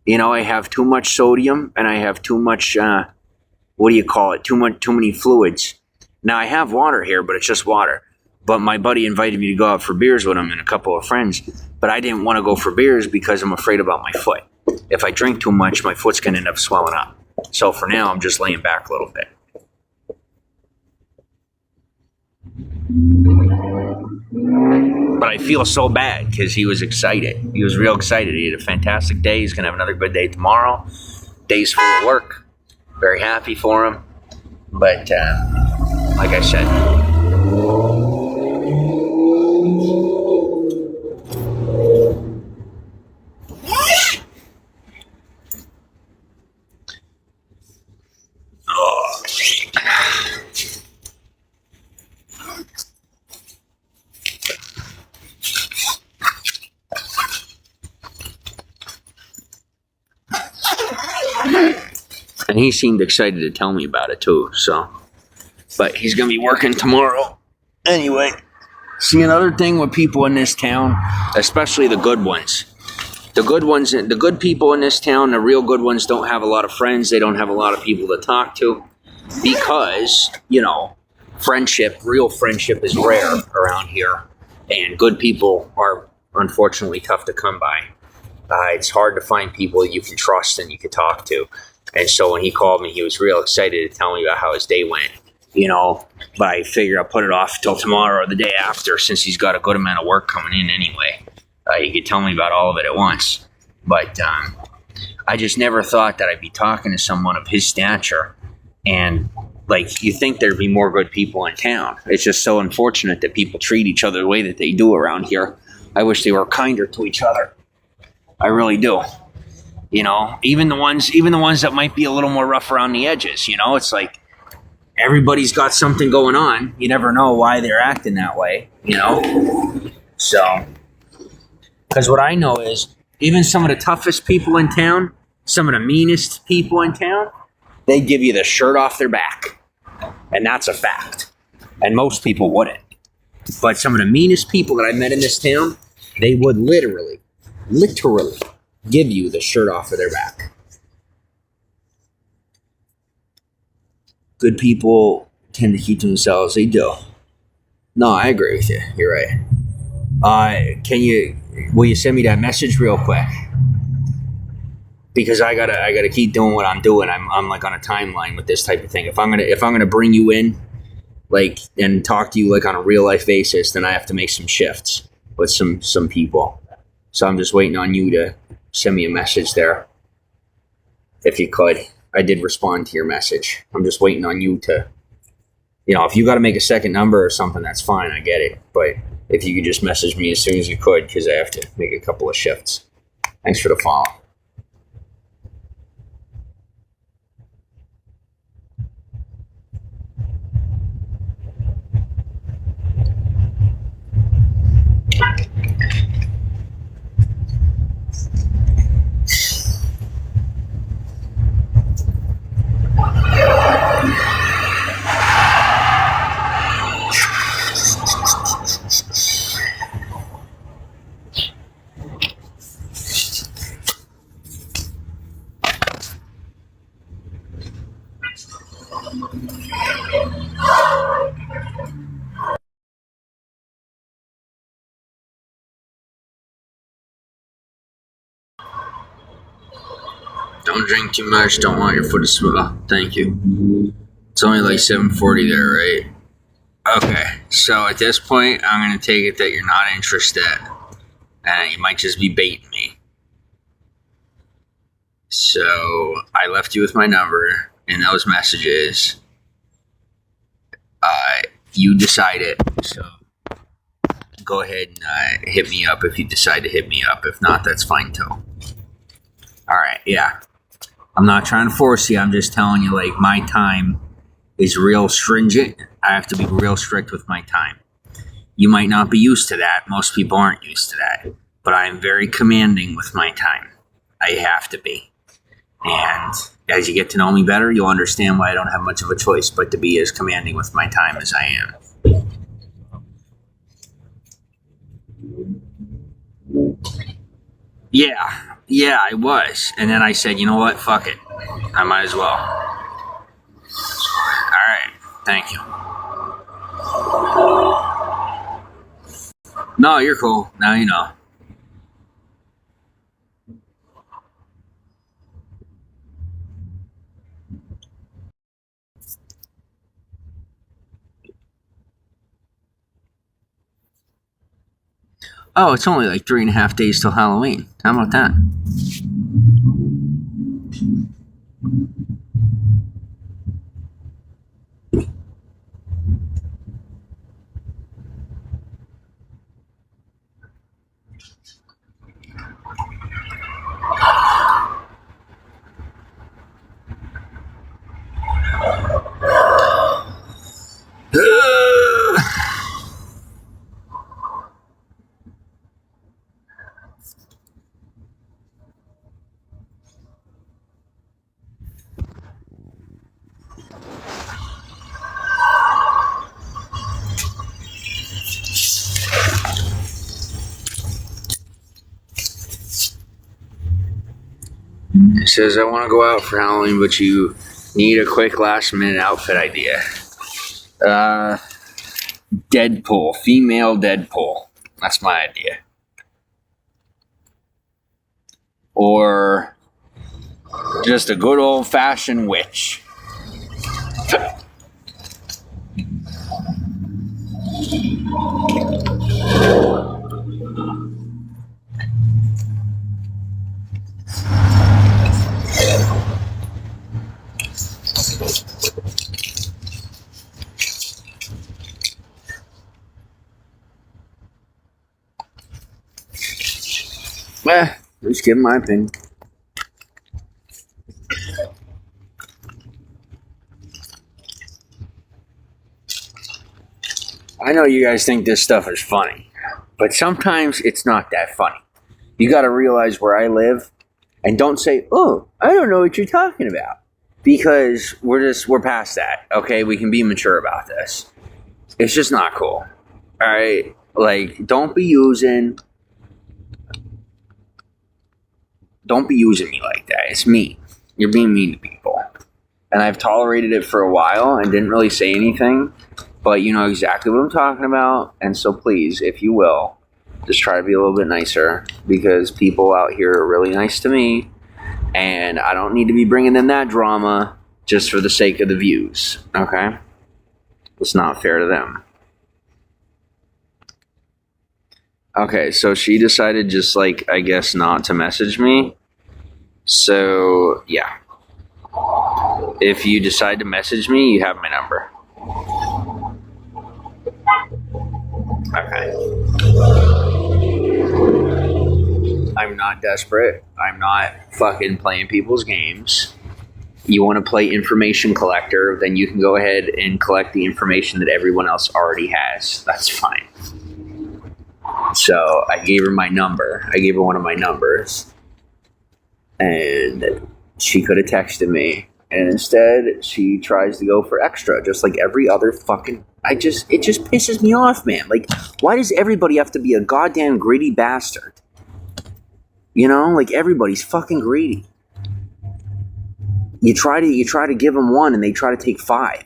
You know, I have too much sodium and I have too much, what do you call it? Too many fluids. Now I have water here, but it's just water. But my buddy invited me to go out for beers with him and a couple of friends. But I didn't want to go for beers because I'm afraid about my foot. If I drink too much, my foot's going to end up swelling up. So for now, I'm just laying back a little bit. But I feel so bad because he was excited. He was real excited. He had a fantastic day. He's going to have another good day tomorrow. Day's full of work. Very happy for him. But like I said, and he seemed excited to tell me about it too, so. But he's going to be working tomorrow. Anyway, see, another thing with people in this town, especially the good ones. The good people in this town, the real good ones, don't have a lot of friends. They don't have a lot of people to talk to because, you know, real friendship is rare around here. And good people are unfortunately tough to come by. It's hard to find people you can trust and you can talk to. And so when he called me, he was real excited to tell me about how his day went. You know, but I figure I'll put it off till tomorrow or the day after since he's got a good amount of work coming in anyway. He could tell me about all of it at once. But I just never thought that I'd be talking to someone of his stature and like, you think there'd be more good people in town. It's just so unfortunate that people treat each other the way that they do around here. I wish they were kinder to each other. I really do. You know, even the ones that might be a little more rough around the edges, you know, it's like everybody's got something going on. You never know why they're acting that way, you know? So, because what I know is even some of the toughest people in town, some of the meanest people in town, they give you the shirt off their back. And that's a fact. And most people wouldn't. But some of the meanest people that I met in this town, they would literally give you the shirt off of their back. Good people tend to keep to themselves. They do. No, I agree with you. You're right. Will you send me that message real quick? Because I gotta keep doing what I'm doing. I'm like on a timeline with this type of thing. If I'm gonna bring you in, like, and talk to you like on a real life basis, then I have to make some shifts with some people. So I'm just waiting on you to send me a message there. If you could. I did respond to your message. I'm just waiting on you to, you know, if you got to make a second number or something, that's fine. I get it. But if you could just message me as soon as you could, because I have to make a couple of shifts. Thanks for the follow. Don't drink too much. Don't want your foot to swell. Thank you. It's only like 7:40 there, right? Okay. So at this point, I'm going to take it that you're not interested. And you might just be baiting me. So I left you with my number in those messages. You decide it. So go ahead and hit me up if you decide to hit me up. If not, that's fine too. All right. Yeah. I'm not trying to force you. I'm just telling you, like, my time is real stringent. I have to be real strict with my time. You might not be used to that. Most people aren't used to that. But I am very commanding with my time. I have to be. And as you get to know me better, you'll understand why I don't have much of a choice but to be as commanding with my time as I am. Yeah, I was. And then I said, you know what? Fuck it. I might as well. All right. Thank you. No, you're cool. Now you know. Oh, it's only like 3.5 days till Halloween. How about that? It says, I want to go out for Halloween, but you need a quick last minute outfit idea. Deadpool. Female Deadpool. That's my idea. Or just a good old fashioned witch. Just give my opinion. I know you guys think this stuff is funny, but sometimes it's not that funny. You got to realize where I live, and don't say, "Oh, I don't know what you're talking about," because we're past that. Okay, we can be mature about this. It's just not cool. All right, like don't be using me like that. It's mean. You're being mean to people, and I've tolerated it for a while and didn't really say anything. But you know exactly what I'm talking about, and so please, if you will, just try to be a little bit nicer, because people out here are really nice to me, and I don't need to be bringing them that drama just for the sake of the views, okay? It's not fair to them. Okay, so she decided just like, I guess, not to message me. So, yeah. If you decide to message me, you have my number. Okay. I'm not desperate. I'm not fucking playing people's games. You want to play information collector, then you can go ahead and collect the information that everyone else already has. That's fine. So I gave her my number. I gave her one of my numbers. And she could have texted me. And instead, she tries to go for extra, just like every other fucking... It just pisses me off, man. Like, why does everybody have to be a goddamn greedy bastard? You know, like everybody's fucking greedy. You try to give them one, and they try to take 5.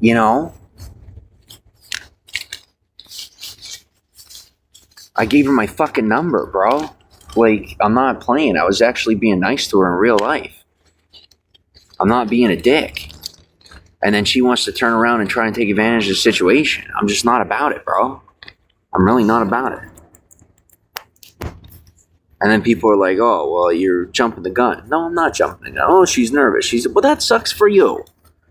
You know. I gave her my fucking number, bro. Like, I'm not playing. I was actually being nice to her in real life. I'm not being a dick. And then she wants to turn around and try and take advantage of the situation. I'm just not about it, bro. I'm really not about it. And then people are like, oh, well, you're jumping the gun. No, I'm not jumping the gun. Oh, she's nervous. Well, that sucks for you.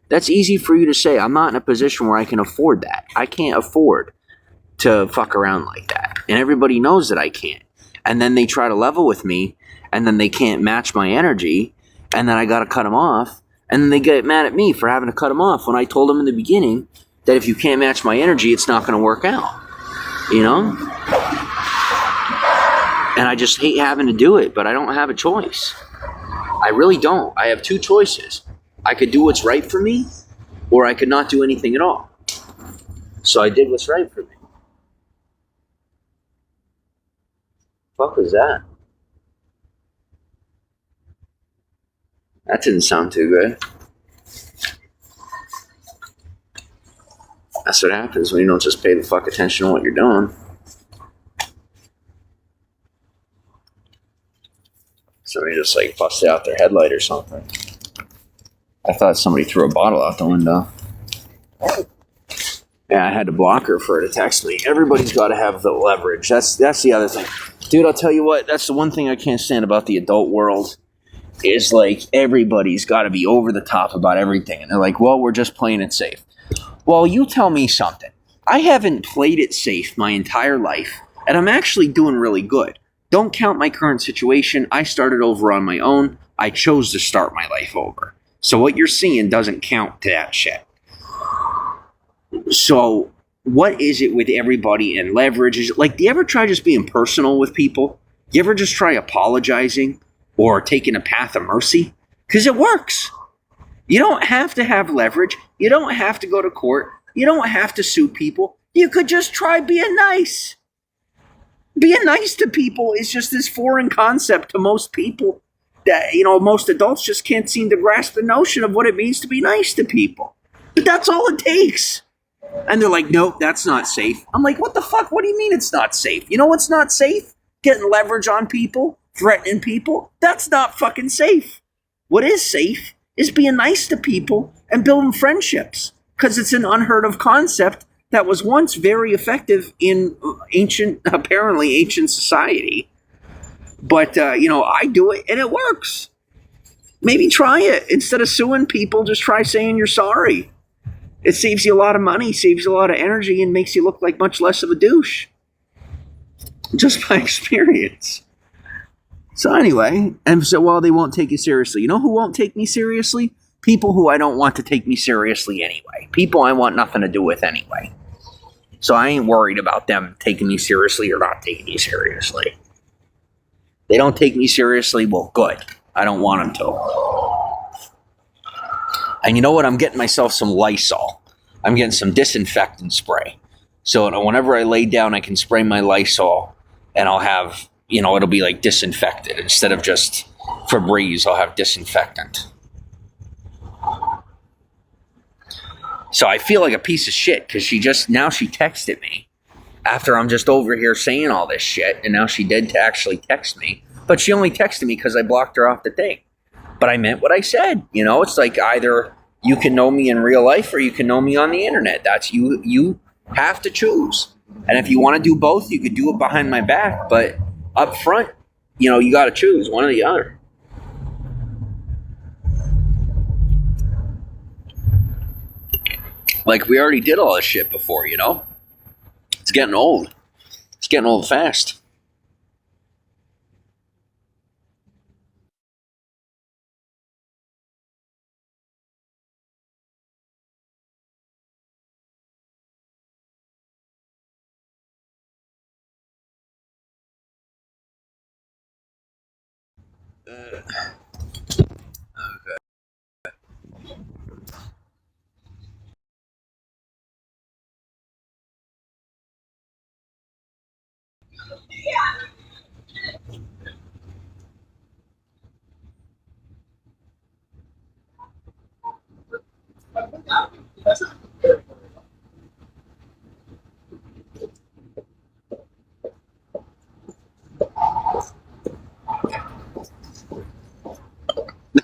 That's easy for you to say. I'm not in a position where I can afford that. I can't afford to fuck around like that. And everybody knows that I can't. And then they try to level with me, and then they can't match my energy, and then I got to cut them off. And then they get mad at me for having to cut them off when I told them in the beginning that if you can't match my energy, it's not going to work out. You know? And I just hate having to do it, but I don't have a choice. I really don't. I have 2 choices. I could do what's right for me, or I could not do anything at all. So I did what's right for me. What was that? That didn't sound too good. That's what happens when you don't just pay the fuck attention to what you're doing. Somebody just like busted out their headlight or something. I thought somebody threw a bottle out the window. Yeah, I had to block her for her to text me. Everybody's got to have the leverage. That's the other thing. Dude, I'll tell you what, that's the one thing I can't stand about the adult world. Is like everybody's got to be over the top about everything. And they're like, well, we're just playing it safe. Well, you tell me something. I haven't played it safe my entire life, and I'm actually doing really good. Don't count my current situation. I started over on my own. I chose to start my life over. So what you're seeing doesn't count to that shit. So what is it with everybody and leverage? Is it, like, do you ever try just being personal with people? You ever just try apologizing? Or taking a path of mercy? Because it works. You don't have to have leverage. You don't have to go to court. You don't have to sue people. You could just try being nice. Being nice to people is just this foreign concept to most people. That, you know, most adults just can't seem to grasp the notion of what it means to be nice to people. But that's all it takes. And they're like, nope, that's not safe. I'm like, what the fuck? What do you mean it's not safe? You know what's not safe? Getting leverage on people. Threatening people, that's not fucking safe. What is safe is being nice to people and building friendships, because it's an unheard of concept that was once very effective in apparently ancient society. But, you know, I do it and it works. Maybe try it. Instead of suing people, just try saying you're sorry. It saves you a lot of money, saves you a lot of energy, and makes you look like much less of a douche. Just by experience. So anyway, and so well, they won't take you seriously. You know who won't take me seriously? People who I don't want to take me seriously anyway. People I want nothing to do with anyway. So I ain't worried about them taking me seriously or not taking me seriously. They don't take me seriously, well, good. I don't want them to. And you know what? I'm getting myself some Lysol. I'm getting some disinfectant spray. So whenever I lay down, I can spray my Lysol and I'll have, it'll be like disinfected. Instead of just Febreze, I'll have disinfectant. So I feel like a piece of shit because she texted me after I'm just over here saying all this shit. And now she did to actually text me. But she only texted me because I blocked her off the thing. But I meant what I said. It's like either you can know me in real life or you can know me on the internet. That's you have to choose. And if you want to do both, you could do it behind my back. But up front, you got to choose one or the other. Like we already did all this shit before, It's getting old. It's getting old fast.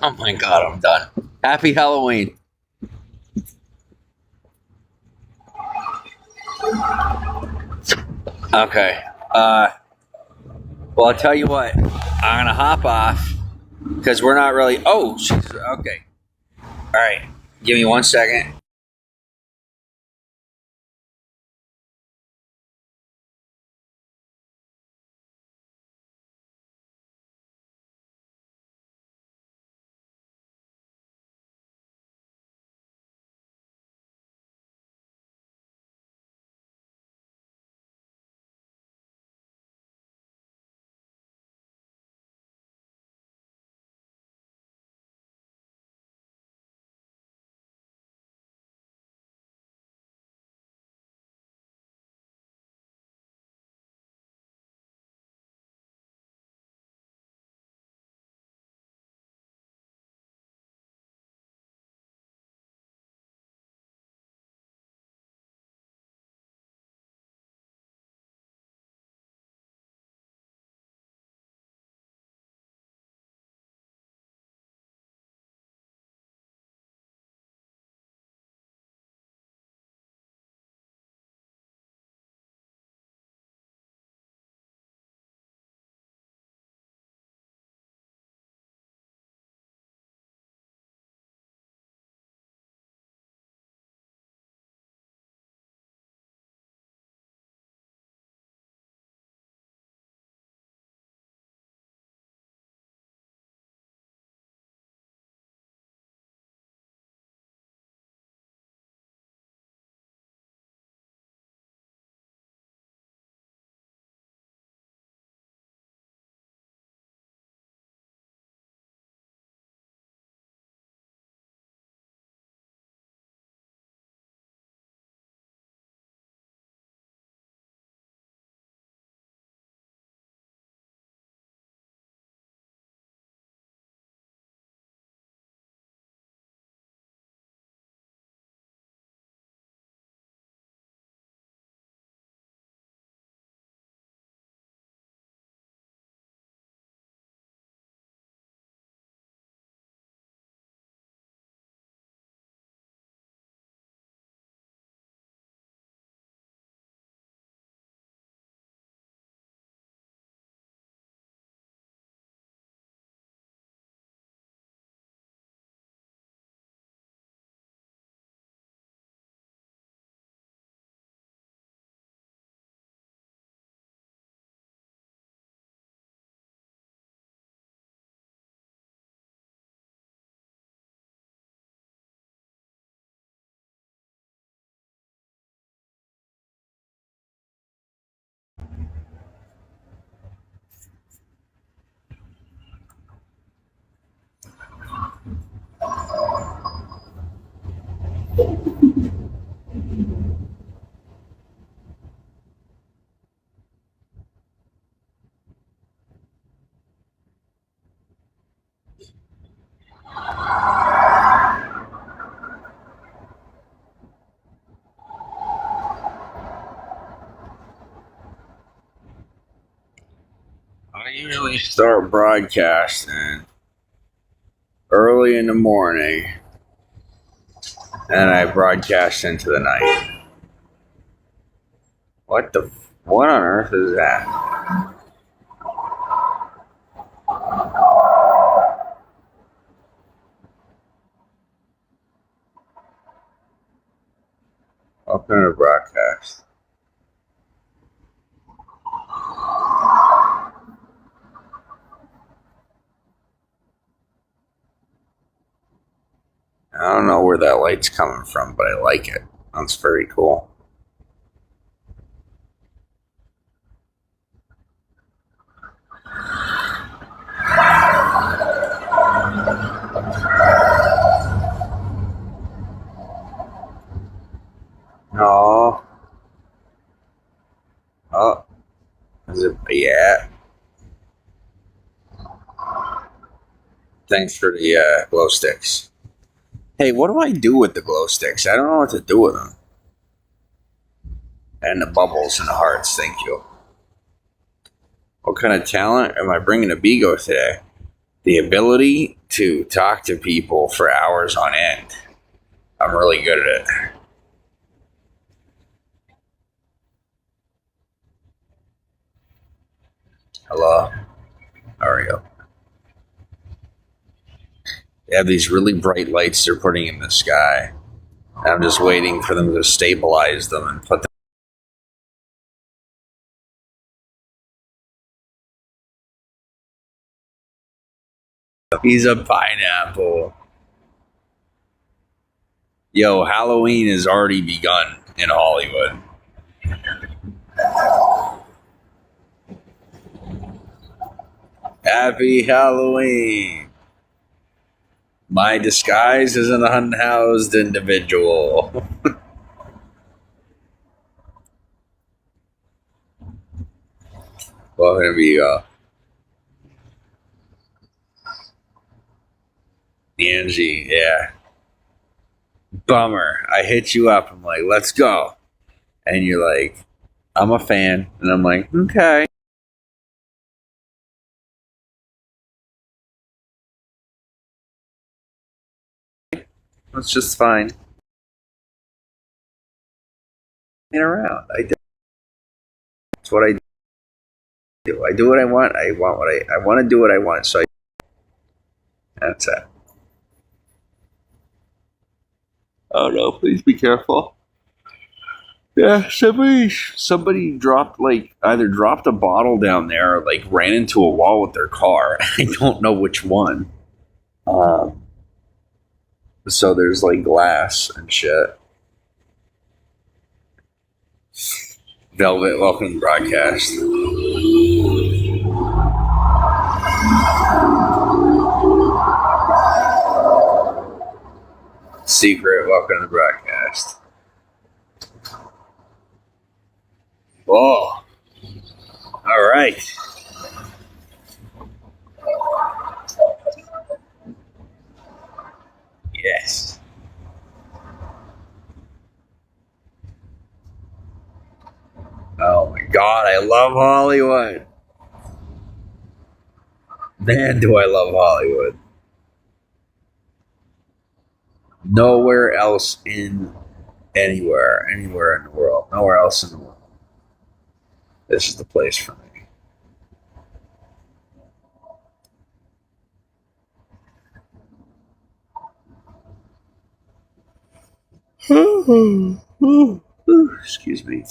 Oh my God, I'm done. Happy Halloween. Okay. Well, I'll tell you what. I'm gonna hop off because we're not really. Oh, okay. All right. Give me 1 second. I usually start broadcasting early in the morning, and I broadcast into the night. What on earth is that? Welcome to broadcast. I don't know where that light's coming from, but I like it. That's very cool. No. Oh, is it? Yeah. Thanks for the glow sticks. Hey, what do I do with the glow sticks? I don't know what to do with them. And the bubbles and the hearts, thank you. What kind of talent am I bringing to Bigo today? The ability to talk to people for hours on end. I'm really good at it. Hello? How are you? They have these really bright lights they're putting in the sky. And I'm just waiting for them to stabilize them and put them. He's a pineapple. Yo, Halloween has already begun in Hollywood. Happy Halloween. My disguise is an unhoused individual. Well, here we go. Angie, yeah. Bummer. I hit you up. I'm like, let's go. And you're like, I'm a fan. And I'm like, okay. That's just fine. Around. That's what I do. I do what I want. I want what I want to do what I want. So that's it. Oh no, please be careful. Yeah, somebody dropped either dropped a bottle down there or ran into a wall with their car. I don't know which one. So there's glass and shit. Velvet, welcome to broadcast. Secret, welcome to broadcast. Oh, all right. Yes. Oh my God, I love Hollywood. Man, do I love Hollywood. Nowhere else anywhere in the world. Nowhere else in the world. This is the place for me. Excuse me.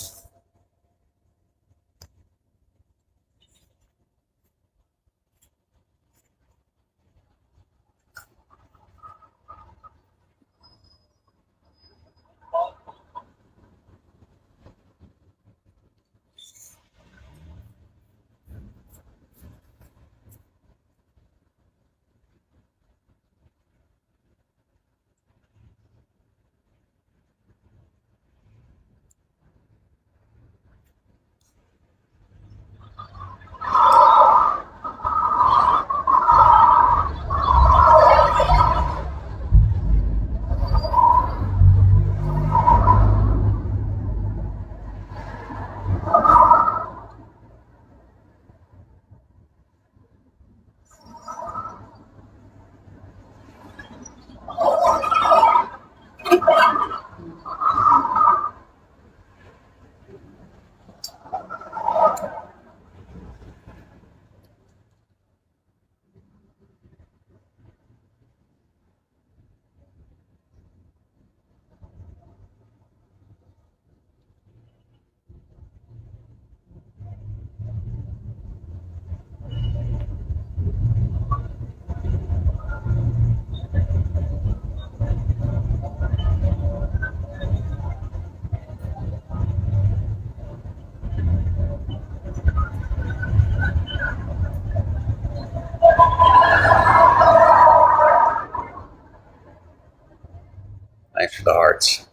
hearts.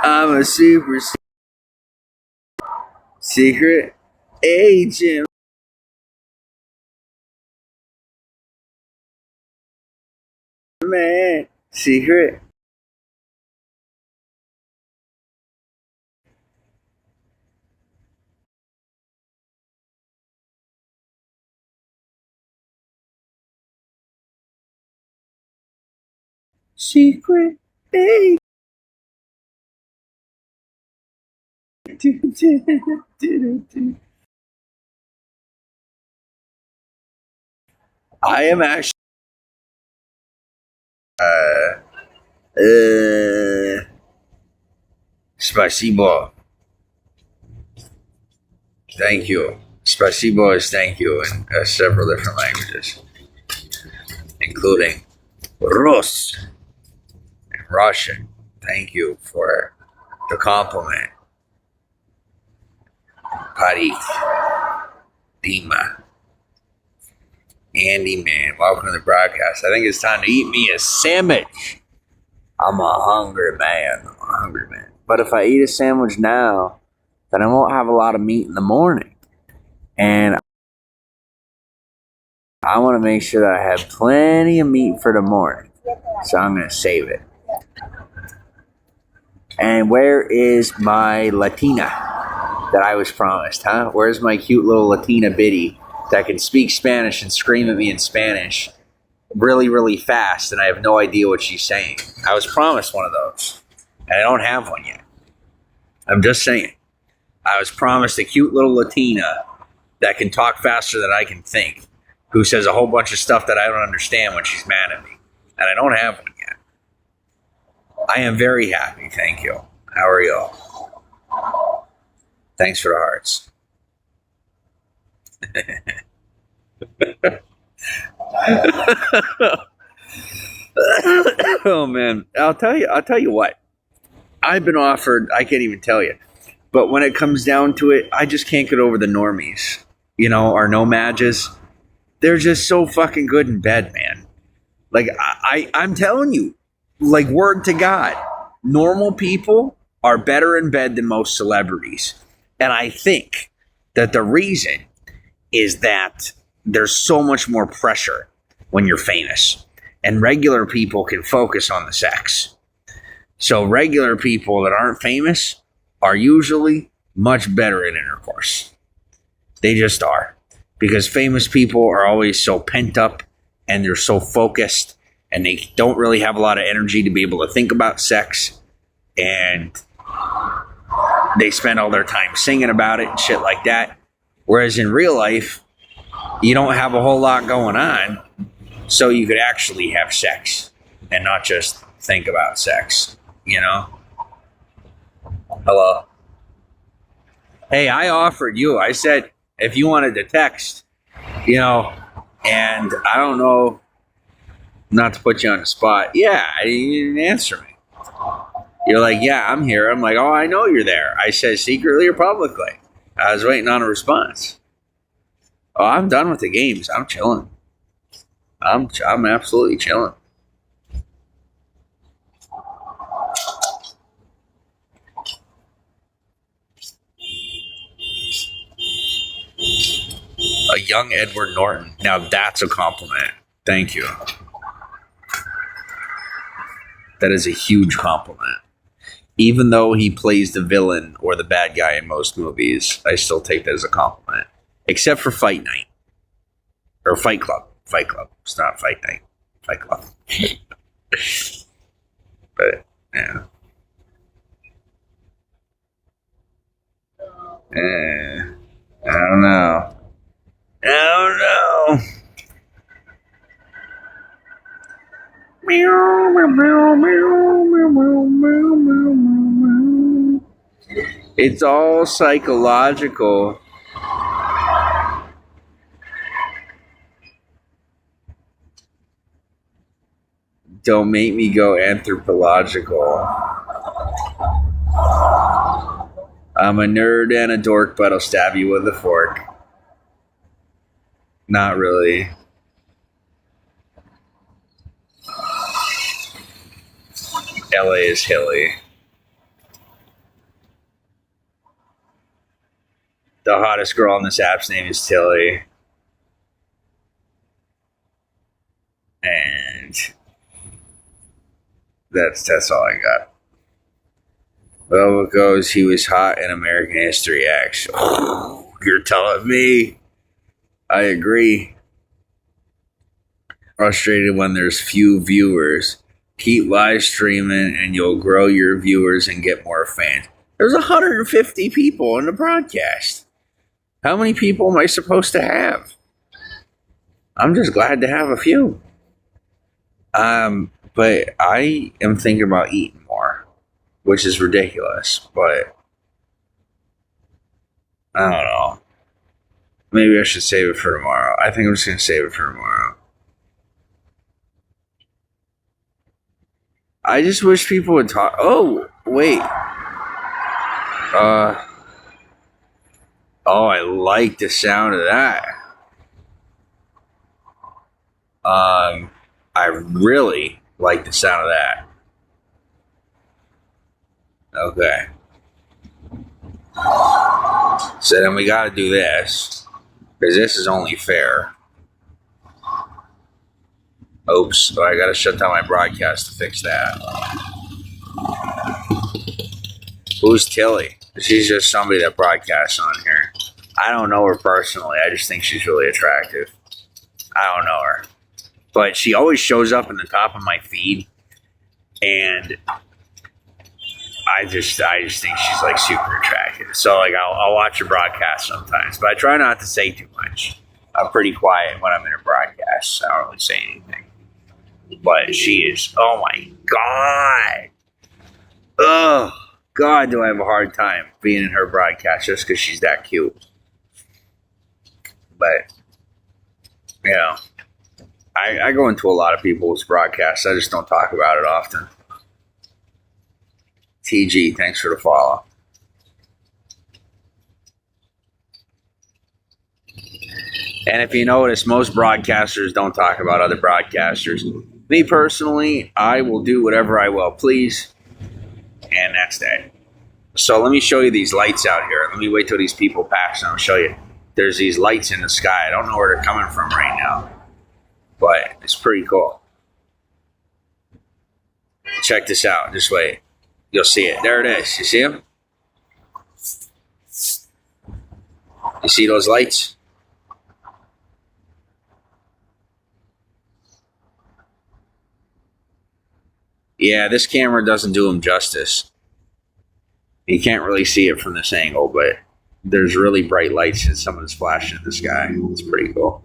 I'm a super secret agent. Man, secret. Secret agent. I am actually. Spasibo. Thank you. Spasibo is thank you in several different languages, including Rus and Russian. Thank you for the compliment. Parik. Dima. Andy, man, welcome to the broadcast. I think it's time to eat me a sandwich. I'm a hungry man. But if I eat a sandwich now, then I won't have a lot of meat in the morning. And I want to make sure that I have plenty of meat for the morning. So I'm going to save it. And where is my Latina that I was promised, huh? Where's my cute little Latina biddy that can speak Spanish and scream at me in Spanish really, really fast, and I have no idea what she's saying? I was promised one of those, and I don't have one yet. I'm just saying. I was promised a cute little Latina that can talk faster than I can think, who says a whole bunch of stuff that I don't understand when she's mad at me, and I don't have one yet. I am very happy, thank you. How are y'all? Thanks for the hearts. Oh man, I'll tell you what. I've been offered, I can't even tell you. But when it comes down to it, I just can't get over the normies. You know, our no-mages. They're just so fucking good in bed, man. Like, I'm telling you, like, word to God, normal people are better in bed than most celebrities. And I think that the reason is that there's so much more pressure when you're famous. And regular people can focus on the sex. So regular people that aren't famous are usually much better at intercourse. They just are. Because famous people are always so pent up and they're so focused and they don't really have a lot of energy to be able to think about sex. And they spend all their time singing about it and shit like that. Whereas in real life, you don't have a whole lot going on, so you could actually have sex and not just think about sex, you know? Hello? Hey, I offered you, I said, if you wanted to text, you know, and I don't know, not to put you on the spot. Yeah, you didn't answer me. You're like, yeah, I'm here. I'm like, oh, I know you're there. I said secretly or publicly. I was waiting on a response. Oh, I'm done with the games. I'm chilling. I'm absolutely chilling. A young Edward Norton. Now that's a compliment. Thank you. That is a huge compliment. Even though he plays the villain or the bad guy in most movies, I still take that as a compliment. Except for Fight Night. Or Fight Club. Fight Club. It's not Fight Night. Fight Club. But, yeah. I don't know. It's all psychological. Don't make me go anthropological. I'm a nerd and a dork, but I'll stab you with a fork. Not really. LA is hilly. The hottest girl on this app's name is Tilly. And that's all I got. Well, it goes, he was hot in American History X. Oh, you're telling me. I agree. Frustrated when there's few viewers. Keep live streaming and you'll grow your viewers and get more fans. There's 150 people in the broadcast. How many people am I supposed to have? I'm just glad to have a few. But I am thinking about eating more, which is ridiculous, but I don't know. Maybe I should save it for tomorrow. I think I'm just going to save it for tomorrow. I just wish people would talk. Oh, wait. Oh, I like the sound of that. I really like the sound of that. Okay. So then we got to do this, because this is only fair. Oops, so I got to shut down my broadcast to fix that. Who's Tilly? She's just somebody that broadcasts on here. I don't know her personally. I just think she's really attractive. I don't know her. But she always shows up in the top of my feed. And I just think she's like super attractive. So like I'll watch her broadcast sometimes. But I try not to say too much. I'm pretty quiet when I'm in her broadcasts. I don't really say anything. But she is, oh my God. Oh, God, do I have a hard time being in her broadcast just because she's that cute. But, you know, I go into a lot of people's broadcasts. I just don't talk about it often. TG, thanks for the follow. And if you notice, most broadcasters don't talk about other broadcasters. Me personally, I will do whatever I will please. And that's that. So let me show you these lights out here. Let me wait till these people pass and I'll show you. There's these lights in the sky. I don't know where they're coming from right now. But it's pretty cool. Check this out. Just wait. You'll see it. There it is. You see them? You see those lights? Yeah, this camera doesn't do them justice. You can't really see it from this angle, but there's really bright lights and some of it's flashing in the sky. It's pretty cool.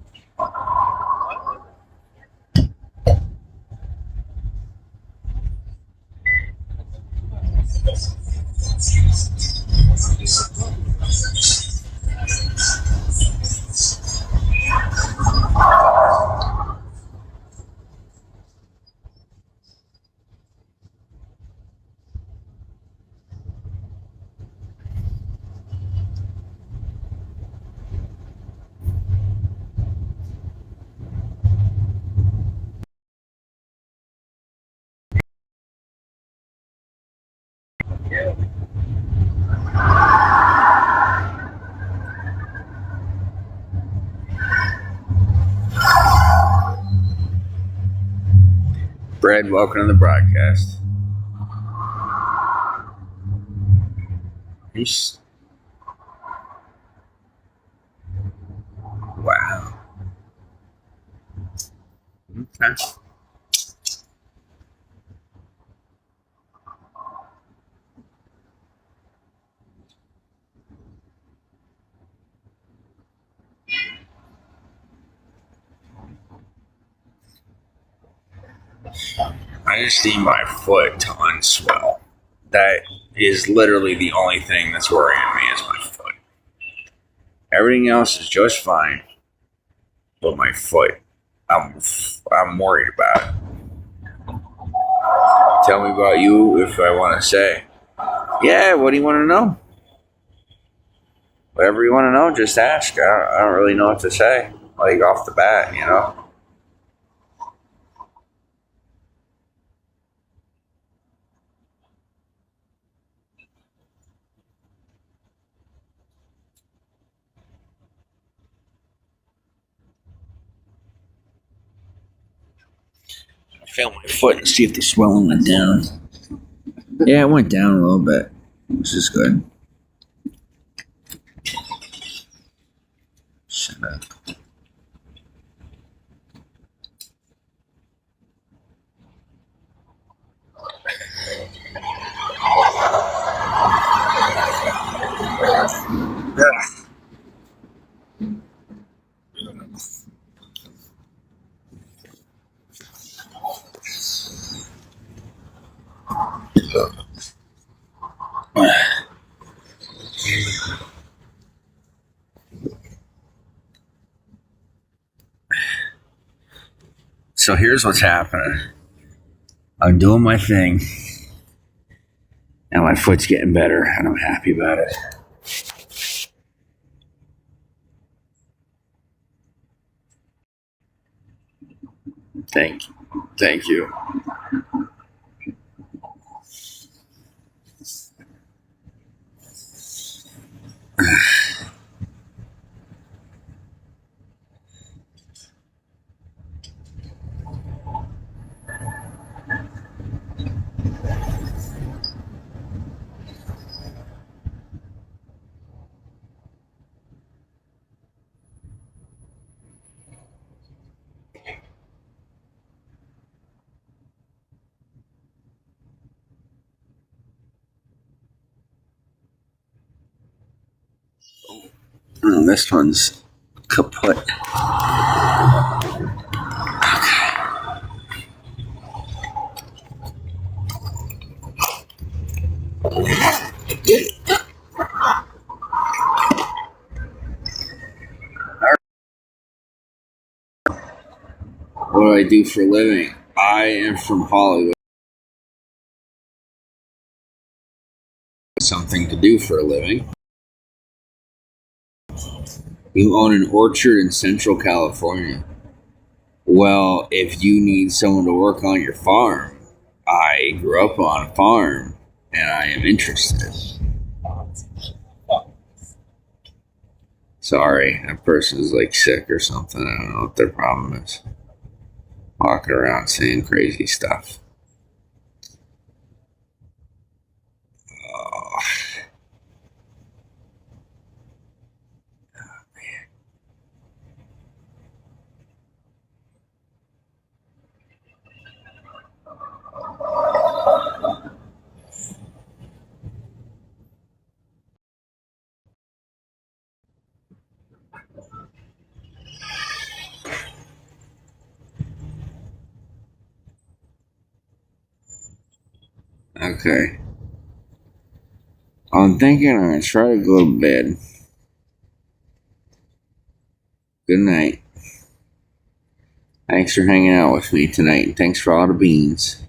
Brad, welcome to the broadcast. Peace. Wow. Okay. I just need my foot to unswell. That is literally the only thing that's worrying me is my foot. Everything else is just fine, but my foot, I'm worried about it. Tell me about you if I want to say. Yeah, what do you want to know? Whatever you want to know, just ask. I don't really know what to say, like off the bat, you know? I feel my foot and see if the swelling went down. Yeah, it went down a little bit, which is good. Shut up. So here's what's happening. I'm doing my thing, and my foot's getting better, and I'm happy about it. Thank you. Oh, this one's kaput. What do I do for a living? I am from Hollywood. Something to do for a living. You own an orchard in Central California. Well, if you need someone to work on your farm, I grew up on a farm and I am interested. Sorry, that person is like sick or something. I don't know what their problem is. Walking around saying crazy stuff. Oh. Okay. I'm thinking I'm going to try to go to bed. Good night. Thanks for hanging out with me tonight, and thanks for all the beans.